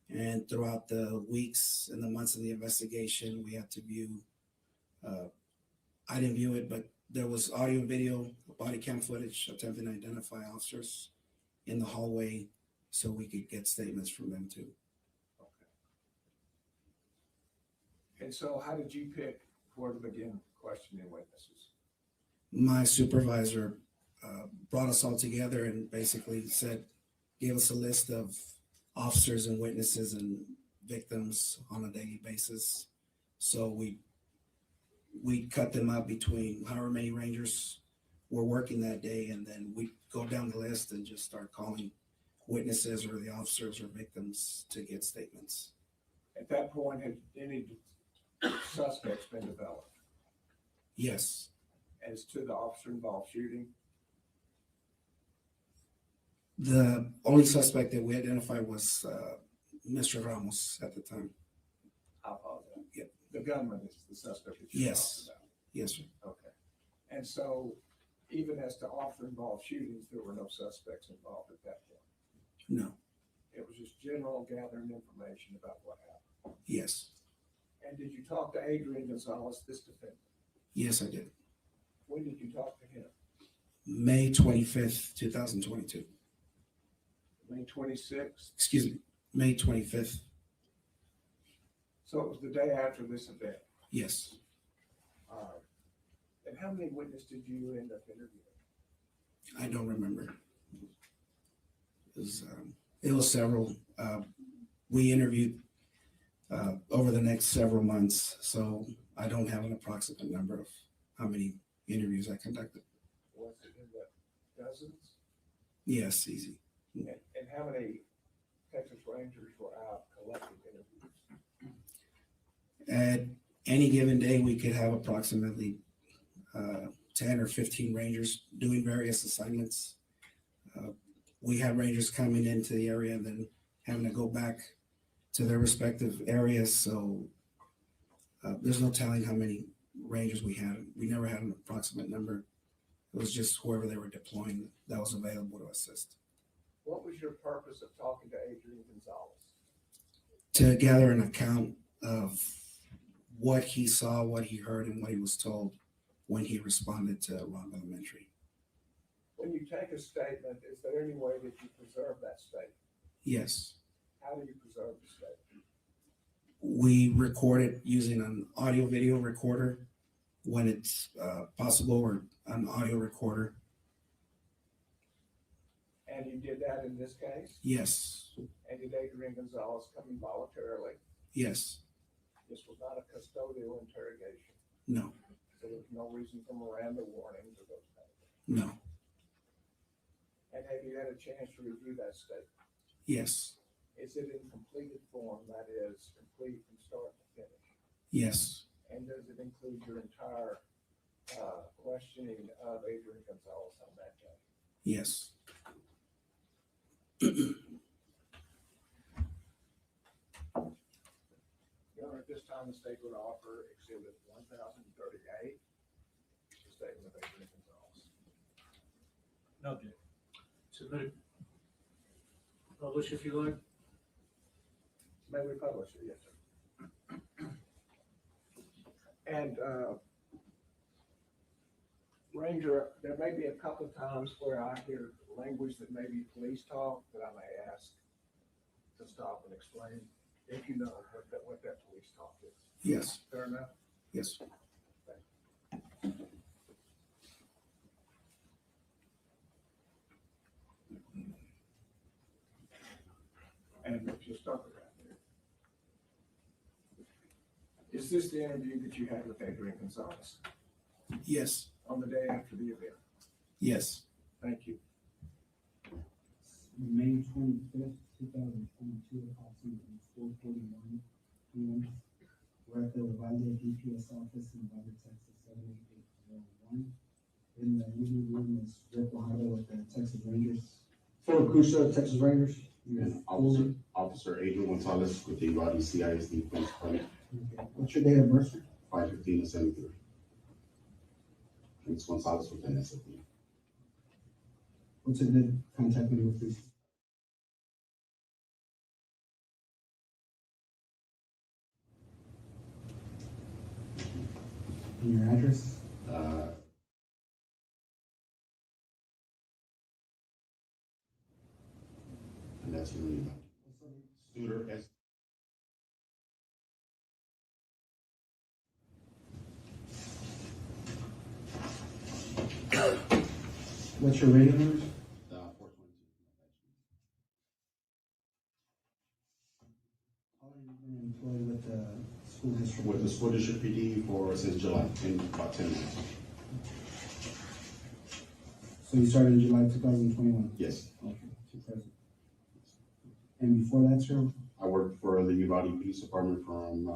And throughout the weeks and the months of the investigation, we had to view, I didn't view it, but there was audio and video, body cam footage attempting to identify officers in the hallway so we could get statements from them too. And so how did you pick where to begin questioning witnesses? My supervisor brought us all together and basically gave us a list of officers and witnesses and victims on a daily basis. So we cut them up between however many Rangers were working that day, and then we go down the list and just start calling witnesses or the officers or victims to get statements. At that point, had any suspects been developed? Yes. As to the officer-involved shooting? The only suspect that we identified was Mr. Ramos at the time. I apologize. Yeah. The gunman is the suspect that you Yes. talked about? Yes, sir. Okay. And so even as to officer-involved shootings, there were no suspects involved at that point? No. It was just general gathering information about what happened? Yes. And did you talk to Adrian Gonzales, this defendant? Yes, I did. When did you talk to him? May 25th, 2022. May 26th? Excuse me, May 25th. So it was the day after this event? Yes. And how many witnesses did you end up interviewing? I don't remember. It was several. We interviewed over the next several months, so I don't have an approximate number of how many interviews I conducted. Was it in the dozens? Yes, easy. And how many Texas Rangers were out collecting interviews? At any given day, we could have approximately 10 or 15 Rangers doing various assignments. We have Rangers coming into the area and then having to go back to their respective areas. So there's no telling how many Rangers we had. We never had an approximate number. It was just whoever they were deploying that was available to assist. What was your purpose of talking to Adrian Gonzales? To gather an account of what he saw, what he heard, and what he was told when he responded to Robb Elementary. When you take a statement, is there any way that you preserve that statement? Yes. How do you preserve the statement? We record it using an audio video recorder when it's possible, or an audio recorder. And you did that in this case? Yes. And did Adrian Gonzales come in voluntarily? Yes. This was not a custodial interrogation? No. So there was no reason for Miranda warnings or those kind of things? No. And have you had a chance to review that statement? Yes. Is it in completed form, that is, complete from start to finish? Yes. And does it include your entire questioning of Adrian Gonzales on that day? Yes. Your Honor, at this time, the state would offer Exhibit 1038, the statement of Adrian Gonzales. No objection. Submitted. Publish if you like. May we publish it? Yes, sir. And Ranger, there may be a couple of times where I hear language that may be police talk that I may ask to stop and explain, if you know what that police talk is. Yes. Fair enough? Yes. And if you start with that. Is this the interview that you had with Adrian Gonzales? Yes, on the day after the event? yes. Thank you. May 25th, 2022, approximately 4:41 p.m. We're at the Uvalde DPS office in Uvalde, Texas, 78801. In the meeting room is Rick Harle with the Texas Rangers. Fort Crusoe, Texas Rangers. And Officer Adrian Gonzales with the Uvalde CISD Police Department, Okay. What's your date of birth? 5/15/73. It's Gonzales with NSFD. What's a good contact number, please? And your address? And that's really Studer S. What's your radio number? 422. How long have you been employed with the school district? With the school district PD since July, about 10 months. So you started in July 2021? Yes. Okay, to present. And before that, sir? I worked for the Uvalde Police Department from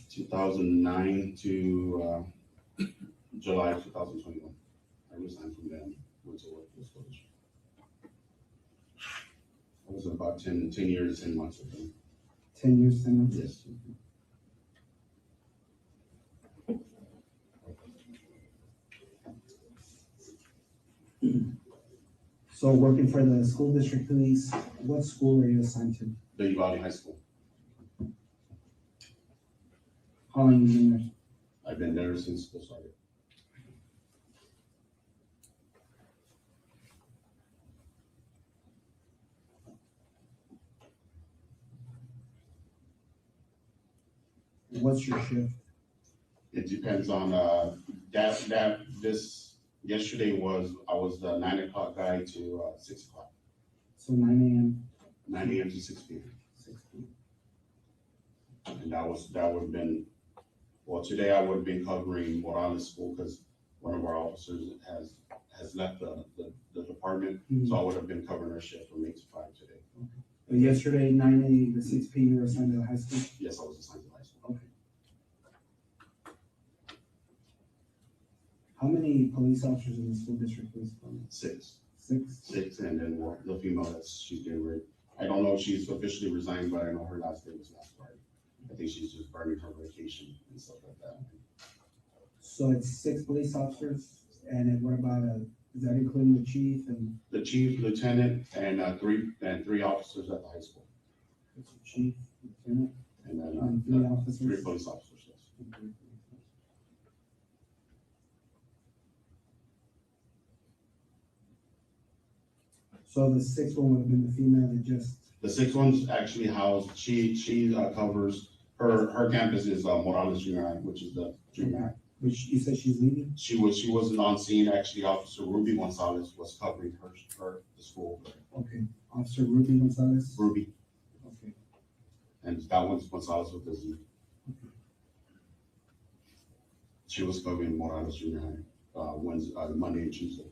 2009 to July of 2021. I resigned from them, went to work for the school district. I was about 10 years, 10 months with them. 10 years, 10 months? Yes. So working for the school district police, what school are you assigned to? The Uvalde High School. How long have you been there? I've been there since school started. What's your shift? It depends on yesterday I was the 9 o'clock guy to 6 o'clock. So 9 a.m. 9 a.m. to 6 p.m. 6 p.m. And that would have been, well, today I would have been covering Morales School because one of our officers has left the department. Mhm. So I would have been covering her shift from 8 to 5 today. But yesterday, 9 a.m. to 6 p.m. you were assigned to the high school? Yes, I was assigned to high school. Okay. How many police officers in the school district police department? 6. 6? And then the female she's getting ready. I don't know if she's officially resigned, but I know her last day was last Friday. I think she's just burning her vacation and stuff like that. So it's 6 police officers, and then what about is that including the chief and? The chief, lieutenant, and three officers at the high school. It's the chief, lieutenant, And then and 3 officers? 3 police officers, yes. So the 6th one would have been the female that just, The 6th one's actually housed, she covers, her campus is Morales Junior High, which is the junior high. which you said she's leaving? She wasn't on scene, actually, Officer Ruby Gonzales was covering the school. Okay, Officer Ruby Gonzales? Ruby, Okay. and that one's Gonzales with the Z. She was covering Morales Junior High, Monday and Tuesday.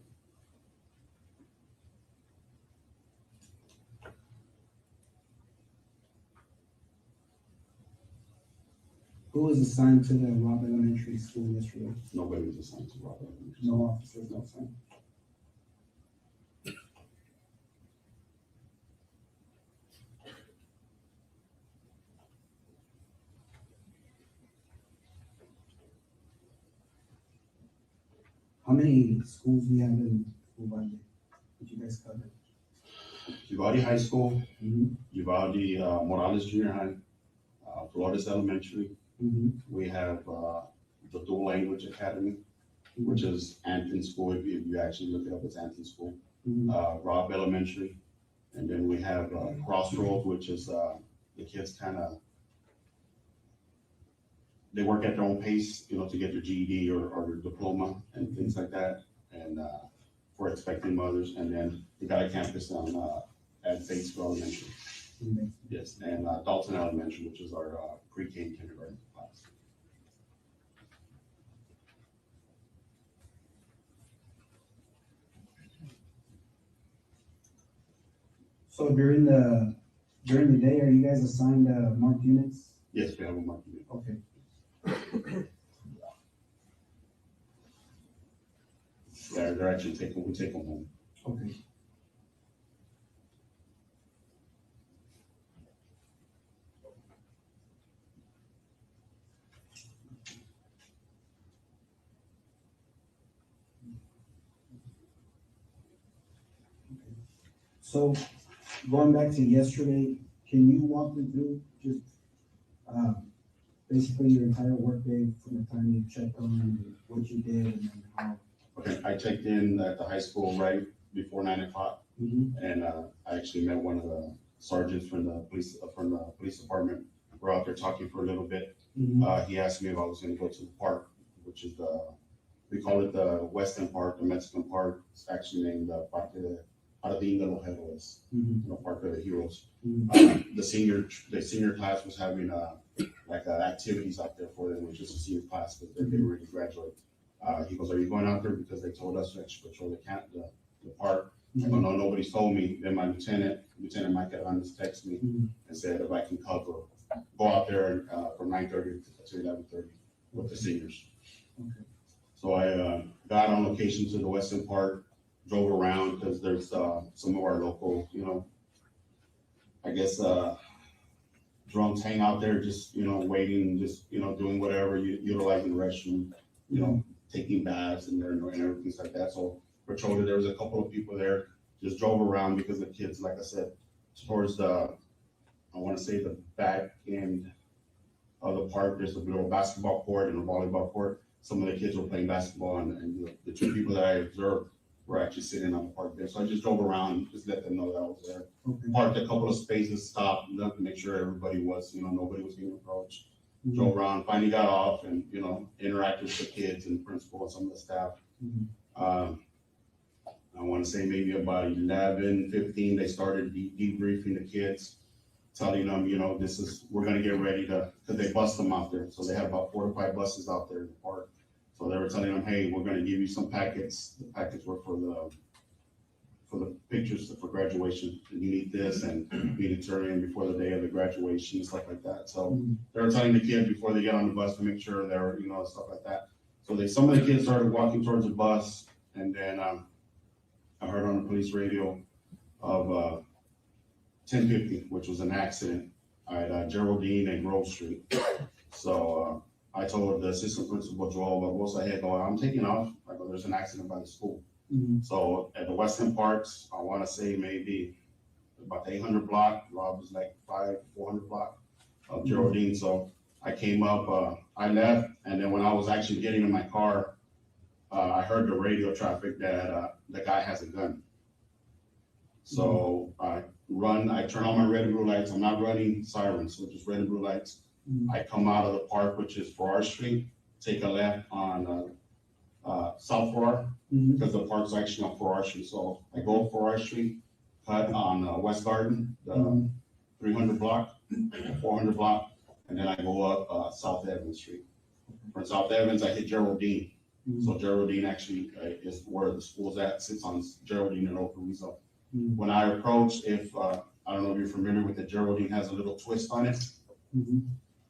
Who was assigned to the Robb Elementary School yesterday? Nobody was assigned to Robb Elementary. No officers, no assigned. How many schools do you have in Uvalde? Did you guys cover? Uvalde High School, Mhm. Uvalde Morales Junior High, Flores Elementary. Mhm. We have the Dual Language Academy, which is Anton School. If you actually look it up, it's Anton School. Mhm. Robb Elementary, and then we have Crossroads, which is the kids they work at their own pace, to get their GED or their diploma and things like that, and for expecting mothers. And then we got a campus at Batesville Elementary. Mhm. Yes, and Dalton Elementary, which is our pre-K and kindergarten class. So during the day, are you guys assigned marked units? Yes, we have a market. Okay. Yeah, they're actually we take them home. Okay. So going back to yesterday, can you walk me through just basically your entire workday from the time you checked on and what you did and then how? Okay, I checked in at the high school right before 9 o'clock, and I actually met one of the sergeants from the police department. We're out there talking for a little bit. He asked me if I was going to go to the park, which is we call it the Western Park, the Mexican Park. It's actually named Parque de los Héroes, Park of the Heroes. The senior class was having activities out there for them, which is a senior class, but they already graduated. He goes, "Are you going out there because they told us to actually patrol the park?" I go, "No, nobody's told me." Then my Lieutenant Mike Hernandez texted me and said if I can go out there from 9:30 to 11:30 with the seniors. Okay. So I got on location to the Western Park, drove around because there's some of our local, I guess, drunks hang out there just, waiting, just, doing whatever, utilizing the restroom, taking baths and everything like that. So patrolled, there was a couple of people there, just drove around because the kids, like I said, towards I want to say the back end of the park, there's a little basketball court and a volleyball court. Some of the kids were playing basketball and the two people that I observed were actually sitting on the park there. So I just drove around, just let them know that I was there. Okay. Parked a couple of spaces, stopped, to make sure everybody was, nobody was being approached. Drove around, finally got off and, interacted with the kids and the principal and some of the staff. I want to say maybe about 11:15, they started debriefing the kids, telling them, we're going to get ready because they bus them out there. So they had about 4 to 5 buses out there in the park. So they were telling them, hey, we're going to give you some packets. The packets were for the pictures for graduation. And you need this and you need to turn in before the day of the graduation and stuff like that. So they were telling the kids before they get on the bus to make sure they were, stuff like that. So some of the kids started walking towards the bus, and then I heard on the police radio of 1050, which was an accident at Geraldine and Grove Street. So I told the assistant principal, Joel, what's ahead? I'm taking off. I go, there's an accident by the school. So at the Western Parks, I want to say maybe about the 800 block. Rob was like 400 block of Geraldine. So I came up, I left, and then when I was actually getting in my car, I heard the radio traffic that the guy has a gun. So I turn on my red and blue lights. I'm not running sirens, so just red and blue lights. I come out of the park, which is Farrar Street, take a left on South Farrar, because the park's actually on Farrar Street. So I go Farrar Street, cut on West Garden, the 300 block, 400 block, and then I go up South Evans Street. From South Evans, I hit Geraldine. So Geraldine actually is where the school's at, sits on Geraldine and Ocarito. When I approach, I don't know if you're familiar with it, Geraldine has a little twist on it.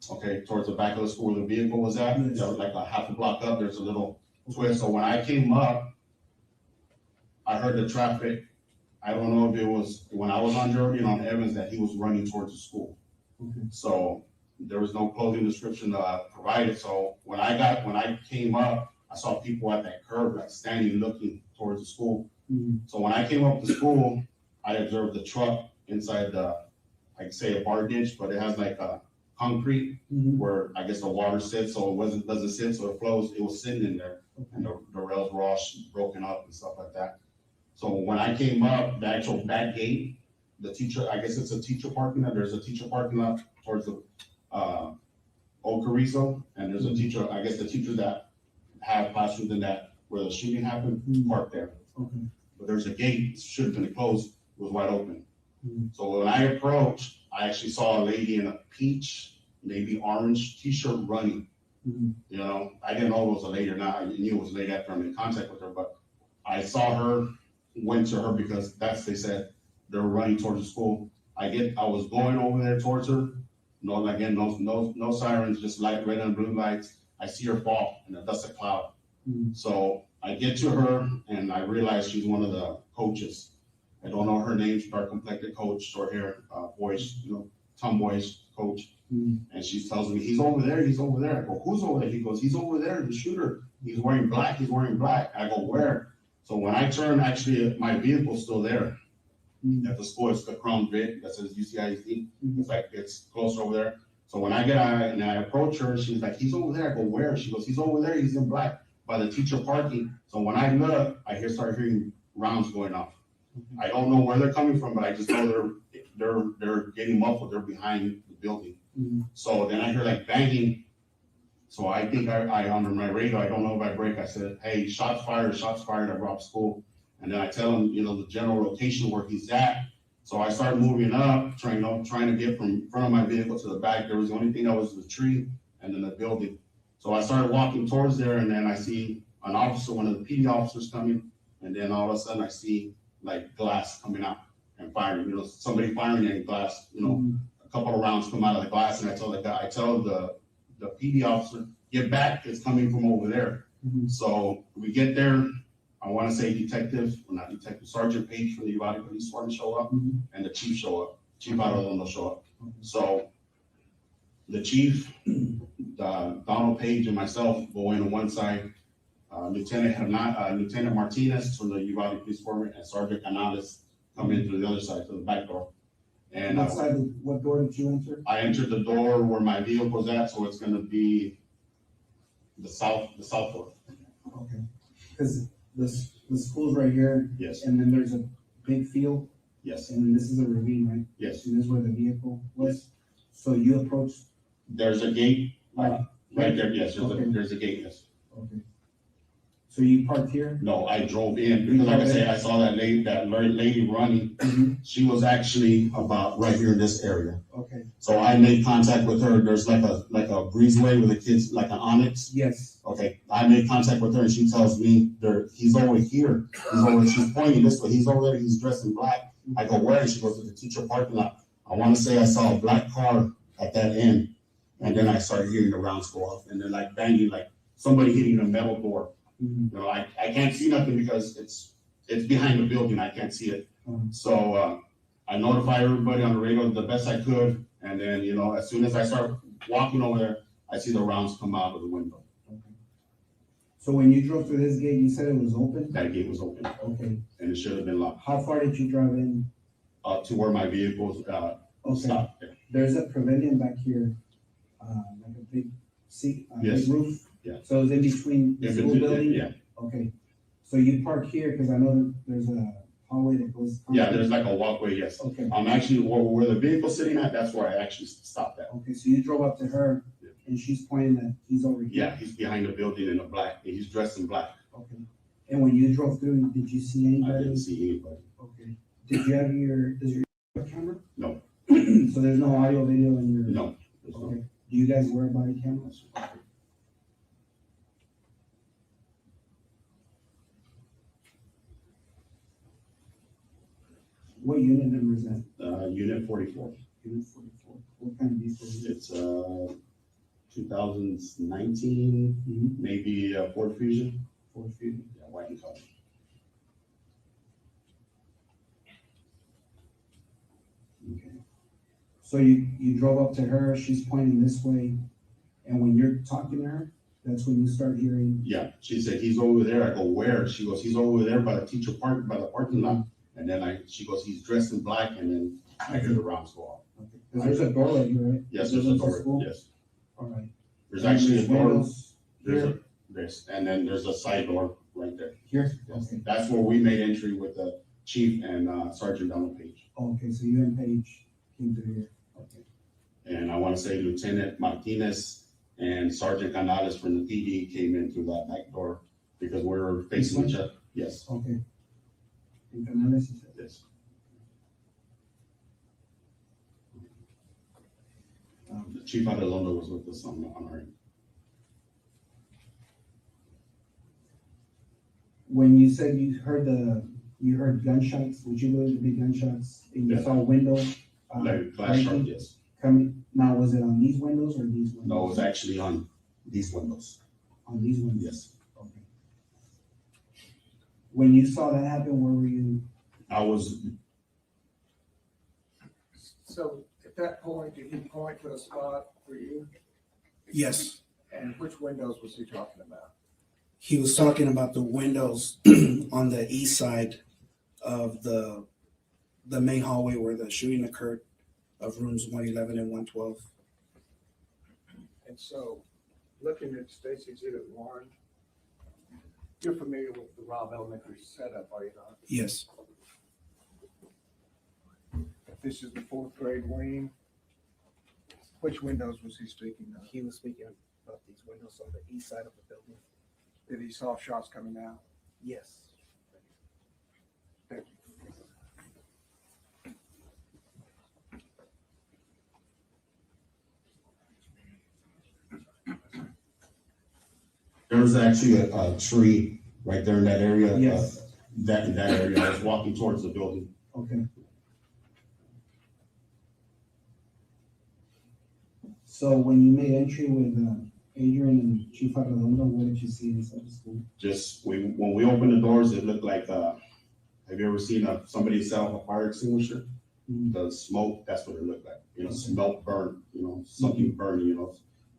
Okay, towards the back of the school where the vehicle was at, like a half a block up, there's a little twist. So when I came up, I heard the traffic. I don't know if it was when I was on Geraldine on Evans that he was running towards the school. So there was no clothing description provided. So when I came up, I saw people at that curb, like standing, looking towards the school. So when I came up to school, I observed the truck inside I'd say a bar ditch, but it has like a concrete where I guess the water sits, so it doesn't sit, so it flows. It was sitting in there, and the rails were all broken up and stuff like that. So when I came up, the actual back gate, the teacher, I guess it's a teacher parking lot. There's a teacher parking lot towards the Old Carrizo, and there's a teacher, I guess the teachers that have classrooms in that where the shooting happened, parked there. But there's a gate, should have been closed, it was wide open. So when I approached, I actually saw a lady in a peach, maybe orange t-shirt running. I didn't know it was a lady or not. I knew it was a lady after I'm in contact with her, but I saw her, went to her because they said they're running towards the school. I was going over there towards her. No sirens, just light, red and blue lights. I see her fall and that's a cloud. So I get to her and I realize she's one of the coaches. I don't know her name, dark complected coach, short hair, boyish, tomboyish coach. And she tells me, he's over there. I go, who's over there? He goes, he's over there, the shooter. He's wearing black. I go, where? So when I turn, actually, my vehicle's still there. At the school, it's the Crown Vic that says UCIC. It's like, it's close over there. So when I get out and I approach her, she's like, he's over there. I go, where? She goes, he's over there. He's in black by the teacher parking. So when I look, I start hearing rounds going off. I don't know where they're coming from, but I just know they're getting muffled. They're behind the building. So then I hear like banging. So I think I under my radio, I don't know if I break. I said, hey, shots fired at Robb School. And then I tell him, the general location where he's at. So I start moving up, trying to get from front of my vehicle to the back. There was the only thing that was the tree and then the building. So I started walking towards there, and then I see an officer, one of the PD officers coming, and then all of a sudden I see like glass coming out and firing. Somebody firing at glass. A couple of rounds come out of the glass, and I tell the PD officer, get back, it's coming from over there. So we get there. I want to say Sergeant Page from the Uvalde Police Department show up, and the chief show up. Chief Adrian show up. So the chief, Donald Page, and myself go in on one side. Lieutenant Martinez from the Uvalde Police Department and Sergeant Gonzales come in through the other side, through the back door. And what door did you enter? I entered the door where my vehicle's at, so it's going to be the south door. Okay, because the school's right here. Yes. And then there's a big field. Yes. And then this is a ravine, right? Yes. And this is where the vehicle was. So you approached. There's a gate right there. Yes, there's a gate. Yes. Okay. So you parked here? No, I drove in because, like I said, I saw that lady running. She was actually about right here in this area. Okay. So I made contact with her. There's like a breezeway with the kids, like an Onyx. Yes. Okay. I made contact with her, and she tells me he's over here. She's pointing this way. He's over there. He's dressed in black. I go, where? She goes to the teacher parking lot. I want to say I saw a black car at that end, and then I started hearing the rounds go off, and then like banging, like somebody hitting a metal door. I can't see nothing because it's behind the building. I can't see it. So I notify everybody on the radio the best I could. And then, as soon as I start walking over there, I see the rounds come out of the window. Okay. So when you drove through this gate, you said it was open? That gate was open. Okay. And it should have been locked. How far did you drive in? To where my vehicles stopped. There's a pavilion back here, like a big seat, Yes. big roof. Yeah. So it's in between the school building? Yeah. Okay. So you park here because I know that there's a hallway that goes. Yeah, there's like a walkway, yes. Okay. I'm actually, where the vehicle's sitting at, that's where I actually stopped at. Okay, so you drove up to her and she's pointing that he's over here? Yeah, he's behind the building in the black, he's dressed in black. Okay. And when you drove through, did you see anybody? I didn't see anybody. Okay. Does your camera? No. So there's no audio, video in your? No. Okay. Do you guys wear body cameras? What unit number is that? Unit 44. Unit 44. What kind of vehicle is it? It's 2019, maybe Ford Fusion. Ford Fusion. Yeah, white and color. Okay. So you drove up to her, she's pointing this way, and when you're talking to her, that's when you start hearing? Yeah, she said, he's over there. I go, where? She goes, he's over there by the parking lot. And then she goes, he's dressed in black, and then I hear the rounds go off. Okay. Because there's a door right here, right? Yes, there's a door, yes. All right. There's actually a door. Here? And then there's a side door right there. Here? Yes. Okay. That's where we made entry with the chief and Sergeant Donald Page. Okay, so you and Page came through here. Okay. And I want to say Lieutenant Martinez and Sergeant Gonzales from the PD came in through that back door because we're facing each other. Yes. Okay. And Canales, you said? Yes. The Chief Adrian was with us on our end. When you said you heard the You heard gunshots, would you believe to be gunshots? And you Yeah. saw a window? Like flash breaking? yes. Coming, now was it on these windows or these windows? No, it was actually on these windows. On these windows? Yes. Okay. When you saw that happen, where were you? I was, So at that point, did he point to a spot for you? Yes. And which windows was he talking about? He was talking about the windows on the east side of the main hallway where the shooting occurred of rooms 111 and 112. And so, looking at State's Exhibit 1, you're familiar with the Robb Elementary setup, are you not? Yes. This is the fourth grade wing. Which windows was he speaking of? He was speaking about these windows on the east side of the building. Did he saw shots coming out? Yes. Thank you. there was actually a tree right there in that area. Yes. In that area, I was walking towards the building. Okay. So when you made entry with Adrian and Chief Arredondo, what did you see inside the school? Just, when we opened the doors, it looked like, have you ever seen somebody sell a fire extinguisher? Mhm. The smoke, that's what it looked like, smoke burn, something burning,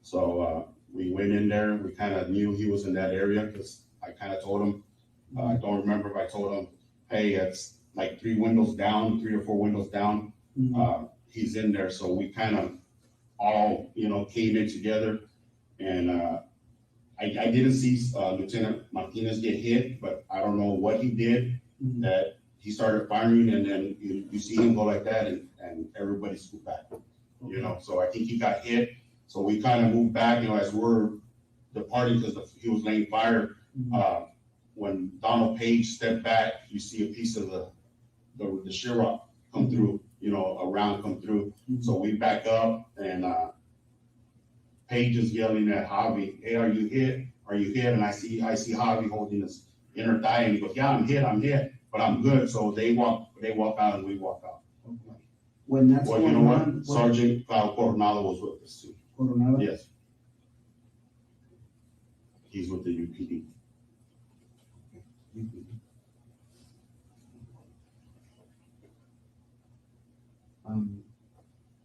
So, we went in there, we kind of knew he was in that area, because I kind of told him, I don't remember if I told him, hey, it's like 3 or 4 windows down. Mhm. He's in there, so we kind of all, came in together. And I didn't see Lieutenant Martinez get hit, but I don't know what he did, Mhm. that he started firing, and then you see him go like that, and everybody scooped back, So I think he got hit. So we kind of moved back, as we're departing, because he was laying fire. When Donald Page stepped back, you see a piece of the sheetrock come through, a round come through. So we back up, and Page is yelling at Javi, hey, are you hit? Are you hit? And I see Javi holding his inner thigh, and he goes, yeah, I'm hit, but I'm good. So they walk out, and we walk out. When that's Well, you going know what? on, Sergeant Coronado was with us too. Coronado? Yes. He's with the UPD.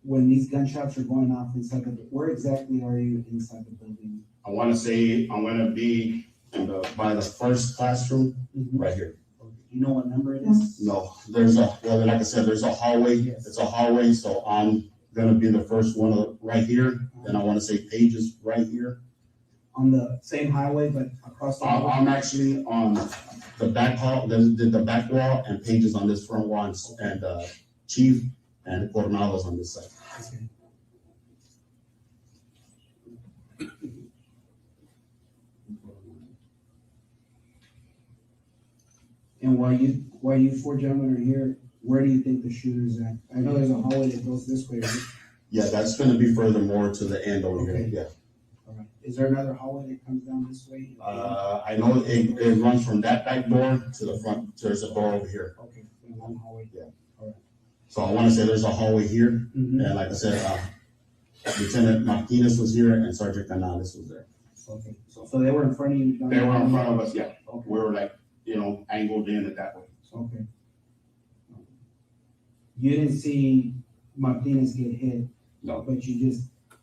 When these gunshots are going off inside where exactly are you inside the building? I want to say I'm going to be by the first classroom right here. Do you know what number it is? No, like I said, there's a hallway. Yes. It's a hallway, so I'm going to be the first one right here. Then I want to say Page is right here. On the same highway, but across the hall? I'm actually on the back hall, the back wall, and Page is on this front wall, and Chief and Coronado's on this side. Okay. And while you 4 gentlemen are here, where do you think the shooter's at? I know there's a hallway that goes this way, right? Yeah, that's going to be further more to the end over Okay. here. Yeah. All right. Is there another hallway that comes down this way? I know it runs from that back door to the front. There's a door over here. Okay, so one hallway. Yeah. All right. So I want to say there's a hallway here, Mhm. and like I said, Lieutenant Martinez was here and Sergeant Canales was there. Okay, so they were in front of you? They were in front of us, yeah. Okay. We were like, angled in it that way. Okay. You didn't see Martinez get hit? No. But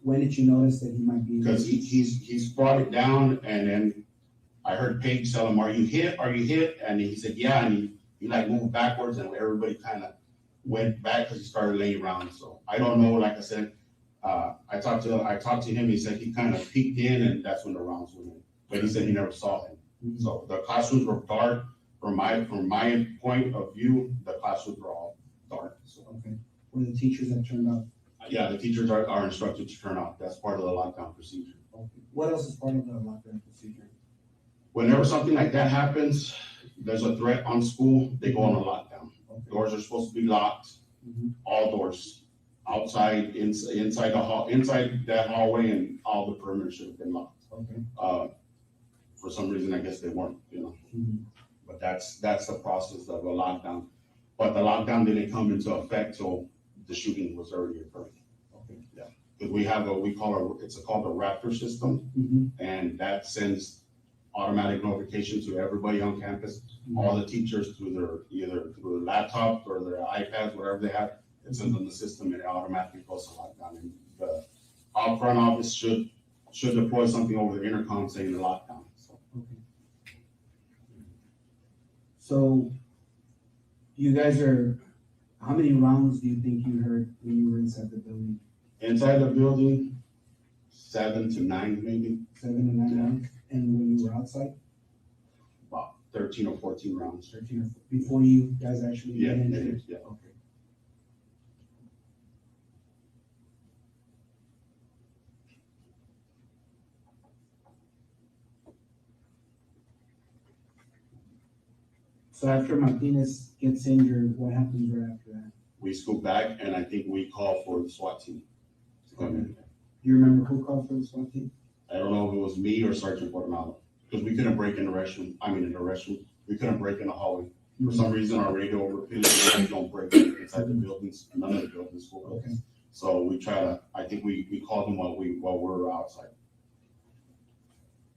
when did you notice that he might be? Because he's brought it down, and then I heard Page tell him, are you hit? Are you hit? And he said, yeah, and he like moved backwards, and everybody kind of went back because he started laying around. So I don't know, like I said, I talked to him, he said he kind of peeked in, and that's when the rounds went in. But he said he never saw him. Mhm. So the classrooms were dark. From my point of view, the classrooms were all dark. So Okay, were the teachers that turned off? yeah, the teachers are instructed to turn off. That's part of the lockdown procedure. Okay. What else is part of the lockdown procedure? Whenever something like that happens, there's a threat on school, they go on a lockdown. Okay. Doors are supposed to be locked, Mhm. all doors, outside, inside the hall, inside that hallway, and all the perimeter should have been locked. Okay. For some reason, I guess they weren't, Mhm. but that's the process of a lockdown. But the lockdown didn't come into effect till the shooting was already occurring. Okay. Yeah, because we have it's called the Raptor system, and that sends automatic notification to everybody on campus, all the teachers through either through their laptops or their iPads, whatever they have. It sends them the system and it automatically goes to lockdown. And the front office should deploy something over the intercom saying the lockdown. So. Okay. So you guys how many rounds do you think you heard when you were inside the building? Inside the building, 7 to 9 maybe. 7 to 9 rounds? And when you were outside? About 13 or 14 rounds. 13 or 14, before you guys actually Yeah, went in? yeah. Okay. So after Martinez gets injured, what happens right after that? We scoot back and I think we call for the SWAT team to come in. Do you remember who called for the SWAT team? I don't know if it was me or Sergeant Coronado, because we couldn't break in the restroom. We couldn't break in the hallway. For some reason, our radio repeatedly don't break inside the buildings, none of the buildings, school buildings. So I think we called them while we were outside.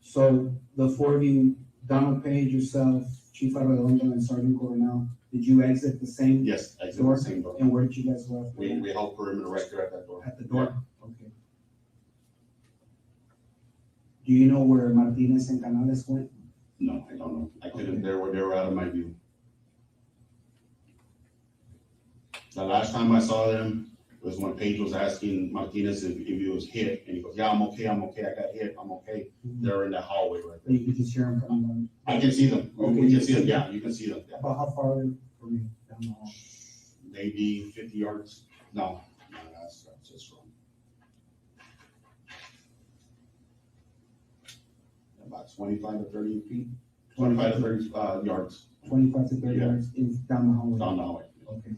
So the four of you, Donald Page, yourself, Chief Arredondo, and Sergeant Coronel, did you exit the same? Yes, exit door? the same door. And where did you guys go after that? We held perimeter right there at that door. At the door? Okay. Do you know where Martinez and Canales went? No, I don't know. I couldn't, they were out of my view. The last time I saw them was when Page was asking Martinez if he was hit, and he goes, yeah, I'm okay, I got hit, I'm okay. They're in the hallway right there. You could just hear them coming down. I can see them. Okay, We can see them, yeah, you can see them. Yeah. About how far are they from you down the hall? Maybe 50 yards. No, that's just wrong. About 25 to 30 feet, 25 to 30 yards. 25 to 30 yards down the hallway? Down the hallway. Okay.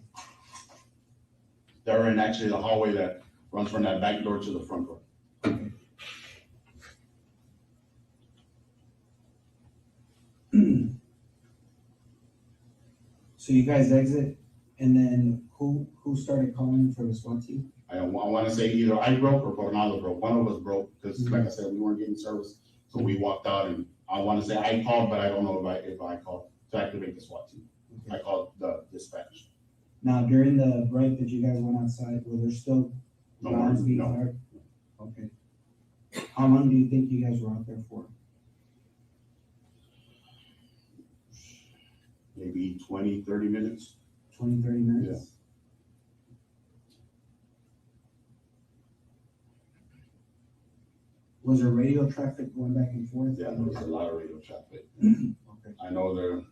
They're in actually the hallway that runs from that back door to the front door. Okay. So you guys exit, and then who started calling for the SWAT team? I want to say either I broke or Coronado broke. One of us broke because, like I said, we weren't getting service. So we walked out, and I want to say I called, but I don't know if I called to activate the SWAT team. Okay. I called the dispatch. Now, during the break that you guys went outside, were there still No rounds more, being no. fired? Okay. How long do you think you guys were out there for? Maybe 20, 30 minutes. 20, 30 minutes? Was there radio traffic going back and forth? Yeah, there was a lot of radio traffic. Okay. I know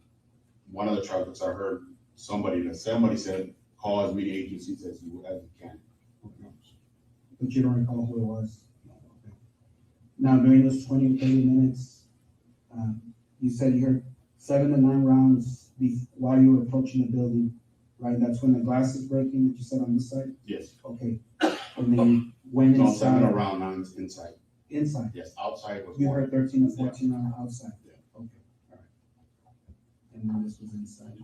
one of the traffics I heard somebody said, call as many agencies as you can. Okay. But you don't recall who it was? Okay. Now, during those 20 or 30 minutes, you said you heard 7 to 9 rounds while you were approaching the building, right? That's when the glass is breaking that you said on this side? Yes. Okay. And then you went No, inside? 7 around 9 inside. Inside? Yes, outside was You more. heard 13 or 14 on the outside? Yeah. Okay, all right. And then this was inside?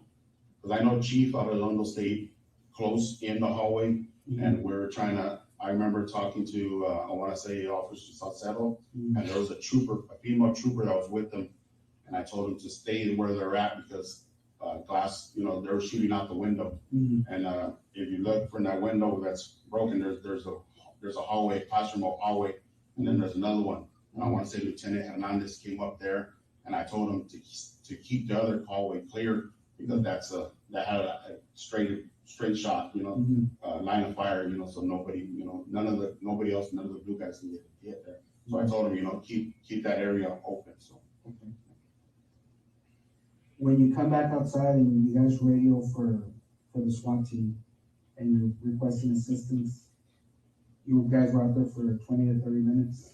Because I know Chief Arredondo stayed close in the hallway, and we were trying to, I remember talking to, I want to say Officer Salcedo, and there was a female trooper that was with them, and I told them to stay where they're at because glass, they were shooting out the window. And if you look from that window that's broken, there's a hallway, classroom hallway, and then there's another one. And I want to say Lieutenant Hernandez came up there, and I told him to keep the other hallway clear because that had a straight shot, line of fire, so nobody, nobody else, none of the blue guys can get there. So I told him, keep that area open. So. Okay. When you come back outside and you guys radio for the SWAT team and you're requesting assistance, you guys were out there for 20 to 30 minutes.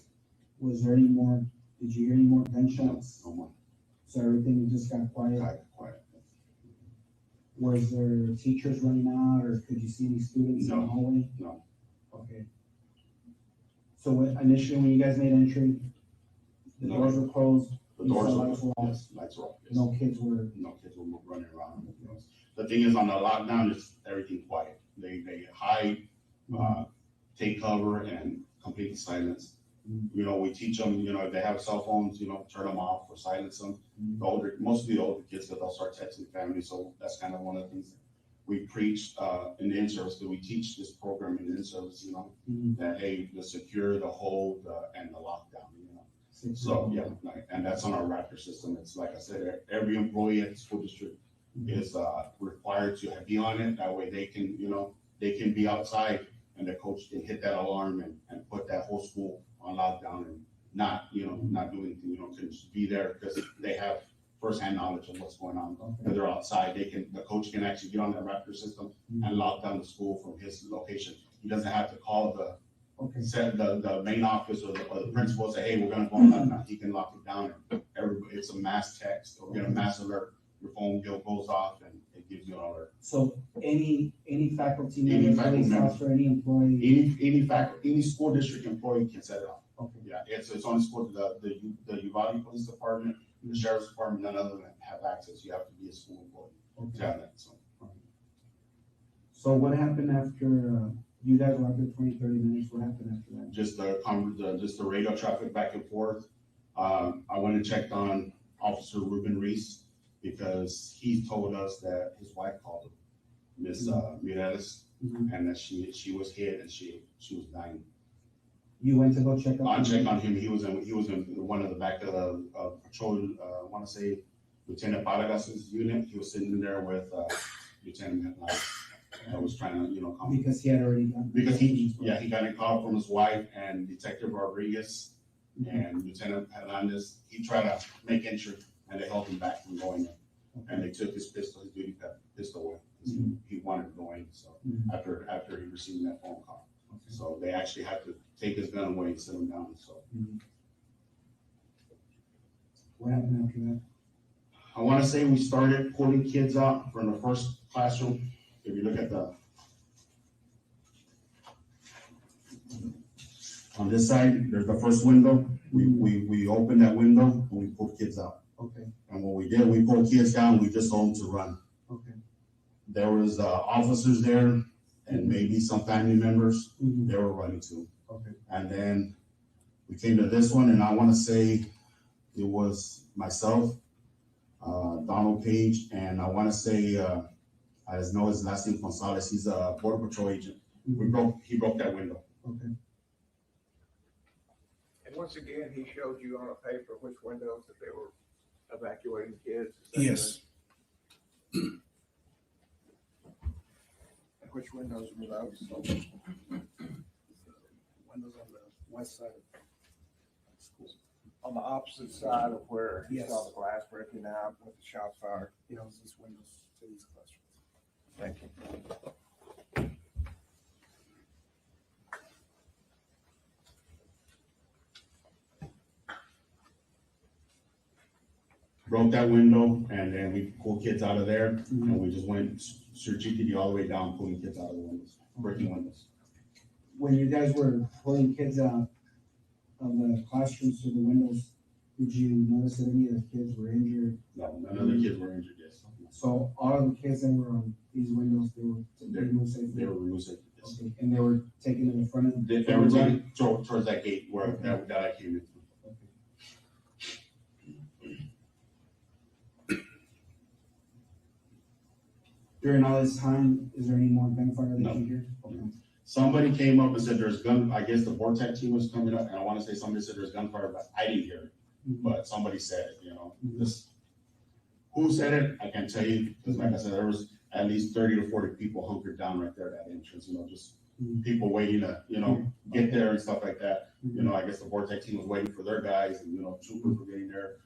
Was there any more, did you hear any more gunshots? No more. So everything just got quiet? Quiet. Was there teachers running out or could you see any students in the hallway? No. Okay. So initially when you guys made entry, the doors were closed, The You doors said are, lights were off? yes, lights are off. Yes. No kids were, No kids were running around. Yes. The thing is, on the lockdown, it's everything quiet. They hide, take cover, and complete silence. You know, we teach them, you know, if they have cell phones, you know, turn them off or silence them. Mostly the older kids, because they'll start texting family. So that's kind of one of the things we preach in the in-service, because we teach this program in the in-service, you know, that, hey, the secure, the hold, and the lockdown, you know. So, yeah, and that's on our Raptor system. It's like I said, every employee at the school district is required to be on it. That way they can, you know, they can be outside and the coach can hit that alarm and put that whole school on lockdown and not, you know, not do anything, you know, can just be there because they have firsthand knowledge of what's going on. Because they're outside, the coach can actually get on that Raptor system and lock down the school from his location. He doesn't have to call the main office or the principal and say, hey, we're gonna go on lockdown. He can lock it down. It's a mass text or get a mass alert. Your phone bill goes off and it gives you an alert. so any faculty member, police officer, any employee? Any school district employee can set it up. Okay. Yeah, it's on the school, the Uvalde Police Department, the Sheriff's Department, none of them have access. You have to be a school employee to have that, so. So what happened after, you guys were out there 20, 30 minutes, what happened after that? Just the radio traffic back and forth. I went and checked on Officer Ruben Reese because he told us that his wife called him, Miss Mireles, and that she was hit and she was dying. You went to go check up? I checked on him. He was in one of the back of the patrol. I want to say Lieutenant Paragas's unit. He was sitting in there with Lieutenant I was trying to, you know, come. Because he had already done. Because he got a call from his wife and Detective Rodriguez and Lieutenant Hernandez. He tried to make entry and they held him back from going in. And they took his pistol, his duty pistol away. He wanted to go in. So after he received that phone call. So they actually had to take his gun away and sit him down, so. What happened after that? I wanna say we started pulling kids out from the first classroom. If you look at on this side, there's the first window. We opened that window and we pulled kids out. Okay. And what we did, we pulled kids down, we just told them to run. Okay. There was officers there and maybe some family members, they were running too. Okay. And then we came to this one, and I want to say it was myself, Donald Page, and I want to say, I just know his last name, Gonzales. He's a Border Patrol agent. He broke that window. Okay. And once again, he showed you on a paper which windows that they were evacuating kids. Yes. Which windows were those? Windows on the west side of school. On the opposite side of where he saw the glass breaking out with the shots fired. Yeah, it was these windows to these classrooms. Thank you. Broke that window, and then we pulled kids out of there, and we just went strategically all the way down, pulling kids out of the windows, breaking windows. When you guys were pulling kids out of the classrooms through the windows, did you notice that any of the kids were injured? No, none of the kids were injured, yes. So all of the kids that were on these windows, they were removed safely? They were removed safely, yes. Okay, and they were taken to the front of the. They were taken towards that gate where that I came in. During all this time, is there any more gunfire that No. you hear? Somebody came up and said there's I guess the Vortex team was coming up, and I want to say somebody said there's gunfire, but I didn't hear it. But somebody said it, you know. Who said it, I can't tell you, because like I said, there was at least 30 to 40 people hunkered down right there at that entrance, you know, just people waiting to, you know, get there and stuff like that. You know, I guess the Vortex team was waiting for their guys, and, you know, troopers were getting there.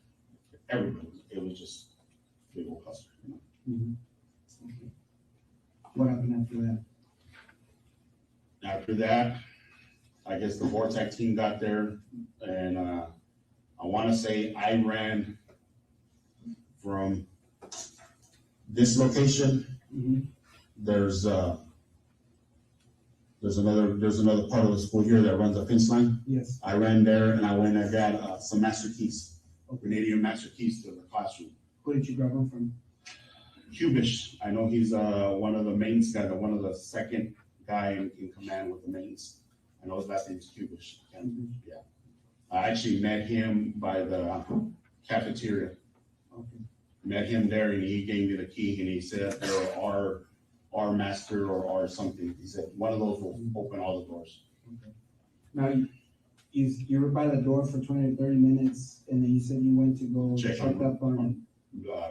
Everybody, it was just a big old cluster, you know. What happened after that? After that, I guess the Vortex team got there, and I want to say I ran from this location. There's another part of the school here that runs a fence line. Yes. I ran there and I went and got some master keys Canadian master keys to the classroom. Who did you grab them from? Cubish, I know he's one of the mains guy, one of the second guy in command with the mains. I know his last name is Cubish. Yeah. I actually met him by the cafeteria. Okay. Met him there and he gave me the key and he said there are our master or our something. He said one of those will open all the doors. Okay. Now, you were by the door for 20 to 30 minutes, and then you said you went to go check up on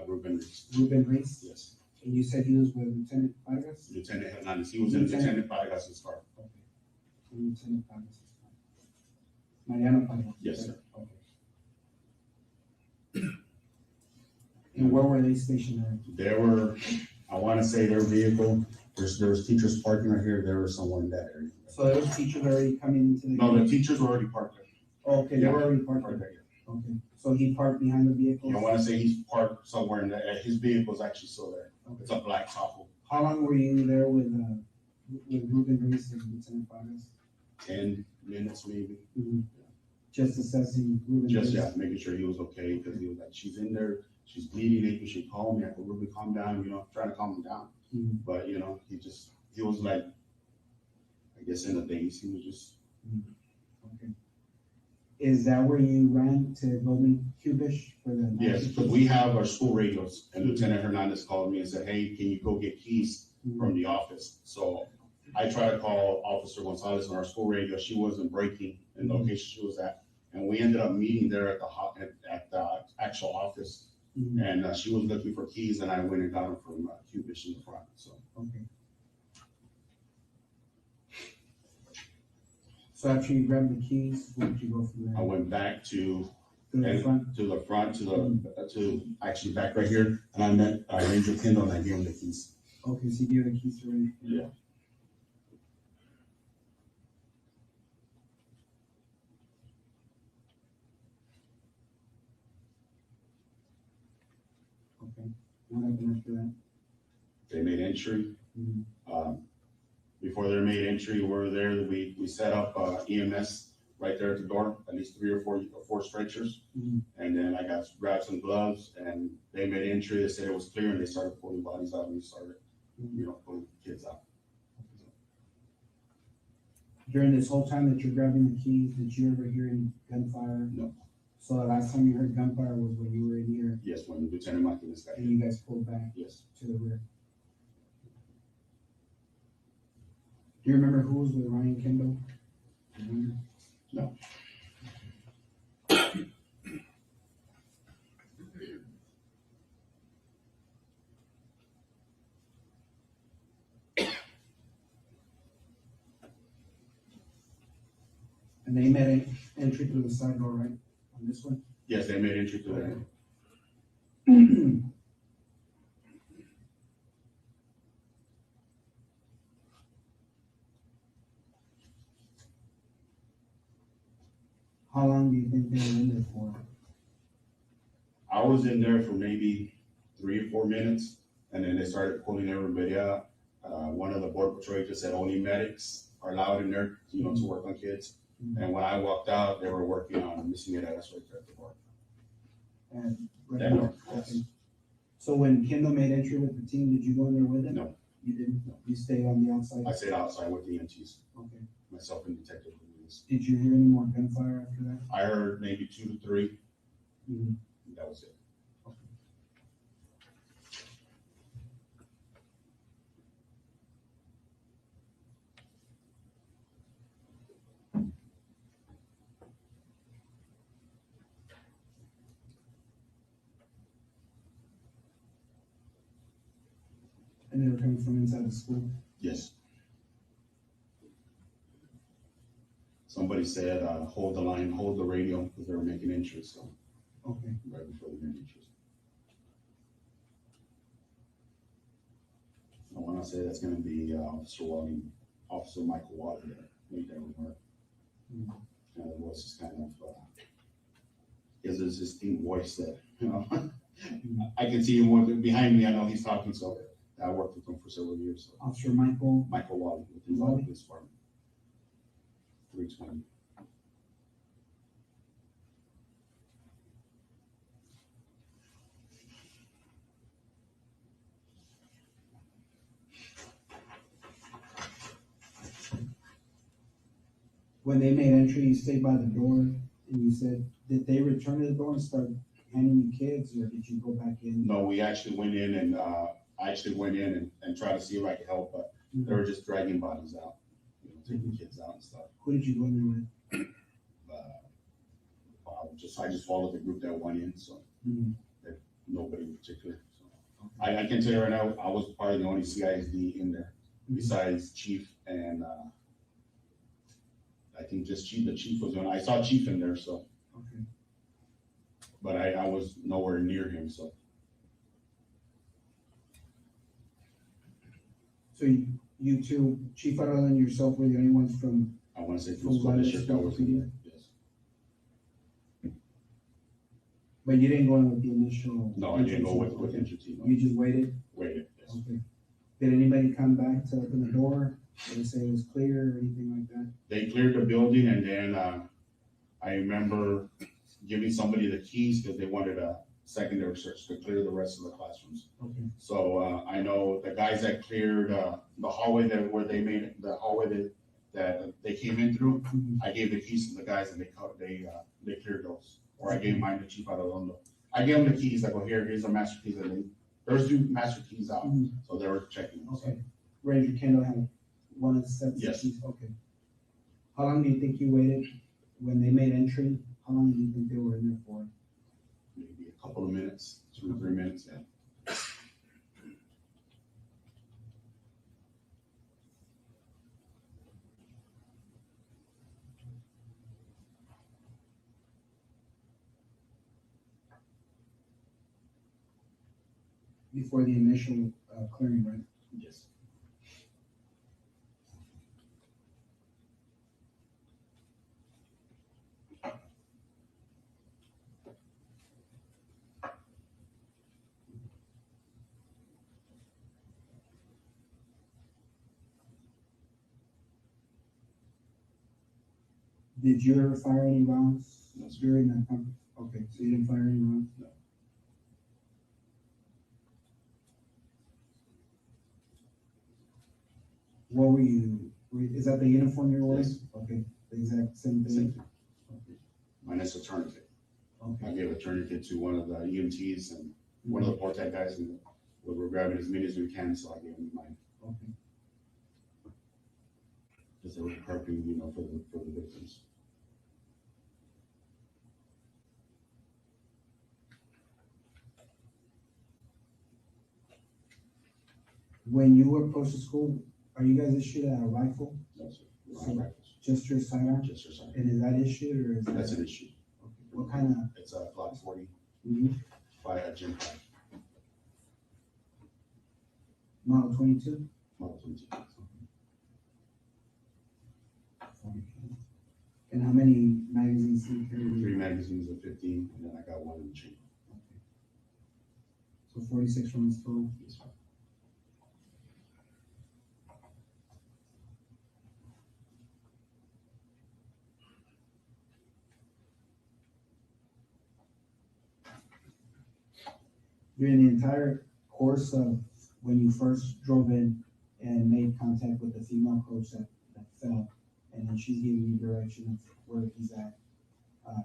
Ruben Reese. Ruben Reese? Yes. And you said he was with Lieutenant Vargas? Lieutenant Hernandez. He was in Lieutenant Vargas' car. Okay. Lieutenant Vargas' car. Mariano Vargas? Yes, sir. Okay. And where were they stationed at? There were, I want to say their vehicle, there was teachers parking right here. There was someone in that area. So there was teachers already coming into the. No, the teachers were already parked there. Oh, okay, they Yeah. were already parked there. Okay, so he parked behind the vehicle? I want to say he's parked somewhere in there. His vehicle's actually still there. It's a black Tahoe. How long were you there with Ruben Reese and Lieutenant Vargas? 10 minutes maybe. Just assessing Ruben Reese? Just, yeah, making sure he was okay, because he was like, she's in there, she's bleeding, maybe she called me, I could Ruben calm down, trying to calm him down. But, he was like, I guess in the days, he was just. Okay. Is that where you ran to go meet Cubish for the? Yes, because we have our school radios, and Lieutenant Hernandez called me and said, hey, can you go get keys from the office? So I tried to call Officer Gonzales on our school radio. She wasn't breaking in the location she was at. And we ended up meeting there at the actual office. And she was looking for keys, and I went and got them from Cubish in the front, so. Okay. So after you grabbed the keys, where did you go from there? I went back to the front? to actually back right here, and I met Ranger Kendall, and I gave him the keys. Okay, so you gave the keys to Ranger Kendall? Yeah. Okay, what happened after that? They made entry. Before they made entry, we set up EMS right there at the door, at least 3 or 4 stretchers. And then I grabbed some gloves, and they made entry. They said it was clear, and they started pulling bodies out, and we started, pulling kids out. During this whole time that you're grabbing the keys, did you ever hear any gunfire? No. So the last time you heard gunfire was when you were in here? Yes, when Lieutenant Martinez got and you guys pulled back? Yes. To the rear? Do you remember who was with Ryan Kendall? No. And they made entry through the side door, right? On this one? Yes, they made entry through there. How long do you think they were in there for? I was in there for maybe 3 or 4 minutes, and then they started pulling everybody out. One of the border patrol agents said only medics are allowed in there, to work on kids. And when I walked out, they were working on missing it right there at the bar. And That door, yes. So when Kendall made entry with the team, did you go in there with him? No. You didn't? You stayed on the outside? I stayed outside with the EMTs. Okay. Myself and Detective Luis. Did you hear any more gunfire after that? I heard maybe 2 to 3. That was it. And they were coming from inside the school? Yes. Somebody said, hold the line, hold the radio, because they were making entries, so. Okay. Right before they made entries. I want to say that's going to be Officer Michael Water that made that remark. And the voice is kind of, is this distinct voice that, I can see him behind me. I know he's talking, so I worked with him for several years. So. Officer Michael Wally with the Uvalde Police Department. 320. when they made entry, you stayed by the door, and you said, did they return to the door and start handing you kids, or did you go back in? No, we actually went in and, I actually went in and tried to see if I could help, but they were just dragging bodies out, you know, taking kids out and stuff. Who did you go in there with? I just followed the group that went in, so Mhm. nobody in particular. So I can tell you right now, I was probably the only CISD in there, besides Chief and, I think just Chief, the Chief was on, I saw Chief in there, so. Okay. But I was nowhere near him, so. So you two, Chief Harle and yourself were the only ones from, I wanna say from From school Uvalde district that was in there, yes. but you didn't go in with the initial? No, I didn't go entry with team? entry team. You just waited? Waited, yes. Okay. Did anybody come back to open the door? Did they say it was clear or anything like that? They cleared the building and then, I remember giving somebody the keys because they wanted a secondary search to clear the rest of the classrooms. Okay. So, I know the guys that cleared, the hallway where they made, the hallway that they came in through, Mhm. I gave the keys to the guys and they cleared those. Or I gave mine to Chief Arredondo. I gave them the keys, I go, here's the master keys, and there's two master keys out, Mhm. so they were checking them. Okay. Ranger Kendall had one of the sets of Yes. keys? Okay. How long do you think you waited when they made entry? How long do you think they were in there for? Maybe a couple of minutes, 2 or 3 minutes, yeah. Before the initial clearing, right? Yes. Did you ever fire any rounds No, sir. during that time? Okay, so you didn't fire any rounds? No. What were you, is that the uniform you're wearing? Yes. Okay, the exact same Same thing? thing. Minus a tourniquet. Okay. I gave a tourniquet to one of the EMTs and one of the Portec guys, and we were grabbing as many as we can, so I gave him mine. Okay. Because they were prepping, you know, for the victims. When you were approached to school, are you guys issued a rifle? No, sir. So- Not rifles. Just your sidearm? Just your sign. And is that issued or is that? That's an issue. Okay. What kind of? It's a Glock 40 Mhm. by a Gen 5, Model 22? Model 22. And how many magazines do you carry? 3 magazines of 15, and then I got one in the chamber. So 46 rounds total? Yes, sir. During the entire course of when you first drove in and made contact with the female coach that fell, and then she's giving you direction of where he's at,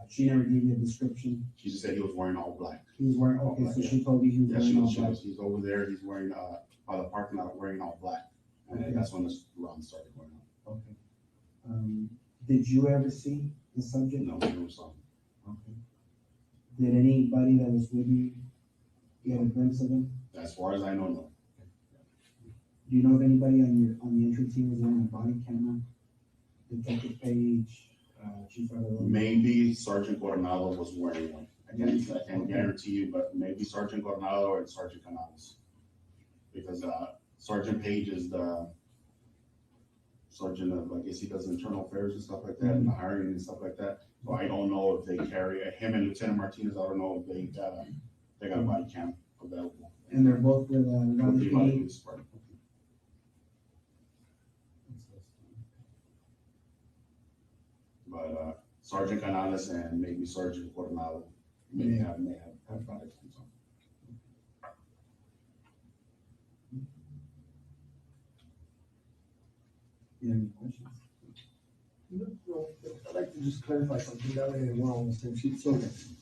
she never gave you a description? She just said he was wearing all black. He was wearing, okay, so she told you he was Yeah, she wearing all was, black? he's over there, he's wearing, by the parking lot, wearing all black. And then Okay. that's when this run started going on. Okay. Did you ever see the subject? No, we never saw him. Okay. Did anybody that was with you get a glimpse of him? As far as I know, no. Do you know if anybody on the entry team was wearing a body camera? Detective Page, Chief Arredondo? Maybe Sergeant Coronado was wearing one. I can't guarantee you, but maybe Sergeant Coronado or Sergeant Canales. Because, Sergeant Page is the sergeant of, I guess he does internal affairs and stuff like that, and the hiring and stuff like that. So I don't know if they carry, him and Lieutenant Martinez, I don't know if they got a body cam available. And they're both with, With Uvalde the Uvalde PD? Police Department. But, Sergeant Canales and maybe Sergeant Coronado may have body cams on. You have any questions? No, I'd like to just clarify something that way, and we're on the same sheet. So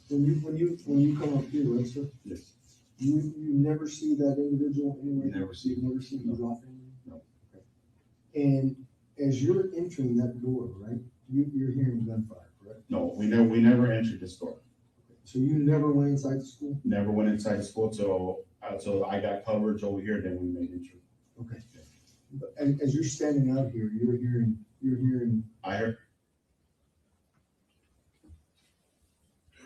when you come up here, right, sir? Yes. You never see that individual anywhere? Never see. You never see him No. drop in? No. Okay. And as you're entering that door, right, you're hearing gunfire, correct? No, we never entered the store. So you never went inside the school? Never went inside the school till I got coverage over here, then we made entry. Okay. But as you're standing out here, you're hearing. I heard,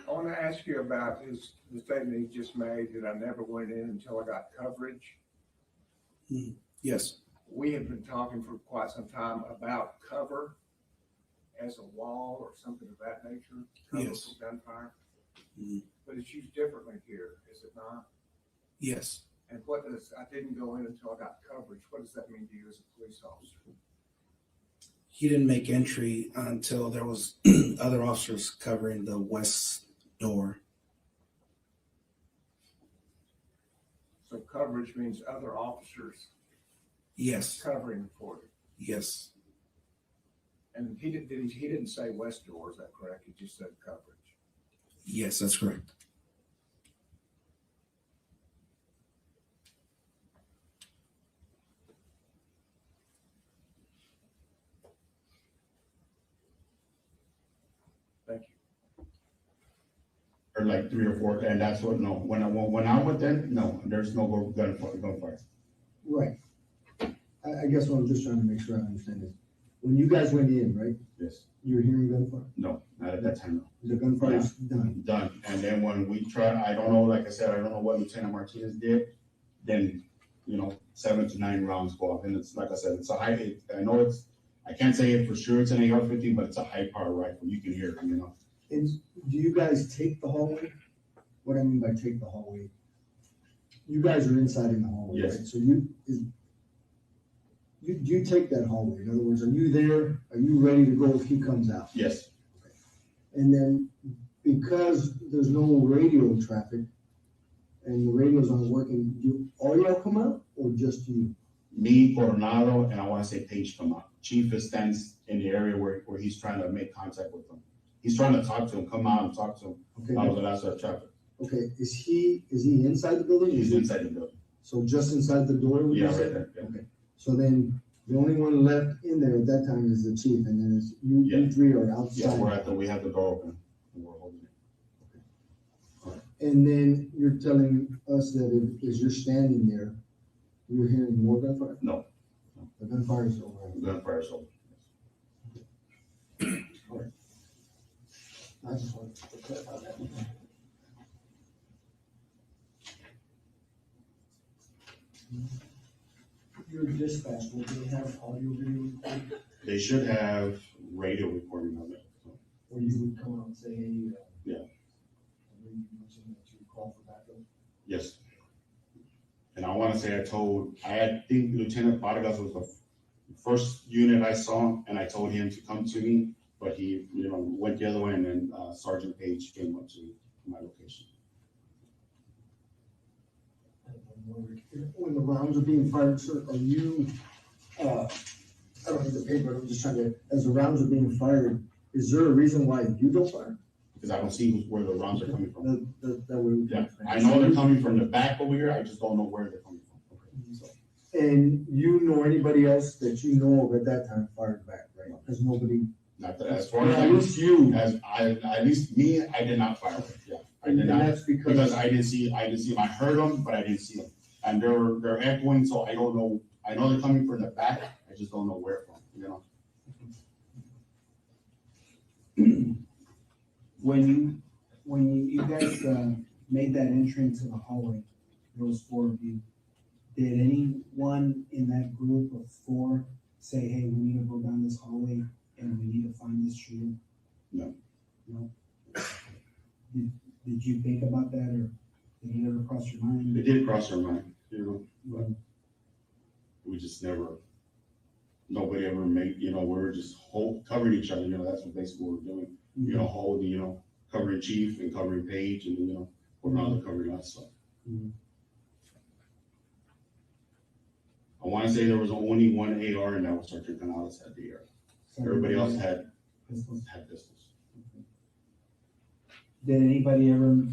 I want to ask you about the statement he just made, that I never went in until I got coverage. Yes. We have been talking for quite some time about cover as a wall or something of that nature. Cover Yes. from gunfire. Mhm. But it's used differently here, is it not? Yes. And what does, I didn't go in until I got coverage, what does that mean to you as a police officer? He didn't make entry until there was other officers covering the west door. So coverage means other officers Yes. covering for you. Yes. And he didn't say west door, is that correct? He just said coverage. Yes, that's correct. Thank you. or like 3 or 4, and that's what, no, when I went in, no, there's no gunfire. Right. I guess what I'm just trying to make sure I understand is, when you guys went in, right, Yes, you're hearing gunfire? no, not at that time, The gunfire is done. no. Done, and then when we tried, I don't know, like I said, I don't know what Lieutenant Martinez did, then, 7 to 9 rounds go off, and it's, like I said, it's a high, I know it's, I can't say it for sure, it's an AR-15, but it's a high power rifle, you can hear it, And do you guys take the hallway? What I mean by take the hallway, you guys are inside in the hallway, Yes. right? So do you take that hallway? In other words, are you there? Are you ready to go if he comes out? Yes, And then because there's no radio traffic and the radios aren't working, do all y'all come out or just you? me, Coronado, and I wanna say Page come out. Chief stands in the area where he's trying to make contact with them. He's trying to talk to him, come out and talk to him. Okay, That was the last traffic. okay, is he inside the building? He's inside the building. So just inside the door, would you Yeah, say? right there, yeah. Okay, so then the only one left in there at that time is the chief, and then it's you Yeah. three are Yeah, outside. we have the door open, and we're holding it. And then you're telling us that as you're standing there, you're hearing more gunfire? No. The gunfire is over. Gunfire is open. I just wanted to clarify that. Your dispatch, will they have audio video recording? They should have radio recording of it. So, Or you would come out and say, hey, Yeah. and then you mentioned that you call for backup? yes. And I wanna say I think Lieutenant Vargas was the first unit I saw, and I told him to come to me, but he, went the other way, and then Sergeant Page came up to my location. When the rounds are being fired, sir, are you, I don't need the paper, I'm just trying to, as the rounds are being fired, is there a reason why you don't fire? Because I don't see where the rounds are coming from. That way we Yeah, can. I know they're coming from the back over here, I just don't know where they're coming from. So, And you know anybody else that you know of at that time fired back, right? Because nobody. Not that, as far as At least you. at least me, I did not fire. Yeah, I did And not. that's Because I didn't see them. I heard them, but I didn't see them. And they're echoing, so I don't know. I know they're coming from the back. I just don't know where from, When you guys made that entry into the hallway, there was 4 of you. Did anyone in that group of 4 say, hey, we need to go down this hallway and we need to find this shooter? No. No? Did you think about that, or did it ever cross your mind? It did cross our mind, but we just never, nobody ever made, we were just covering each other, that's what basically we're doing. Holding, covering Chief and covering Page and, Ronaldo covering us, so. I wanna say there was only one AR and that was Sergeant Gonzales had the AR. Everybody else had pistols? had pistols. Did anybody ever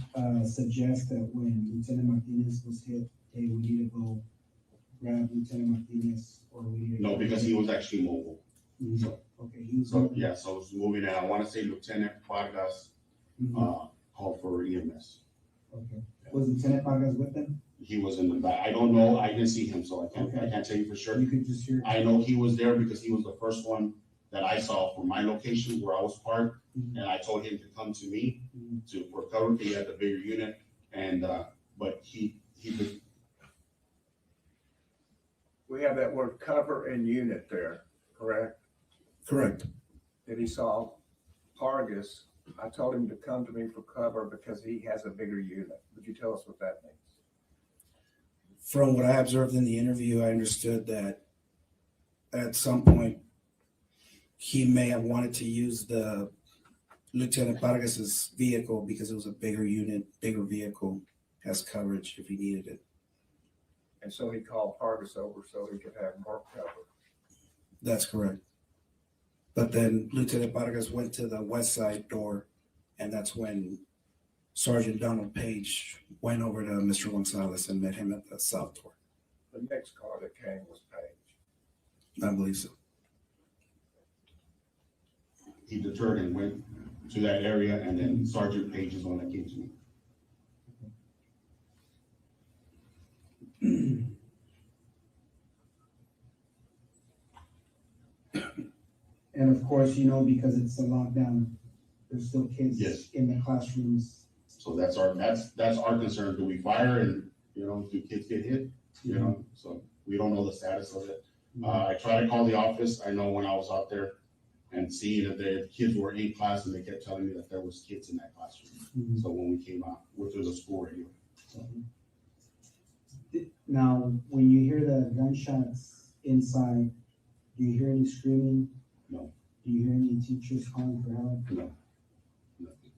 suggest that when Lieutenant Martinez was hit, hey, we need to go grab Lieutenant Martinez, or we need to? No, because he was actually mobile. Mhm. So, Okay, he was. so yeah, so it's moving, and I want to say Lieutenant Vargas called for EMS. Okay, was Lieutenant Vargas with them? He was in the back. I don't know. I didn't see him, so I can't tell you for sure. You could just hear. I know he was there because he was the first one that I saw from my location where I was parked, and I told him to come to me for cover. He had the bigger unit, and but he was. We have that word cover and unit there, correct? Correct. That he saw Vargas. I told him to come to me for cover because he has a bigger unit. Would you tell us what that means? From what I observed in the interview, I understood that at some point he may have wanted to use the Lieutenant Vargas's vehicle because it was a bigger unit, bigger vehicle, has coverage if he needed it. And so he called Vargas over so he could have more cover. That's correct. But then Lieutenant Vargas went to the west side door, and that's when Sergeant Donald Page went over to Mr. Gonzales and met him at the south door. The next car that came was Page. I believe so. He deterred and went to that area, and then Sergeant Page is the one that came to me. And of course, you know, because it's a lockdown, there's still kids Yes. in the classrooms. So that's our concern. Do we fire and, do kids get hit? So we don't know the status of it. I try to call the office. I know when I was out there and seeing that the kids were in class, and they kept telling me that there was kids in that classroom. So when we came out, which was a school radio. Now, when you hear the gunshots inside, do you hear any screaming? No. Do you hear any teachers calling for help? No. Nothing.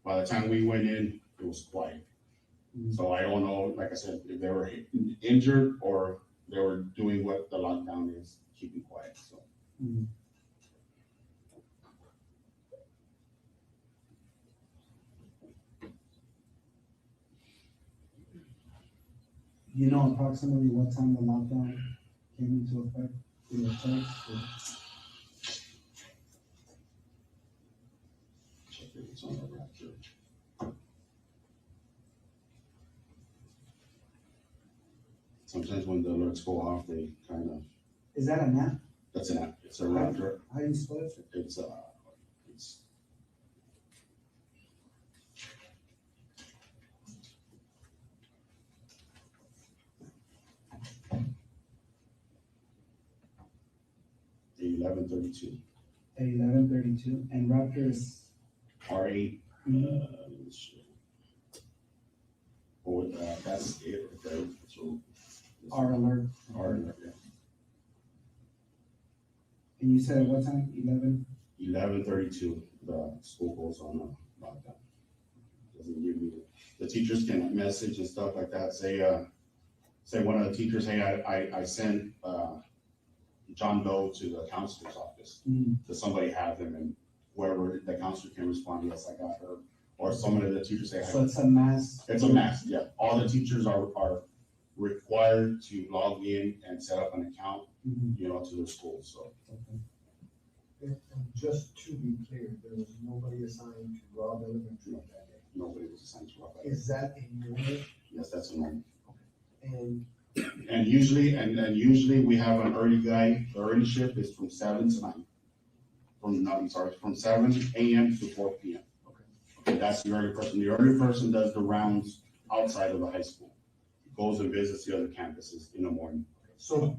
By the time we went in, it was quiet. So I don't know, like I said, if they were injured or they were doing what the lockdown is, keeping quiet, so. You know approximately what time the lockdown came into effect for your text? Check if it's on the record. Sometimes when the alerts go off, they kind of. Is that an app? That's an app. It's a Raptor. How do you spell it? It's the 1132. At 11:32, and Raptor is R8. That's it right there. So R alert. R alert, yeah. And you said at what time? 11:32. The school goes on lockdown. Doesn't give me the teachers can message and stuff like that. Say one of the teachers, hey, I sent John Doe to the counselor's office. Does somebody have him? And whoever the counselor can respond, yes, I got her. Or some of the teachers say, So it's a mass. It's a mass, yeah. All the teachers are required to log in and set up an account, to their school, so. And just to be clear, there was nobody assigned to Robb Elementary that day. Nobody was assigned to Robb. Is that a normal? Yes, that's a normal. And And usually we have an early guy. The early shift is from 7 to 9. From 7 a.m. to 4 p.m. Okay, that's the early person. The early person does the rounds outside of the high school. Goes and visits the other campuses in the morning. So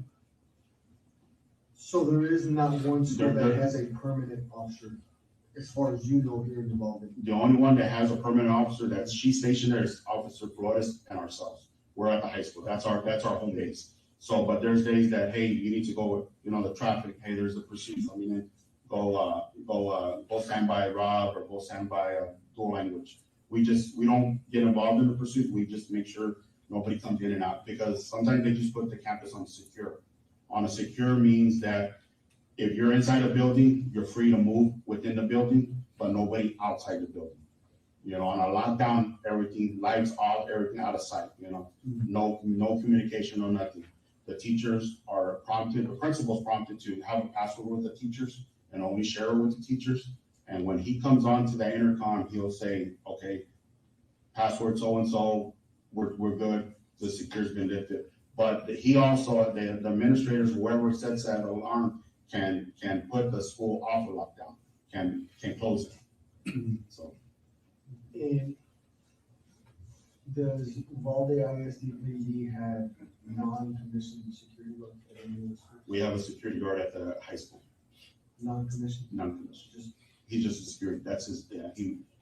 there is not one school that has a permanent officer, as far as you know here in Uvalde. The only one that has a permanent officer she's stationed there is Officer Flores and ourselves. We're at the high school. That's our home base. So, but there's days that, hey, you need to go, the traffic, hey, there's a pursuit. Go stand by Rob or go stand by dual language. We don't get involved in the pursuit. We just make sure nobody comes in and out, because sometimes they just put the campus on secure. On a secure means that If you're inside a building, you're free to move within the building, but nobody outside the building. You know, on a lockdown, everything, lights off, everything out of sight, you know, no communication, no nothing. The teachers are prompted, the principal's prompted to have a password with the teachers and only share it with the teachers. And when he comes on to the intercom, he'll say, okay, password so-and-so, we're good, the secure's been lifted. But he also, the administrators, whoever sets that alarm, can put the school off of lockdown, can close it. So. And does Uvalde ISD have non-commissioned security guard at any of the schools? We have a security guard at the high school. Non-commissioned? Non-commissioned. He's just a security, that's his, yeah,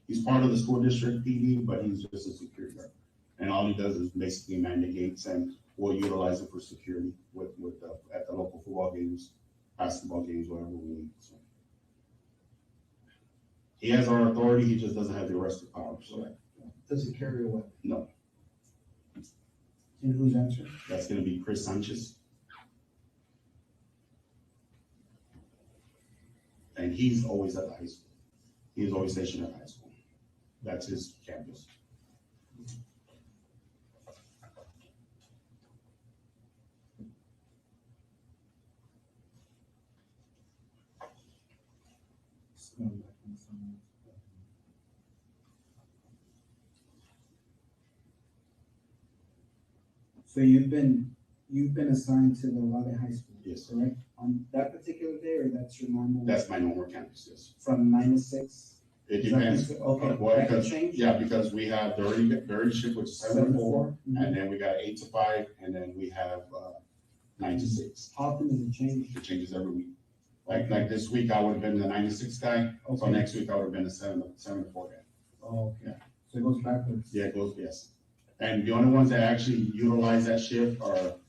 he's part of the school district PD, but he's just a security guard. And all he does is basically man the gates, and we'll utilize it for security at the local football games, basketball games, whatever we need, so. He has our authority, he just doesn't have the arresting power, so. Does it carry a weapon? No. And who's answering? That's gonna be Chris Sanchez. And he's always at the high school. He's always stationed at the high school. That's his campus. So you've been assigned to the Uvalde High School? Yes. Correct? On that particular day, or that's your normal? That's my normal campus, yes. From 9 to 6? It Is that depends. considered- Okay, Well, that can because, change? yeah, because we have the early shift, which is 7 to 4, Mhm. and then we got 8 to 5, and then we have 9 to 6. How often does it change? It changes every week. Like this week, I would have been the 9 to 6 guy, so Okay. next week I would have been the 7 to 4 guy. Oh, okay. Yeah. So it goes backwards? Yeah, it goes, yes. And the only ones that actually utilize that shift are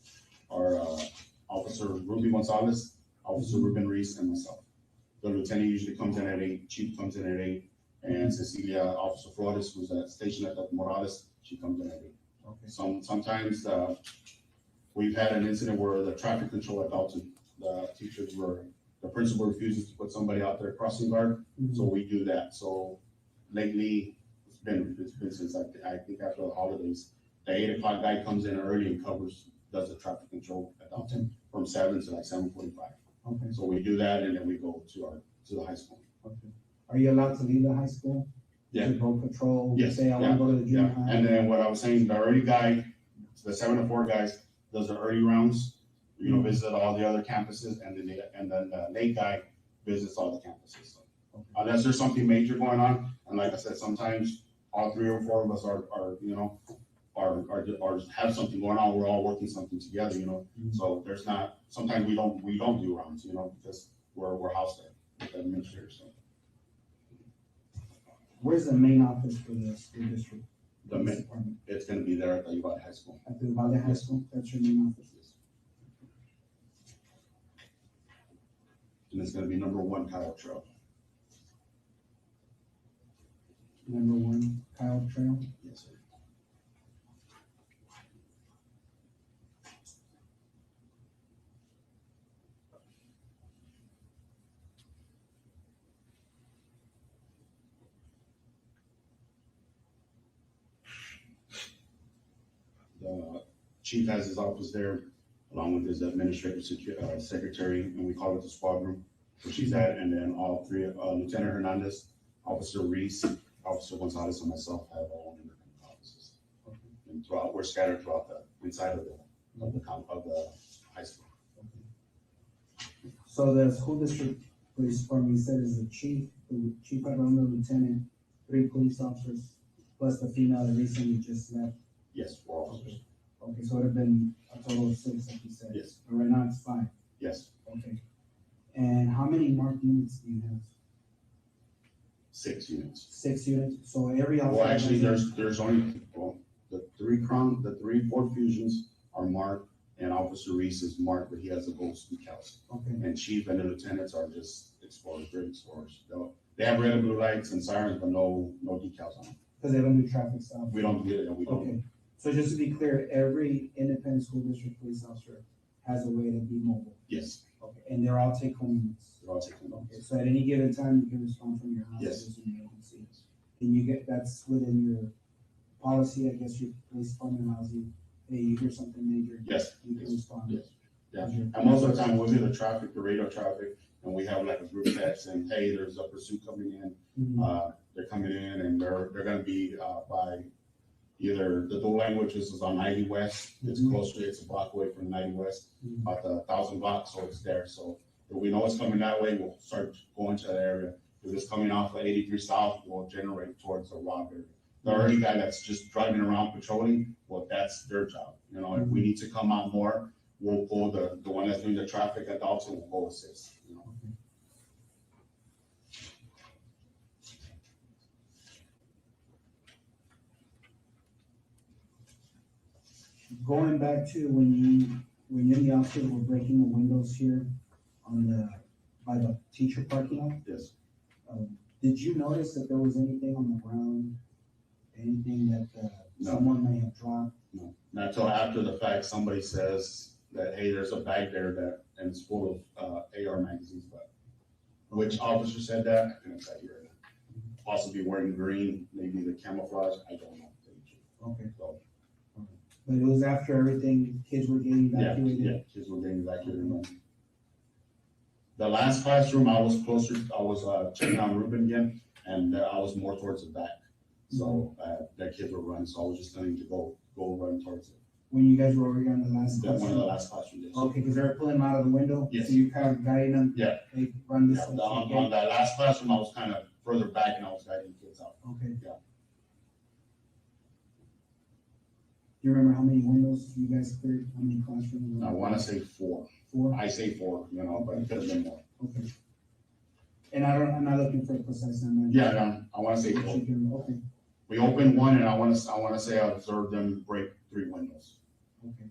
Officer Ruby Gonzales, Officer Ruben Reese, and myself. The lieutenant usually comes in at 8, chief comes in at 8, and Cecilia, Officer Flores, who's stationed at the Morales, she comes in at 8. Okay. Sometimes we've had an incident where the traffic control at Dalton, the principal refuses to put somebody out there crossing guard, so we do that. So lately, it's been since I think after the holidays, the 8 o'clock guy comes in early and does the traffic control at Dalton from 7 to like 7:45. Okay. So we do that, and then we go to the high school. Okay. Are you allowed to leave the high school? Yeah. To go patrol? Yes, Say, I want to go to the junior high? And then what I was saying, the early guy, the 7 to 4 guys, does the early rounds, visit all the other campuses, and then the late guy visits all the campuses. So, unless there's something major going on, and like I said, sometimes all 3 or 4 of us are have something going on, we're all working something together, So there's not, sometimes we don't do rounds, because we're house there with the administrators, so. Where's the main office for the school district? It's gonna be there at the Uvalde High School. At the Uvalde High School, that's your main office? And it's gonna be number 1 Kyle Trail. Number 1, Kyle Trail? Yes, sir. The chief has his office there, along with his administrative secretary, and we call it the squad room, where she's at, and then all 3, Lieutenant Hernandez, Officer Reese, Officer Gonzales, and myself have our own independent offices. And we're scattered throughout the inside of the high school. So the school district police department, you said is the chief Arroyo, lieutenant, 3 police officers, plus the female that recently just left? Yes, 4 officers. Okay, so it'd have been a total of 6, like you said? Yes. But right now it's 5? Yes. Okay. And how many marked units do you have? 6 units. 6 units, so every officer? Well, actually, there's only, the 3 Ford Fusions are marked, and Officer Reese is marked, but he has the gold decals. Okay. And chief and the lieutenants are just explorers, great explorers. They have red and blue lights and sirens, but no decals on them. Because they don't do traffic stops? We don't get it, we don't. Okay, so just to be clear, every independent school district police officer has a way to be mobile. Yes, Okay, and they're all take-home units. they're all taken on. Okay, so at any given time, you can respond from your house. Yes. If there's an emergency. And you get, that's within your policy, I guess your police department allows you, hey, you hear something major. Yes. You can respond. Yes. Yeah, and most of the time we'll do the traffic, the radio traffic, and we have like a group text saying, hey, there's a pursuit coming in. Mhm. They're coming in and they're gonna be, by either the dual languages is on 90 West. It's Mhm. closer, it's a block away from 90 West, Mhm. about 1,000 blocks, so it's there. So if we know it's coming that way, we'll start going to that area. If it's coming off of 83 South, we'll generate towards the Robb area. The early guy that's just driving around patrolling, well, that's their job. You know, if we need to come out more, we'll pull the one that's doing the traffic at Dalton, will go assist, you know. Going back to when you and the officers were breaking the windows here on by the teacher parking lot, Yes. Did you notice that there was anything on the ground? Anything that, No. someone may have dropped? No, not until after the fact, somebody says that, hey, there's a bag there that, and it's full of AR magazines, but which officer said that? I couldn't tell you. Possibly wearing green, maybe the camouflage, I don't know. Okay. So, But it was after everything, kids were getting yeah, evacuated? kids were getting evacuated. The last classroom, I was closer, I was checking on Ruben again, and I was more towards the back. So, the kids were running, so I was just going to go run towards it. When you guys were already on the last That one classroom? of the last classrooms, yes. Okay, because they were pulling them out of the window? Yes. So you kind of guiding them? Yeah. They run this Yeah, way. on that last classroom, I was kind of further back and I was guiding the kids out. Okay. Yeah. Do you remember how many windows you guys cleared? How many classrooms? I want to say 4. 4? I say 4, you know, but it could have been more. Okay. And I'm not looking for a precise number. Yeah, no, I want to say 4. Okay, We opened one and I want to say I observed them break 3 windows. okay.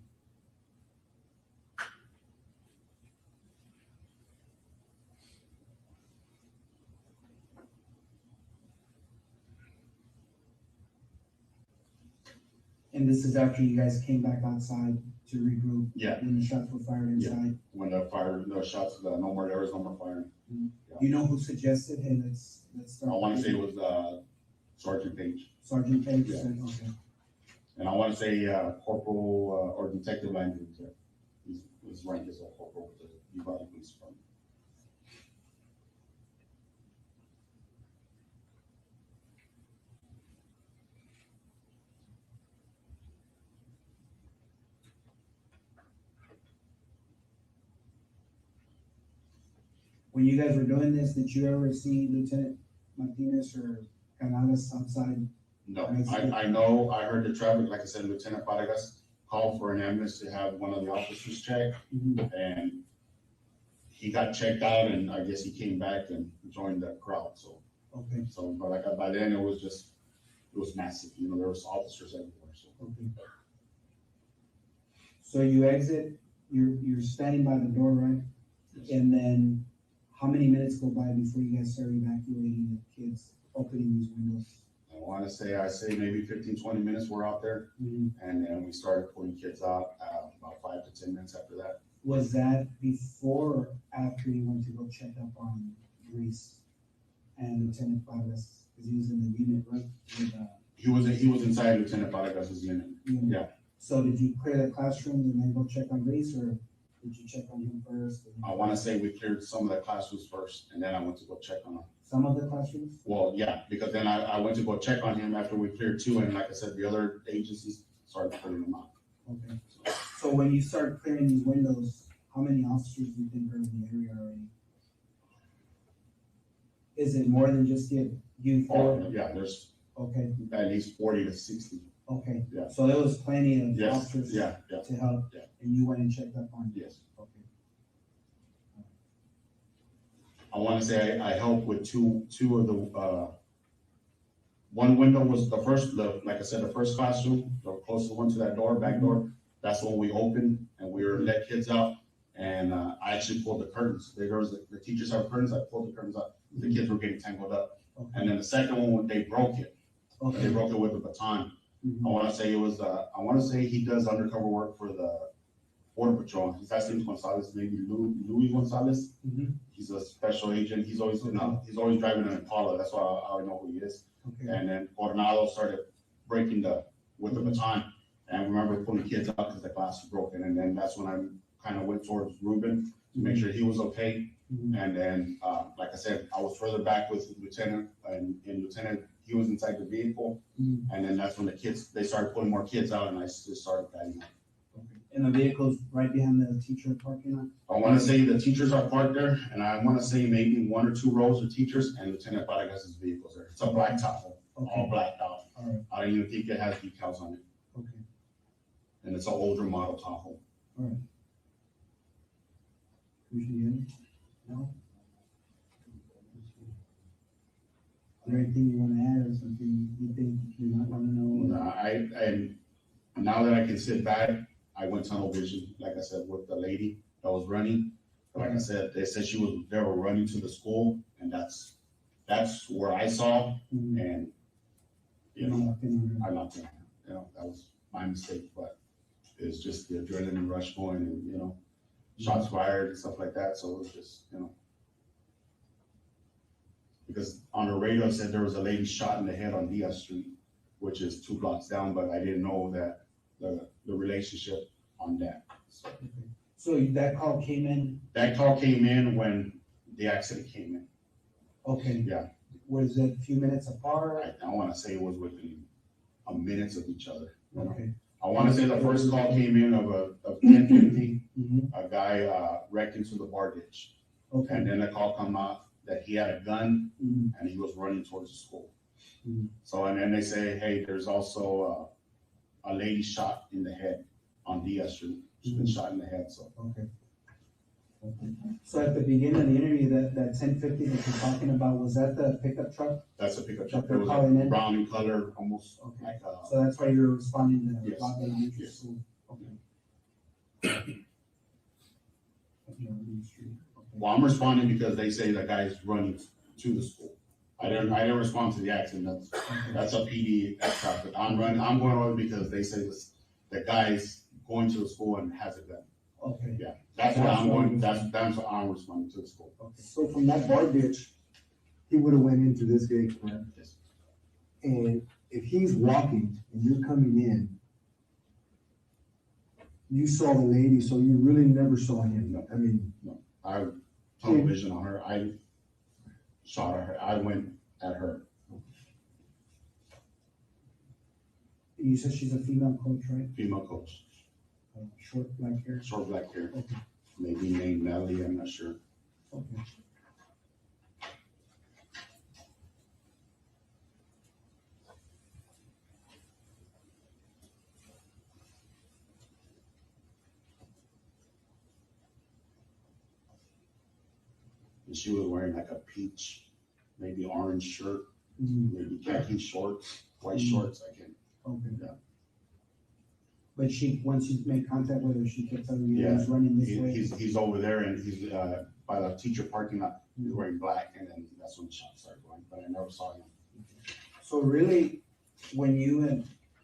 And this is after you guys came back outside to regroup? Yeah. When the shots were fired inside? When the shots, no more, there was no more firing. You know who suggested, hey, let's I start? want to say it was Sergeant Page. Sergeant Page Yeah. said, okay. And I want to say Corporal or Detective Landry was there. His rank is a corporal with the Uvalde Police Department. When you guys were doing this, did you ever see Lieutenant Martinez or Canales outside? No, I know, I heard the traffic, like I said, Lieutenant Vargas called for an ambulance to have one of the officers check, and he got checked out, and I guess he came back and joined the crowd, so. Okay. So, but like, by then it was massive, you know, there was officers everywhere, so. Okay. So you exit, you're standing by the door, right? And then how many minutes go by before you guys start evacuating the kids, opening these windows? I want to say, maybe 15, 20 minutes we're out there, and then we started pulling kids out, about 5 to 10 minutes after that. Was that before or after you went to go check up on Reese and Lieutenant Vargas? Because he was in the unit, right? With, He was inside Lieutenant Vargas' unit. Yeah. So did you clear the classrooms and then go check on Reese, or did you check on him first? I want to say we cleared some of the classrooms first, and then I went to go check on him. Some of the classrooms? Well, yeah, because then I went to go check on him after we cleared 2, and like I said, the other agencies started clearing them out. Okay. So when you start clearing these windows, how many officers do you think are in the area already? Is it more than just you four? Oh, yeah, there's Okay, at least 40 to 60. okay. Yeah. So there was plenty of Yes, officers yeah. to help? Yeah. And you went and checked up on? Yes. Okay. I want to say I helped with two of the, one window was like I said, the first classroom, the closest one to that door, back door. That's when we opened and we were let kids out. And I actually pulled the curtains. The teachers have curtains, I pulled the curtains up. The kids were getting tangled up. Okay. And then the second one, they broke it. Okay. They broke it with a baton. I want to say he does undercover work for the Border Patrol. His last name's Gonzales, maybe Louis Gonzales. Mhm. He's a special agent. He's always he's always driving an Impala. That's why I know who he is. Okay. And then Coronado started breaking with the baton, and I remember pulling kids out because the glass was broken. And then that's when I kind of went towards Ruben to make sure he was okay. Mhm. And then, like I said, I was further back with Lieutenant, and Lieutenant, he was inside the vehicle. Mhm. And then that's when they started pulling more kids out, and I just started guiding them. Okay. And the vehicle's right behind the teacher parking lot? I want to say the teachers are parked there, and I want to say maybe 1 or 2 rows of teachers, and Lieutenant Vargas' vehicle's there. It's a black Tahoe, all blacked out. All right. I don't even think it has decals on it, Okay. and it's an older model Tahoe. All right. Commissioner Young? No? Is there anything you want to add or something you think you might want to know? And now that I can sit back, I went tunnel vision, like I said, with the lady that was running. Like I said, they said they were running to the school, and that's where I saw, and, you know, I knocked it. You know, that was my mistake, but it's just the adrenaline rush going and, you know, shots fired and stuff like that, so it was just, you know. Because on the radio, it said there was a lady shot in the head on Diaz Street, which is 2 blocks down, but I didn't know that the relationship on that. So that call came in? That call came in when the accident came in. Okay. Yeah. Was it a few minutes apart? I want to say it was within a minutes of each other. You know? Okay. I want to say the first call came in of 10:50. Mhm. A guy wrecked into the bar ditch. Okay. And then the call come out that he had a gun Mhm. and he was running towards the school. Mhm. So, and then they say, hey, there's also a lady shot in the head on Diaz Street. She's been shot in the head, so. Okay. So at the beginning of the interview, that 1050 that you're talking about, was that the pickup truck? That's a pickup truck. They're It was calling in? brown in color, almost like So that's why you're responding to Yes. Robb Elementary Yes. School? Okay. Well, I'm responding because they say the guy's running to the school. I didn't respond to the accident. That's a PD traffic. I'm going over because they say the guy's going to the school and has a gun. Okay. Yeah, that's what I'm going, that's what I'm responding to the school. So from that bar ditch, he would have went into this gate, correct? Yes. And if he's walking and you're coming in, you saw the lady, so you really never saw him. No. I mean. No, I tunnel vision on her. I shot at her. I went at her. You said she's a female coach, right? Female coach, Short black hair? short black hair, Okay. maybe named Nelly, I'm not sure. Okay. And she was wearing like a peach, maybe orange shirt, maybe khaki shorts, white shorts, I can't. Okay. Yeah. But once you make contact with her, she kept telling you Yeah, he's running this way? he's over there and he's, by the teacher parking lot, he's wearing black, and then that's when the shots started going, but I never saw him. So really, when you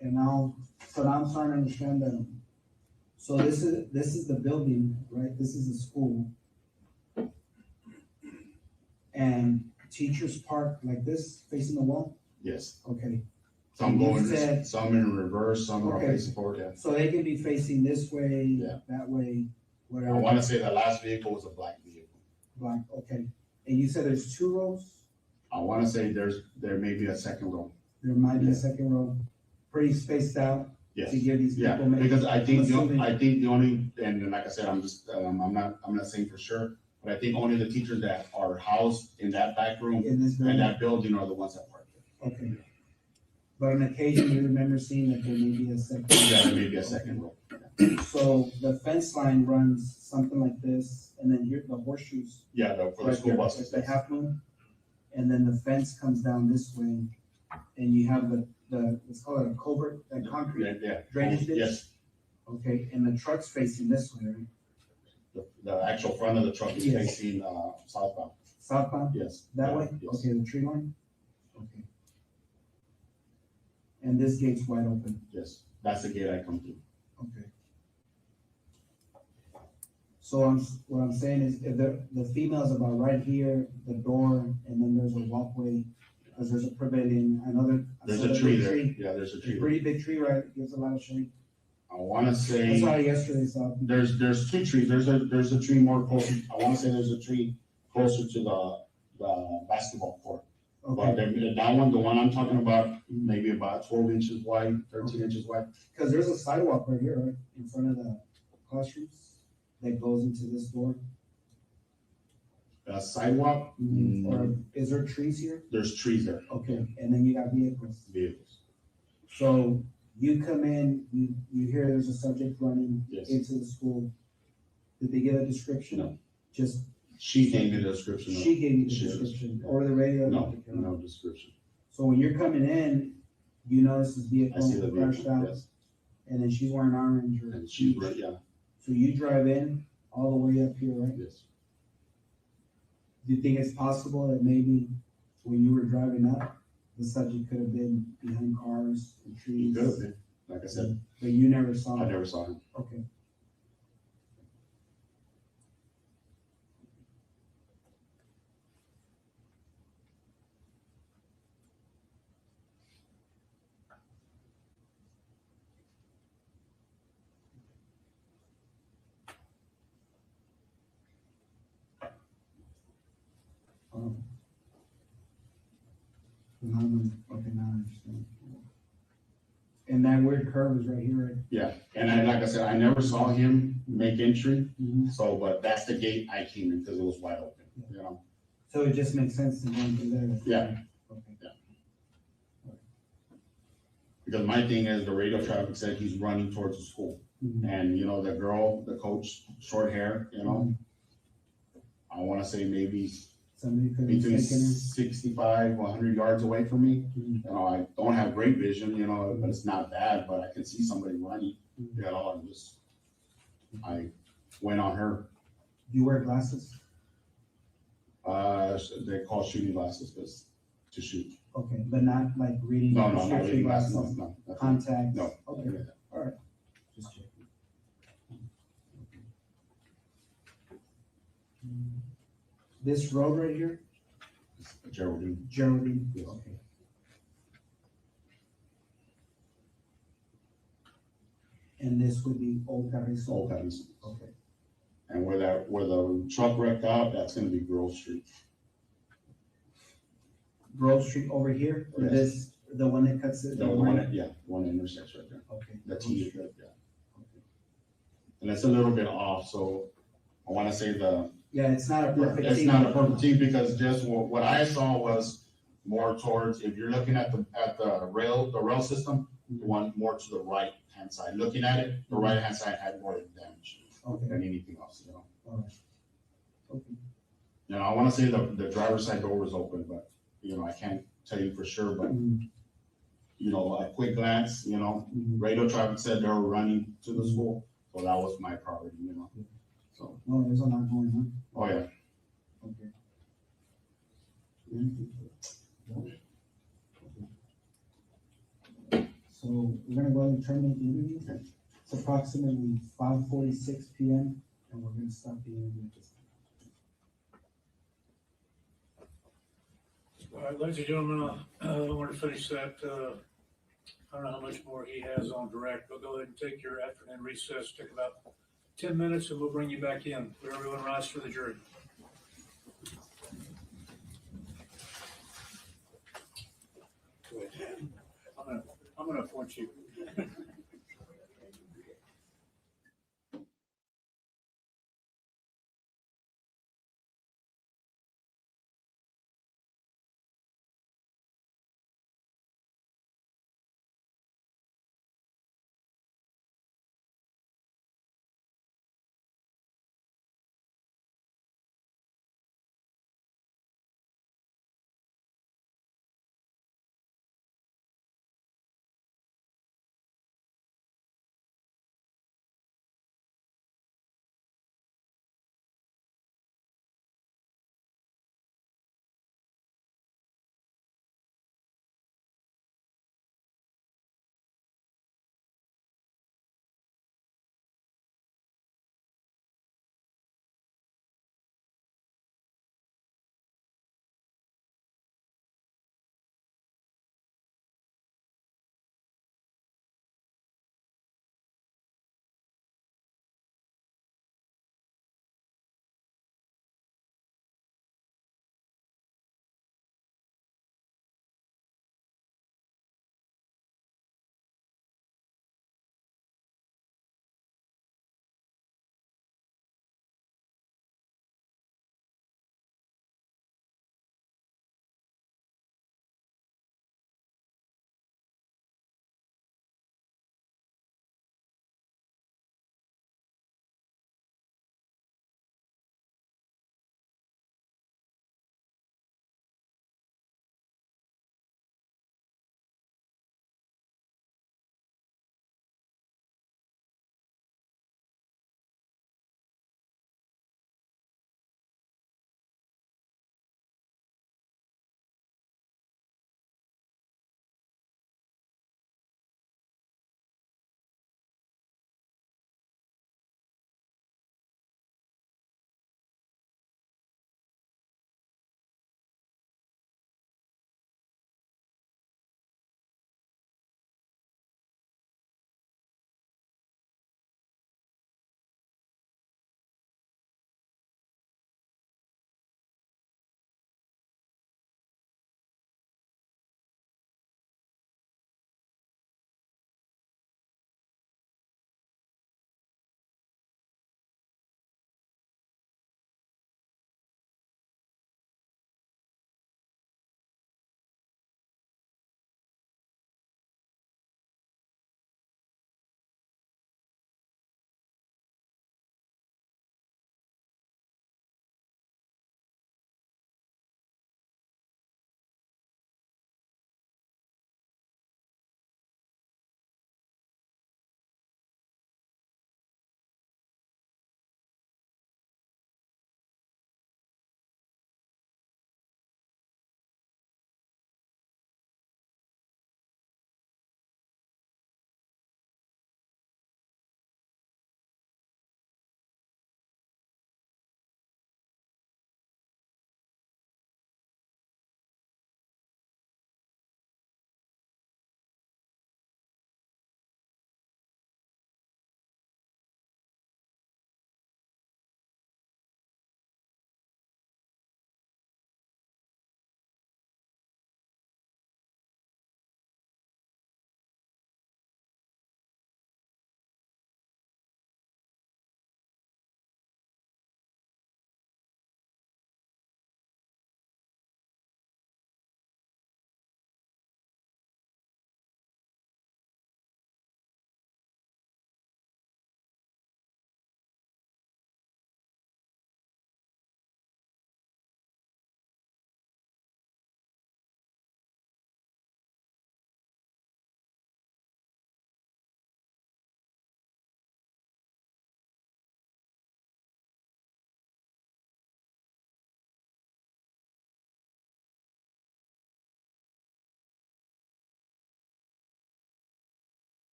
and now, so now I'm starting to understand that. So this is the building, right? This is the school. And teachers park like this, facing the wall? Yes. Okay. Some And you going, said- some in reverse, some are Okay. facing forward, yeah. So they can be facing this way, Yeah. that way, I whatever. wanna say the last vehicle was a black vehicle. Black, okay. And you said there's 2 rows? I wanna say there may be a second row. There might be Yeah. a second row, pretty spaced out Yes. to give these Yeah, people. maybe- because I think, I'm assuming- the only, and like I said, I'm just, I'm not saying for sure, but I think only the teachers that are housed in that back room In this and building? that building are the ones that park there. Okay. But on occasion, you remember seeing that there may be a second. Yeah, there may be a second row. So the fence line runs something like this, and then here, the horseshoes. Yeah, for the right school there, buses. like the half moon, and then the fence comes down this way, and you have the, let's call it a culvert, that concrete Yeah. drainage ditch? Yes, Okay, and the truck's facing this way, right? the actual front of the truck is Yes. facing, southbound. Southbound? Yes. That Yeah, way? yes. Okay, the tree line? Okay. And this gate's wide open? Yes, that's the gate I come through. Okay. So what I'm saying is, if the female's about right here, the door, and then there's a walkway, because there's a pavilion, I know that. I There's saw a that tree big there. Yeah, there's a tree there. Pretty big tree, right? Gives a lot of shade. I wanna I say. saw it yesterday, so. There's two trees. There's a tree more closer. I wanna say there's a tree closer to the basketball court. But that one, the one I'm talking about, maybe about 12 inches wide, 13 inches wide. Because there's a sidewalk right here, right, in front of the classrooms that goes into this door. A sidewalk? Or is there trees here? There's trees there. Okay, and then you got vehicles. Vehicles. So you come in, you hear there's a subject running into the school. Did they give a description? No. Just. She gave me the description. She gave you the description, over the radio? No description. So when you're coming in, you notice this I vehicle see the crashed vehicle, out, yes. and then she's wearing orange or. And she's right, yeah. So you drive in all the way up here, right? Yes. Do you think it's possible that maybe when you were driving up, the subject could have been behind cars and trees? He could have been, like I said. But you never saw him? I never saw him. Okay. Okay, now I understand. And that weird curve is right here, right? Yeah, and like I said, I never saw him make entry, so, but that's the gate I came in, because it was wide open, you know? So it just makes sense to go into there? Yeah. Okay. Yeah. Because my thing is, the radio traffic said he's running towards the school, and, you know, the girl, the coach, short hair, you know? I wanna say maybe Somebody could have between taken her. 65, 100 yards away from me. You know, I don't have great vision, you know, but it's not bad, but I can see somebody running, you know, and just, I went on her. Do you wear glasses? They call shooting glasses, because to shoot. Okay, but not like reading. No, not prescription reading glasses, glasses, no. Contacts? No. Okay, all right, just checking. This road right here? Geraldine. Geraldine, Yes. okay. And this would be Old Carrizo? Old Carrizo. Okay. And where the truck wrecked out, that's gonna be Grove Street. Grove Street over here, or Yes. this, the one that cuts it? The one that, yeah, one that intersects right there. Okay. The T, yeah. And it's a little bit off, so I wanna say Yeah, it's not a perfect. it's team. not a perfect team, because just what I saw was more towards, if you're looking at the rail system, the one more to the right hand side, looking at it, the right hand side had more damage than anything else, you know? All right. Okay. Now, I wanna say the driver's side door was open, but, you know, I can't tell you for sure, but, you know, a quick glance, you know, radio traffic said they were running to the school, so that was my priority, you know? So, No, there's a lot going on. oh, yeah. Okay. So we're gonna go ahead and terminate the interview. It's approximately 5:46 PM, and we're gonna stop the interview at this time. All right, ladies and gentlemen, I want to finish that. I don't know how much more he has on direct, but go ahead and take your afternoon recess, take about 10 minutes, and we'll bring you back in. Will everyone rise for the jury? I'm gonna appoint you.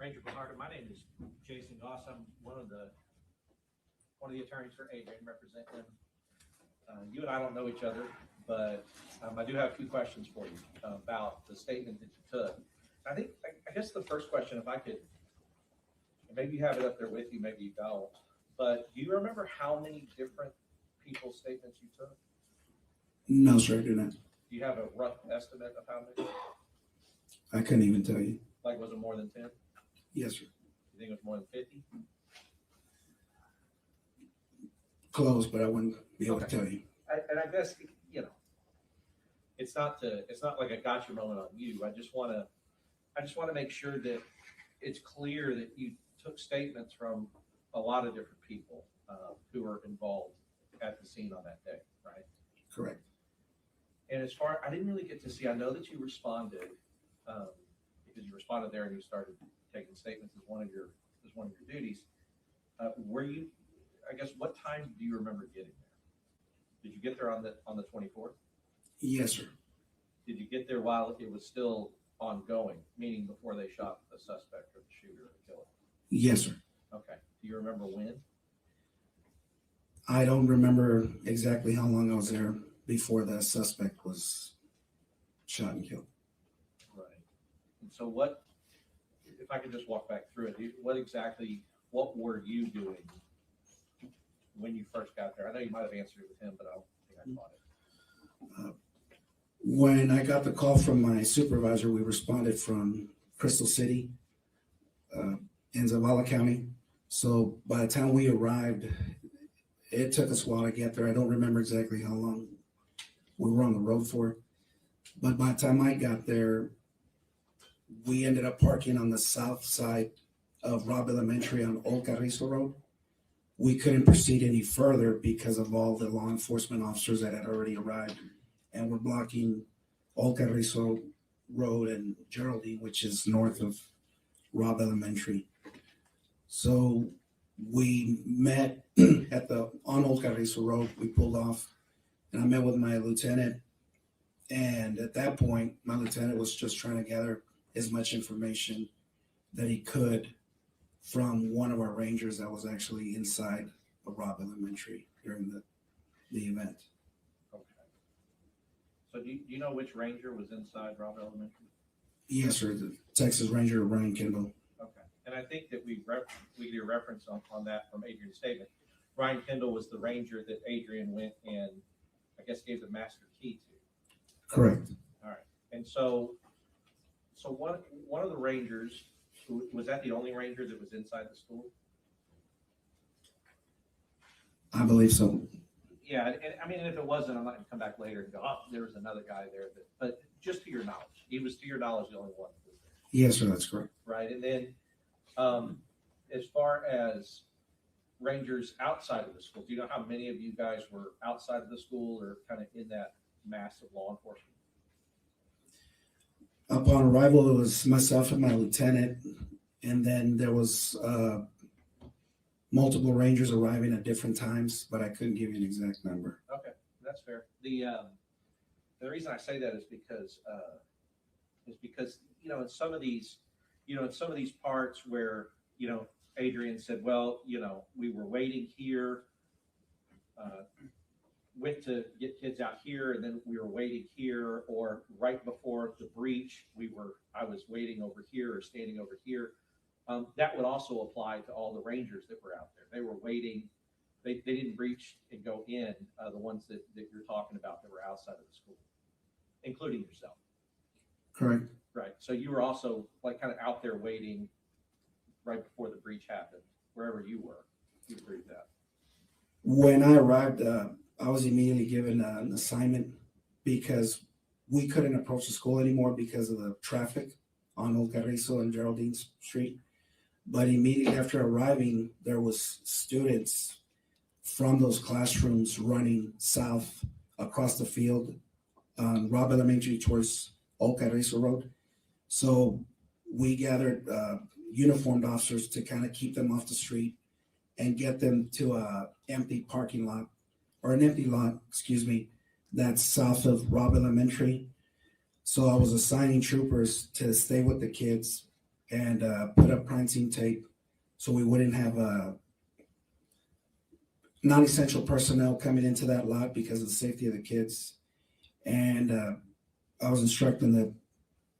Ranger Bernardo, my name is Jason Goss. I'm one of the attorneys for Adrian, represent him. You and I don't know each other, but I do have a few questions for you about the statement that you took. I guess the first question, if I could, maybe you have it up there with you, maybe you don't, but do you remember how many different people's statements you took? No, sir, I do not. Do you have a rough estimate of how many? I couldn't even tell you. Like, was it more than 10? Yes, sir. You think it was more than 50? Close, but I wouldn't be able to tell you. And I guess, you know, it's not like a gotcha moment on you. I just want to make sure that it's clear that you took statements from a lot of different people who were involved at the scene on that day, right? Correct. And as far, I didn't really get to see, I know that you responded, because you responded there and you started taking statements as one of your duties. Were you, I guess, what time do you remember getting there? Did you get there on the 24th? Yes, sir. Did you get there while it was still ongoing, meaning before they shot the suspect or the shooter or the killer? Yes, sir. Okay. Do you remember when? I don't remember exactly how long I was there before the suspect was shot and killed. Right. And so what, if I could just walk back through it, what were you doing when you first got there? I know you might have answered it with him, but I don't think I caught it. When I got the call from my supervisor, we responded from Crystal City in Zavala County. So by the time we arrived, it took us a while to get there. I don't remember exactly how long we were on the road for. But by the time I got there, we ended up parking on the south side of Robb Elementary on Old Carrizo Road. We couldn't proceed any further because of all the law enforcement officers that had already arrived and were blocking Old Carrizo Road and Geraldine, which is north of Robb Elementary. So we met on Old Carrizo Road. We pulled off and I met with my lieutenant. And at that point, my lieutenant was just trying to gather as much information that he could from one of our rangers that was actually inside of Robb Elementary during the event. Okay. So do you know which ranger was inside Robb Elementary? Yes, sir. The Texas Ranger, Ryan Kendall. Okay. And I think that we did a reference on that from Adrian's statement. Ryan Kendall was the ranger that Adrian went and I guess gave the master key to. Correct. All right. And so one of the rangers, was that the only ranger that was inside the school? I believe so. Yeah, and I mean, if it wasn't, I'm not gonna come back later and go, oh, there was another guy there. But just to your knowledge, he was, to your knowledge, the only one that was there. Yes, sir, that's correct. Right, and then as far as rangers outside of the school, do you know how many of you guys were outside of the school or kind of in that mass of law enforcement? Upon arrival, it was myself and my lieutenant, and then there was multiple rangers arriving at different times, but I couldn't give you an exact number. Okay, that's fair. The reason I say that is because in some of these parts where Adrian said, well, we were waiting here, went to get kids out here, and then we were waiting here, or right before the breach, I was waiting over here or standing over here. That would also apply to all the rangers that were out there. They were waiting. They didn't breach and go in, the ones that you're talking about that were outside of the school, including yourself. Correct. Right. So you were also like kind of out there waiting right before the breach happened, wherever you were. You agree with that? When I arrived, I was immediately given an assignment because we couldn't approach the school anymore because of the traffic on Old Carrizo and Geraldine Street. But immediately after arriving, there was students from those classrooms running south across the field, Robb Elementary towards Old Carrizo Road. So we gathered uniformed officers to kind of keep them off the street and get them to a empty parking lot, or an empty lot, that's south of Robb Elementary. So I was assigning troopers to stay with the kids and put up crime scene tape so we wouldn't have non-essential personnel coming into that lot because of the safety of the kids. And I was instructing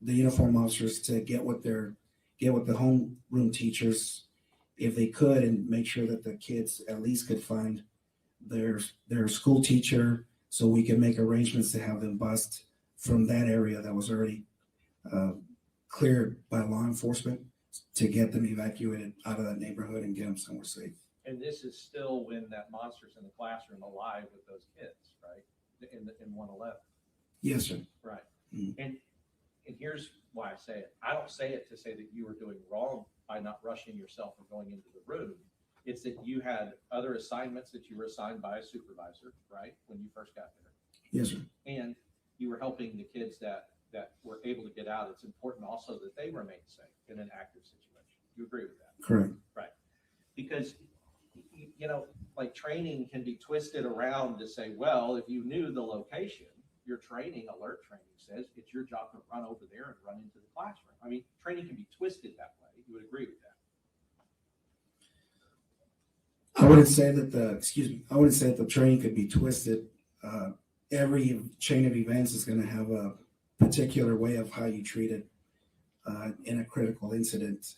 the uniform officers to get with the homeroom teachers if they could, and make sure that the kids at least could find their school teacher, so we can make arrangements to have them bused from that area that was already cleared by law enforcement, to get them evacuated out of that neighborhood and get them somewhere safe. And this is still when that monster's in the classroom alive with those kids, right? In 111. Yes, sir. Right. Mm. And here's why I say it. I don't say it to say that you were doing wrong by not rushing yourself or going into the room. It's that you had other assignments that you were assigned by a supervisor, right, when you first got there. Yes, sir. And you were helping the kids that were able to get out. It's important also that they remain safe in an active situation. You agree with that? Correct. Right. Because, you know, like training can be twisted around to say, well, if you knew the location, your training, alert training says it's your job to run over there and run into the classroom. I mean, training can be twisted that way. You would agree with that? I wouldn't say that the training could be twisted. Every chain of events is going to have a particular way of how you treat it in a critical incident.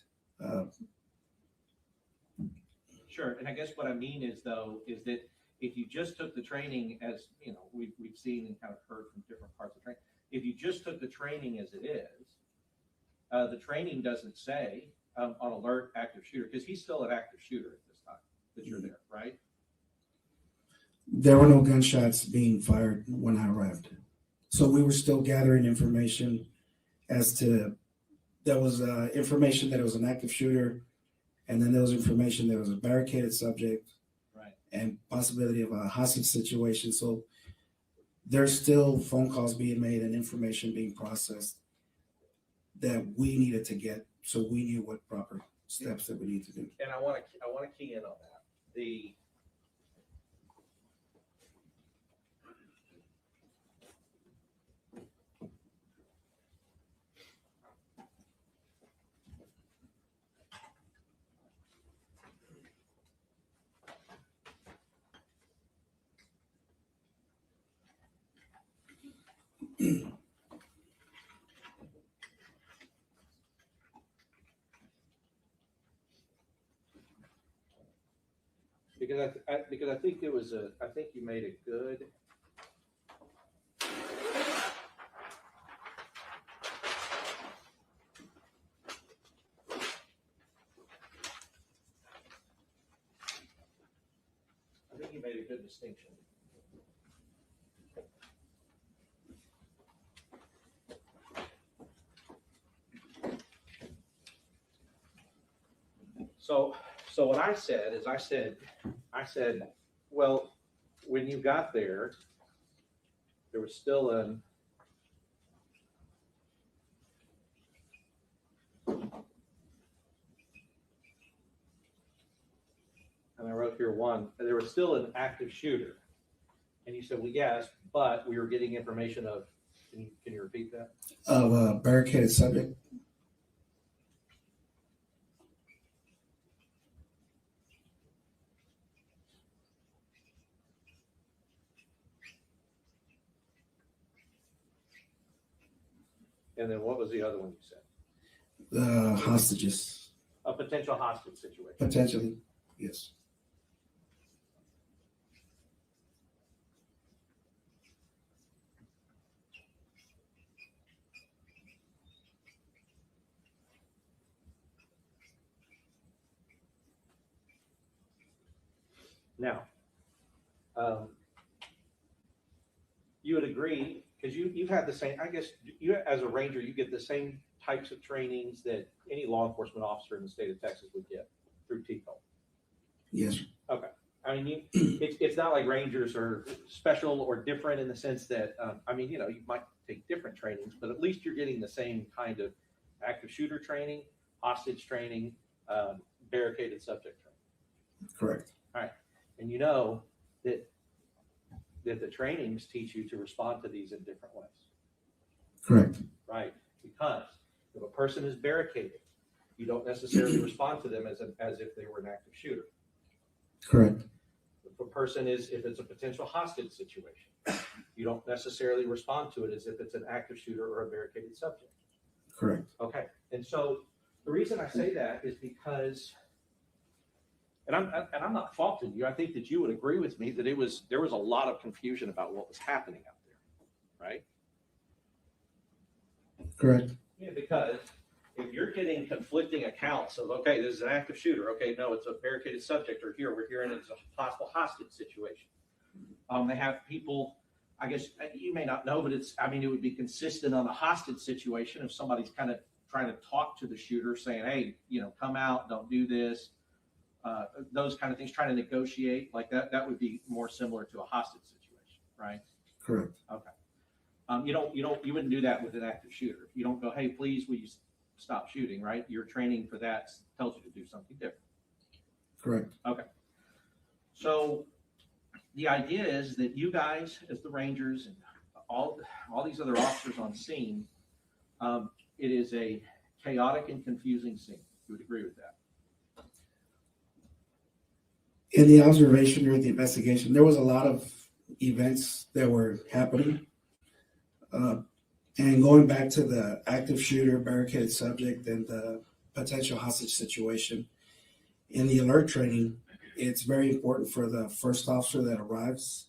Sure. And I guess what I mean is, though, is that if you just took the training, as you know, we've seen and kind of heard from different parts of training, if you just took the training as it is, the training doesn't say on alert active shooter, because he's still an active shooter at this time that you're there, right? There were no gunshots being fired when I arrived. So we were still gathering information as to, there was information that it was an active shooter, and then there was information that it was a barricaded subject, right, and possibility of a hostage situation. So there's still phone calls being made and information being processed that we needed to get, so we knew what proper steps that we need to do. And I want to key in on that. Because I think it was I think you made a good. I think you made a good distinction. So what I said is, I said, well, when you got there, there was still an and I wrote here one, there was still an active shooter. And you said, well, yes, but we were getting information of, can you repeat that? Of a barricaded subject. And then what was the other one you said? The hostages. A potential hostage situation. Potentially, yes. Now, you would agree, because you've had the same, I guess, you as a ranger, you get the same types of trainings that any law enforcement officer in the state of Texas would get through TCO. Yes. Okay. I mean, it's not like rangers are special or different in the sense that, I mean, you know, you might take different trainings, but at least you're getting the same kind of active shooter training, hostage training, barricaded subject training. Correct. All right. And you know that the trainings teach you to respond to these in different ways. Correct. Right. Because if a person is barricaded You don't necessarily respond to them as if they were an active shooter. Correct. If a person is, if it's a potential hostage situation, you don't necessarily respond to it as if it's an active shooter or a barricaded subject. Correct. Okay, and so the reason I say that is because, and I'm not faulting you. I think that you would agree with me that there was a lot of confusion about what was happening out there, right? Correct. Yeah, because if you're getting conflicting accounts of, okay, this is an active shooter, okay, no, it's a barricaded subject, or here we're hearing it's a possible hostage situation. They have people, I guess you may not know, but it would be consistent on a hostage situation if somebody's kind of trying to talk to the shooter, saying, hey, come out, don't do this, those kind of things, trying to negotiate like that. That would be more similar to a hostage situation, right? Correct. Okay. You wouldn't do that with an active shooter. You don't go, hey, please, will you stop shooting, right? Your training for that tells you to do something different. Correct. Okay. So the idea is that you guys, as the Rangers and all these other officers on scene, it is a chaotic and confusing scene. You would agree with that? In the observation during the investigation, there was a lot of events that were happening. And going back to the active shooter, barricaded subject, and the potential hostage situation, in the alert training, it's very important for the first officer that arrives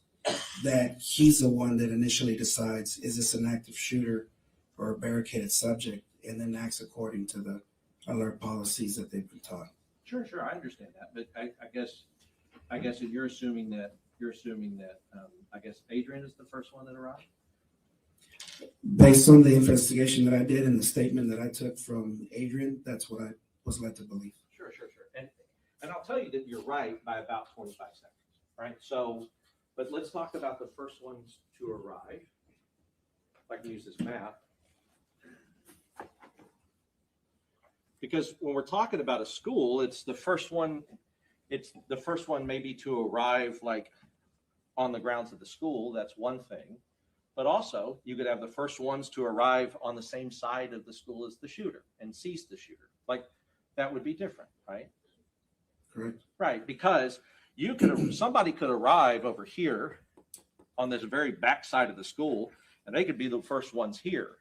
that he's the one that initially decides, is this an active shooter or a barricaded subject, and then acts according to the alert policies that they've been taught. Sure, I understand that, but I guess if you're assuming that I guess Adrian is the first one that arrived. Based on the investigation that I did and the statement that I took from Adrian, that's what I was led to believe. Sure. And I'll tell you that you're right by about 25 seconds, right? So, but let's talk about the first ones to arrive. If I can use this map. Because when we're talking about a school, it's the first one maybe to arrive like on the grounds of the school. That's one thing. But also, you could have the first ones to arrive on the same side of the school as the shooter and seize the shooter. Like, that would be different, right? Correct. Right, because somebody could arrive over here on this very back side of the school, and they could be the first ones here,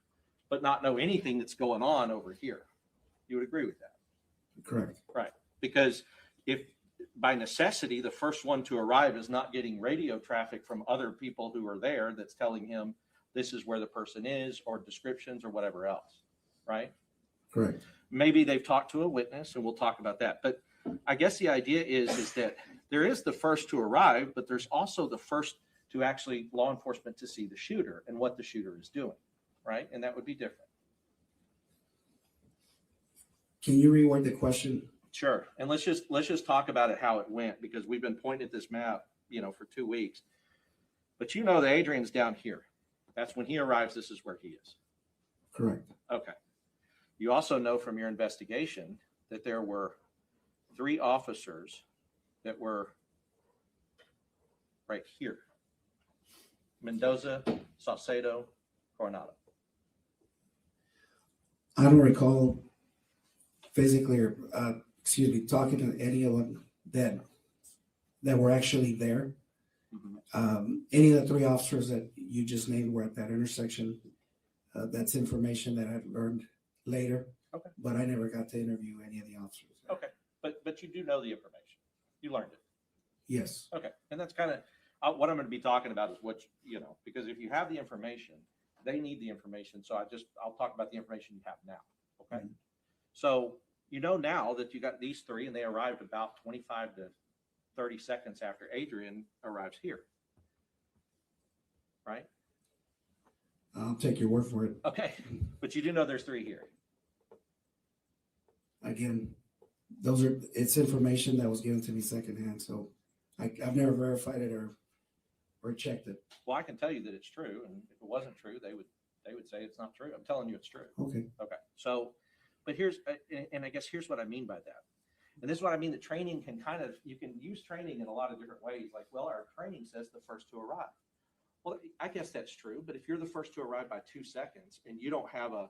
but not know anything that's going on over here. You would agree with that? Correct. Right, because if by necessity, the first one to arrive is not getting radio traffic from other people who are there that's telling him this is where the person is, or descriptions or whatever else, right? Correct. Maybe they've talked to a witness, and we'll talk about that. But I guess the idea is that there is the first to arrive, but there's also the first to actually law enforcement to see the shooter and what the shooter is doing, right? And that would be different. Can you reword the question? Sure. And let's just talk about it, how it went, because we've been pointing at this map, for 2 weeks. But that Adrian's down here. That's when he arrives. This is where he is. Correct. Okay. You also know from your investigation that there were 3 officers that were right here: Mendoza, Saucedo, Coronado. I don't recall physically or talking to any of them that were actually there. Mm-hmm. Any of the 3 officers that you just named were at that intersection. That's information that I've learned later. Okay. But I never got to interview any of the officers. Okay. But you do know the information. You learned it. Yes. Okay. And that's kind of what I'm going to be talking about is what, because if you have the information, they need the information. So I'll talk about the information you have now. Okay. Mm-hmm. So now that you got these 3 and they arrived about 25 to 30 seconds after Adrian arrives here. Right? I'll take your word for it. Okay. But you do know there's 3 here. Again, it's information that was given to me secondhand. So I've never verified it or checked it. Well, I can tell you that it's true. And if it wasn't true, they would say it's not true. I'm telling you it's true. Okay. Okay. So, but I guess here's what I mean by that. And this is what I mean, that training you can use training in a lot of different ways. Like, well, our training says the first to arrive. Well, I guess that's true. But if you're the first to arrive by 2 seconds and you don't have a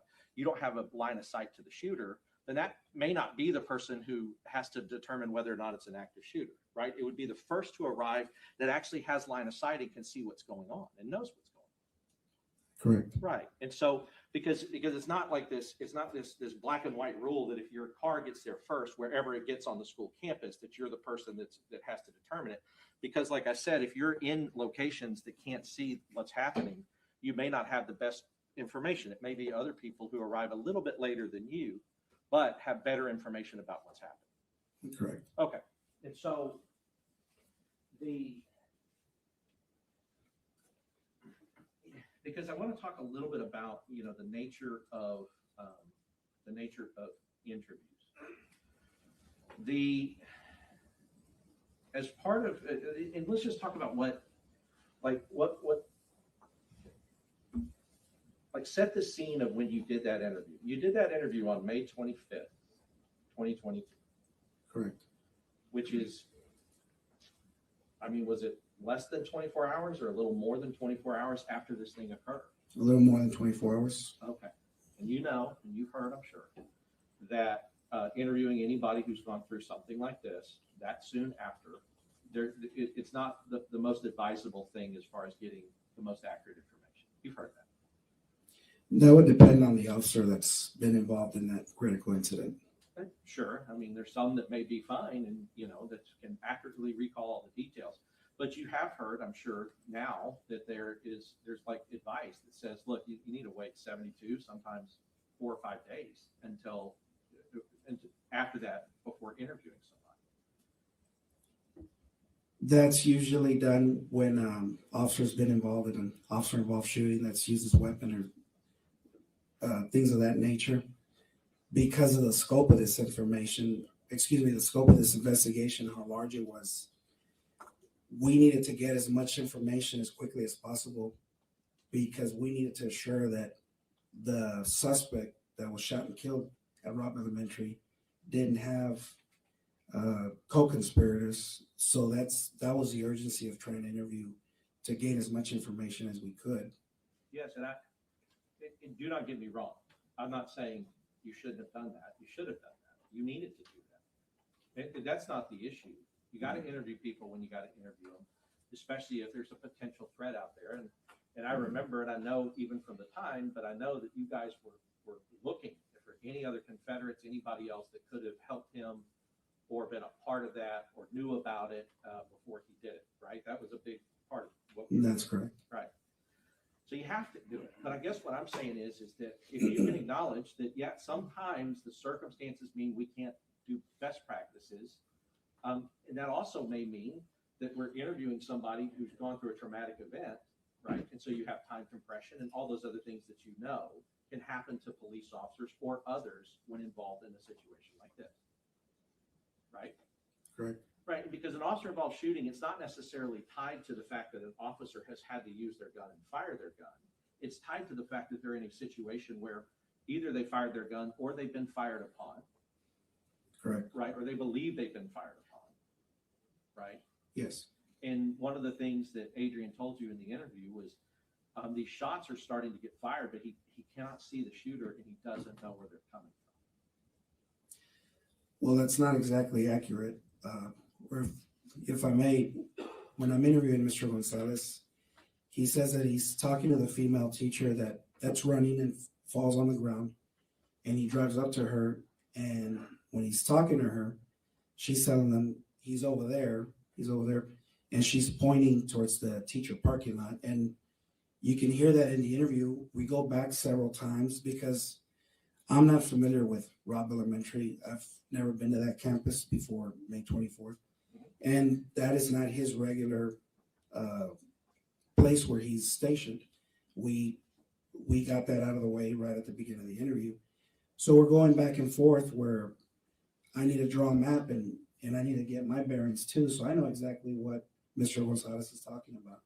line of sight to the shooter, then that may not be the person who has to determine whether or not it's an active shooter, right? It would be the first to arrive that actually has line of sight and can see what's going on and knows what's going on. Correct. Right. And so because it's not like this, it's not this black and white rule that if your car gets there first, wherever it gets on the school campus, that you're the person that has to determine it. Because like I said, if you're in locations that can't see what's happening, you may not have the best information. It may be other people who arrive a little bit later than you, but have better information about what's happening. Correct. Okay. And so because I want to talk a little bit about, the nature of interviews. As part of, and let's just talk about set the scene of when you did that interview. You did that interview on May 25th, 2022. Correct. Which is, was it less than 24 hours or a little more than 24 hours after this thing occurred? A little more than 24 hours. Okay. And you've heard, I'm sure, that interviewing anybody who's gone through something like this, that soon after, it's not the most advisable thing as far as getting the most accurate information. You've heard that. That would depend on the officer that's been involved in that critical incident. Sure. There's some that may be fine and, that can accurately recall all the details. But you have heard, I'm sure now, that there's like advice that says, look, you need to wait 72, sometimes 4 or 5 days until after that before interviewing somebody. That's usually done when officer's been involved in an officer-involved shooting that's used as a weapon or things of that nature. Because of the scope of this the scope of this investigation, how large it was, we needed to get as much information as quickly as possible because we needed to assure that the suspect that was shot and killed at Robb Elementary didn't have co-conspirators. So that was the urgency of trying to interview to gain as much information as we could. Yes, and do not get me wrong. I'm not saying you shouldn't have done that. You should have done that. You needed to do that. That's not the issue. You got to interview people when you got to interview them, especially if there's a potential threat out there. And I remember, and I know even from the time, but I know that you guys were looking for any other Confederates, anybody else that could have helped him or been a part of that or knew about it before he did it, right? That was a big part of what we That's did. correct. Right. So you have to do it. But I guess what I'm saying is that if you can acknowledge that, yeah, sometimes the circumstances mean we can't do best practices. And that also may mean that we're interviewing somebody who's gone through a traumatic event, right? And so you have time compression and all those other things that can happen to police officers or others when involved in a situation like this, right? Correct. Right, because an officer-involved shooting, it's not necessarily tied to the fact that an officer has had to use their gun and fire their gun. It's tied to the fact that they're in a situation where either they fired their gun or they've been fired upon. Correct. Right, or they believe they've been fired upon. Right? Yes. And one of the things that Adrian told you in the interview was these shots are starting to get fired, but he cannot see the shooter and he doesn't know where they're coming from. Well, that's not exactly accurate. If I may, when I'm interviewing Mr. Gonzales, he says that he's talking to the female teacher that's running and falls on the ground, and he drives up to her, and when he's talking to her, she's telling them he's over there, and she's pointing towards the teacher parking lot. And you can hear that in the interview. We go back several times because I'm not familiar with Robb Elementary. I've never been to that campus before May 24th. And that is not his regular place where he's stationed. We got that out of the way right at the beginning of the interview. So we're going back and forth where I need to draw a map and I need to get my bearings too. So I know exactly what Mr. Gonzales is talking about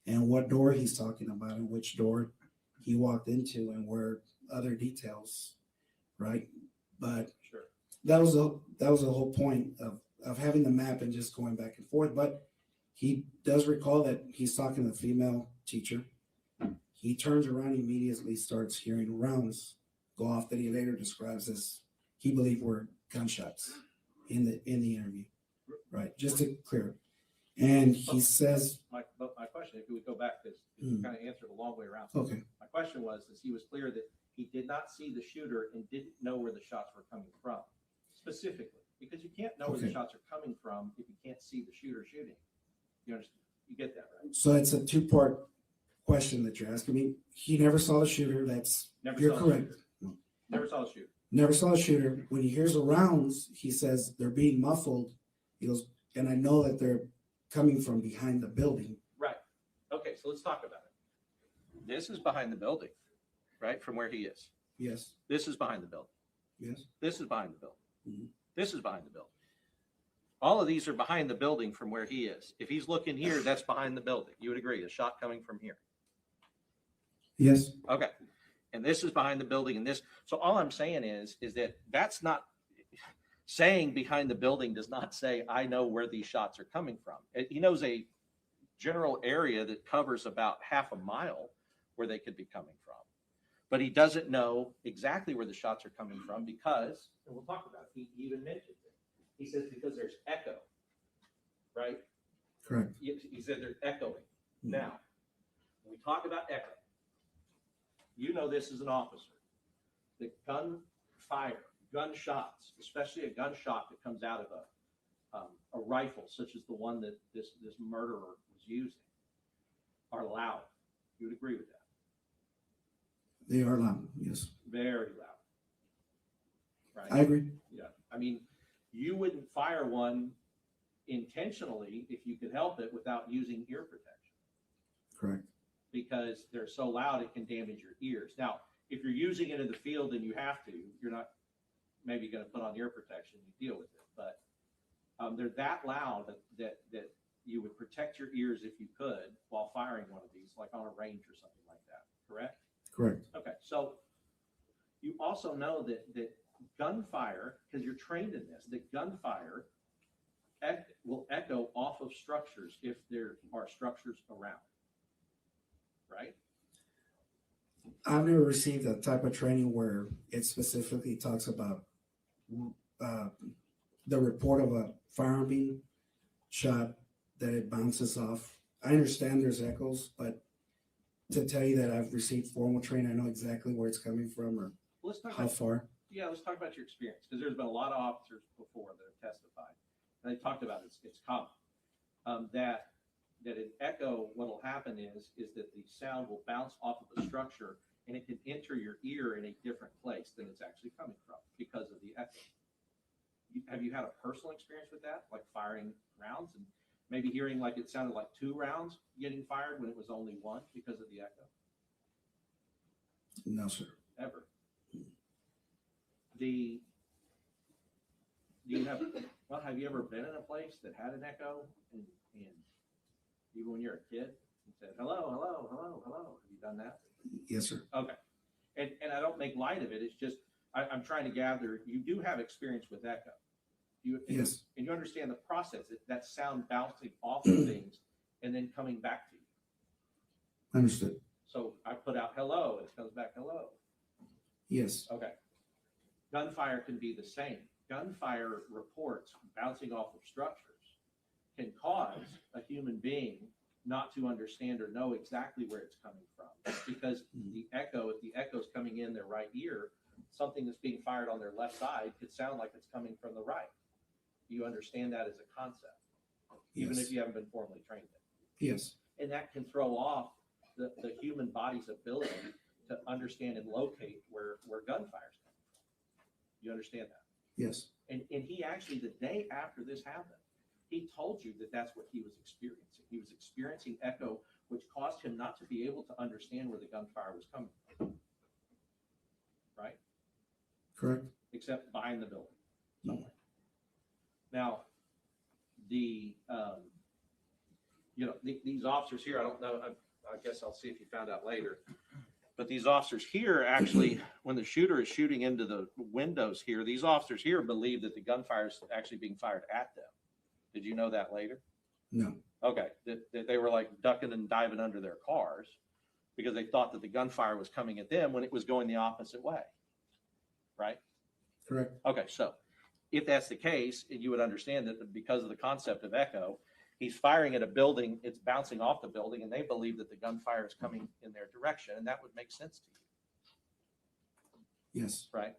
and what door he's talking about and which door he walked into and where other details, right? But sure. That was the whole point of having the map and just going back and forth. But he does recall that he's talking to the female teacher. He turns around, immediately starts hearing rounds go off that he later describes as he believed were gunshots in the interview. Right, just to clear it. And he says, But my question, if we would go back, because you kind of answered a long way around. Okay. My question was, is he was clear that he did not see the shooter and didn't know where the shots were coming from, specifically, because you can't know where the Okay. shots are coming from if you can't see the shooter shooting. You understand? You get that, right? so it's a two-part question that you're asking me. He never saw the shooter. You're saw the correct. shooter. Never saw the shooter. Never saw the shooter. When he hears the rounds, he says they're being muffled. He goes, and I know that they're coming from behind the building. Right. Okay, so let's talk about it. This is behind the building, right, from where he is. Yes. This is behind the building. Yes. This is behind the building. Mhm. This is behind the building. All of these are behind the building from where he is. If he's looking here, that's behind the building. You would agree, a shot coming from here. Yes. Okay. And this is behind the building and this. So all I'm saying is that that's not saying behind the building does not say, I know where these shots are coming from. He knows a general area that covers about half a mile where they could be coming from. But he doesn't know exactly where the shots are coming from because, and we'll talk about it, he even mentioned it. He says because there's echo, right? Correct. He said they're echoing. Now, when we talk about echo, you know this as an officer. The gunfire, gunshots, especially a gunshot that comes out of a rifle, such as the one that this murderer was using, are loud. You would agree with that? They are loud. Yes. Very loud. Right? I agree. Yeah. I mean, you wouldn't fire one intentionally if you could help it without using ear protection Correct. because they're so loud it can damage your ears. Now, if you're using it in the field and you have to, you're not maybe going to put on ear protection. You deal with it, but they're that loud that you would protect your ears if you could while firing one of these, like on a range or something like that. Correct? Correct. Okay. So you also know that gunfire, because you're trained in this, that gunfire will echo off of structures if there are structures around. Right? I've never received that type of training where it specifically talks about the report of a firearm being shot, that it bounces off. I understand there's echoes, but to tell you that I've received formal training, I know exactly where it's coming from or Let's talk how about, far. yeah, let's talk about your experience, because there's been a lot of officers before that have testified, and they talked about it's common that an echo. What will happen is that the sound will bounce off of a structure, and it can enter your ear in a different place than it's actually coming from because of the echo. Have you had a personal experience with that, like firing rounds and maybe hearing like it sounded like 2 rounds getting fired when it was only 1 because of the echo? No, sir. Ever. Have you ever been in a place that had an echo and even when you're a kid and said, hello, hello, hello, hello? Have you done that? Yes, sir. Okay. And I don't make light of it. It's just, I'm trying to gather, you do have experience with echo. Yes. And you understand the process, that sound bouncing off of things and then coming back to you. Understood. So I put out hello and it comes back hello. Yes. Okay. Gunfire can be the same. Gunfire reports bouncing off of structures can cause a human being not to understand or know exactly where it's coming from because the echo, if the echo's coming in their right ear, something that's being fired on their left side could sound like it's coming from the right. You understand that as a concept, even Yes. if you haven't been formally trained in it. Yes. And that can throw off the human body's ability to understand and locate where gunfire's coming from. You understand that? Yes. And he actually, the day after this happened, he told you that that's what he was experiencing. He was experiencing echo, which caused him not to be able to understand where the gunfire was coming from. Right? Correct. Except behind the building. No. Now, these officers here, I don't know, I guess I'll see if you found out later, but these officers here actually, when the shooter is shooting into the windows here, these officers here believe that the gunfire is actually being fired at them. Did you know that later? No. Okay, that they were like ducking and diving under their cars because they thought that the gunfire was coming at them when it was going the opposite way, right? Correct. Okay, so if that's the case, you would understand that because of the concept of echo, he's firing at a building, it's bouncing off the building, and they believe that the gunfire is coming in their direction, and that would make sense to you, Yes. right?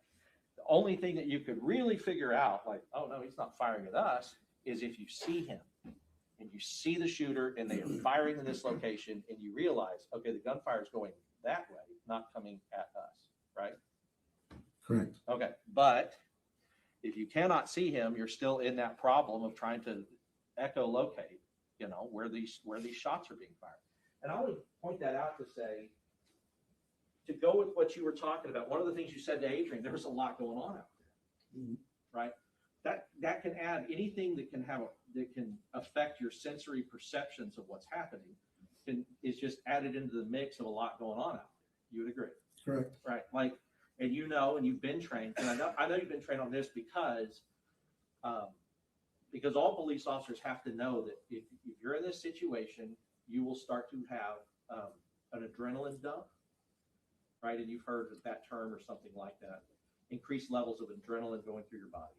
The only thing that you could really figure out, like, oh no, he's not firing at us, is if you see him and you see the shooter and they are firing in this location and you realize, okay, the gunfire is going that way, not coming at us, right? Correct. Okay, but if you cannot see him, you're still in that problem of trying to echolocate, you know, where these shots are being fired. And I would point that out to say, to go with what you were talking about, one of the things you said to Adrian, there's a lot going on out there, right? That can add anything that can affect your sensory perceptions of what's happening is just added into the mix of a lot going on out there. You would agree? Correct. Right. Like, and you know, and you've been trained, and I know you've been trained on this because all police officers have to know that if you're in this situation, you will start to have an adrenaline dump, right? And you've heard that term or something like that, increased levels of adrenaline going through your body.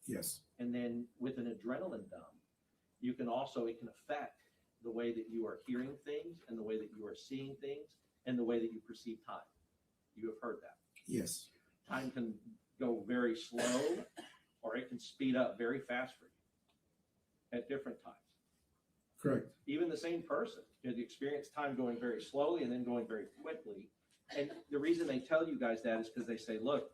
Yes. And then with an adrenaline dump, it can affect the way that you are hearing things and the way that you are seeing things and the way that you perceive time. You have heard that. Yes. Time can go very slow or it can speed up very fast for you at different times. Correct. Even the same person could experience time going very slowly and then going very quickly. And the reason they tell you guys that is because they say, look,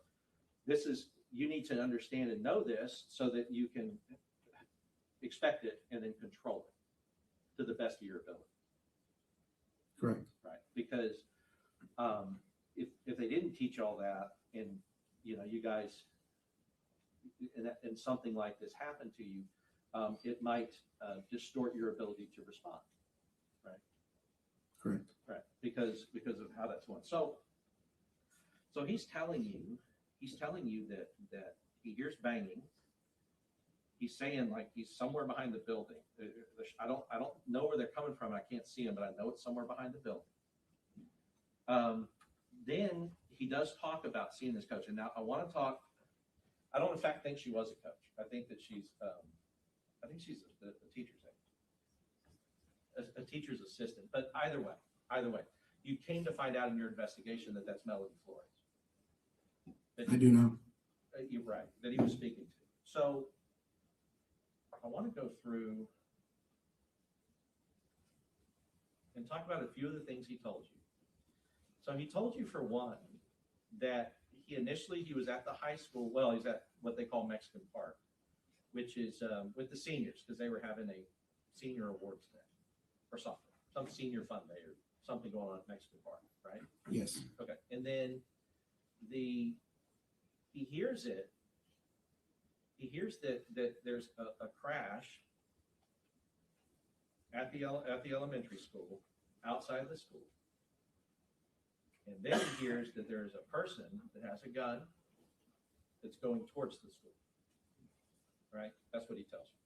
you need to understand and know this so that you can expect it and then control it to the best of your ability. Correct. Right. Because if they didn't teach all that and, you know, you guys, and something like this happened to you, it might distort your ability to respond. Right. Correct. Right. Because of how that's going. So he's telling you that he hears banging. He's saying like he's somewhere behind the building. I don't know where they're coming from. I can't see him, but I know it's somewhere behind the building. Then he does talk about seeing this coach. And now I want to talk. I don't in fact think she was a coach. I think that she's a teacher's aide, a teacher's assistant. But either way, you came to find out in your investigation that that's Melody Flores. I do know. You're right, that he was speaking to. So I want to go through and talk about a few of the things he told you. So he told you, for one, that he was at the high school. Well, he's at what they call Mexican Park, which is with the seniors, because they were having a senior awards day or something, some senior fun day or something going on at Mexican Park, right? Yes. Okay, and then he hears it. He hears that there's a crash at the elementary school, outside the school. And then he hears that there's a person that has a gun that's going towards the school. Right? That's what he tells you.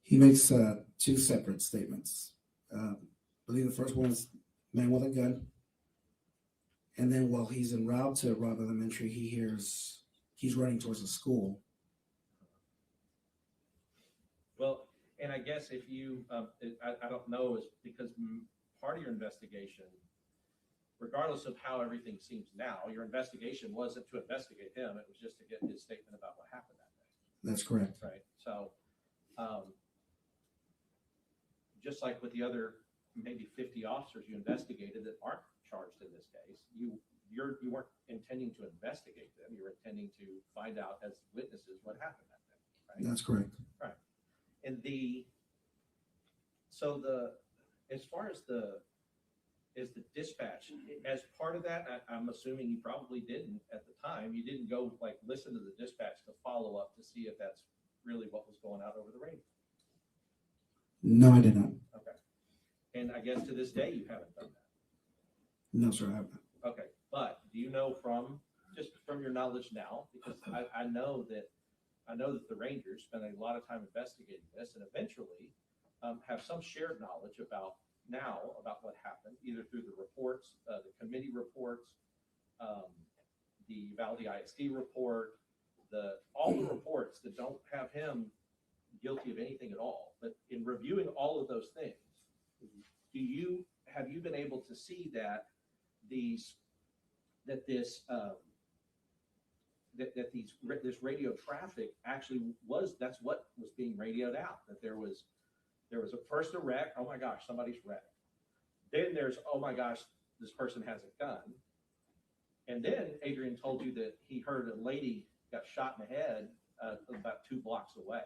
He makes two separate statements. I believe the first one is man with a gun. And then while he's en route to Robb Elementary, he hears he's running towards the school. Well, and I guess if you, I don't know, is because part of your investigation, regardless of how everything seems now, your investigation wasn't to investigate him. It was just to get his statement about what happened that day. That's correct. Right. So, just like with the other maybe 50 officers you investigated that aren't charged in this case, you weren't intending to investigate them. You were intending to find out as witnesses what happened that day. Right? That's correct. Right. And as far as the dispatch, as part of that, I'm assuming you probably didn't at the time. You didn't go like listen to the dispatch to follow up to see if that's really what was going out over the radio. No, I did not. Okay. And I guess to this day you haven't done that. No, sir, I haven't. Okay. But do you know from your knowledge now, because I know that the Rangers spend a lot of time investigating this and eventually have some shared knowledge about what happened, either through the reports, the committee reports, the Uvalde ISD report, all the reports that don't have him guilty of anything at all. But in reviewing all of those things, have you been able to see that this radio traffic actually that's what was being radioed out, that there was first a wreck, oh my gosh, somebody's wrecked. Then there's, oh my gosh, this person has a gun. And then Adrian told you that he heard a lady got shot in the head about 2 blocks away,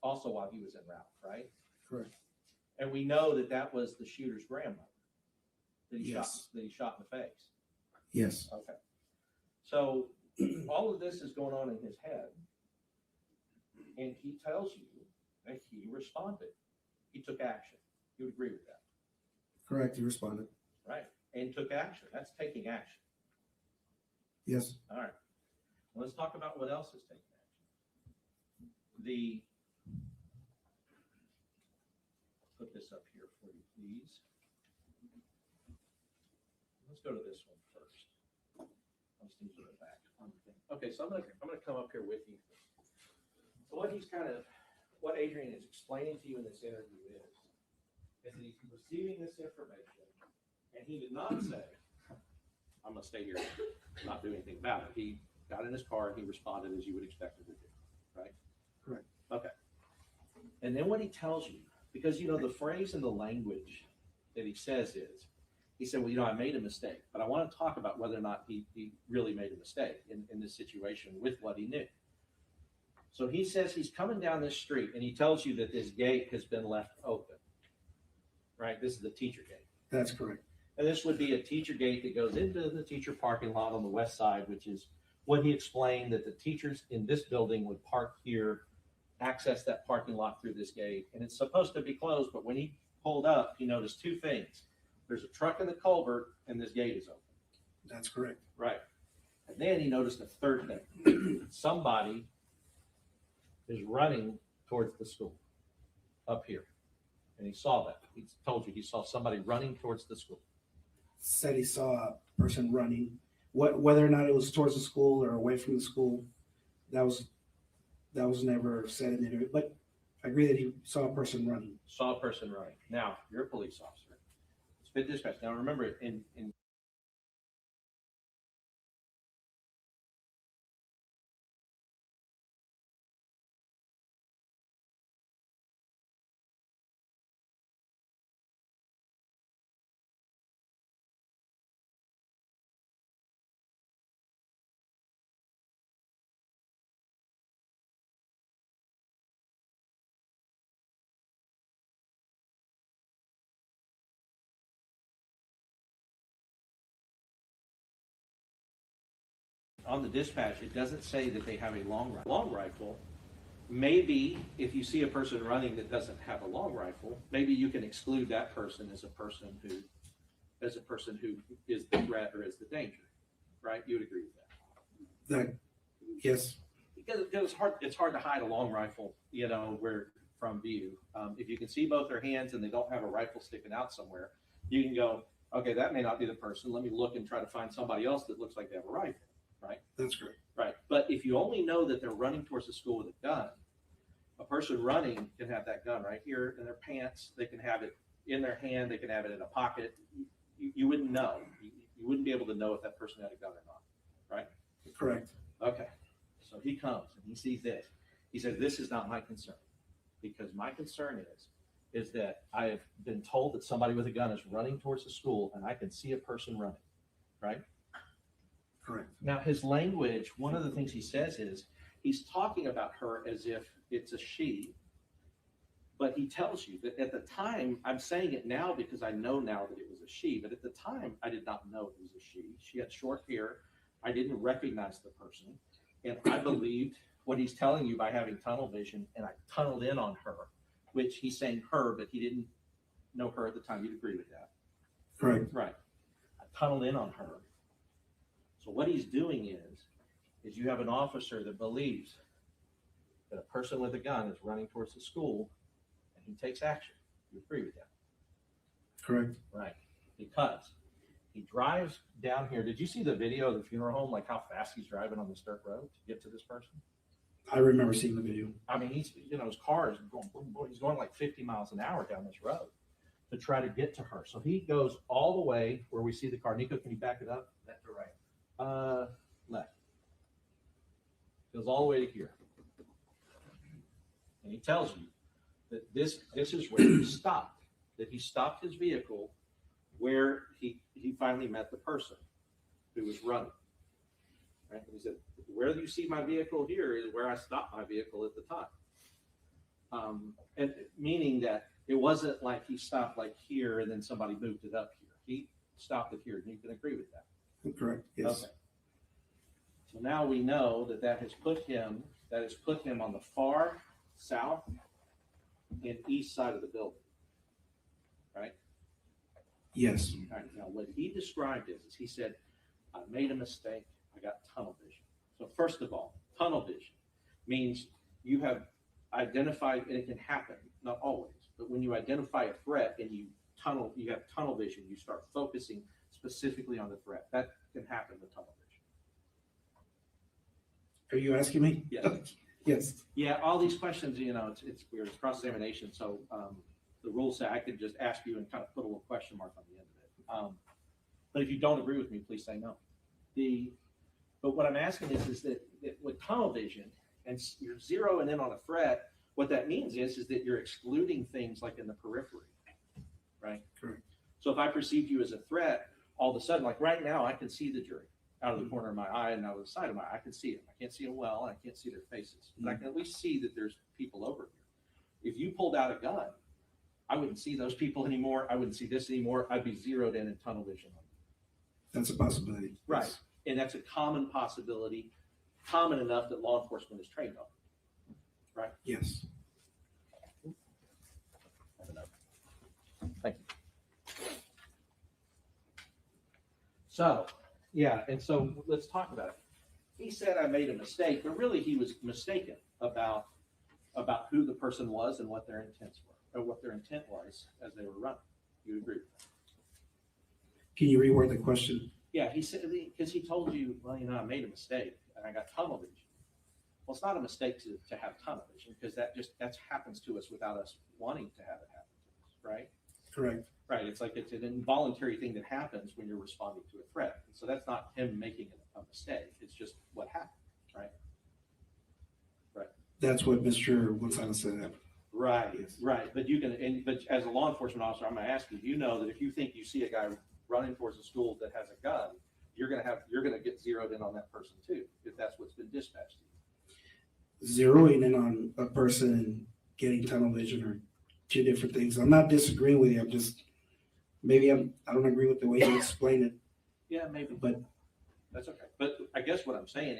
also while he was en route, right? Correct. And we know that was the shooter's grandmother that he Yes. shot in the face. Yes. Okay. So all of this is going on in his head, and he tells you that he responded. He took action. You would agree with that, Correct. You responded. right? And took action. That's taking action. Yes. All right. Well, let's talk about what else is taking action. Put this up here for you, please. Let's go to this one first. I'm just going to go back. Okay, so I'm gonna come up here with you. So what Adrian is explaining to you in this interview is that he's receiving this information, and he did not say, I'm gonna stay here, not do anything about it. He got in his car and he responded as you would expect him to do, right? Correct. Okay. And then what he tells you, because the phrase and the language that he says is, he said, well, I made a mistake, but I want to talk about whether or not he really made a mistake in this situation with what he knew. So he says he's coming down this street and he tells you that this gate has been left open, right? This is the teacher gate. That's correct. And this would be a teacher gate that goes into the teacher parking lot on the west side, which is what he explained, that the teachers in this building would park here, access that parking lot through this gate. And it's supposed to be closed, but when he pulled up, he noticed 2 things. There's a truck in the culvert and this gate is open. That's correct. Right. And then he noticed a third thing. Somebody is running towards the school up here. And he saw that. He told you he saw somebody running towards the school. Said he saw a person running. Whether or not it was towards the school or away from the school, that was never said in the interview. But I agree that he saw a person running. Saw a person running. Now, you're a police officer. Spit dispatch. Now remember, in on the dispatch, it doesn't say that they have a long rifle. Maybe if you see a person running that doesn't have a long rifle, maybe you can exclude that person as a person who is the threat or is the danger, right? You would agree with that? Yes. Because it's hard to hide a long rifle, where from view. If you can see both their hands and they don't have a rifle sticking out somewhere, you can go, okay, that may not be the person. Let me look and try to find somebody else that looks like they have a rifle. Right? That's correct. Right. But if you only know that they're running towards the school with a gun, a person running can have that gun right here in their pants. They can have it in their hand. They can have it in a pocket. You wouldn't know. You wouldn't be able to know if that person had a gun or not. Right? Correct. Okay. So he comes and he sees this. He says, this is not my concern, because my concern is that I have been told that somebody with a gun is running towards the school and I can see a person running. Right? Correct. Now, his language, one of the things he says is he's talking about her as if it's a she, but he tells you that at the time, I'm saying it now because I know now that it was a she, but at the time, I did not know it was a she. She had short hair. I didn't recognize the person. And I believed what he's telling you by having tunnel vision, and I tunneled in on her, which he's saying her, but he didn't know her at the time. You'd agree with that? Correct. Right. I tunneled in on her. So what he's doing is you have an officer that believes that a person with a gun is running towards the school, and he takes action. You agree with that? Correct. Right. Because He drives down here. Did you see the video of the funeral home, like how fast he's driving on this dirt road to get to this person? I remember seeing the video. I mean, he's, you know, his car is going boom, boom. He's going like 50 miles an hour down this road to try to get to her. So he goes all the way where we see the car. Nico, can you back it up? Left or right? Left. Goes all the way to here. And he tells you that this is where he stopped, that he stopped his vehicle where he finally met the person who was running. Right? And he said, where you see my vehicle here is where I stopped my vehicle at the time. And meaning that it wasn't like he stopped like here and then somebody moved it up here. He stopped it here, and you can agree with that. Correct, yes. Okay. So now we know that has put him on the far south and east side of the building, right? Yes. All right, now what he described is he said, I made a mistake, I got tunnel vision. So first of all, tunnel vision means you have identified, and it can happen, not always, but when you identify a threat and you have tunnel vision, you start focusing specifically on the threat. That can happen with tunnel vision. Are you asking me? Yes. Yes. Yeah, all these questions, you know, it's weird, it's cross-examination, so the rules say I could just ask you and kind of put a little question mark on the end of it. But if you don't agree with me, please say no. But what I'm asking is that with tunnel vision, and you're zeroing in on a threat, what that means is that you're excluding things like in the periphery, right? Correct. So if I perceive you as a threat, all of a sudden, like right now, I can see the jury out of the corner of my eye and out of the side of my eye. I can see them. I can't see them well, and I can't see their faces, but I can at least see that there's people over here. If you pulled out a gun, I wouldn't see those people anymore. I wouldn't see this anymore. I'd be zeroed in tunnel vision on you. That's a possibility. Right. And that's a common possibility, common enough that law enforcement is trained on. Right? Yes. Thank you. So, yeah, and so let's talk about it. He said I made a mistake, but really he was mistaken about who the person was and what their intents were, or what their intent was as they were running. You agree with that? Can you reword the question? Yeah, he said, because he told you, well, you know, I made a mistake and I got tunnel vision. Well, it's not a mistake to have tunnel vision, because that happens to us without us wanting to have it happen to us, right? Correct. Right. It's like it's an involuntary thing that happens when you're responding to a threat. And so that's not him making a mistake. It's just what happened, right? Right. That's what Mr. Gonzales said. Right. Yes. Right. But but as a law enforcement officer, I'm going to ask you, you know that if you think you see a guy running towards a school that has a gun, you're going to get zeroed in on that person too, if that's what's been dispatched to you. Zeroing in on a person and getting tunnel vision are two different things. I'm not disagreeing with you. I'm just, maybe I don't agree with the way you explain it. Yeah, maybe. But that's okay. But I guess what I'm saying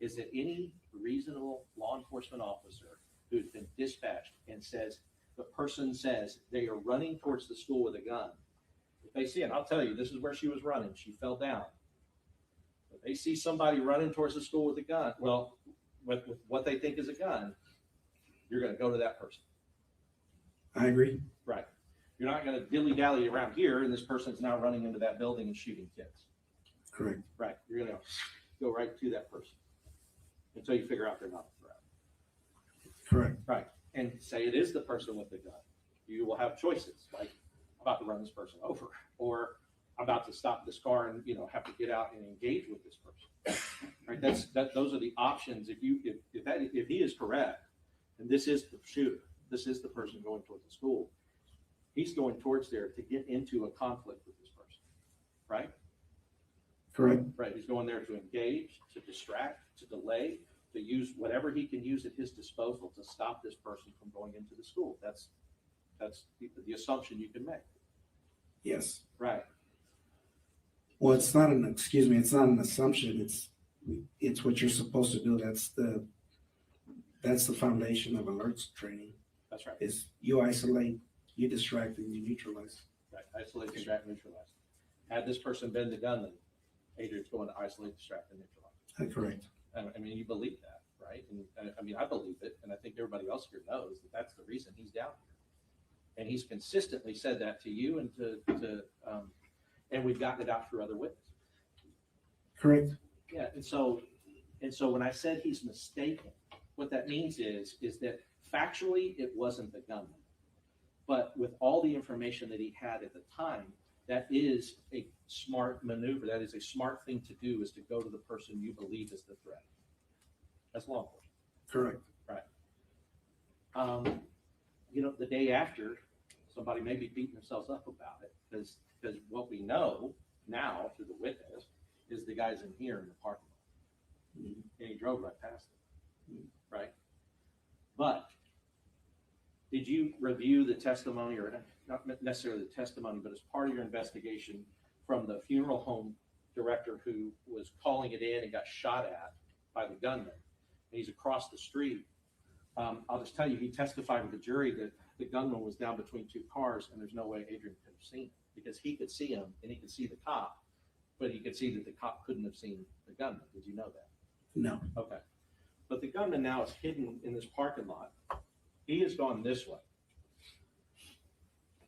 is that any reasonable law enforcement officer who's been dispatched and the person says they are running towards the school with a gun, if they see it, I'll tell you, this is where she was running. She fell down. If they see somebody running towards the school with a gun, well, with what they think is a gun, you're going to go to that person. I agree. Right. You're not going to dilly-dally around here and this person's now running into that building and shooting kids. Correct. Right. You're going to go right to that person until you figure out they're not a threat. Correct. Right. And say it is the person with the gun. You will have choices like, I'm about to run this person over, or I'm about to stop this car and, have to get out and engage with this person. Right. Those are the options. If he is correct, and this is the shooter, this is the person going towards the school, he's going towards there to get into a conflict with this person. Right. Correct. Right. He's going there to engage, to distract, to delay, to use whatever he can use at his disposal to stop this person from going into the school. That's the assumption you can make. Yes. Right. Well, it's not an assumption. It's what you're supposed to do. That's the foundation of alerts training. That's right. Is you isolate, you distract, and you neutralize. Right. Isolate, distract, neutralize. Had this person been the gunman, Adrian's going to isolate, distract, and neutralize. Correct. I mean, you believe that, right? And I mean, I believe it, and I think everybody else here knows that that's the reason he's down here. And he's consistently said that to you and and we've gotten it out through other witnesses. Correct. Yeah, and so when I said he's mistaken, what that means is that factually it wasn't the gunman. But with all the information that he had at the time, that is a smart maneuver. That is a smart thing to do, is to go to the person you believe is the threat. That's law enforcement. Correct. Right. You know, the day after, somebody may be beating themselves up about it, because what we know now through the witness is the guy's in here in the parking lot. And he drove right past it. Right? But did you review the testimony, or not necessarily the testimony, but as part of your investigation from the funeral home director who was calling it in and got shot at by the gunman? And he's across the street. I'll just tell you, he testified to the jury that the gunman was down between two cars, and there's no way Adrian could have seen him, because he could see him and he could see the cop, but he could see that the cop couldn't have seen the gunman. Did you know that? No. Okay. But the gunman now is hidden in this parking lot. He has gone this way.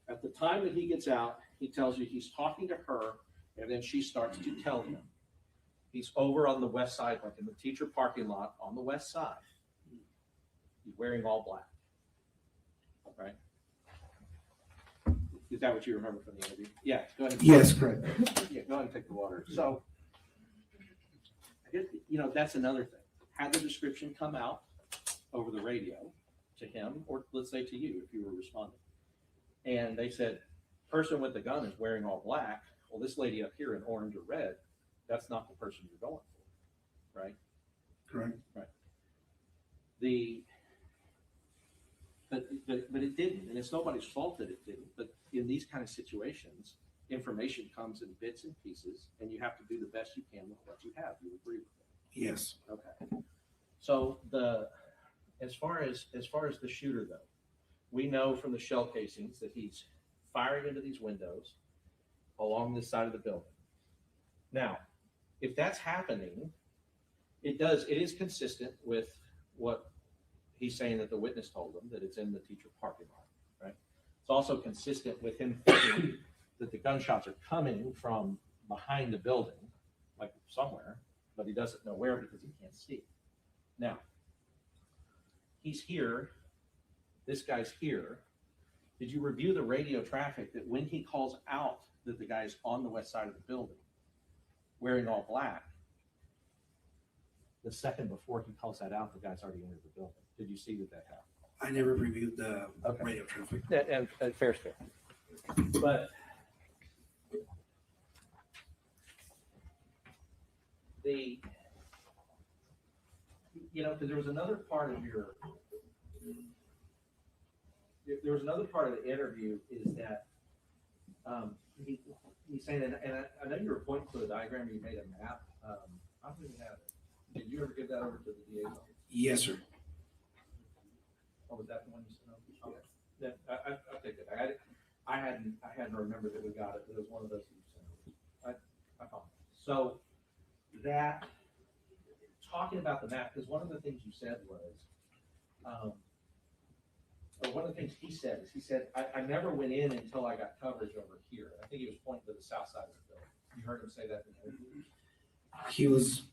At the time that he gets out, he tells you he's talking to her, and then she starts to tell him. He's over on the west side, like in the teacher parking lot on the west side. He's wearing all black. Right? Is that what you remember from the interview? Yeah, go ahead. Yes, correct. Yeah, go ahead and take the water. So, I guess, you know, that's another thing. Had the description come out over the radio to him, or let's say to you if you were responding, and they said, person with the gun is wearing all black, well, this lady up here in orange or red, that's not the person you're going for, right? Correct. Right. But it didn't, and it's nobody's fault that it didn't. But in these kind of situations, information comes in bits and pieces, and you have to do the best you can with what you have. You agree with that? Yes. Okay. So as far as the shooter though, we know from the shell casings that he's firing into these windows along this side of the building. Now, if that's happening, it is consistent with what he's saying that the witness told him, that it's in the teacher parking lot, right? It's also consistent with him thinking that the gunshots are coming from behind the building, like somewhere, but he doesn't know where because he can't see. Now, he's here, this guy's here. Did you review the radio traffic that when he calls out that the guy's on the west side of the building wearing all black, the second before he calls that out, the guy's already entered the building? Did you see that happened? I never reviewed the radio traffic. And fair's fair. But because there was another part of the interview is that he's saying, and I know you were pointing to a diagram, you made a map. I don't even have it. Did you ever give that over to the DA's office? Yes, sir. Oh, was that the one you sent over? Okay. Then I'll take it. I hadn't remembered that we got it, but it was one of those that you sent over. I found it. So that, talking about the map, because one of the things you said was, or one of the things he said is, he said, I never went in until I got coverage over here. I think he was pointing to the south side of the building. You heard him say that in the interview? He was.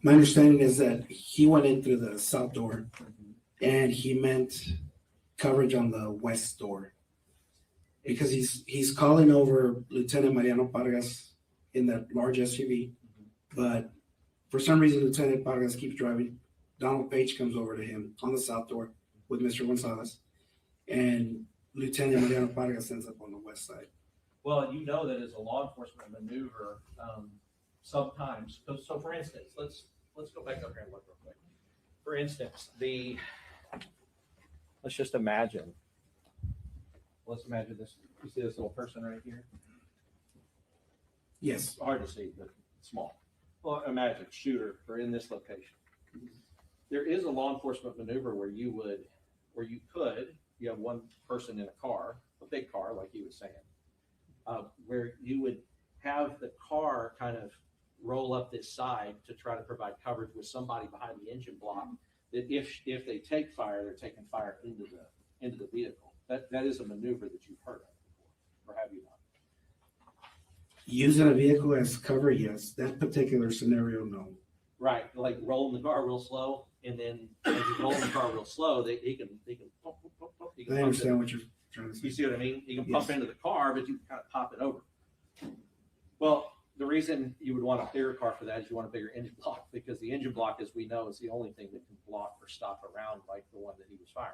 My understanding is that he went in through the south door, and he meant coverage on the west door, because he's calling over Lieutenant Mariano Vargas in that large SUV, but for some reason Lieutenant Vargas keeps driving. Donald Page comes over to him on the south door with Mr. Gonzales, and Lieutenant Mariano Vargas ends up on the west side. Well, you know that as a law enforcement maneuver, sometimes, so for instance, let's go back over here and look real quick. For instance, let's just imagine, let's imagine this, you see this little person right here? Yes. Hard to see, but small. Well, imagine shooter, or in this location. There is a law enforcement maneuver where you have one person in a car, a big car, like he was saying, where you would have the car kind of roll up this side to try to provide coverage with somebody behind the engine block, that if they take fire, they're taking fire into the vehicle. That is a maneuver that you've heard of Using a vehicle as cover, yes. That particular scenario, no. Right, like rolling the car real slow, and then as you roll the car real slow, he can pump, pump, pump, pump. He can I pump understand it. what you're trying to say. You see what I mean? You can Yes. pump into the car, but you can kind of pop it over. Well, the reason you would want a bigger car for that is you want a bigger engine block, because the engine block, as we know, is the only thing that can block or stop a round like the one that he was firing.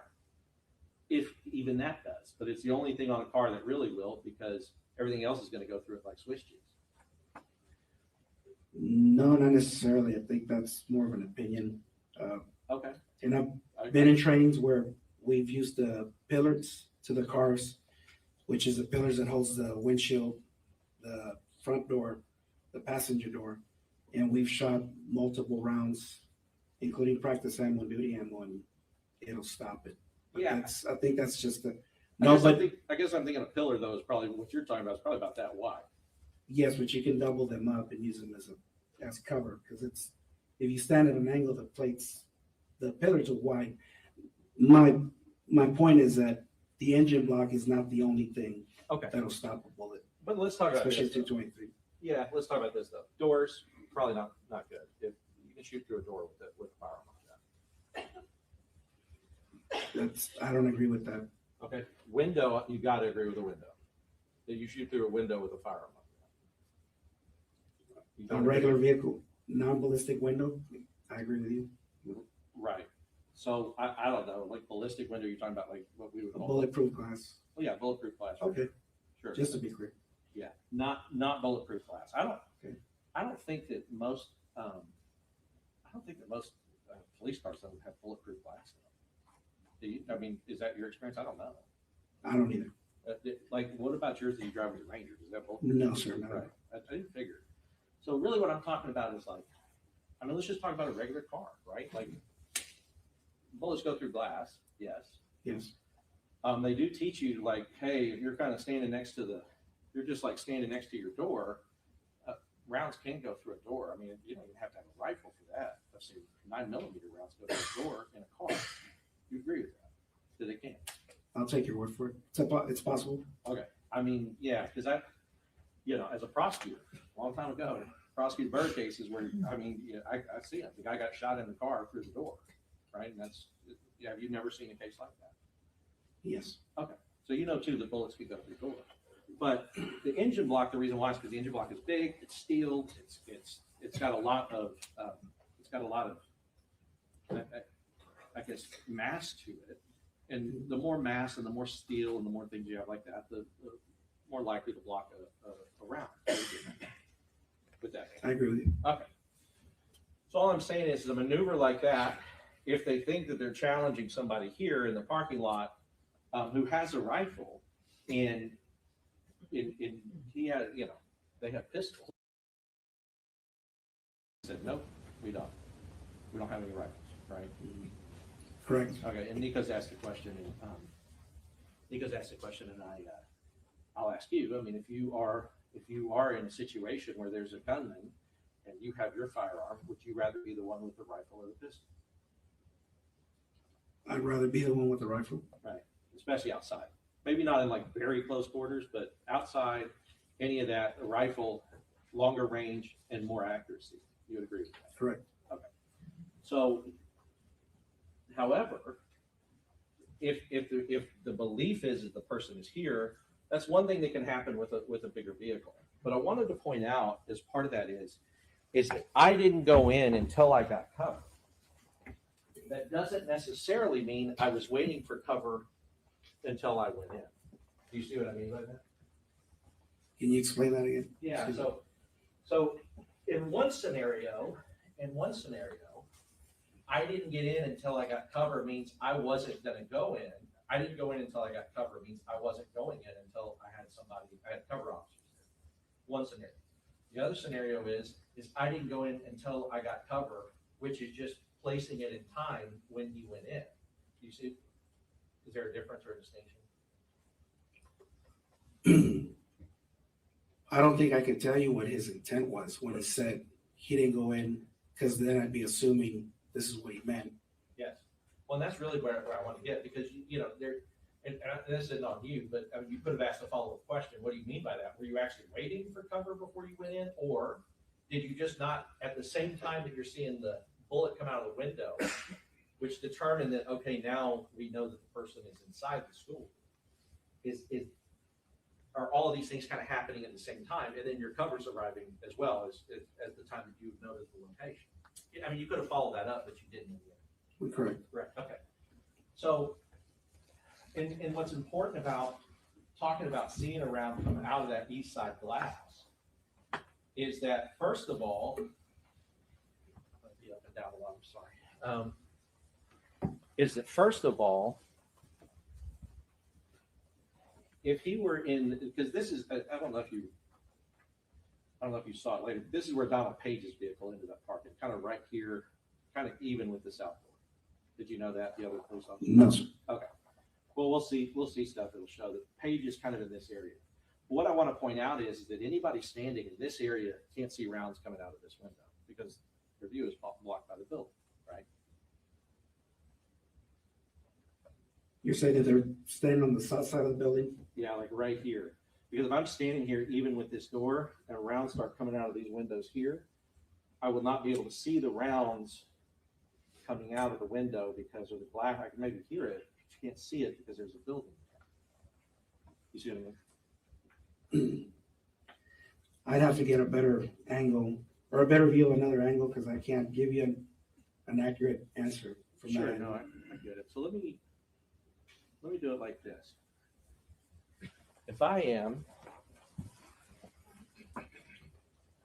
If even that does, but it's the only thing on a car that really will, because everything else is going to go through it like Swiss cheese. No, not necessarily. I think that's more of an opinion. Okay. And I've been in trainings where we've used the pillars to the cars, which is the pillars that holds the windshield, the front door, the passenger door, and we've shot multiple rounds, including practice ammo and duty ammo, and it'll stop it. But Yeah. I think that's just the I guess I'm thinking a pillar though is probably what you're talking about. Is probably about that wide. yes, but you can double them up and use them as cover, because it's, if you stand at an angle, the pillars are wide. My point is that the engine block is not the only thing Okay. that'll stop a bullet, But let's talk about especially this. 223. Yeah, let's talk about this though. Doors, probably not good. If you can shoot through a door with a firearm like that. I don't agree with that. Okay. Window, you got to agree with the window. That you shoot through a window with a firearm like that. You A don't regular agree? vehicle, non-ballistic window, I agree with you. Right. So I don't know, like ballistic window, you're talking about like what we would A call. bulletproof glass. Oh yeah, bulletproof glass. Okay, Sure. just to be clear. Yeah, not bulletproof glass. I don't think that most police cars don't have bulletproof glass. Do you? I mean, is that your experience? I don't know. I don't either. Like, what about yours that you drive with your Rangers? Is that both? No, sir, no. Right. I didn't figure. So really what I'm talking about is like, I mean, let's just talk about a regular car, right? Like, bullets go through glass, yes. Yes. They do teach you like, hey, if you're kind of standing next to you're just like standing next to your door, rounds can go through a door. I mean, you don't even have to have a rifle for that. Let's say 9mm rounds go through a door in a car. You agree with that? That it can? I'll take your word for it. It's possible. Okay. I mean, yeah, because as a prosecutor, a long time ago, prosecuted murder cases where, I mean, I see it. The guy got shot in the car through the door, right? And have you never seen a case like that? Yes. Okay. So you know, too, that bullets can go through the door. But the engine block, the reason why is because the engine block is big, it's steel, it's got a lot of, I guess, mass to it. And the more mass and the more steel and the more things you have like that, the more likely to block a round. With that. I agree with you. Okay. So all I'm saying is a maneuver like that, if they think that they're challenging somebody here in the parking lot who has a rifle and he had, they have pistols. I said, nope, we don't. We don't have any rifles, right? Correct. Okay, and Nico's asked a question, and I'll ask you. I mean, if you are in a situation where there's a gunman and you have your firearm, would you rather be the one with the rifle or the pistol? I'd rather be the one with the rifle. Right, especially outside. Maybe not in like very close quarters, but outside, any of that, a rifle, longer range and more accuracy. You would agree with that? Correct. Okay. So, however, if the belief is that the person is here, that's one thing that can happen with a bigger vehicle. But I wanted to point out, as part of that is that I didn't go in until I got cover. That doesn't necessarily mean I was waiting for cover until I went in. Do you see what I mean by that? Can you explain that again? Yeah. So in one scenario, I didn't get in until I got cover means I wasn't going to go in. I didn't go in until I got cover means I wasn't going in until I had cover officers there. One scenario. The other scenario is I didn't go in until I got cover, which is just placing it in time when he went in. Do you see? Is there a difference or a distinction? I don't think I can tell you what his intent was when he said he didn't go in, because then I'd be assuming this is what he meant. Yes. Well, and that's really where I want to get, because this isn't on you, but I mean, you could have asked a follow-up question. What do you mean by that? Were you actually waiting for cover before you went in? Or did you just not, at the same time that you're seeing the bullet come out of the window, which determined that, okay, now we know that the person is inside the school? Are all of these things kind of happening at the same time, and then your cover's arriving as well as the time that you noticed the location? I mean, you could have followed that up, but you didn't in the end. Correct. Right, okay. So, and what's important about talking about seeing around coming out of that east side glass is that, first of all, I'll be up and down a lot, I'm sorry. Is that, first of all, if he were in, because this is, I don't know if you saw it later. This is where Donald Page's vehicle ended up parking, kind of right here, kind of even with the south door. Did you know that, the other police officer? No, sir. Okay. Well, we'll see stuff that'll show that Page is kind of in this area. What I want to point out is that anybody standing in this area can't see rounds coming out of this window because their view is blocked by the building, right? You're saying that they're standing on the south side of the building? Yeah, like right here. Because if I'm standing here, even with this door, and rounds start coming out of these windows here, I will not be able to see the rounds coming out of the window because of the glass. I can maybe hear it, but you can't see it because there's a building there. You see what I mean? I'd have to get a better angle or a better view of another angle because I can't give you an accurate answer from Sure, that. no, I get it. So let me do it like this. If I am,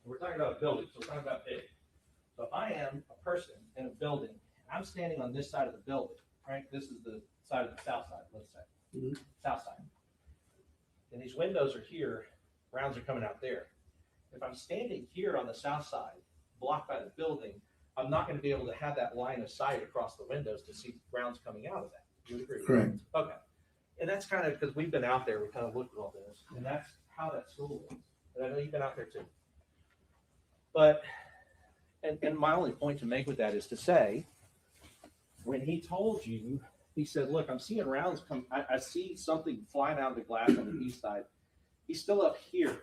we're talking about a building, so we're talking about big. So if I am a person in a building, I'm standing on this side of the building, right? This is the side of the south side, let's say, south side. And these windows are here, rounds are coming out there. If I'm standing here on the south side, blocked by the building, I'm not going to be able to have that line of sight across the windows to see rounds coming out of that. You would agree? Correct. Okay. And that's kind of because we've been out there, we kind of looked at all this, and that's how that school is. And I know you've been out there too. But, and my only point to make with that is to say, when he told you, he said, look, I'm seeing rounds come, I see something flying out of the glass on the east side. He's still up here,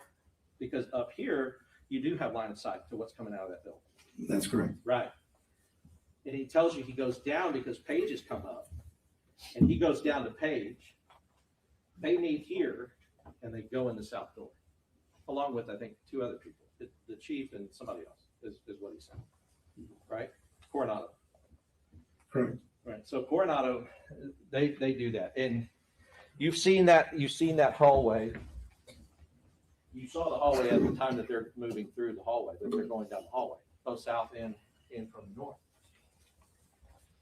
because up here, you do have line of sight to what's coming out of that building. That's correct. Right. And he tells you he goes down because Page has come up, and he goes down to Page. They meet here, and they go in the south door, along with, I think, two other people, the chief and somebody else, is what he said, right? Coronado. Correct. Right. So Coronado, they do that, and you've seen that hallway. You saw the hallway at the time that they're moving through the hallway, that they're going down the hallway, both south and in from the north.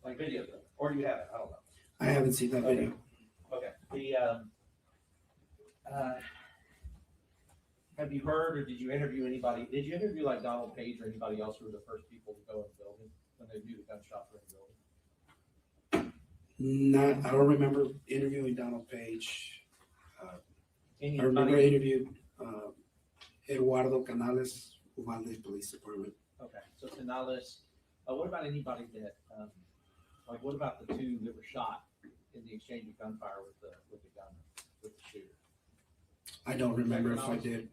Like video, or you have it, I don't know. I haven't seen that video. Okay. Have you heard, or did you interview anybody? Did you interview like Donald Page or anybody else who were the first people to go in the building when they knew the gunshots were in the building? I don't remember interviewing Donald Page. I remember Anybody? I interviewed Eduardo Canales, Uvalde Police Department. Okay, so Canales. What about anybody that, like, what about the two that were shot in the exchange of gunfire with the gun, with the shooter? I don't remember if I did.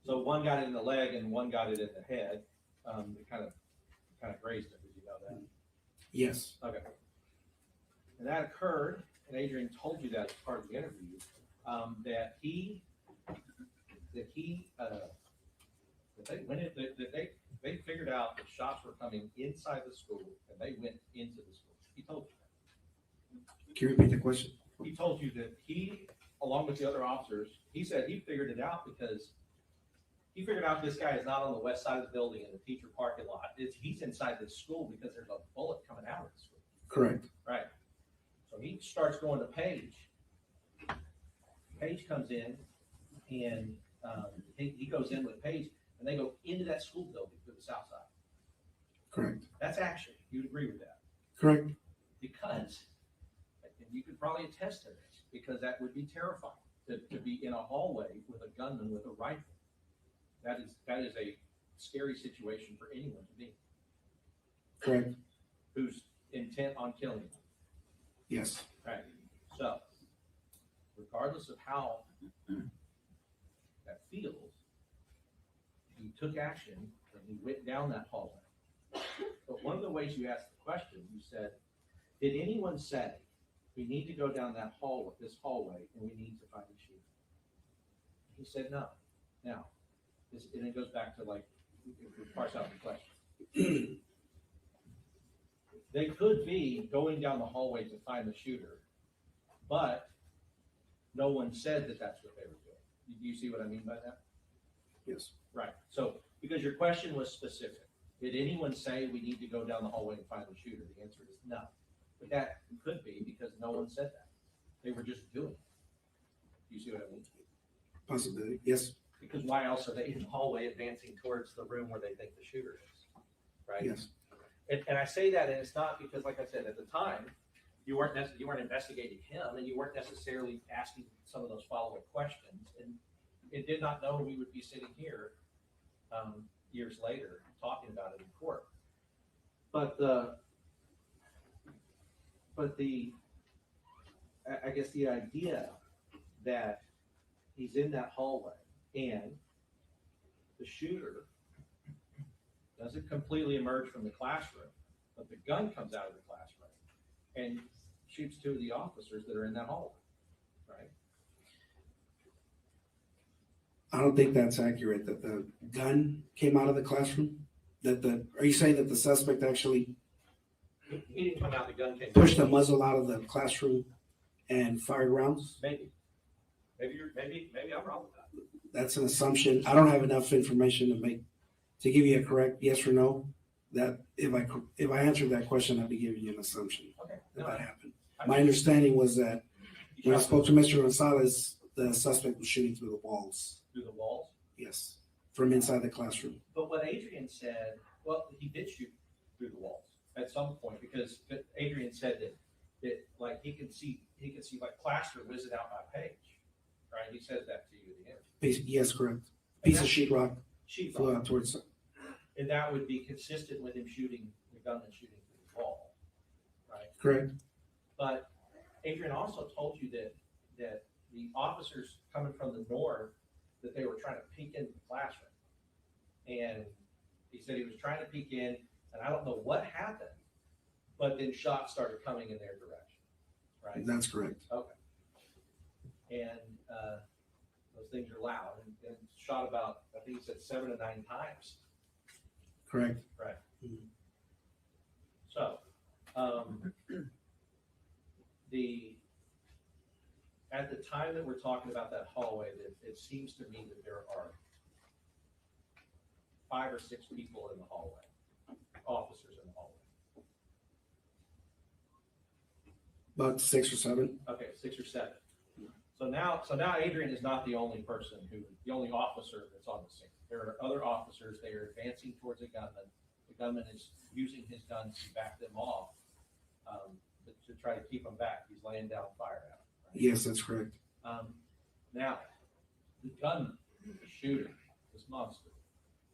So one got it in the leg and one got it in the head. It kind of grazed it. Did you know that? Yes. Okay. And that occurred, and Adrian told you that as part of the interview, that they figured out that shots were coming inside the school, and they went into the school. He told you that. Can you repeat the question? He told you that he, along with the other officers, he said he figured it out because he figured out this guy is not on the west side of the building in the teacher parking lot. He's inside the school because there's a bullet coming out of the school. Correct. Right. So he starts going to Page. Page comes in, and he goes in with Page, and they go into that school building to the south side. Correct. That's action. You'd agree with that? Correct. Because, and you could probably attest to this, because that would be terrifying to be in a hallway with a gunman with a rifle. That is a scary situation for anyone to be. Correct. Who's intent on killing you. Yes. Right, so regardless of how that feels, you took action and you went down that hallway. But one of the ways you asked the question, you said, did anyone say, we need to go down that hallway, this hallway, and we need to find the shooter? He said no. Now, and it goes back to like, we parse out the question. They could be going down the hallway to find the shooter, but no one said that that's what they were doing. Do you see what I mean by that? Yes. Right. So, because your question was specific, did anyone say we need to go down the hallway and find the shooter? The answer is no. But that could be because no one said that. They were just doing it. Do you see what I mean? Possibility, yes. Because why else are they in the hallway advancing towards the room where they think the shooter is? Right? Yes. And I say that, and it's not because, like I said, at the time, you weren't investigating him, and you weren't necessarily asking some of those follow-up questions, and it did not know we would be sitting here years later talking about it in court. But I guess the idea that he's in that hallway and the shooter doesn't completely emerge from the classroom, but the gun comes out of the classroom and shoots two of the officers that are in that hallway, right? I don't think that's accurate, that the gun came out of the classroom? Are you saying that the suspect actually He didn't come out, the gun came. pushed the muzzle out of the classroom and fired rounds? Maybe I'm wrong with that. That's an assumption. I don't have enough information to give you a correct yes or no. That if I answered that question, I'd be giving you an assumption that happened. My understanding was that when I spoke to Mr. Gonzales, the suspect was shooting through the walls. Through the walls? Yes, from inside the classroom. But what Adrian said, well, he did shoot through the walls at some point, because Adrian said that like he could see like plaster whizzing out my page, right? He says that to you at the end. Yes, correct. Piece of sheetrock flew out towards. And that would be consistent with him shooting the gun and shooting through the wall, right? Correct. But Adrian also told you that the officers coming from the north, that they were trying to peek into the classroom. And he said he was trying to peek in, and I don't know what happened, but then shots started coming in their direction, right? That's correct. Okay. And those things are loud, and shot about, I think he said 7 to 9 times. Correct. Right. Mm-hmm. So, at the time that we're talking about that hallway, it seems to me that there are 5 or 6 people in the hallway, officers in the hallway. About 6 or 7. Okay, 6 or 7. So now Adrian is not the only officer that's on the scene. There are other officers. They are advancing towards a gunman. The gunman is using his gun to back them off, to try to keep them back. He's laying down fire at them. Right? Yes, that's correct. Now, the gunman, the shooter, this monster,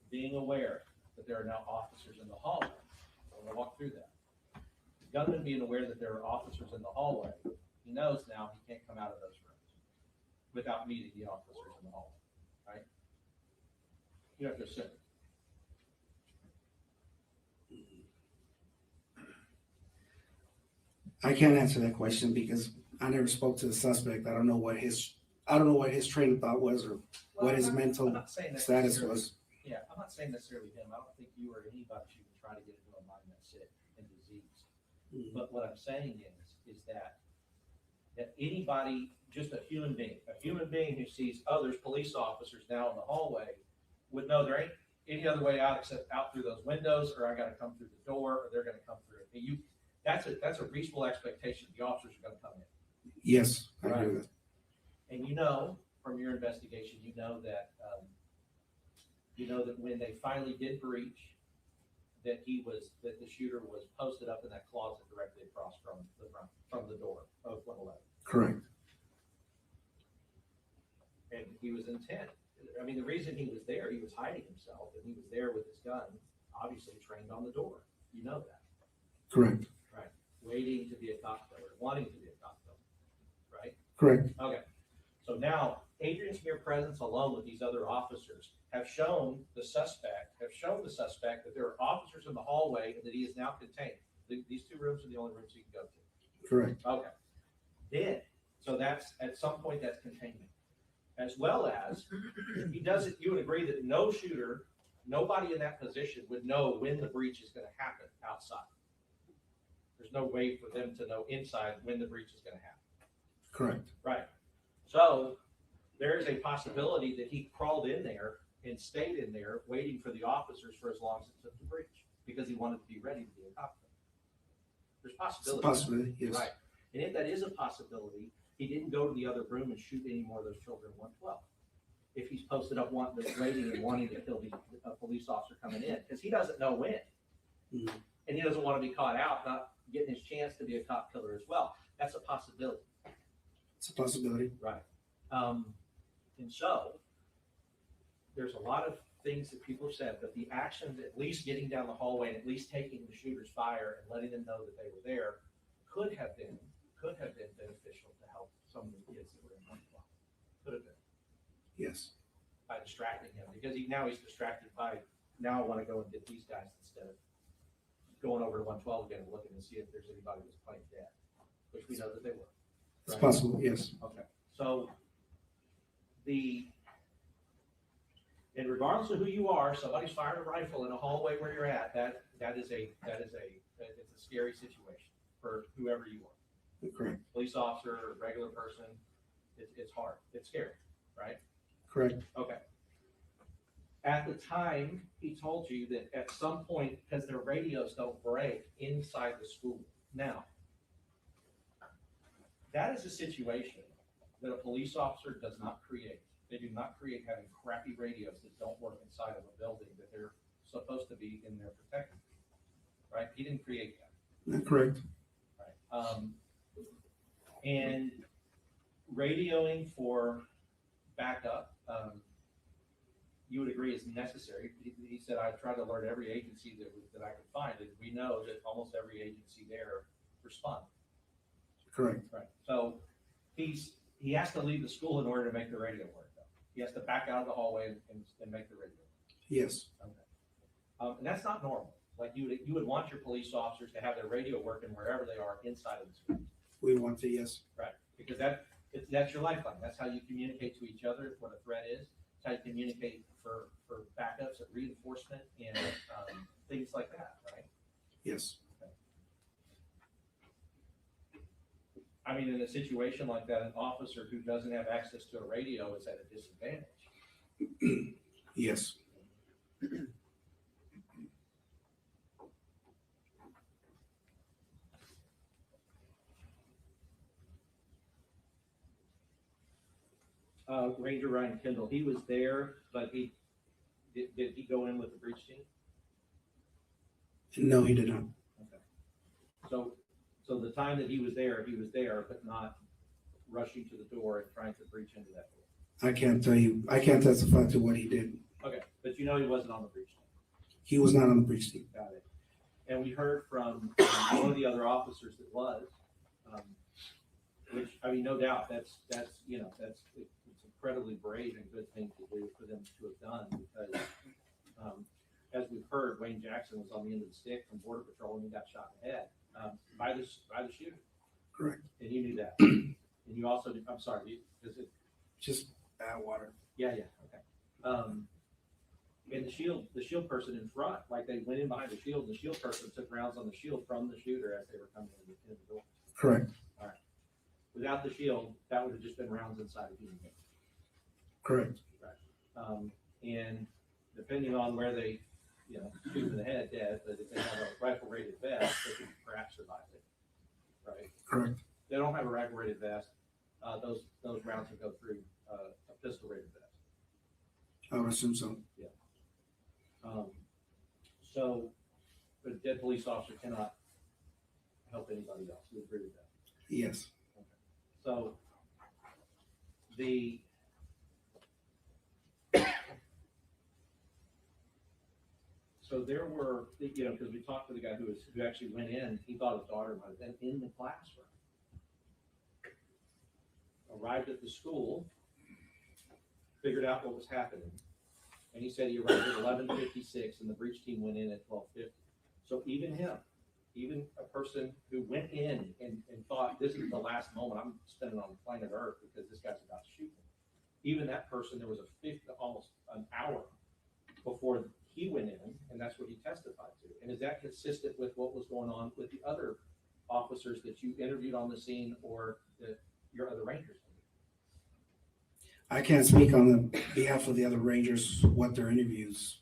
being aware that there are now officers in the hallway. I'm going to walk through that. The gunman being aware that there are officers in the hallway, he knows now he can't come out of those rooms without meeting the officers in the hallway, right? You have to assume. I can't answer that question because I never spoke to the suspect. I don't know what his train of thought was or what his mental status was. Yeah, I'm not saying necessarily him. I don't think you or anybody should try to get into a mind that's sick and diseased. Mm-hmm. But what I'm saying is that anybody, just a human being who sees there's police officers now in the hallway, would know there ain't any other way out except out through those windows, or I got to come through the door, or they're going to come through it. That's a reasonable expectation. The officers are going to come in. Yes, I agree with that. And from your investigation, you know that when they finally did breach, that the shooter was posted up in that closet directly across from the door of 111. Correct. And he was intent. I mean, the reason he was there, he was hiding himself, and he was there with his gun, obviously trained on the door. You know that. Correct. Right. waiting to be a cop killer, wanting to be a cop killer, right? Correct. Okay, so now Adrian's mere presence alone with these other officers have shown the suspect that there are officers in the hallway and that he is now contained. These two rooms are the only rooms he can go to. Correct. Okay. Then, so that's, at some point, that's containment. As well as, he doesn't, you would agree that no shooter, nobody in that position would know when the breach is gonna happen outside. There's no way for them to know inside when the breach is gonna happen. Correct. Right. So, there is a possibility that he crawled in there and stayed in there waiting for the officers for as long as it took to breach, because he wanted to be ready to be a cop. There's It's a possibility. possibility, yes. Right. And if that is a possibility, he didn't go to the other room and shoot any more of those children in 112. If he's posted up waiting and wanting to kill a police officer coming in, because he doesn't know when. Mhm. And he doesn't want to be caught out, not getting his chance to be a cop killer as well. That's a possibility. It's a possibility. Right. And so, there's a lot of things that people have said, but the actions, at least getting down the hallway and at least taking the shooter's fire and letting them know that they were there, could have been beneficial to help some of the kids that were in 112. Could have been. Yes. By distracting him, because he's distracted by, now I want to go and get these guys instead of going over to 112 again and looking to see if there's anybody that's playing dead, which we know that they were. It's Right? possible, yes. Okay, so and regardless of who you are, somebody's fired a rifle in a hallway where you're at, it's a scary situation for whoever you are. Correct. Police officer, or regular person, it's hard, it's scary, right? Correct. Okay. At the time, he told you that at some point, because their radios don't break inside the school. Now, that is a situation that a police officer does not create. They do not create having crappy radios that don't work inside of a building that they're supposed to be in there protecting. Right? He didn't create that. Not correct. Right. And radioing for backup, you would agree is necessary. He said, I tried to alert every agency that I could find, and we know that almost every agency there responded. Correct. Right. So he has to leave the school in order to make the radio work, though. He has to back out of the hallway and make the radio work. Yes. Okay. And that's not normal. Like you would want your police officers to have their radio working wherever they are inside of the school. We want to, yes. Right. Because that's your lifeline. That's how you communicate to each other what a threat is. It's how you communicate for backups and reinforcement and things like that, right? Yes. I mean, in a situation like that, an officer who doesn't have access to a radio is at a disadvantage. Yes. Ranger Ryan Kendall, he was there, but did he go in with the breach team? No, he did not. Okay. So the time that he was there, but not rushing to the door and trying to breach into that door. I can't tell you. I can't testify to what he did. Okay, but you know he wasn't on the breach team. He was not on the breach team. Got it. And we heard from one of the other officers that was, which, I mean, no doubt, it's incredibly brave and good thing to do for them to have done, because as we've heard, Wayne Jackson was on the end of the stick from Border Patrol and he got shot in the head by the shooter. Correct. And you knew that. And you also, I'm sorry, is it? Just bad water. Yeah, okay. And the shield person in front, like they went in behind the shield, and the shield person took rounds on the shield from the shooter as they were coming in the door. Correct. All right. Without the shield, that would have just been rounds inside a human being. Correct. Right. And depending on where they, shoot in the head, dead, but if they have a rifle rated vest, they can perhaps survive it. Right. Correct. If they don't have a rifle rated vest, those rounds will go through a pistol rated vest. I would assume so. Yeah. So, but a dead police officer cannot help anybody else. You agree with that? Yes. Okay. So, So there were, because we talked to the guy who actually went in, he thought his daughter might have been in the classroom. Arrived at the school, figured out what was happening. And he said he arrived at 11:56 and the breach team went in at 12:50. So even a person who went in and thought this is the last moment I'm spending on planet Earth because this guy's about to shoot me. Even that person, there was almost an hour before he went in, and that's what he testified to. And is that consistent with what was going on with the other officers that you interviewed on the scene or that your other rangers? I can't speak on the behalf of the other rangers, what their interviews.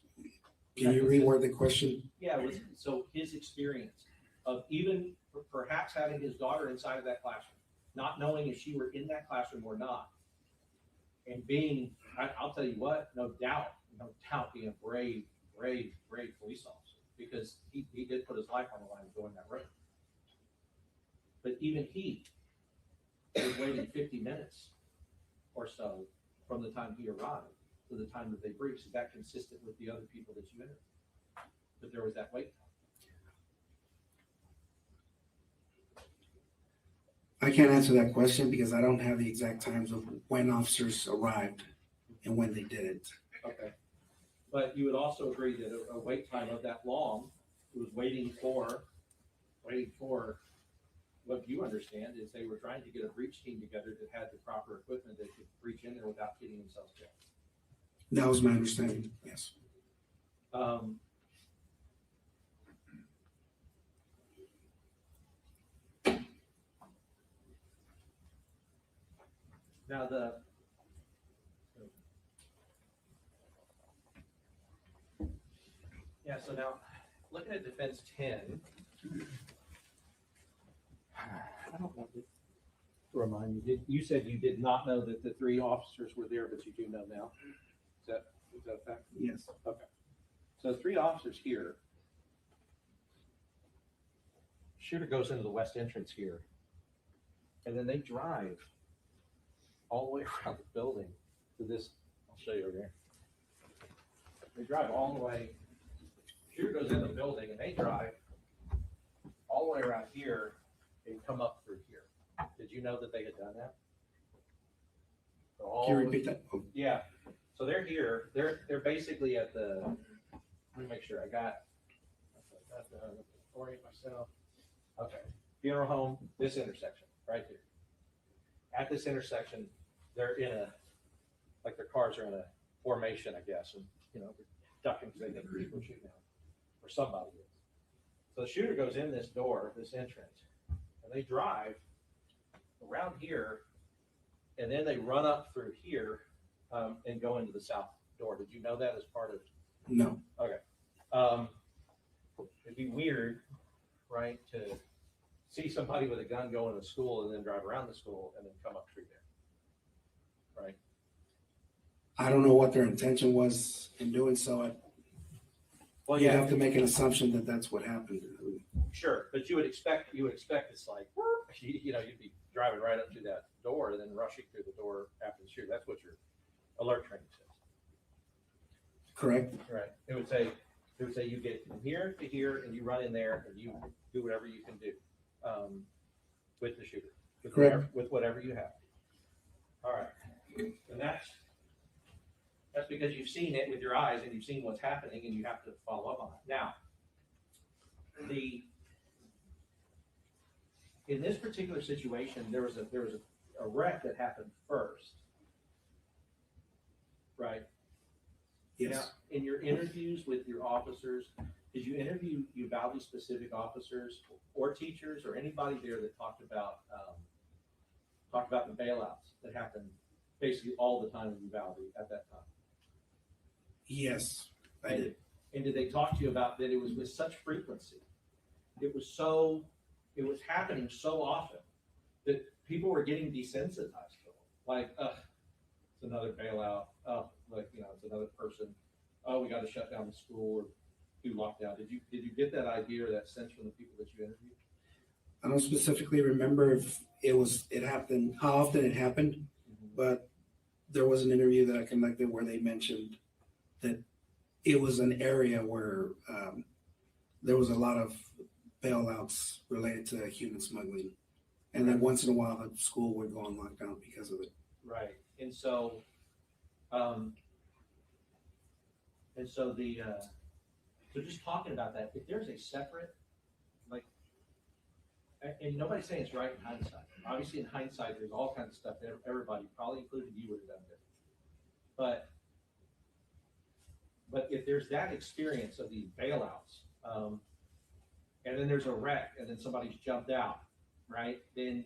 Can you reword the question? Yeah, so his experience of even perhaps having his daughter inside of that classroom, not knowing if she were in that classroom or not, and being, I'll tell you what, no doubt being a brave police officer, because he did put his life on the line going that road. But even he was waiting 50 minutes or so from the time he arrived to the time that they breached. Is that consistent with the other people that you interviewed? But there was that wait time. I can't answer that question because I don't have the exact times of when officers arrived and when they did it. Okay. But you would also agree that a wait time of that long was waiting for what you understand is they were trying to get a breach team together that had the proper equipment that could breach in there without getting themselves killed. That was my understanding, yes. Now so now looking at defense 10, I don't know. To remind you, you said you did not know that the three officers were there, but you do know now. Is that a fact? Yes. Okay. So the three officers here. Shooter goes into the west entrance here, and then they drive all the way around the building to this. I'll show you over here. They drive all the way. Shooter goes in the building, and they drive all the way around here and come up through here. Did you know that they had done that? So Can you repeat that? Oh. Yeah. So they're here. They're basically at the. Let me make sure I got to orient myself. Okay. Funeral home. This intersection right here. At this intersection, they're in a, like their cars are in a formation, I guess, and ducking because they think people are shooting at them, or somebody is. So the shooter goes in this door, this entrance, and they drive around here, and then they run up through here and go into the south door. Did you know that as part of? No. Okay. It'd be weird, right, to see somebody with a gun go into school and then drive around the school and then come up through there, right? I don't know what their intention was in doing so. Well, you yeah. have to make an assumption that that's what happened. Sure, but you would expect it's like, you'd be driving right up to that door and then rushing through the door after the shooter. That's what your alert training says. Correct. Right. It would say you get from here to here and you run in there and you do whatever you can do with the shooter, with whatever you have. All right, and that's because you've seen it with your eyes and you've seen what's happening and you have to follow up on it. Now, in this particular situation, there was a wreck that happened first, right? Yes. Now, in your interviews with your officers, did you interview Uvalde specific officers or teachers or anybody there that talked about the bailouts that happened basically all the time in Uvalde at that time? Yes, I did. And did they talk to you about that it was with such frequency? It was happening so often that people were getting desensitized to it. Like, it's another bailout. It's another person. Oh, we got to shut down the school or do lockdown. Did you get that idea or that sense from the people that you interviewed? I don't specifically remember if it happened, how often it happened, but there was an interview that I conducted where they mentioned that it was an area where there was a lot of bailouts related to human smuggling. And then once in a while, the school would go on lockdown because of it. Right, and so, so just talking about that, if there's a separate, like, and nobody's saying it's right in hindsight. Obviously, in hindsight, there's all kinds of stuff that everybody, probably including you, would have done different. But if there's that experience of these bailouts, and then there's a wreck, and then somebody's jumped out, right? Then,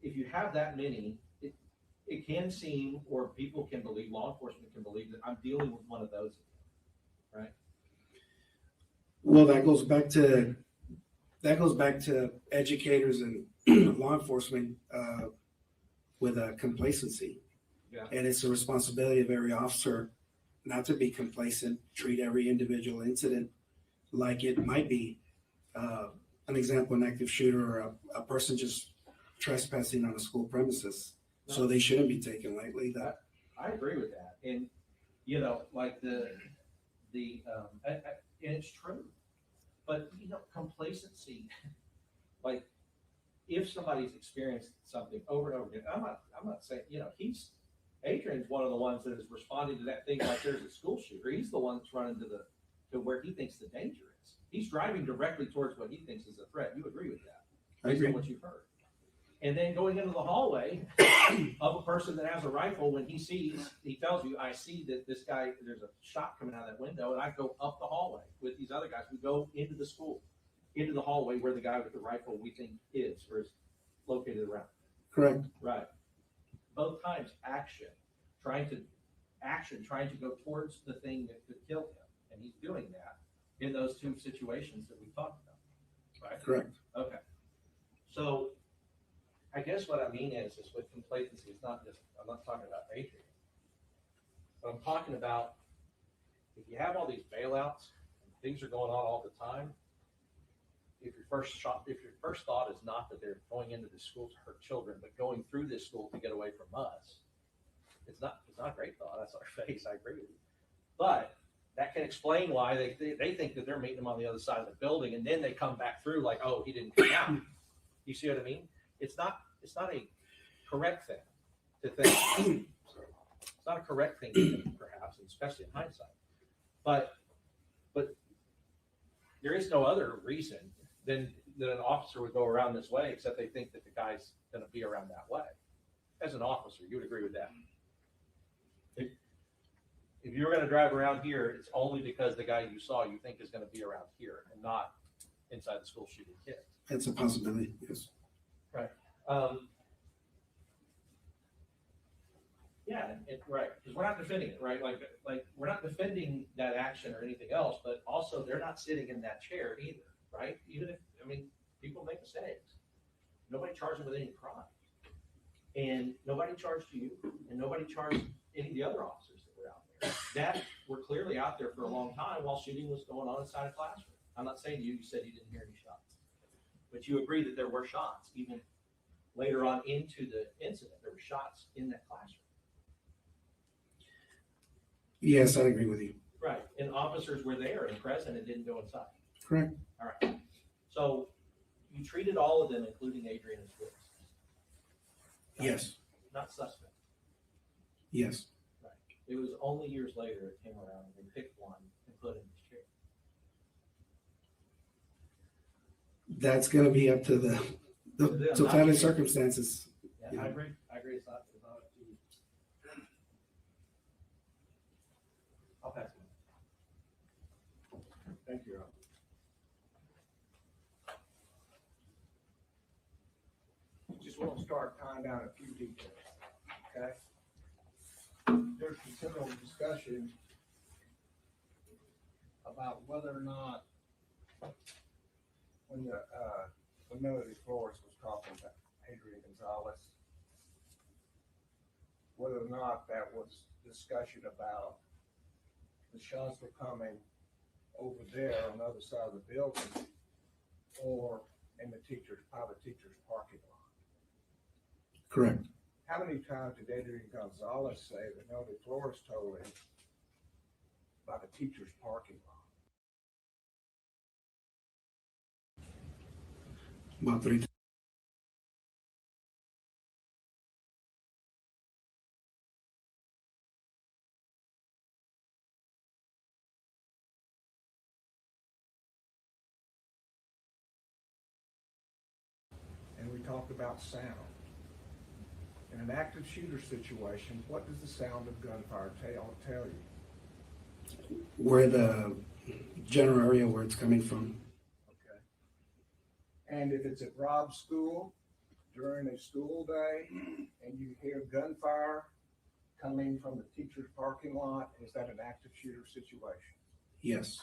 if you have that many, it can seem, or people can believe, law enforcement can believe that I'm dealing with one of those, right? Well, that goes back to educators and law enforcement with a complacency. Yeah. And it's the responsibility of every officer not to be complacent, treat every individual incident like it might be an example, an active shooter or a person just trespassing on a school premises. So they shouldn't be taken lightly. That I agree with that. And, you know, like and it's true, but you know, complacency, like if somebody's experienced something over and over again, I'm not saying, you know, Adrian's one of the ones that is responding to that thing like there's a school shooter. He's the one that's running to where he thinks the danger is. He's driving directly towards what he thinks is a threat. You agree with that? I agree. Based on what you've heard. And then going into the hallway of a person that has a rifle, when he tells you, I see that this guy, there's a shot coming out of that window, and I go up the hallway with these other guys. We go into the school, into the hallway where the guy with the rifle we think is or is located around. correct. Right. Both times trying to go towards the thing that could kill him. And he's doing that in those two situations that we talked about. Right? Correct. Okay. So I guess what I mean is with complacency, I'm not talking about Adrian. But I'm talking about if you have all these bailouts, and things are going on all the time, if your first thought is not that they're going into the school to hurt children, but going through this school to get away from us, it's not a great thought. That's our face. I agree with you. But that can explain why they think that they're meeting them on the other side of the building, and then they come back through like, oh, he didn't come out. You see what I mean? It's not a correct thing to think. It's not a correct thing to think, perhaps, especially in hindsight. But there is no other reason than that an officer would go around this way, except they think that the guy's going to be around that way. As an officer, you would agree with that. If you were going to drive around here, it's only because the guy you saw you think is going to be around here and not inside the school shooting kids. It's a possibility, yes. Right. Yeah, right, because we're not defending it, right? Like we're not defending that action or anything else, but also they're not sitting in that chair either, right? Even if, people make mistakes. Nobody charged them with any crime. And nobody charged you, and nobody charged any of the other officers that were out there. That were clearly out there for a long time while shooting was going on inside a classroom. I'm not saying you said you didn't hear any shots, but you agree that there were shots, even later on into the incident, there were shots in that classroom. Yes, I agree with you. Right, and officers were there and present and didn't go inside. Correct. All right, so you treated all of them, including Adrian, as witnesses? Yes. Not suspect? Yes. Right, it was only years later it came around and they picked one and put him in his chair. That's going to be up to the totality of circumstances. Yeah, I agree, it's not up to you. I'll pass it. Thank you. Just want to start tying down a few details, okay? There's considerable discussion about whether or not when the Melody Flores was talking to Adrian Gonzales, whether or not that was discussion about the shots were coming over there on the other side of the building or in the private teacher's parking lot. Correct. How many times did Adrian Gonzales say that Melody Flores told him by the teacher's parking lot. About 3. And we talked about sound. In an active shooter situation, what does the sound of gunfire tell you? Where the general area where it's coming from. Okay. And if it's at Robb's school during a school day and you hear gunfire coming from the teacher's parking lot, is that an active shooter situation? Yes.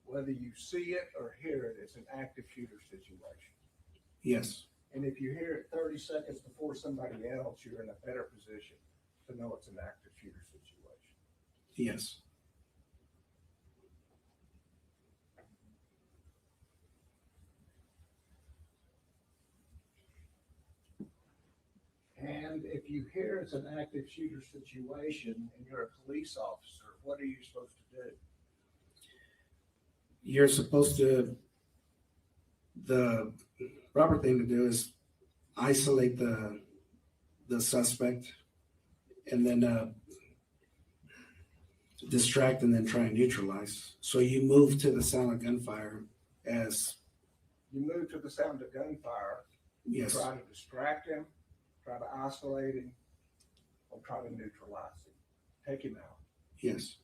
Whether you see it or hear it, it's an active shooter situation. Yes. And if you hear it 30 seconds before somebody else, you're in a better position to know it's an active shooter situation. Yes. And if you hear it's an active shooter situation and you're a police officer, what are you supposed to do? You're supposed to, the proper thing to do is isolate the suspect and then distract and then try and neutralize. So you move to the sound of gunfire as. You move to the sound of gunfire, Yes. try to distract him, try to isolate him, or try to neutralize him, take him out. Yes.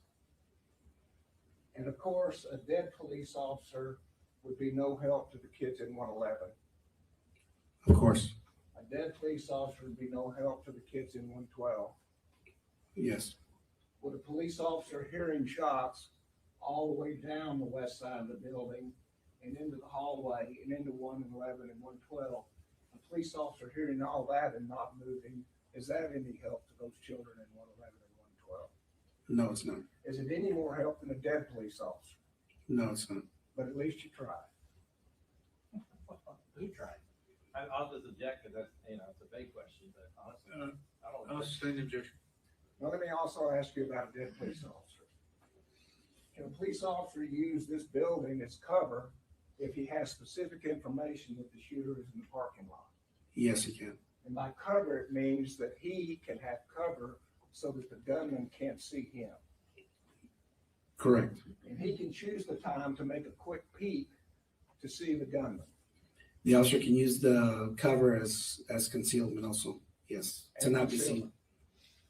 And of course, a dead police officer would be no help to the kids in 111. Of course. A dead police officer would be no help to the kids in 112. Yes. With a police officer hearing shots all the way down the west side of the building and into the hallway and into 111 and 112, a police officer hearing all that and not moving, is that any help to those children in 111 and 112? No, it's not. Is it any more help than a dead police officer? No, it's not. But at least you tried. Who tried? I'll just object because that's, it's a big question, but honestly, I don't. I'll sustain the objection. Now, let me also ask you about a dead police officer. Can a police officer use this building as cover if he has specific information that the shooter is in the parking lot? Yes, he can. And by cover, it means that he can have cover so that the gunman can't see him. Correct. And he can choose the time to make a quick peek to see the gunman. The officer can use the cover as concealment also. Yes, to not be seen.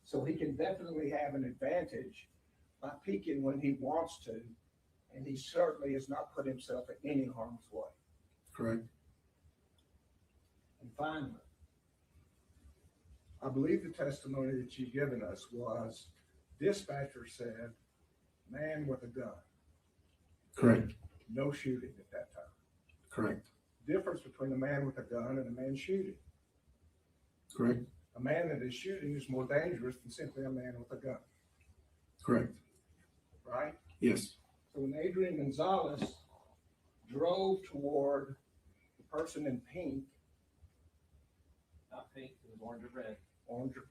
So he can definitely have an advantage by peeking when he wants to, and he certainly has not put himself in any harm's way. Correct. And finally, I believe the testimony that you've given us was dispatcher said, man with a gun. Correct. No shooting at that time. Correct. Difference between a man with a gun and a man shooting. Correct. A man that is shooting is more dangerous than simply a man with a gun, Correct. right? Yes. So when Adrian Gonzales drove toward the person in pink, Not pink, it was orange or red. orange or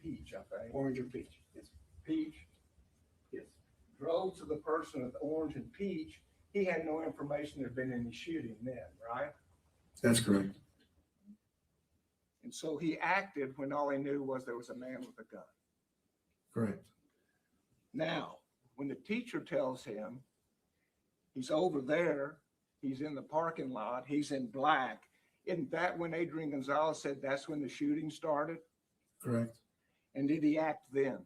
peach, I think. Orange or peach. Yes. Peach. Yes. Drove to the person with orange and peach. He had no information there'd been any shooting then, right? That's correct. And so he acted when all he knew was there was a man with a gun. Correct. Now, when the teacher tells him he's over there, he's in the parking lot, he's in black, isn't that when Adrian Gonzales said that's when the shooting started? Correct. And did he act then?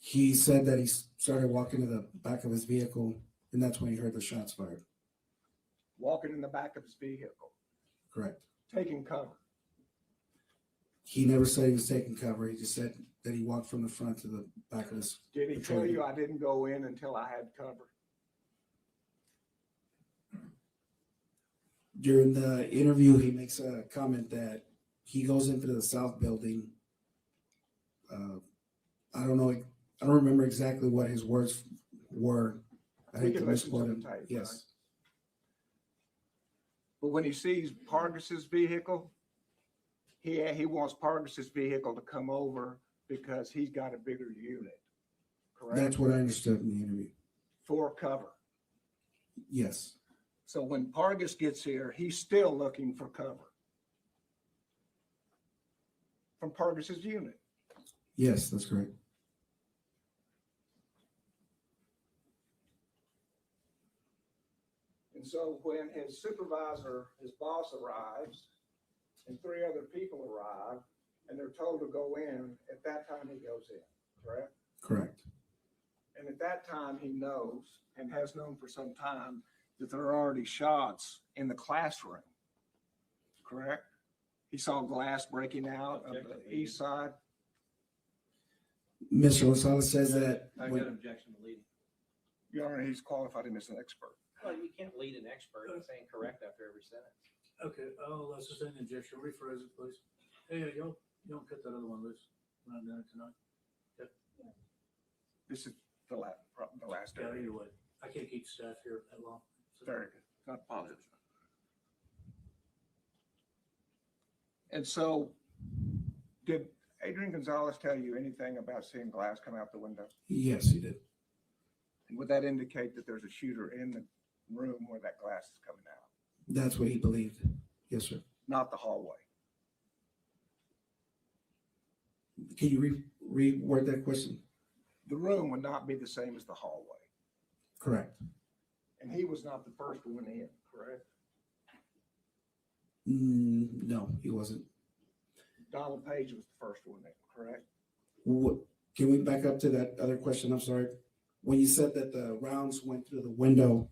He said that he started walking to the back of his vehicle, and that's when he heard the shots fired. Walking in the back of his vehicle, Correct. taking cover. He never said he was taking cover. He just said that he walked from the front to the back of his. Did he tell you I didn't go in until I had cover? During the interview, he makes a comment that he goes into the south building. I don't know. I don't remember exactly what his words were. I We hate can to listen to misquote the him. tape, Yes. right? But when he sees Pargas's vehicle, he wants Pargas's vehicle to come over because he's got a bigger unit, correct? That's what I understood in the interview. For cover. Yes, So when Pargas gets here, he's still looking for cover from Pargas's unit. yes, that's correct. And so when his supervisor, his boss arrives, and 3 other people arrive, and they're told to go in, at that time he goes in, correct? Correct. And at that time, he knows, and has known for some time, that there are already shots in the classroom, correct? He saw glass breaking out of the east side. Mr. Gonzalez says that I got objection to leading. Your Honor, he's qualified him as an expert. Well, you can't lead an expert in saying correct after every sentence. Okay, let's just end the objection. Rephrase it, please. Hey, you don't cut that other one loose. We're not doing it tonight. This is the last Yeah, area. either way. I can't keep staff here that long. Very good. Not positive. And so, did Adrian Gonzales tell you anything about seeing glass come out the window? yes, he did. And would that indicate that there's a shooter in the room where that glass is coming out, That's what he believed. Yes, sir. not the hallway? Can you reword that question? The room would not be the same as the hallway. Correct. And he was not the first one in, correct? No, he wasn't. Donald Page was the first one in, correct? What, can we back up to that other question? I'm sorry. When you said that the rounds went through the window,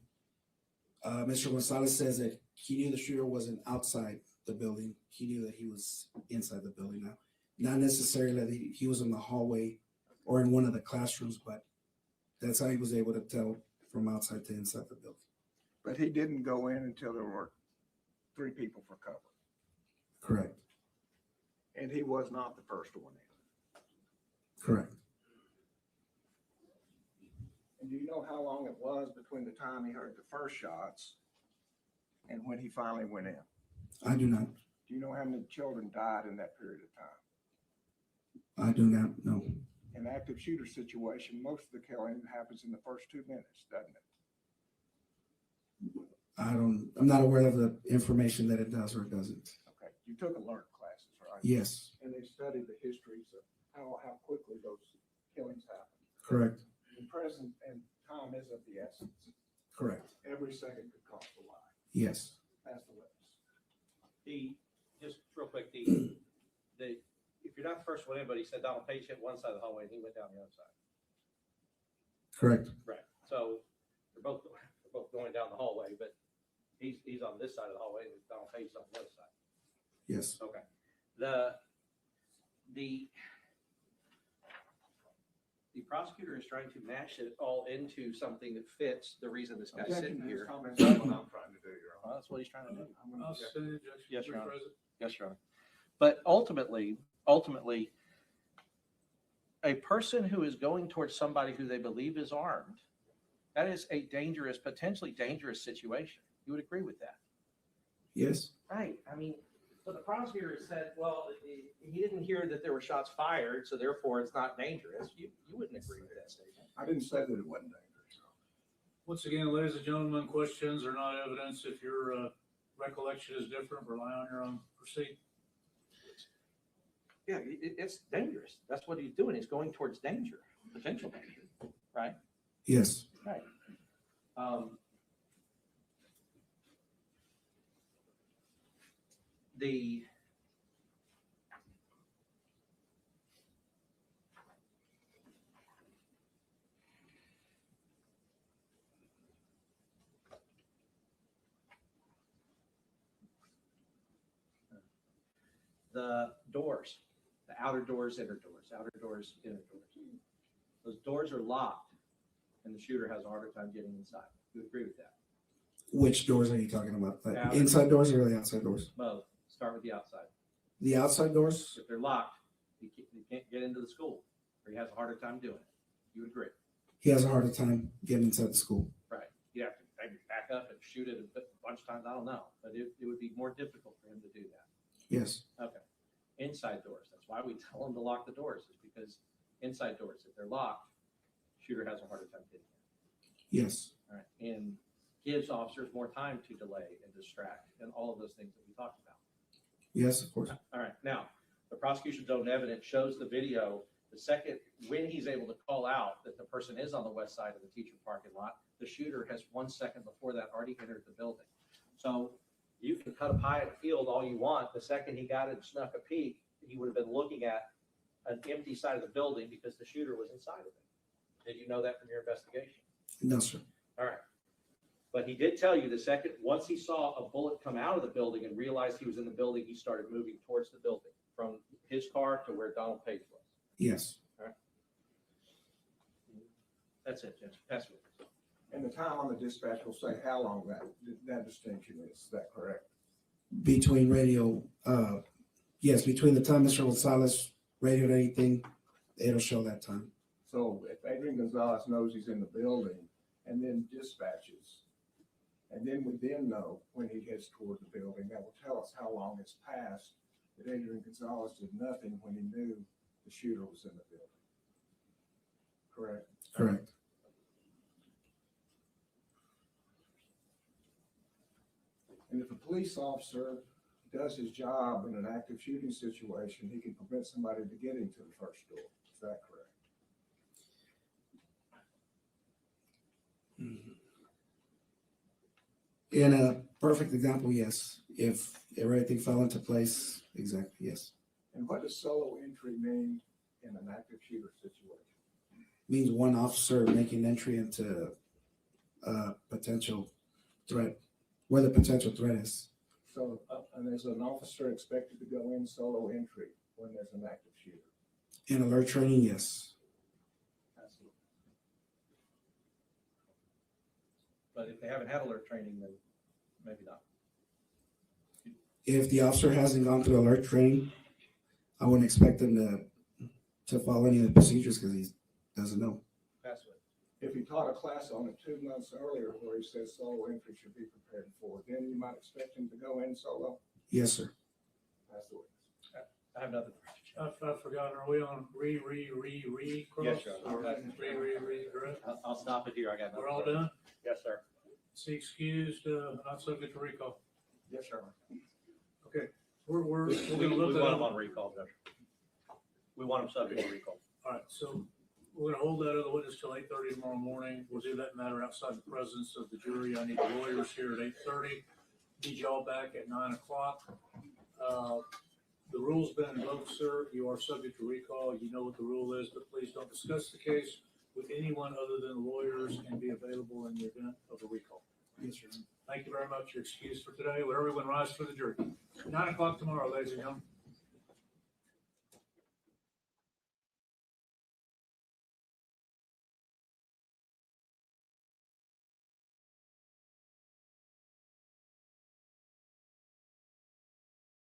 Mr. Gonzalez says that he knew the shooter wasn't outside the building. He knew that he was inside the building now. Not necessarily that he was in the hallway or in one of the classrooms, but that's how he was able to tell from outside to inside the building. But he didn't go in until there were 3 people for cover. Correct. And he was not the first one in. Correct. And do you know how long it was between the time he heard the first shots and when he finally went in? I do not. Do you know how many children died in that period of time? I do not know. In an active shooter situation, most of the killing happens in the first 2 minutes, doesn't it? I'm not aware of the information that it does or it doesn't. Okay, you took alert classes, right? Yes. And they studied the histories of how quickly those killings happen. Correct. And present and time is of the essence. Correct. Every second could cost a life. Yes. That's the witness. Just real quick, if you're not the first one in, but he said Donald Page hit one side of the hallway and he went down the other side. Correct. Right. So they're both going down the hallway, but he's on this side of the hallway and Donald Page is on the other side. Yes. Okay. The prosecutor is trying to mash it all into something that fits the reason this guy's sitting here. That's what I'm trying to do, Your Honor. Well, that's what he's trying to do. I'll say the objection. Yes, Your Honor. Rephrase it. Yes, Your Honor. But ultimately, a person who is going towards somebody who they believe is armed, that is a dangerous, potentially dangerous situation. You would agree with that? Yes. Right. I mean, so the prosecutor said, well, he didn't hear that there were shots fired, so therefore it's not dangerous. You wouldn't agree with that statement. I didn't say that it wasn't dangerous. Once again, ladies and gentlemen, questions are not evidence. If your recollection is different, rely on your own. Proceed. Yeah, it's dangerous. That's what he's doing. He's going towards danger, potential danger, right? Yes. Right. The doors, the outer doors, inner doors, outer doors, inner doors. Those doors are locked and the shooter has a harder time getting inside. You agree with that? Which doors are you talking about? The Outer. inside doors or the outside doors? Both. Start with the outside. The outside doors? If they're locked, he can't get into the school, or he has a harder time doing it. You would agree? He has a harder time getting inside the school. Right. You have to maybe back up and shoot it a bunch of times. I don't know, but it would be more difficult for him to do that. Yes. Okay. Inside doors. That's why we tell them to lock the doors, is because inside doors, if they're locked, shooter has a harder time getting Yes, there. All right. And gives officers more time to delay and distract and all of those things that we talked about. yes, of course. All right. Now, the prosecution's own evidence shows the video. The second, when he's able to call out that the person is on the west side of the teacher parking lot, the shooter has 1 second before that already entered the building. So you can cut a pie at the field all you want. The second he got it and snuck a peek, he would have been looking at an empty side of the building because the shooter was inside of it. Did you know that from your investigation? No, sir. All right. But he did tell you the second, once he saw a bullet come out of the building and realized he was in the building, he started moving towards the building from his car to where Donald Page was. Yes. All right. That's it, Jim. Pass it. And the time on the dispatch will say how long that distinction is that correct? Between radio, yes, between the time Mr. Gonzalez radioed anything, it'll show that time. So if Adrian Gonzales knows he's in the building and then dispatches, and then we then know when he heads toward the building, that will tell us how long it's passed that Adrian Gonzales did nothing when he knew the shooter was in the building. Correct? Correct. And if a police officer does his job in an active shooting situation, he can prevent somebody to get into the first door. Is that correct? In a perfect example, yes. If everything fell into place, exactly, yes. And what does solo entry mean in an active shooter situation? Means one officer making entry into a potential threat, where the potential threat is. So, and is an officer expected to go in solo entry when there's an active shooter? In alert training, yes. Absolutely. But if they haven't had alert training, then maybe not. If the officer hasn't gone through alert training, I wouldn't expect them to follow any of the procedures because he doesn't know. Pass it. If he taught a class on it 2 months earlier where he says solo entry should be prepared for, then you might expect him to go in solo? Yes, sir. That's the way. I have nothing. I forgot, are we on cross? Yes, sir. Or correct? I'll stop it here. I got nothing. We're all done? Yes, sir. See excused, not subject to recall. Yes, sir. Okay, we're We gonna want look them at on recall, Judge. We want them subject to recall. All right, so we're gonna hold that other witness till 8:30 tomorrow morning. We'll do that matter outside the presence of the jury. I need the lawyers here at 8:30. Need y'all back at 9 o'clock. The rule's been invoked, sir. You are subject to recall. You know what the rule is, but please don't discuss the case with anyone other than lawyers and be available in the event of a recall. Yes, sir. Thank you very much. You're excused for today. Would everyone rise for the jury? 9 o'clock tomorrow, ladies and gentlemen.